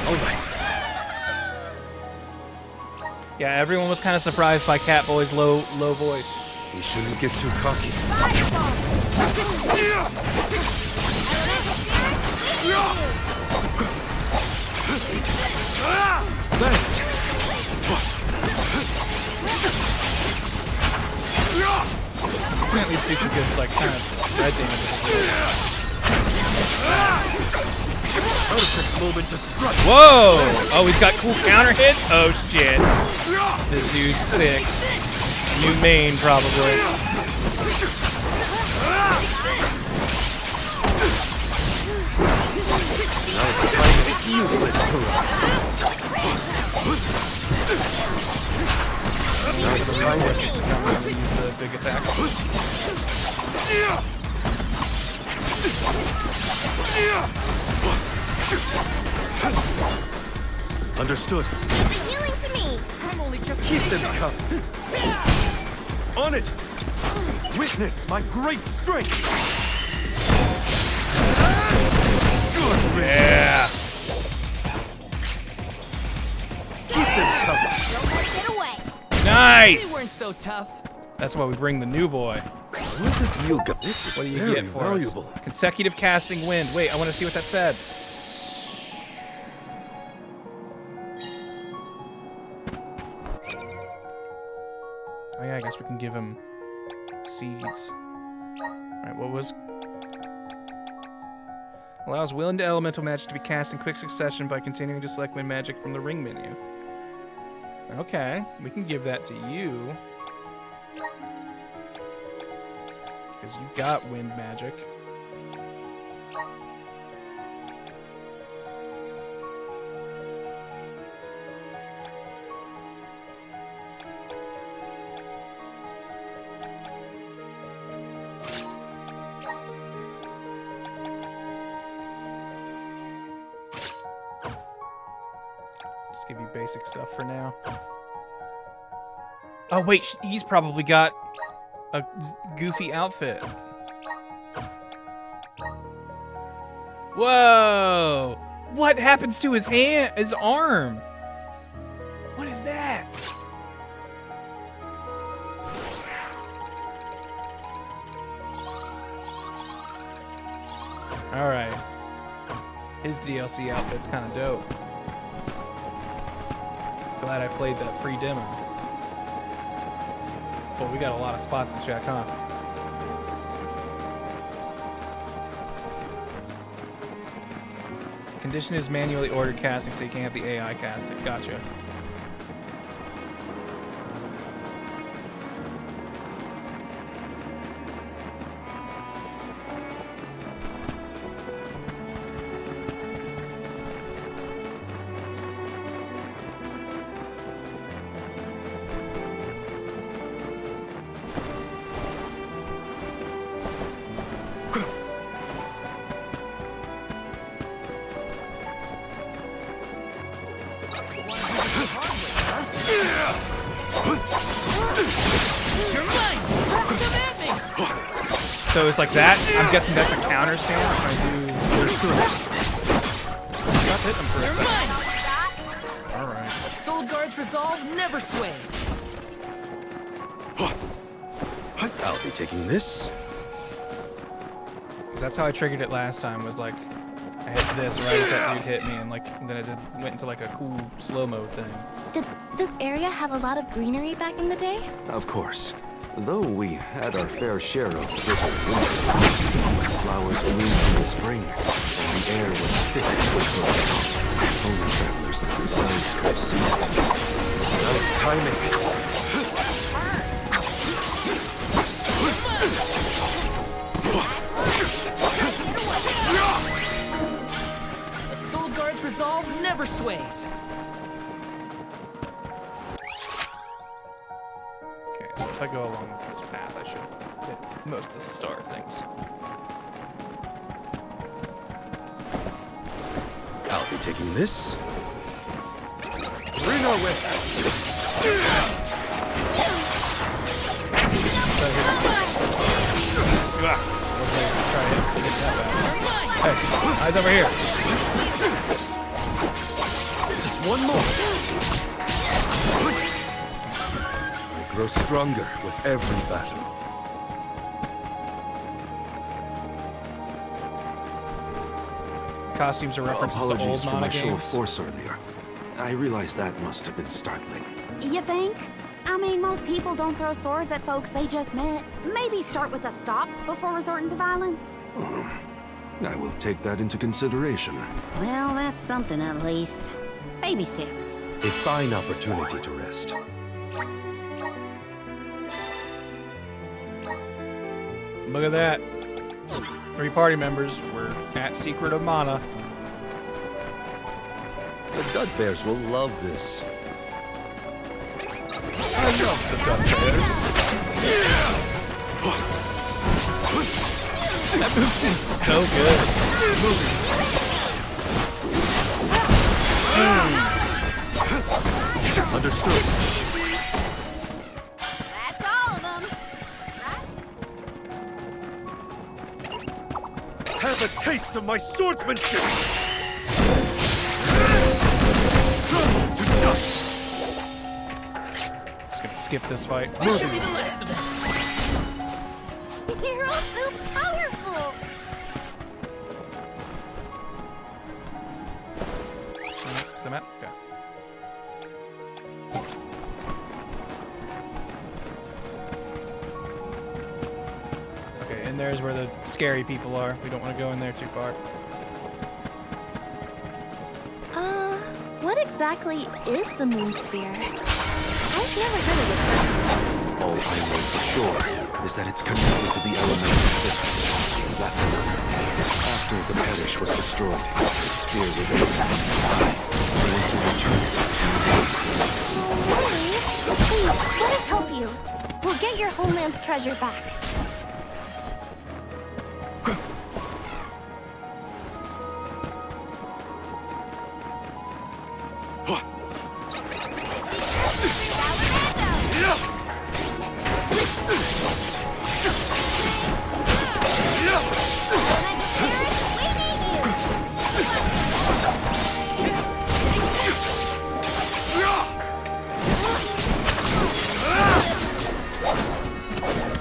All right. Yeah, everyone was kind of surprised by Catboy's low voice. We shouldn't get too cocky. Thanks. You can at least do some good, like, kind of red damage. Whoa! Oh, he's got cool counter hits? Oh, shit. This dude's sick. New main, probably. Now it's time to useless tool. Now it's time to use the big attack. Understood. It's a healing to me. I'm only just Keep them covered. On it. Witness my great strength. Good. Yeah. Keep them covered. Don't let it get away. Nice. They weren't so tough. That's why we bring the new boy. What have you got? This is What do you very get for valuable. us? Consecutive casting wind. Wait, I want to see what that said. Oh yeah, I guess we can give him seeds. Alright, what was... Allows wind elemental magic to be cast in quick succession by continuing to select wind magic from the ring menu. Okay, we can give that to you. Because you've got wind magic. Just give you basic stuff for now. Oh wait, he's probably got a goofy outfit. Whoa! What happens to his hand, his arm? What is that? All right. His DLC outfit's kind of dope. Glad I played that free demo. Well, we got a lot of spots to check, huh? Condition is manually ordered casting, so you can't have the AI cast it. Gotcha. So it's like that. I'm guessing that's a counter stance. When I do. Stop hitting him for a second. All right. A Soul Guard's resolve never sways. I'll be taking this. Cause that's how I triggered it last time. Was like I hit this right as that dude hit me, and like then it went into like a cool slow mo thing. Did this area have a lot of greenery back in the day? Of course. Though we had our fair share of drizzle winter, flowers bloomed in the spring, and the air was thick with birds. Only travelers like yourselves could have seized it. Nice timing. A Soul Guard's resolve never sways. So if I go along this path, I should hit most of the star things. I'll be taking this. Bring her with Hey, eyes over here. Just one more. I grow stronger with every battle. Costumes are references to old Apologies for my Mana show of games. force earlier. I realize that must have been startling. You think? I mean, most people don't throw swords at folks they just met. Maybe start with a stop before resorting to violence. I will take that into consideration. Well, that's something at least. Baby steps. A fine opportunity to rest. Look at that. 3 party members were at Secret of Mana. The Dud Bears will love this. I love the Dud Bears. That move seems so good. Understood. That's all of them. Have a taste of my swordsmanship! Just gonna skip this fight. This should be the last of them. You're all so powerful. The map? Okay. Okay, and there's where the scary people are. We don't want to go in there too far. What exactly is the moon sphere? I've never heard of it personally. All I know for sure is that it's connected to the elemental physics. That's enough. After the parish was destroyed, the sphere released. I want to return it to Please, let us help you. We'll get your homeland's treasure back.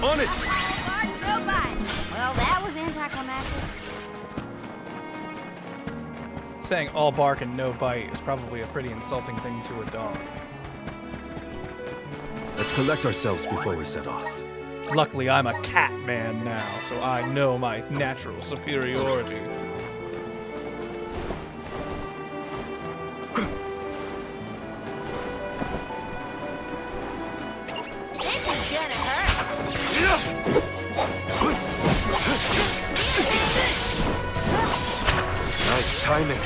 On it! Well, that was anticlimactic. Saying all bark and no bite is probably a pretty insulting thing to a dog. Let's collect ourselves before we set off. Luckily, I'm a cat man now, so I know my natural superiority. This is gonna hurt. Nice timing.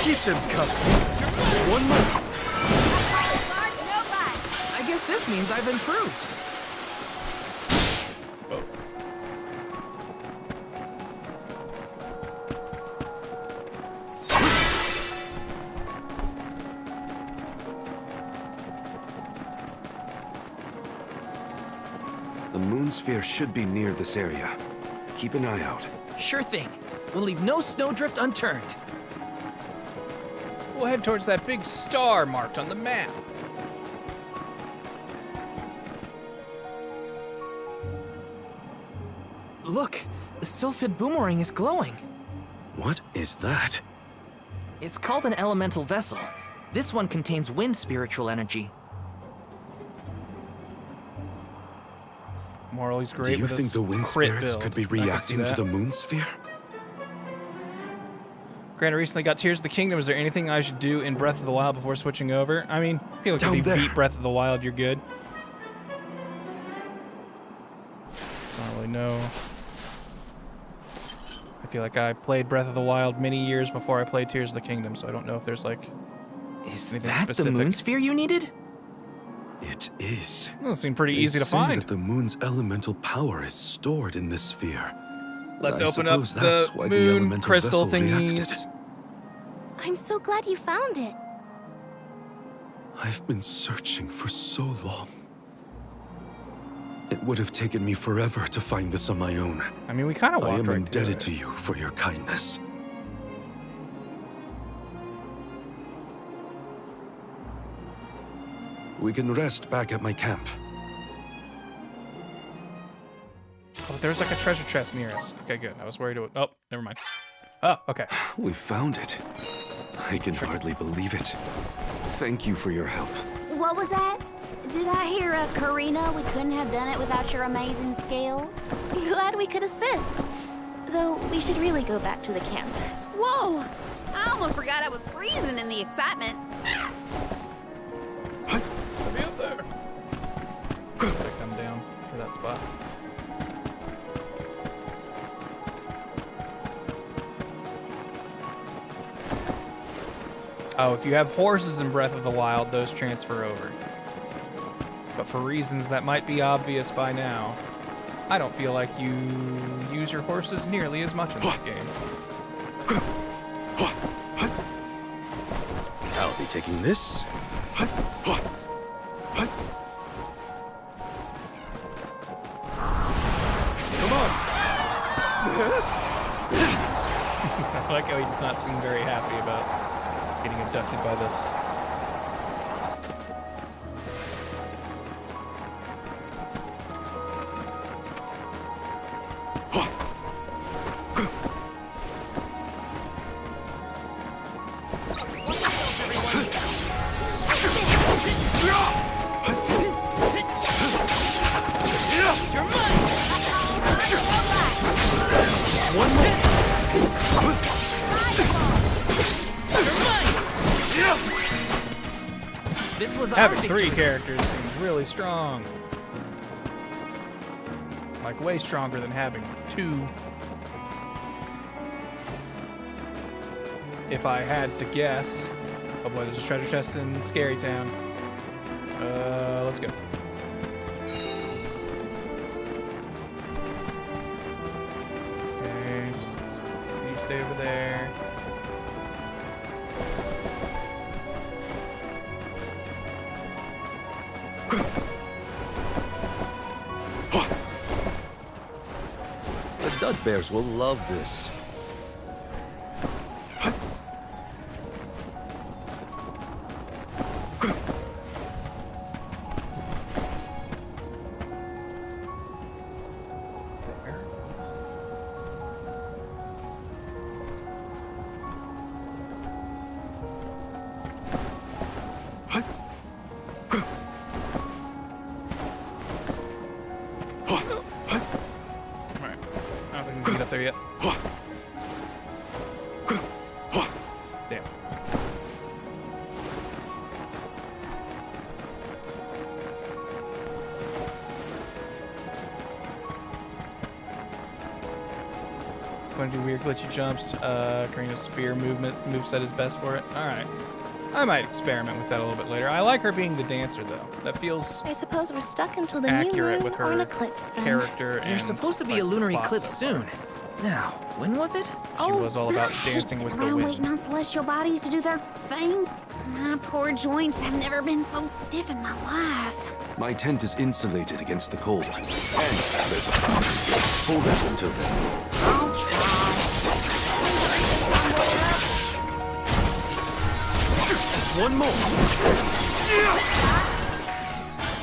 Keep them covered. Just one more. I guess this means I've improved. The moon sphere should be near this area. Keep an eye out. Sure thing. We'll leave no snowdrift unturned. We'll head towards that big star marked on the map. Look, the Sylphid boomerang is glowing. What is that? It's called an elemental vessel. This one contains wind spiritual energy. Morley's great Do you with think his the wind crit spirits build. could be I can see reacting to that. the moon sphere? Grant recently got Tears of the Kingdom. Is there anything I should do in Breath of the Wild before switching over? I mean, I feel like if you beat Breath of the Wild, you're good. I don't really know. I feel like I played Breath of the Wild many years before I played Tears of the Kingdom, so I don't know if there's like Is anything that specific. the moon sphere you needed? It is. Well, it seemed pretty They easy to say find. that the moon's elemental power is stored in this sphere. Let's I open up suppose that's the why moon elemental crystal vessel reacted. thingies. I'm so glad you found it. I've been searching for so long. It would have taken me forever to find this on my own. I mean, we kind of walked I am right indebted to you for your kindness. We can rest back at my camp. Oh, there's like a treasure chest near us. Okay, good. I was worried. Oh, never mind. Oh, okay. We found it. I can hardly believe it. Thank you for your help. What was that? Did I hear Karina? We couldn't have done it without your amazing skills. Glad we could assist. Though we should really go back to the camp. Whoa! I almost forgot I was freezing in the excitement. Be up there. Gotta come down for that spot. Oh, if you have horses in Breath of the Wild, those transfer over. But for reasons that might be obvious by now, I don't feel like you use your horses nearly as much in this game. I'll be taking this. Come on! I like how he does not seem very happy about getting abducted by this. This was Having our 3 victory. characters seems really strong. Like way stronger than having 2. If I had to guess. Oh boy, there's a treasure chest in Scary Town. Let's go. Okay, just you stay over there. The Dud Bears will love this. Want to do weird glitchy jumps? Karina's spear moveset is best for it. All right. I might experiment with that a little bit later. I like her being the dancer, though. That feels I suppose we're stuck until the new accurate moon with or an her eclipse then. character. There's supposed to be a lunar eclipse soon. Now, when was it? She was all about I hate dancing sitting with the around wind. waiting on celestial bodies to do their thing. My poor joints have never been so stiff in my life. My tent is insulated against the cold. And there's a fountain. Hold it until then. I'll try. One more.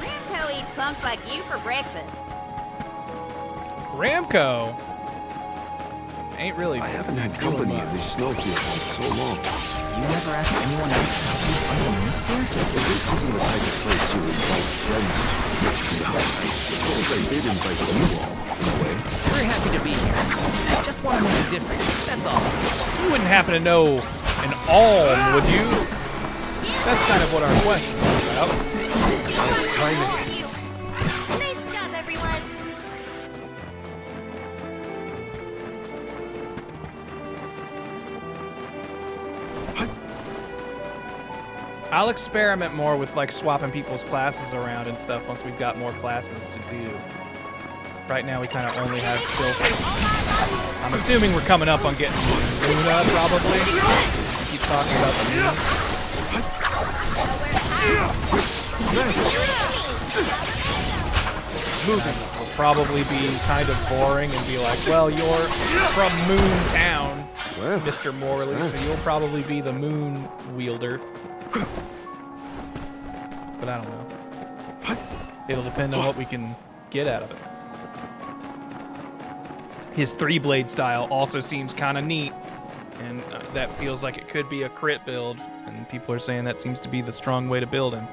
Ramco eats punks like you for breakfast. Ramco ain't really. I haven't had company in these snowfields in so long. You never asked anyone else to do something this year? This isn't the type of place you invite friends to. No, I suppose I did invite you all, in a way. We're happy to be here. Just want to make a difference, that's all. You wouldn't happen to know an alm, would you? That's kind of what our quest is all about. Nice timing. Nice job, everyone. I'll experiment more with like swapping people's classes around and stuff once we've got more classes to do. Right now we kind of only have Silver. I'm assuming we're coming up on getting Luna probably. Keep talking about the moon. Moving will probably be kind of boring and be like, well, you're from Moon Town, Mr. Morley, so you'll probably be the moon wielder. But I don't know. It'll depend on what we can get out of it. His 3-blade style also seems kind of neat, and that feels like it could be a crit build, and people are saying that seems to be the strong way to build him.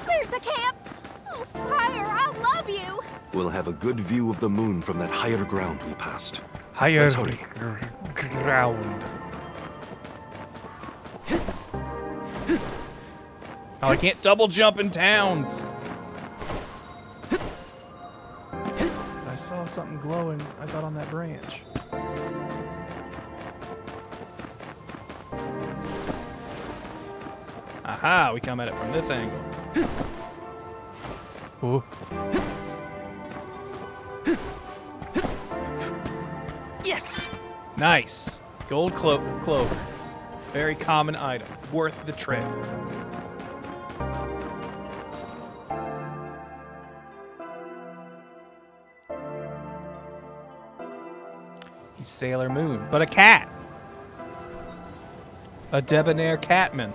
There's a camp! Oh, Fire, I love you! We'll have a good view of the moon from that higher ground we passed. Higher Let's hurry. ground. Oh, I can't double jump in towns. I saw something glowing, I thought, on that branch. Aha, we come at it from this angle. Ooh. Yes! Nice. Gold clover. Very common item. Worth the trip. He's Sailor Moon, but a cat. A debonair catman.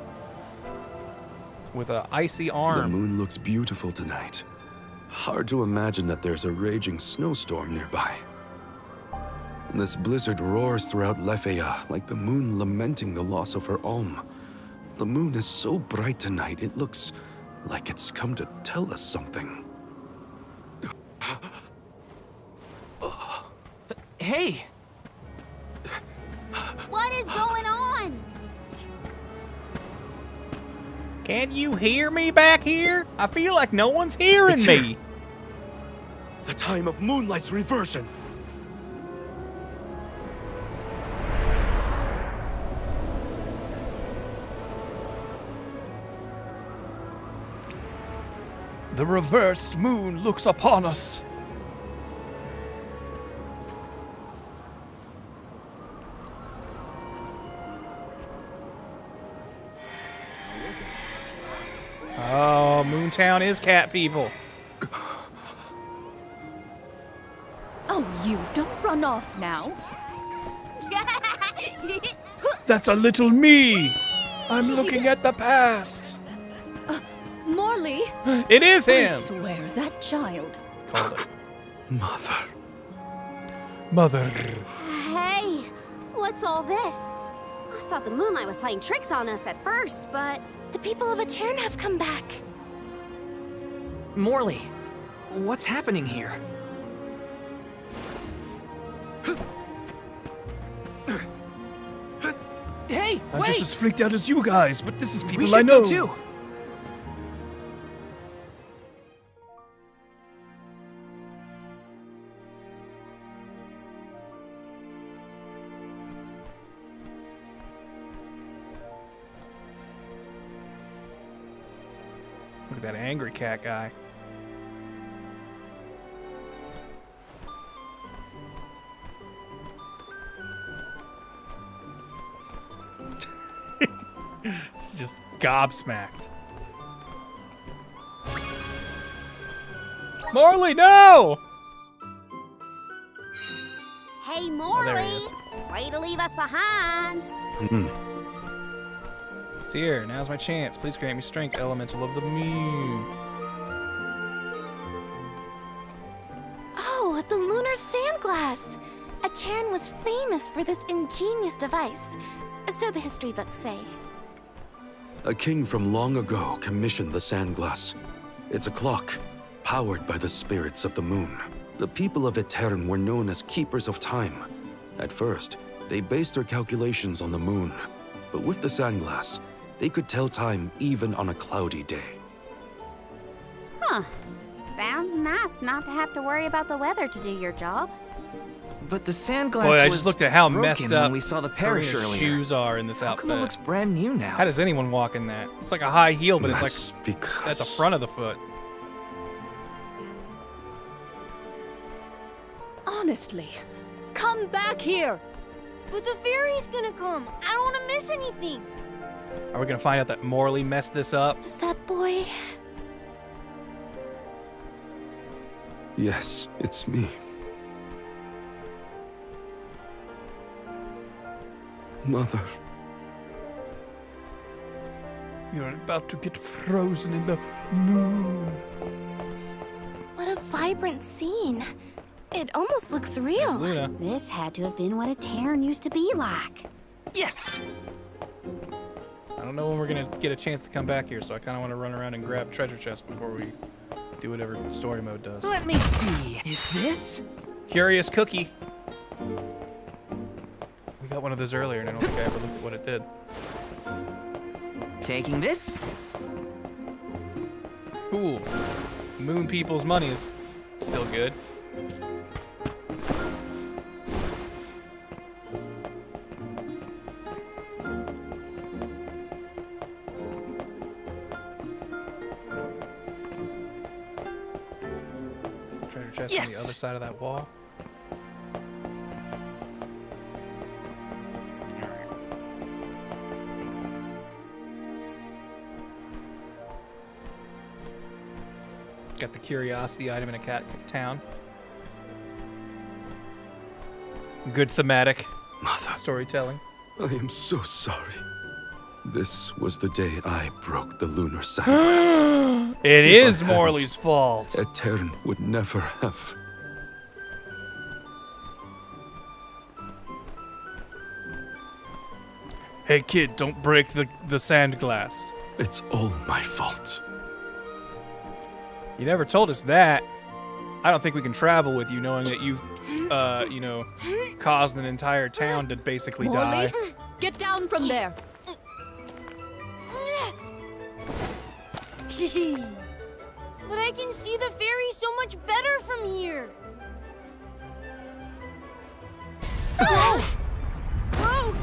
With an icy arm. The moon looks beautiful tonight. Hard to imagine that there's a raging snowstorm nearby. This blizzard roars throughout Lefeya, like the moon lamenting the loss of her Om. The moon is so bright tonight, it looks like it's come to tell us something. Hey! What is going on? Can you hear me back here? I feel like no one's hearing It's me. here. The time of moonlight's reversion. The reversed moon looks upon us. Oh, Moontown is cat people. Oh, you don't run off now. That's a little me. I'm looking at the past. Morley! It is him. I swear, that child. Called it. Mother. Mother. Hey, what's all this? I thought the moonlight was playing tricks on us at first, but... The people of Atonement have come back. Morley, what's happening here? Hey, I'm wait! just as freaked out as you guys, but this is people We I should know. go too. Look at that angry cat guy. Just gobsmacked. Morley, no! Hey, there he Morley! is. Way to leave us behind! It's here. Now's my chance. Please grant me strength, elemental of the moon. Oh, the lunar sandglass! Atonement was famous for this ingenious device. So the history books say. A king from long ago commissioned the sandglass. It's a clock, powered by the spirits of the moon. The people of Atonement were known as keepers of time. At first, they based their calculations on the moon. But with the sandglass, they could tell time even on a cloudy day. Huh. Sounds nice not to have to worry about the weather to do your job. But the sandglass Boy, I was just looked at how broken messed up when we saw the parish Karina's earlier. shoes are in this How outfit. come it looks brand new now? How does anyone walk in that? It's like a high heel, but That's it's like because at the front of the foot. Oh Honestly, come back here. But the fairy's gonna come. I don't want to miss anything. Are we gonna find out that Morley messed this up? Is that boy? Yes, it's me. Mother. You're about to get frozen in the moon. What a vibrant scene. It almost looks real. Luna. This had to have been what a Terran used to be like. Yes! I don't know when we're gonna get a chance to come back here, so I kind of want to run around and grab treasure chest before we do whatever story mode does. Let me see. Is this? Curious cookie. We got one of those earlier, and I don't think I ever looked at what it did. Taking this? Cool. Moon people's money is still good. Treasure chest on the other side of that wall. Got the curiosity item in a cat town. Good thematic storytelling. I am so sorry. This was the day I broke the lunar sandglass. It If I is hadn't, Morley's fault. A Terran would never have. Hey kid, don't break the sand glass. It's all my fault. You never told us that. I don't think we can travel with you knowing that you've, you know, caused an entire town to basically Morley, die. get down from there. But I can see the fairy so much better from here. Oh! Whoa!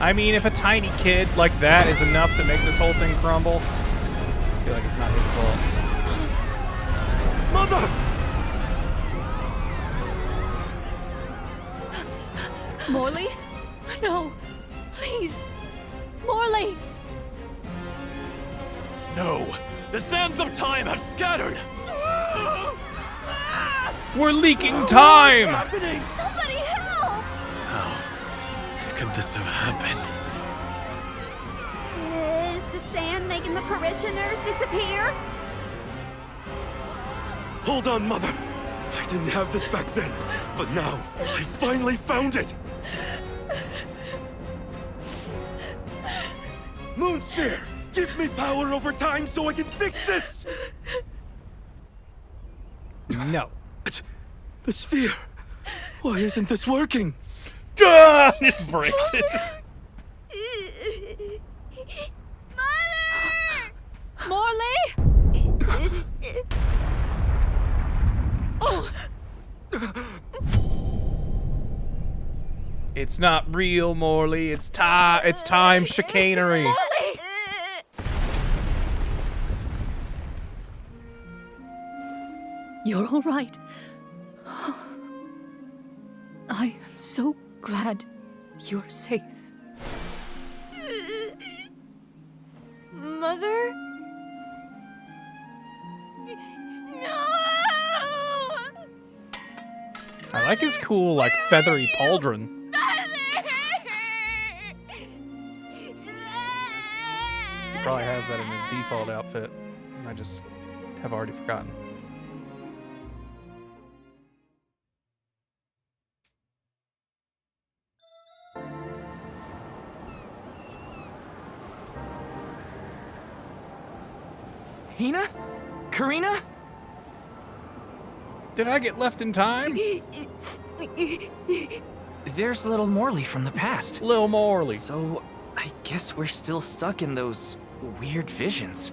I mean, if a tiny kid like that is enough to make this whole thing crumble, I feel like it's not his fault. Mother! Morley? No. Please. Morley! No! The sands of time have scattered! We're leaking time! Happening? Somebody help! How could this have happened? Is the sand making the parishioners disappear? Hold on, Mother. I didn't have this back then, but now I finally found it. Moonsphere, give me power over time so I can fix this. No. The sphere. Why isn't this working? Just breaks it. Morley! Oh! It's not real, Morley. It's time chicanery. Morley! You're all right. I am so glad you're safe. Mother? No! I like his cool, like, feathery pauldron. He probably has that in his default outfit. I just have already forgotten. Hinna? Karina? Did I get left in time? There's little Morley from the past. Little Morley. So, I guess we're still stuck in those weird visions.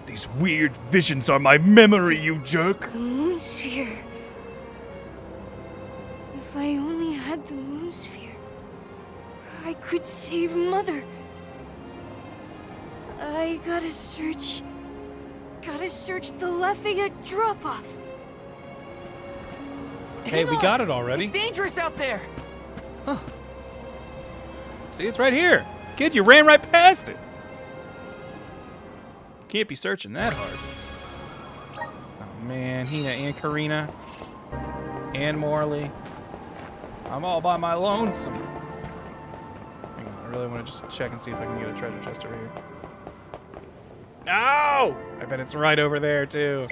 These weird visions are my memory, you jerk. The moon sphere. If I only had the moon sphere, I could save Mother. I gotta search Gotta search the Lafayette drop-off. Hey, we got it already. It's dangerous out there. See, it's right here. Kid, you ran right past it. Can't be searching that hard. Oh, man. Hinna and Karina. And Morley. I'm all by my lonesome. Hang on, I really want to just check and see if I can get a treasure chest over here. No! I bet it's right over there, too.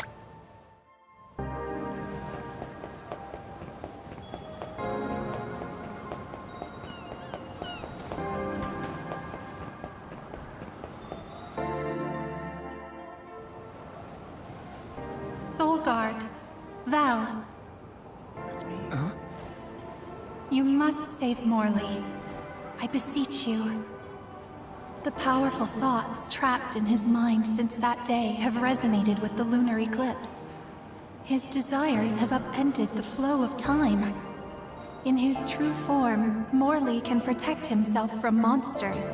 Soul Guard. Val. That's me. Huh? You must save Morley. I beseech you. The powerful thoughts trapped in his mind since that day have resonated with the lunar eclipse. His desires have upended the flow of time. In his true form, Morley can protect himself from monsters.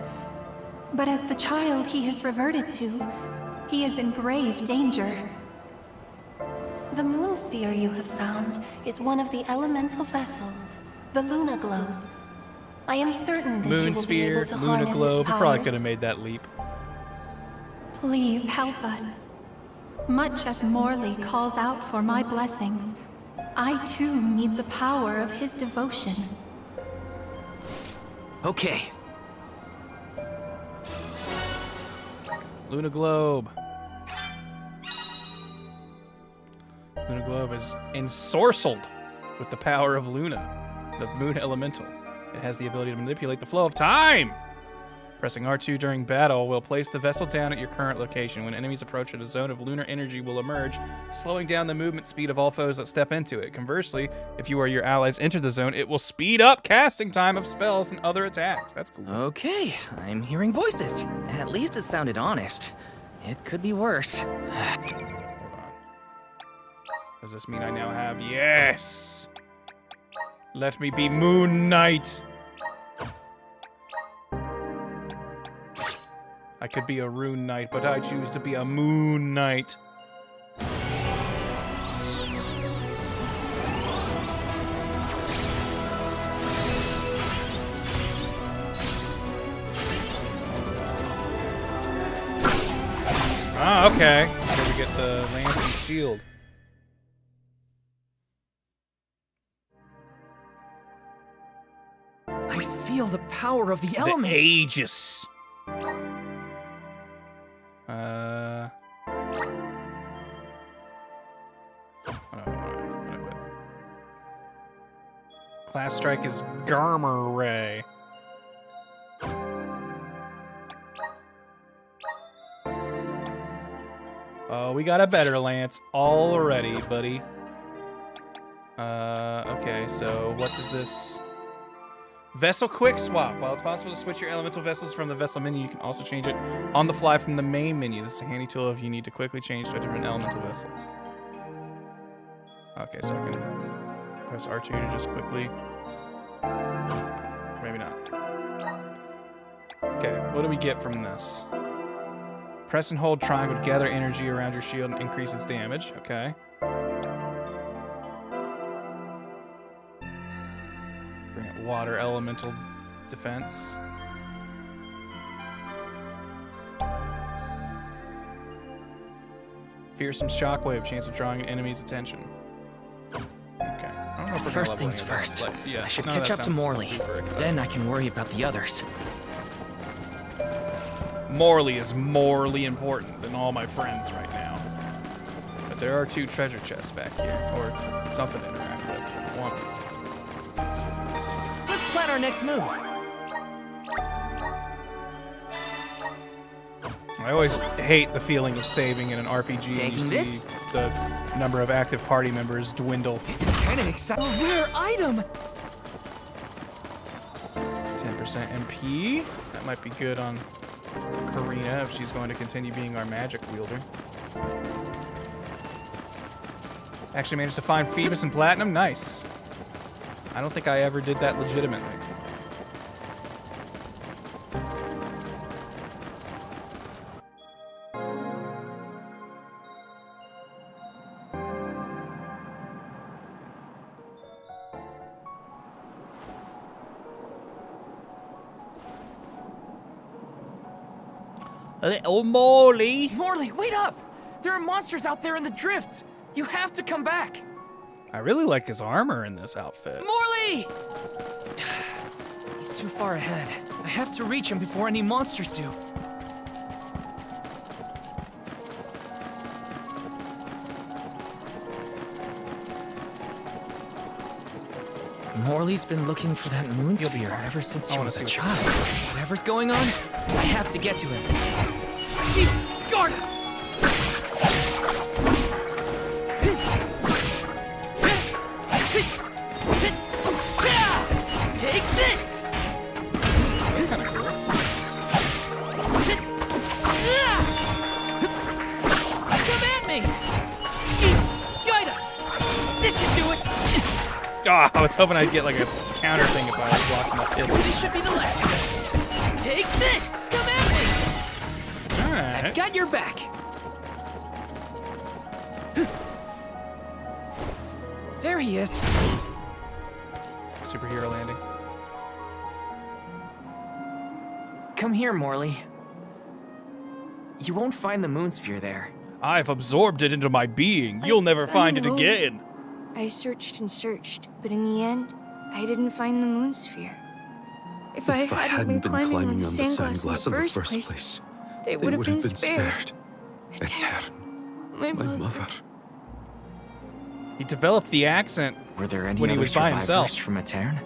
But as the child he has reverted to, he is in grave danger. The moon sphere you have found is one of the elemental vessels, the Luna Globe. I am certain that you Moon will sphere, be able to Luna harness globe. its We probably powers. could have made that leap. Please help us. Much as Morley calls out for my blessings, I too need the power of his devotion. Okay. Luna globe. Luna globe is ensorcelled with the power of Luna, the moon elemental. It has the ability to manipulate the flow of time. Pressing R2 during battle will place the vessel down at your current location. When enemies approach it, a zone of lunar energy will emerge, slowing down the movement speed of all foes that step into it. Conversely, if you or your allies enter the zone, it will speed up casting time of spells and other attacks. That's cool. Okay, I'm hearing voices. At least it sounded honest. It could be worse. Hold on. Does this mean I now have... Yes! Let me be Moon Knight. I could be a Rune Knight, but I choose to be a Moon Knight. Ah, okay. Here we get the lance and shield. I feel the power of the elements. The Aegis. Class strike is Garmer Ray. Oh, we got a better lance already, buddy. Okay, so what does this... Vessel quick swap. While it's possible to switch your elemental vessels from the vessel menu, you can also change it on the fly from the main menu. This is a handy tool if you need to quickly change to a different elemental vessel. Okay, so I can press R2 to just quickly... Maybe not. Okay, what do we get from this? Press and hold triangle to gather energy around your shield and increase its damage. Okay. Grant water elemental defense. Fearsome shockwave, chance of drawing an enemy's attention. Okay. I don't know if we're First gonna things level any of first. that, but yeah, I should no, catch that up to sounds Morley. super exciting. Then I can worry about the others. Morley is morely important than all my friends right now. But there are 2 treasure chests back here, or something to interact with. One. Let's plan our next move. I always hate the feeling of saving in an RPG. Taking You this? see the number of active party members dwindle. This is kind of exciting. A rare item. 10% MP. That might be good on Karina if she's going to continue being our magic wielder. Actually managed to find Phoebus and Platinum. Nice. I don't think I ever did that legitimately. Little Moly. Morley, wait up! There are monsters out there in the drifts. You have to come back. I really like his armor in this outfit. Morley! He's too far ahead. I have to reach him before any monsters do. Morley's been looking for that moon sphere ever since he was a child. Whatever's going on, I have to get to him. Chief, guard us! Take this! That's kind of cool. Come at me! Chief, guide us! This should do it! Oh, I was hoping I'd get like a counter thing if I was blocking the pits. This should be the last. Take this! Come at me! Alright. I've got your back. There he is. Superhero landing. Come here, Morley. You won't find the moon sphere there. I've absorbed it into my being. You'll never find it know. again. I searched and searched, but in the end, I didn't find the moon sphere. If I hadn't been climbing on the sandglass in the first place, they would have been spared. Etern, My mother. He developed the accent Were there any when he other was by survivors himself. from Etern?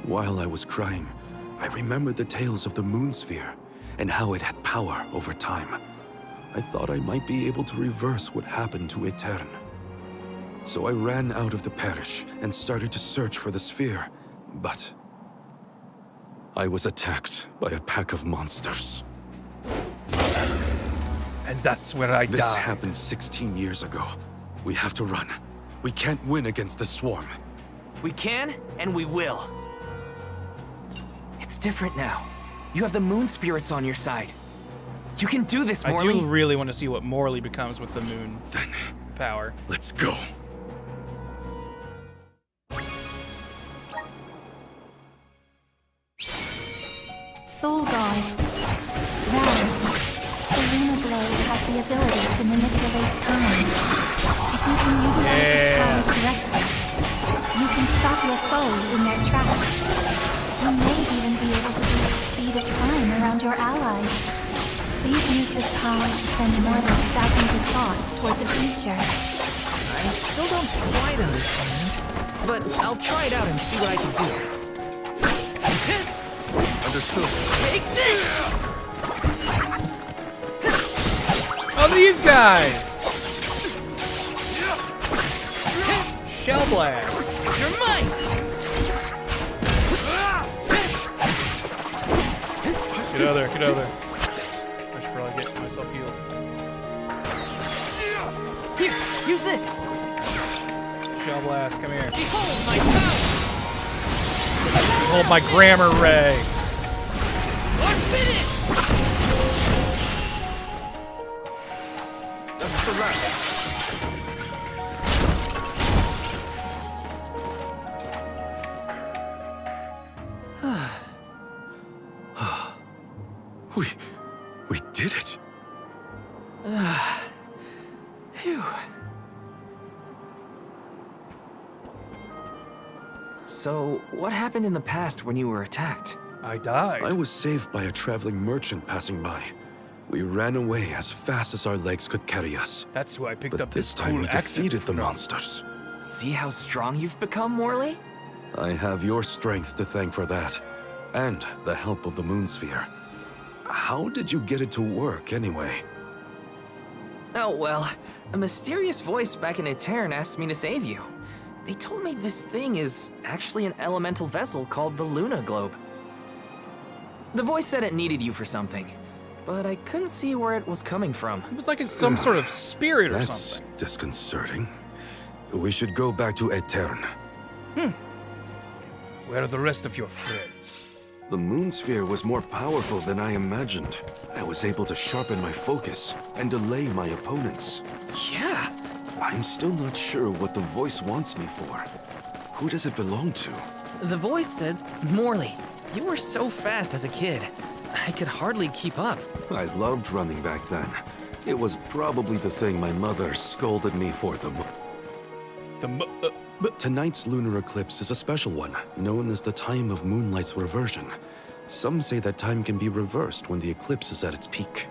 While I was crying, I remembered the tales of the moon sphere and how it had power over time. I thought I might be able to reverse what happened to Etern. So I ran out of the parish and started to search for the sphere, but I was attacked by a pack of monsters. And that's where I This died. happened 16 years ago. We have to run. We can't win against the swarm. We can, and we will. It's different now. You have the moon spirits on your side. You can do this, I Morley. do really want to see what Morley becomes with the moon power. Let's go. Soul God. Val. The Luna Blade has the ability to manipulate time. If you can utilize its powers correctly, you can stop your foes in their tracks. You may even be able to boost the speed of time around your allies. Please use this power to send more than stagnated thoughts toward the future. I still don't quite understand, but I'll try it out and see what I can do. Understood. Take this! Oh, these guys! Shell blast. You're mine! Get out of there, get out of there. I should probably get myself healed. Here, use this! Shell blast, come here. Behold my power! Behold my grammar ray. Finish! That's the last. We did it. Phew. So, what happened in the past when you were attacked? I died. I was saved by a traveling merchant passing by. We ran away as fast as our legs could carry us. That's who I picked But up this time cool we accent defeated the from. monsters. See how strong you've become, Morley? I have your strength to thank for that, and the help of the moon sphere. How did you get it to work, anyway? Oh, well, a mysterious voice back in Etern asked me to save you. They told me this thing is actually an elemental vessel called the Luna Globe. The voice said it needed you for something, but I couldn't see where it was coming from. It was like it's some sort of spirit or That's something. disconcerting. We should go back to Etern. Where are the rest of your friends? The moon sphere was more powerful than I imagined. I was able to sharpen my focus and delay my opponents. Yeah. I'm still not sure what the voice wants me for. Who does it belong to? The voice said, Morley, you were so fast as a kid. I could hardly keep up. I loved running back then. It was probably the thing my mother scolded me for Tonight's lunar eclipse is a special one, known as the time of moonlight's reversion. Some say that time can be reversed when the eclipse is at its peak.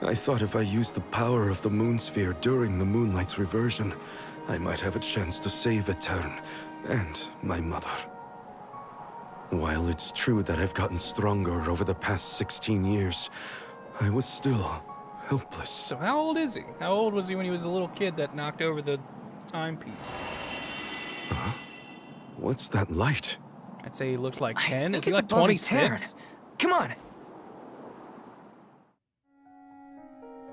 I thought if I used the power of the moon sphere during the moonlight's reversion, I might have a chance to save Etern and my mother. While it's true that I've gotten stronger over the past 16 years, I was still helpless. So how old is he? How old was he when he was a little kid that knocked over the timepiece? Huh? What's that light? I'd say he looked like 10. I Is think he it's like above 26? Come on.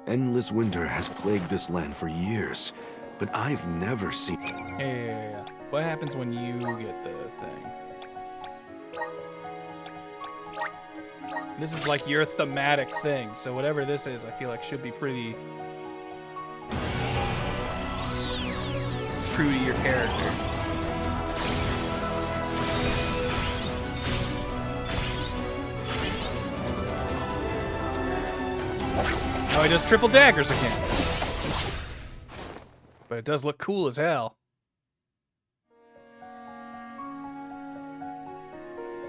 Endless winter has plagued this land for years, but I've never seen... Yeah. What happens when you get the thing? This is like your thematic thing, so whatever this is, I feel like should be pretty true to your character. Oh, he does triple daggers again. But it does look cool as hell.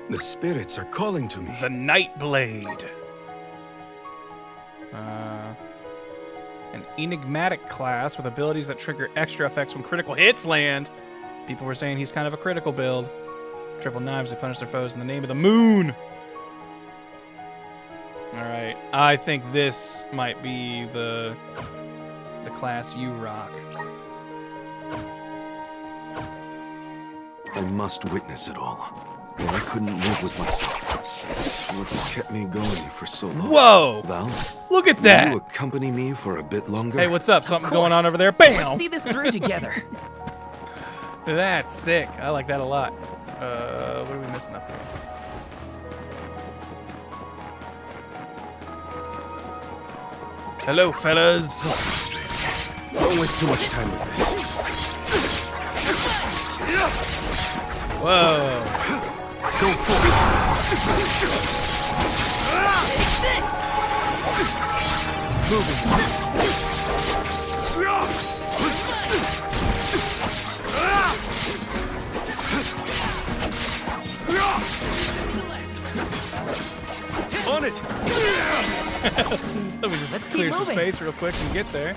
The spirits are calling to me. The Nightblade. An enigmatic class with abilities that trigger extra effects when critical hits land. People were saying he's kind of a critical build. Triple knives, they punish their foes in the name of the moon. Alright, I think this might be the class you rock. I must witness it all. Or I couldn't live with myself. It's what's kept me going for so long. Whoa! Val, look at that! Will you accompany me for a bit longer? Hey, what's up? Something going on over there? Bam! Let's see this through together. That's sick. I like that a lot. What are we missing up here? Hello, fellas. Don't waste too much time with this. Whoa. Go for it. Take this! On it! Let me just clear some space real quick and get there.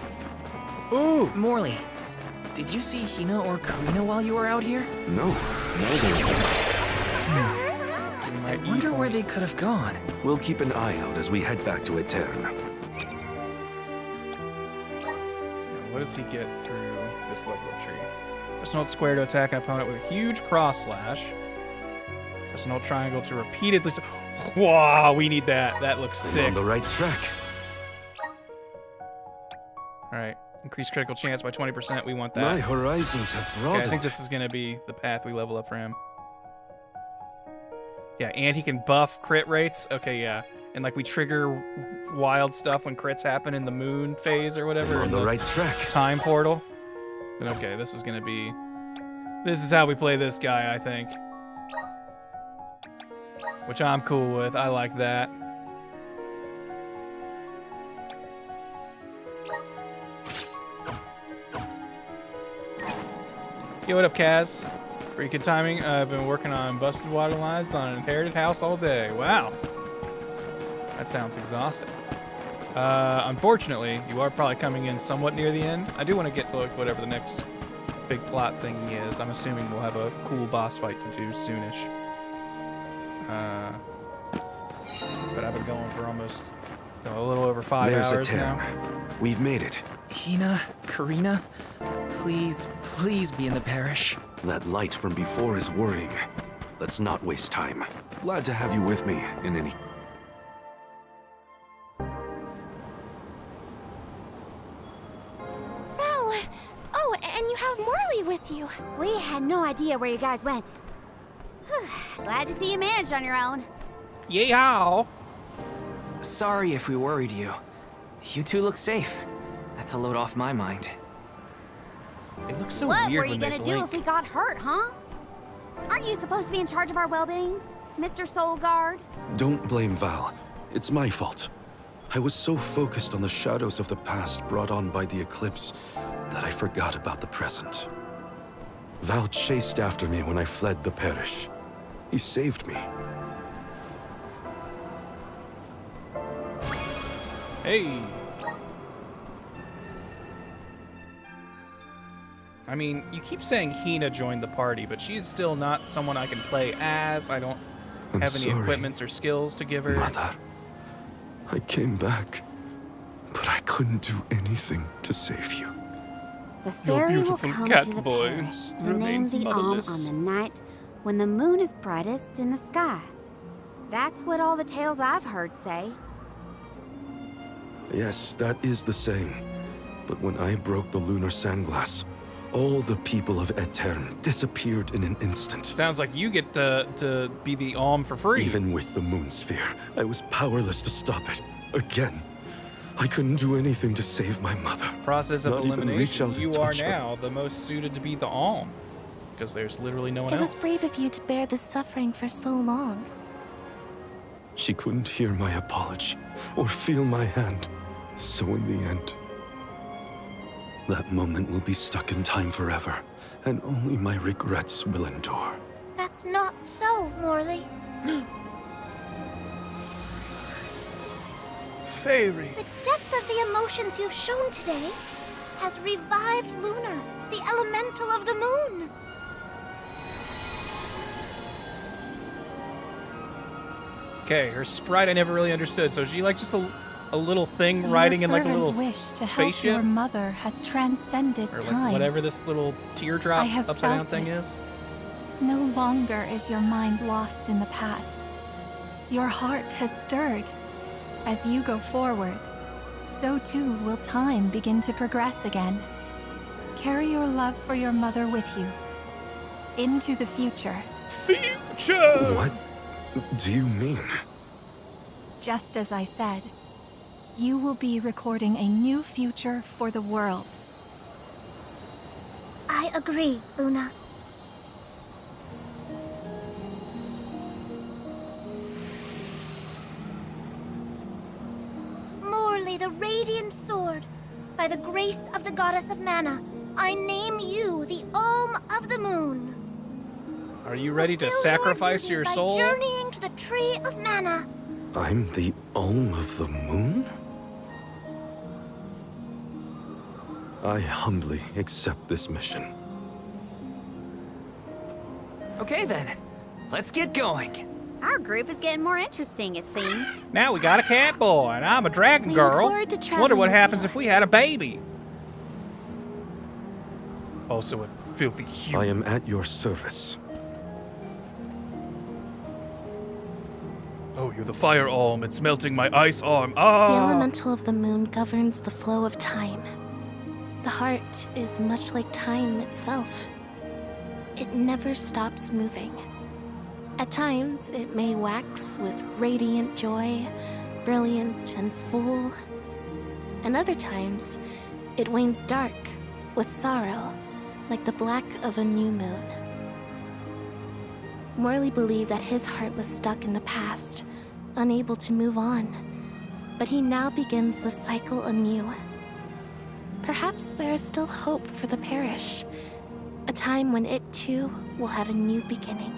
Ooh, Morley. Did you see Hinna or Karina while you were out here? No. I wonder where they could have gone. We'll keep an eye out as we head back to Etern. What does he get through this level of tree? Press an hold square to attack an opponent with a huge cross slash. Press an hold triangle to repeatedly... Wow, we need that. That looks sick. I'm on the right track. Alright, increase critical chance by 20%. We want that. My horizons have broadened. Okay, I think this is going to be the path we level up for him. Yeah, and he can buff crit rates. Okay, yeah. And like we trigger wild stuff when crits happen in the moon phase or whatever. I'm on the right track. Time portal. And okay, this is going to be... This is how we play this guy, I think. Which I'm cool with. I like that. Yo, what up, Kaz? Pretty good timing. I've been working on busted water lines on an inherited house all day. Wow. That sounds exhausting. Unfortunately, you are probably coming in somewhat near the end. I do want to get to like whatever the next big plot thingy is. I'm assuming we'll have a cool boss fight to do soonish. But I've been going for almost a little over 5 hours now. We've made it. Hinna, Karina, please be in the parish. That light from before is worrying. Let's not waste time. Glad to have you with me in any... Val! Oh, and you have Morley with you. We had no idea where you guys went. Glad to see you managed on your own. Yeehaw! Sorry if we worried you. You two look safe. That's a load off my mind. They look so what weird were you when gonna they do blink. if we got hurt, huh? Aren't you supposed to be in charge of our well-being? Mr. Soul Guard? Don't blame Val. It's my fault. I was so focused on the shadows of the past brought on by the eclipse that I forgot about the present. Val chased after me when I fled the parish. He saved me. Hey. I mean, you keep saying Hinna joined the party, but she's still not someone I can play as. I don't have any equipments or skills to give her. Mother, I came back, but I couldn't do anything to save you. The fairy will come to the parish to name the Alm on the night when the moon is brightest in the sky. That's what all the tales I've heard say. Yes, that is the saying. But when I broke the lunar sandglass, all the people of Etern disappeared in an instant. Sounds like you get to be the Alm for free. Even with the moon sphere, I was powerless to stop it. Again. I couldn't do anything to save my mother. Process of Not even reach elimination. out and You are touch her. now the most suited to be the Alm. Because there's literally no one It else. was brave of you to bear this suffering for so long. She couldn't hear my apology or feel my hand. So in the end, that moment will be stuck in time forever, and only my regrets will endure. That's not so, Morley. Fairy. The depth of the emotions you've shown today has revived Luna, the elemental of the moon. Okay, her sprite I never really understood. So is she like just a little thing riding in like a little wish to help spaceship? your mother has transcended Or like time. whatever this little teardrop I have upside down felt thing it. is? No longer is your mind lost in the past. Your heart has stirred. As you go forward, so too will time begin to progress again. Carry your love for your mother with you. Into the future. Future! What do you mean? Just as I said, you will be recording a new future for the world. I agree, Luna. Morley, the radiant sword, by the grace of the goddess of mana, I name you the Alm of the Moon. Are you ready to Fulfill sacrifice your your duty soul? by journeying to the Tree of Mana. I'm the Alm of the Moon? I humbly accept this mission. Okay then, let's get going. Our group is getting more interesting, it seems. Now we got a cat boy, and I'm a dragon We look girl. forward to Wonder traveling what with happens you. if we had a baby. Also a filthy human. I am at your service. Oh, you're the fire Alm. It's melting my ice arm. The Ah! elemental of the moon governs the flow of time. The heart is much like time itself. It never stops moving. At times, it may wax with radiant joy, brilliant and full. And other times, it wanes dark with sorrow, like the black of a new moon. Morley believed that his heart was stuck in the past, unable to move on. But he now begins the cycle anew. Perhaps there is still hope for the parish, a time when it too will have a new beginning.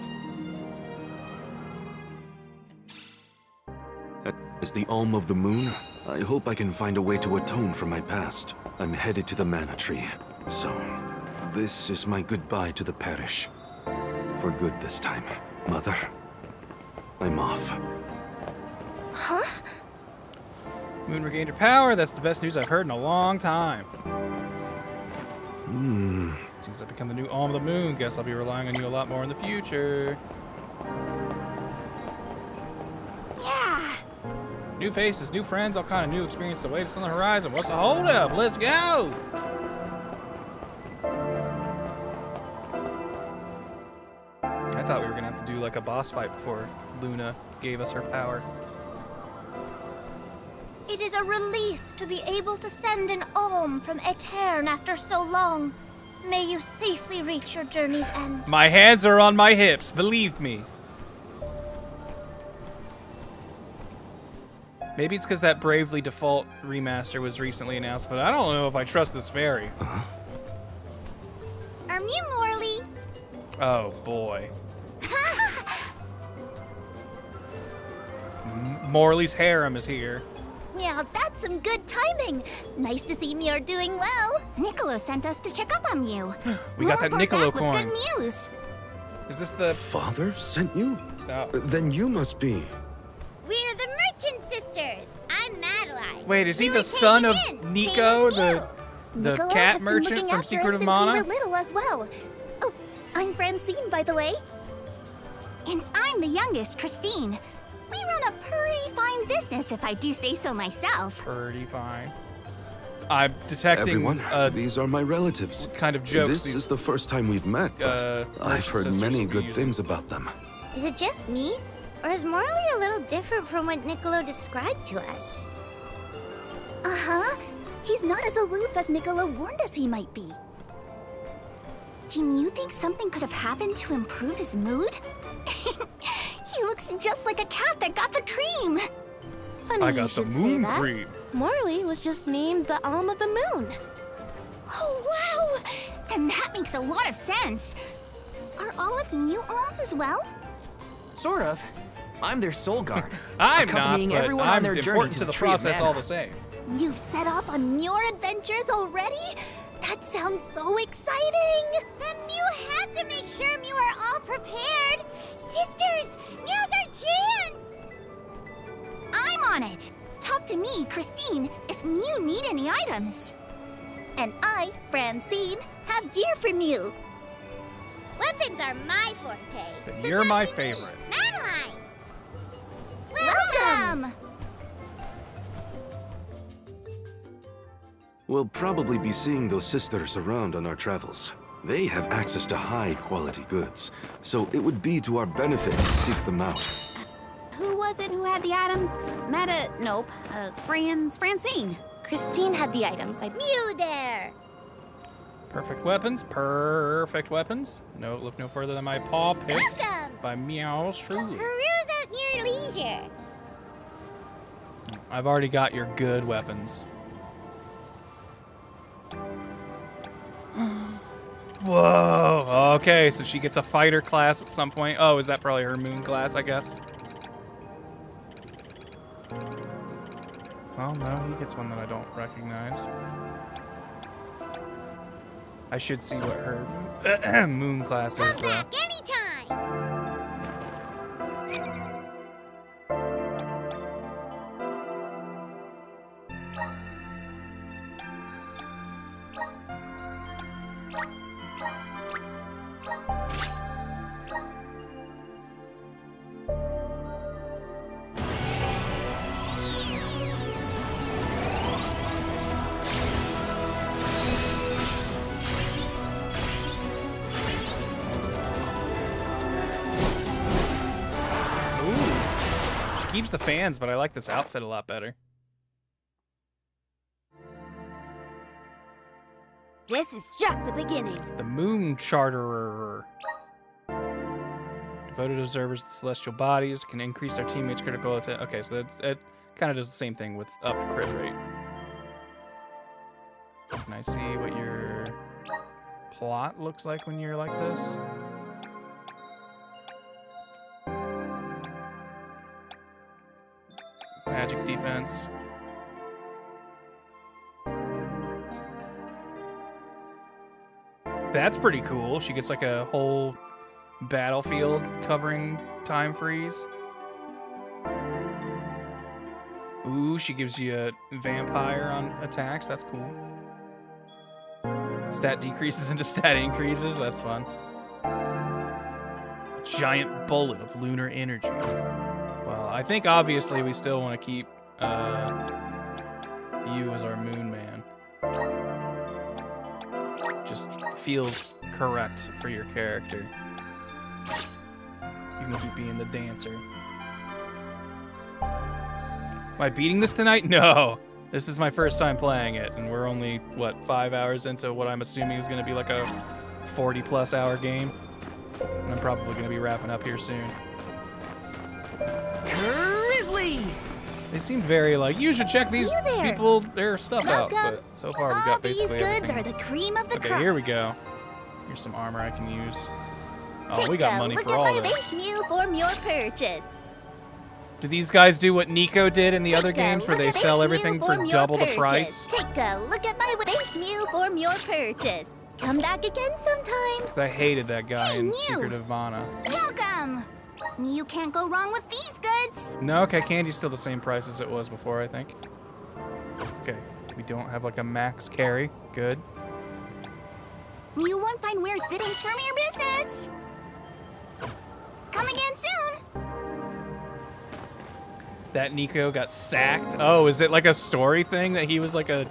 As the Alm of the Moon, I hope I can find a way to atone for my past. I'm headed to the Mana Tree, so this is my goodbye to the parish. For good this time. Mother, I'm off. Huh? Moon regained her power. That's the best news I've heard in a long time. Since I've become the new Alm of the Moon, guess I'll be relying on you a lot more in the future. Yeah. New faces, new friends, all kind of new experiences await us on the horizon. What's the hold up? Let's go! I thought we were gonna have to do like a boss fight before Luna gave us her power. It is a relief to be able to send an Alm from Etern after so long. May you safely reach your journey's end. My hands are on my hips, believe me. Maybe it's because that Bravely Default remaster was recently announced, but I don't know if I trust this fairy. Are you Morley? Oh, boy. Morley's harem is here. Yeah, that's some good timing. Nice to see you're doing well. Niccolo sent us to check up on you. We got that Niccolo back coin. with good news. Is this the... Father sent you? No. Then you must be. We're the Merchant Sisters. I'm Madeline. Wait, is he We the were son of taken in, Nico, same as the Niccolo cat has been merchant looking from after Secret us of since we Mana? were little as well. Oh, I'm Francine, by the way. And I'm the youngest, Christine. We run a pretty fine business, if I do say so myself. Pretty fine. I'm detecting Everyone, these are my relatives. What kind of jokes This is the first time we've met, but I've heard many good things about them. Is it just me? Or is Morley a little different from what Niccolo described to us? Uh-huh. He's not as aloof as Niccolo warned us he might be. Do you think something could have happened to improve his mood? He looks just like a cat that got the cream. Funny I you got the should moon say that. cream. Morley was just named the Alm of the Moon. Oh, wow! Then that makes a lot of sense. Are all of you alms as well? Sort of. I'm their soul guard. I'm not, accompanying but everyone on I'm their journey important to to the the Tree of process Mana. all the same. You've set off on your adventures already? That sounds so exciting! Then you have to make sure you are all prepared. Sisters, now's our chance! I'm on it. Talk to me, Christine, if you need any items. And I, Francine, have gear from you. Weapons are my forte. But so you're talk my to me, favorite. Madeline! Welcome! We'll probably be seeing those sisters around on our travels. They have access to high-quality goods, so it would be to our benefit to seek them out. Who was it who had the items? Francine. Christine had the items. You there! Perfect weapons, perfect weapons. No, look no further than my paw pick Welcome! by Meow Truly. Peruse at your leisure. I've already got your good weapons. Whoa, okay, so she gets a fighter class at some point. Oh, is that probably her moon class, I guess? Oh, no, he gets one that I don't recognize. I should see what her moon class is, Come though. back anytime! Keeps the fans, but I like this outfit a lot better. This is just the beginning. The Moon Charterer. Devoted observers of the celestial bodies can increase their teammates' critical attack. Okay, so it kind of does the same thing with up crit rate. Can I see what your plot looks like when you're like this? Magic defense. That's pretty cool. She gets like a whole battlefield covering time freeze. Ooh, she gives you a vampire on attacks. That's cool. Stat decreases into stat increases. That's fun. A giant bullet of lunar energy. Well, I think obviously we still want to keep you as our moon man. Just feels correct for your character. You can keep being the dancer. Am I beating this tonight? No. This is my first time playing it, and we're only, what, 5 hours into what I'm assuming is going to be like a 40-plus hour game. And I'm probably going to be wrapping up here soon. Grizzly! They seemed very like, you should check these people, their stuff out. But so far, we got basically These goods everything. are the cream of the Okay, crop. here we go. Here's some armor I can use. Oh, Take we got a money look for at all my this. base meal for your purchase. Do these guys do what Nico did in the other games where they sell everything for double the price? Take a look at my base meal for your purchase. Come back again sometime. Because I hated that guy in Mew. Secret of Mana. Welcome. You can't go wrong with these goods. No, okay, candy's still the same price as it was before, I think. Okay, we don't have like a max carry. Good. You won't find worse fittings from your business. Come again soon. That Nico got sacked. Oh, is it like a story thing that he was like a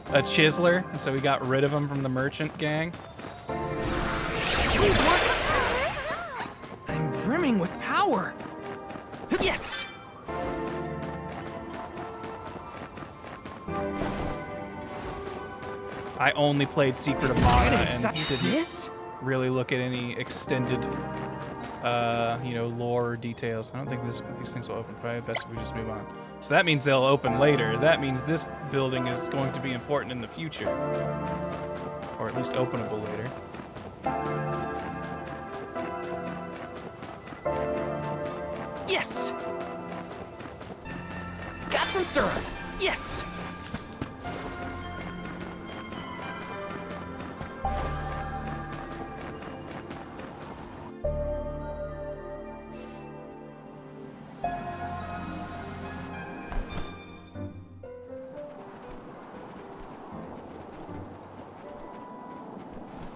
chiseler, and so we got rid of him from the merchant gang? I'm brimming with power. Yes. I only played Secret of This is Mana gonna and accept didn't this? really look at any extended, you know, lore or details. I don't think these things will open. Probably best if we just move on. So that means they'll open later. That means this building is going to be important in the future, or at least openable later. Yes. Got some syrup. Yes.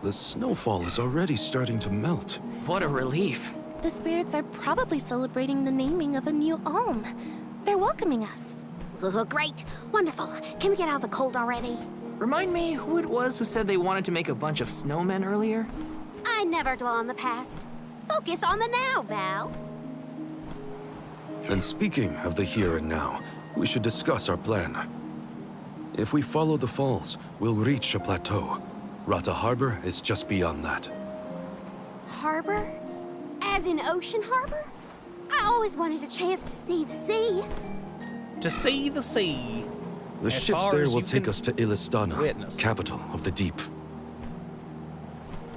The snowfall is already starting to melt. What a relief. The spirits are probably celebrating the naming of a new alm. They're welcoming us. Great. Wonderful. Can we get out of the cold already? Remind me who it was who said they wanted to make a bunch of snowmen earlier? I never dwell on the past. Focus on the now, Val. And speaking of the here and now, we should discuss our plan. If we follow the falls, we'll reach a plateau. Rata Harbor is just beyond that. Harbor? As in Ocean Harbor? I always wanted a chance to see the sea. To see the sea. The As ships far there as will you take can us to Illistana, witness. capital of the deep.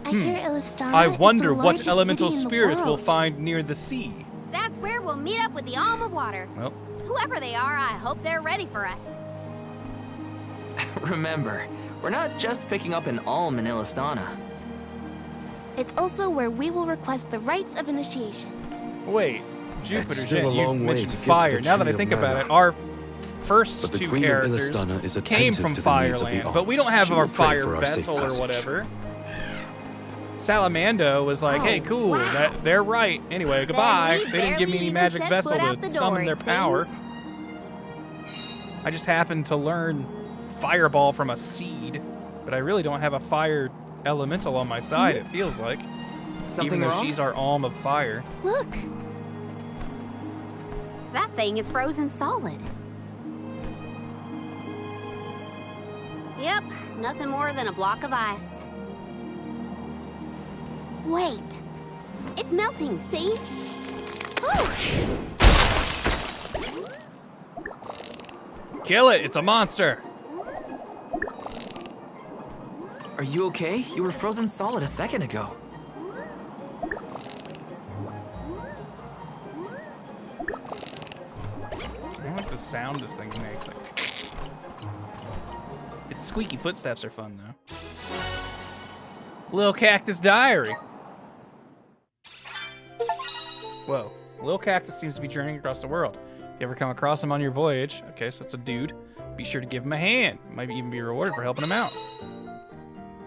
I hear Illistana I is wonder the what largest elemental city in the spirit we'll world. find near the sea. That's where we'll meet up with the Alm of Water. Well, Whoever they are, I hope they're ready for us. Remember, we're not just picking up an alm in Illistana. It's also where we will request the rites of initiation. wait, Jupiter, still a you long way mentioned to get to fire. the Now that I Tree of think about Mana. it, our first But the two Queen of characters Illistana is came attentive from to the needs of the Fireland, but we alms. don't have She our will pray fire for our safe vessel or passage. whatever. Salamando was like, hey, cool, that, they're right. Anyway, goodbye. we They didn't give me barely any even magic set vessel foot out the to door, summon it their power. seems. I just happened to learn fireball from a seed, but I really don't have a fire elemental on my side, it feels like. Something Even though wrong? she's our alm of fire. Look. That thing is frozen solid. Yep, nothing more than a block of ice. Wait. It's melting, see? Kill it, it's a monster. Are you okay? You were frozen solid a second ago. I like the sound this thing makes. Its squeaky footsteps are fun, though. Lil Cactus Diary. Whoa. Lil Cactus seems to be journeying across the world. If you ever come across him on your voyage, okay, so it's a dude, be sure to give him a hand. Might even be rewarded for helping him out.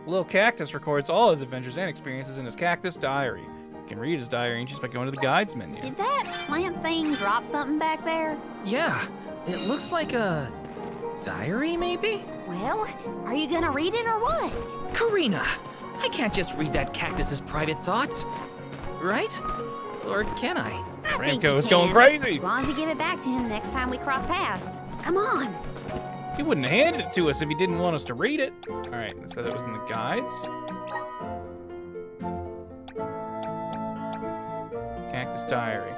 Lil Cactus records all his adventures and experiences in his Cactus Diary. You can read his diary just by going to the guides menu. Did that plant thing drop something back there? Yeah, it looks like a diary, maybe? Well, are you gonna read it or what? Karina, I can't just read that cactus's private thoughts, right? Or can I? I think Ramco you is going can, crazy. As long as you give it back to him next time we cross paths. Come on. He wouldn't have handed it to us if he didn't want us to read it. All right, it said it was in the guides. Cactus Diary.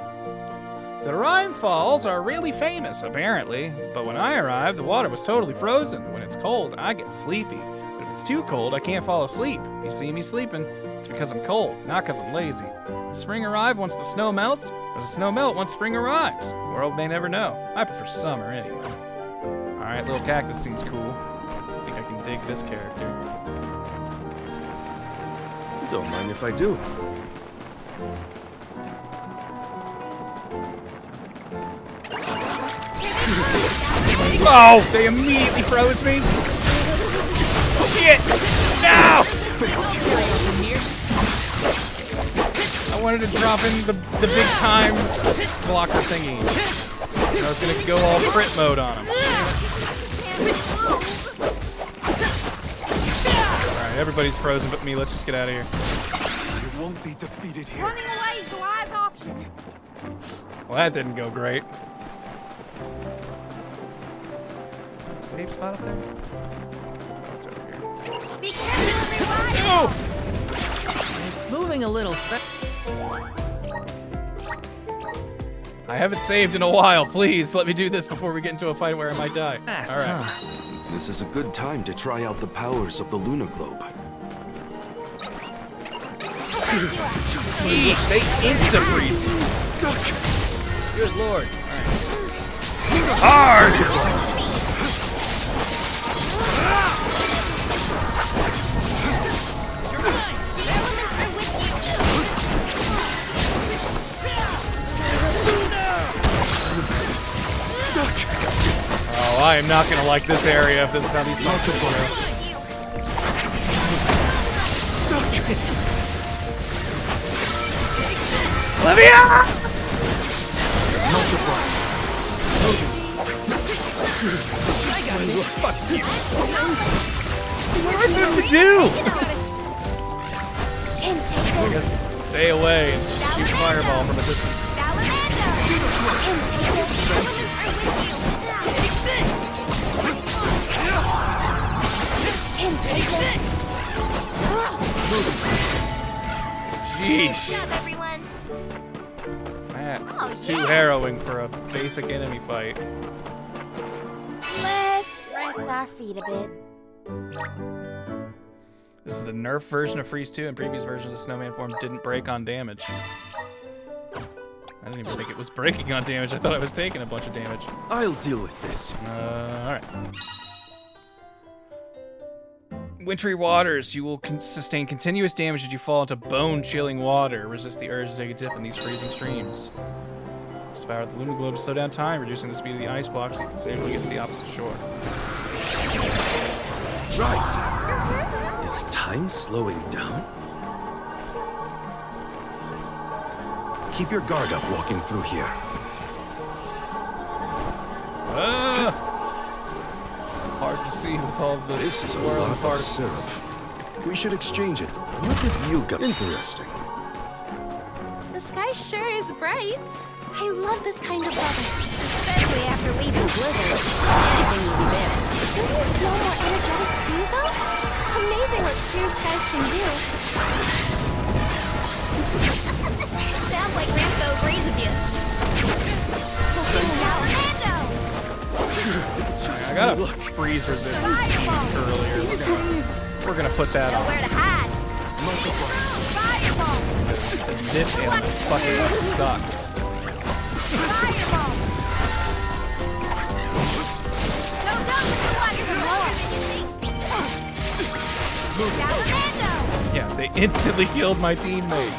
The Rime Falls are really famous, apparently, but when I arrived, the water was totally frozen. When it's cold, I get sleepy. But if it's too cold, I can't fall asleep. If you see me sleeping, it's because I'm cold, not because I'm lazy. Does spring arrive once the snow melts, or does the snow melt once spring arrives? The world may never know. I prefer summer anyway. Alright, little cactus seems cool. I think I can dig this character. Don't mind if I do. Oh, they immediately froze me. Shit! No! I wanted to drop in the big time blocker thingy. I was gonna go all crit mode on him. Alright, everybody's frozen but me. Let's just get out of here. You won't be defeated here. Running away is the wise option. Well, that didn't go great. Safe spot up there? Oh, it's over here. Be careful, everyone! No! It's moving a little I haven't saved in a while. Please, let me do this before we get into a fight where I might die. Fast, all right. huh? This is a good time to try out the powers of the Lunar Globe. Jeez, they insta-freeze. Good lord. All right. Hard! Oh, I am not gonna like this area if this is how these fights go. Olivia! I got this. Fuck you. What am I supposed to do? I guess stay away and shoot fireball from a distance. Sheesh. That was too harrowing for a basic enemy fight. Let's rest our feet a bit. This is the nerf version of Freeze 2, and previous versions of Snowman Form didn't break on damage. I didn't even think it was breaking on damage. I thought I was taking a bunch of damage. I'll deal with this. Alright. Wintry waters. You will sustain continuous damage as you fall into bone-chilling water. Resist the urge to take a dip in these freezing streams. Power the Lunar Globe to slow down time, reducing the speed of the ice blocks so you can safely get to the opposite shore. Rise! Is time slowing down? Keep your guard up walking through here. Hard to see with all the This is a lot of syrup. We should exchange it. What have you got? Interesting. The sky sure is bright. I love this kind of weather. Especially after leaving Blizzard. Anything will be better. Don't you feel more energetic too, though? Amazing what clear skies can do. Sounds like Rinsko agrees with you. I got a freeze resistance earlier. We're gonna put that on. Nowhere to hide. This element fucking sucks. Yeah, they instantly killed my teammate.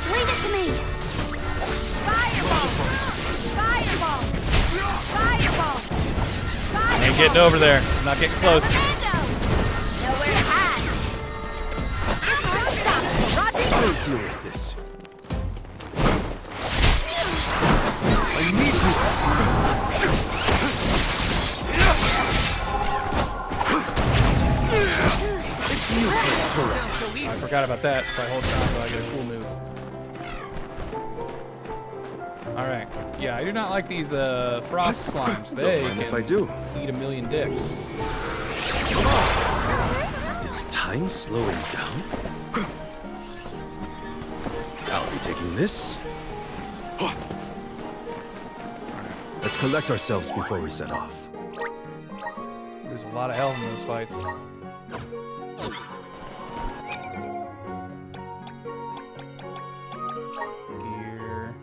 Leave it to me. Fireball. Fireball. Fireball. I ain't getting over there. I'm not getting close. Nowhere to hide. I'll deal with this. I need you. It's useless to run. I forgot about that. If I hold down, I get a cool move. Alright. Yeah, I do not like these frost slimes. They Don't mind can if I do. eat a million dicks. Is time slowing down? I'll be taking this. Let's collect ourselves before we set off. There's a lot of health in those fights. Gear.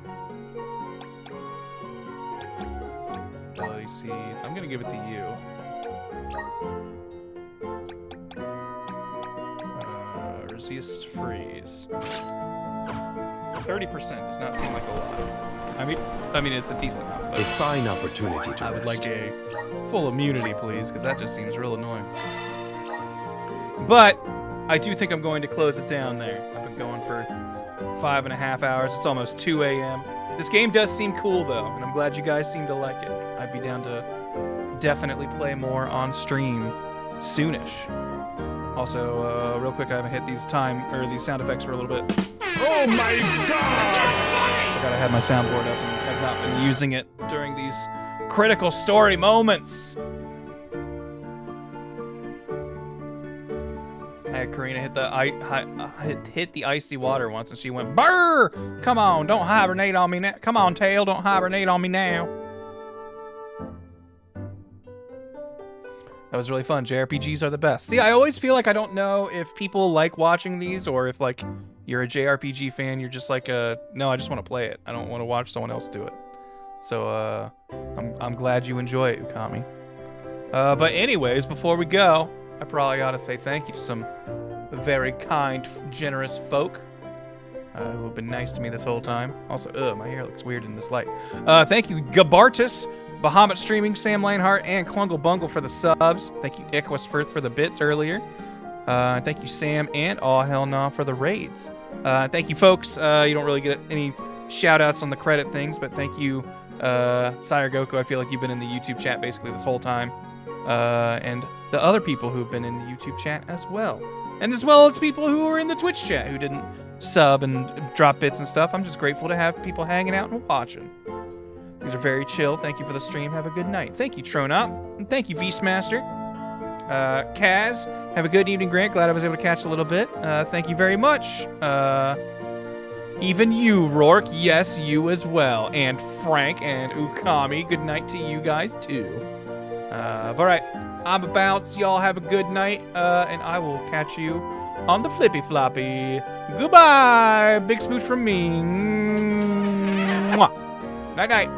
Ability seeds. I'm gonna give it to you. Resist freeze. 30% does not seem like a lot. I mean, it's a decent amount. But a fine opportunity to I would like a full immunity, please, because that just seems real annoying. But I do think I'm going to close it down there. I've been going for 5.5 hours. It's almost 2 a.m. This game does seem cool, though, and I'm glad you guys seem to like it. I'd be down to definitely play more on stream soonish. Also, real quick, I haven't hit these sound effects for a little bit. Oh my god! I forgot I had my soundboard up and have not been using it during these critical story moments. I had Karina hit the icy water once, and she went, "Brr! Come on, don't hibernate on me now. Come on, Tail, don't hibernate on me now." That was really fun. JRPGs are the best. See, I always feel like I don't know if people like watching these or if, like, you're a JRPG fan, you're just like, no, I just want to play it. I don't want to watch someone else do it. So, I'm glad you enjoy it, Ukami. But anyways, before we go, I probably ought to say thank you to some very kind, generous folk who have been nice to me this whole time. Also, my hair looks weird in this light. Thank you, Gabartus, Bahamut Streaming, Sam Lanehart, and Klungle Bungle for the subs. Thank you, Iquisfirth, for the bits earlier. Thank you, Sam and Aw Hell Nah for the raids. Thank you, folks. You don't really get any shout-outs on the credit things, but thank you, Sire Goku. I feel like you've been in the YouTube chat basically this whole time. And the other people who've been in the YouTube chat as well. And as well as people who are in the Twitch chat who didn't sub and drop bits and stuff. I'm just grateful to have people hanging out and watching. These are very chill. Thank you for the stream. Have a good night. Thank you, Tronop. And thank you, Beastmaster. Kaz, have a good evening, Grant. Glad I was able to catch a little bit. Thank you very much. Even you, Rourke. Yes, you as well. And Frank and Ukami. Good night to you guys, too. All right. I'm a bounce. Y'all have a good night. And I will catch you on the flippy floppy. Goodbye. Big smooch from me. Mwah. Night, night.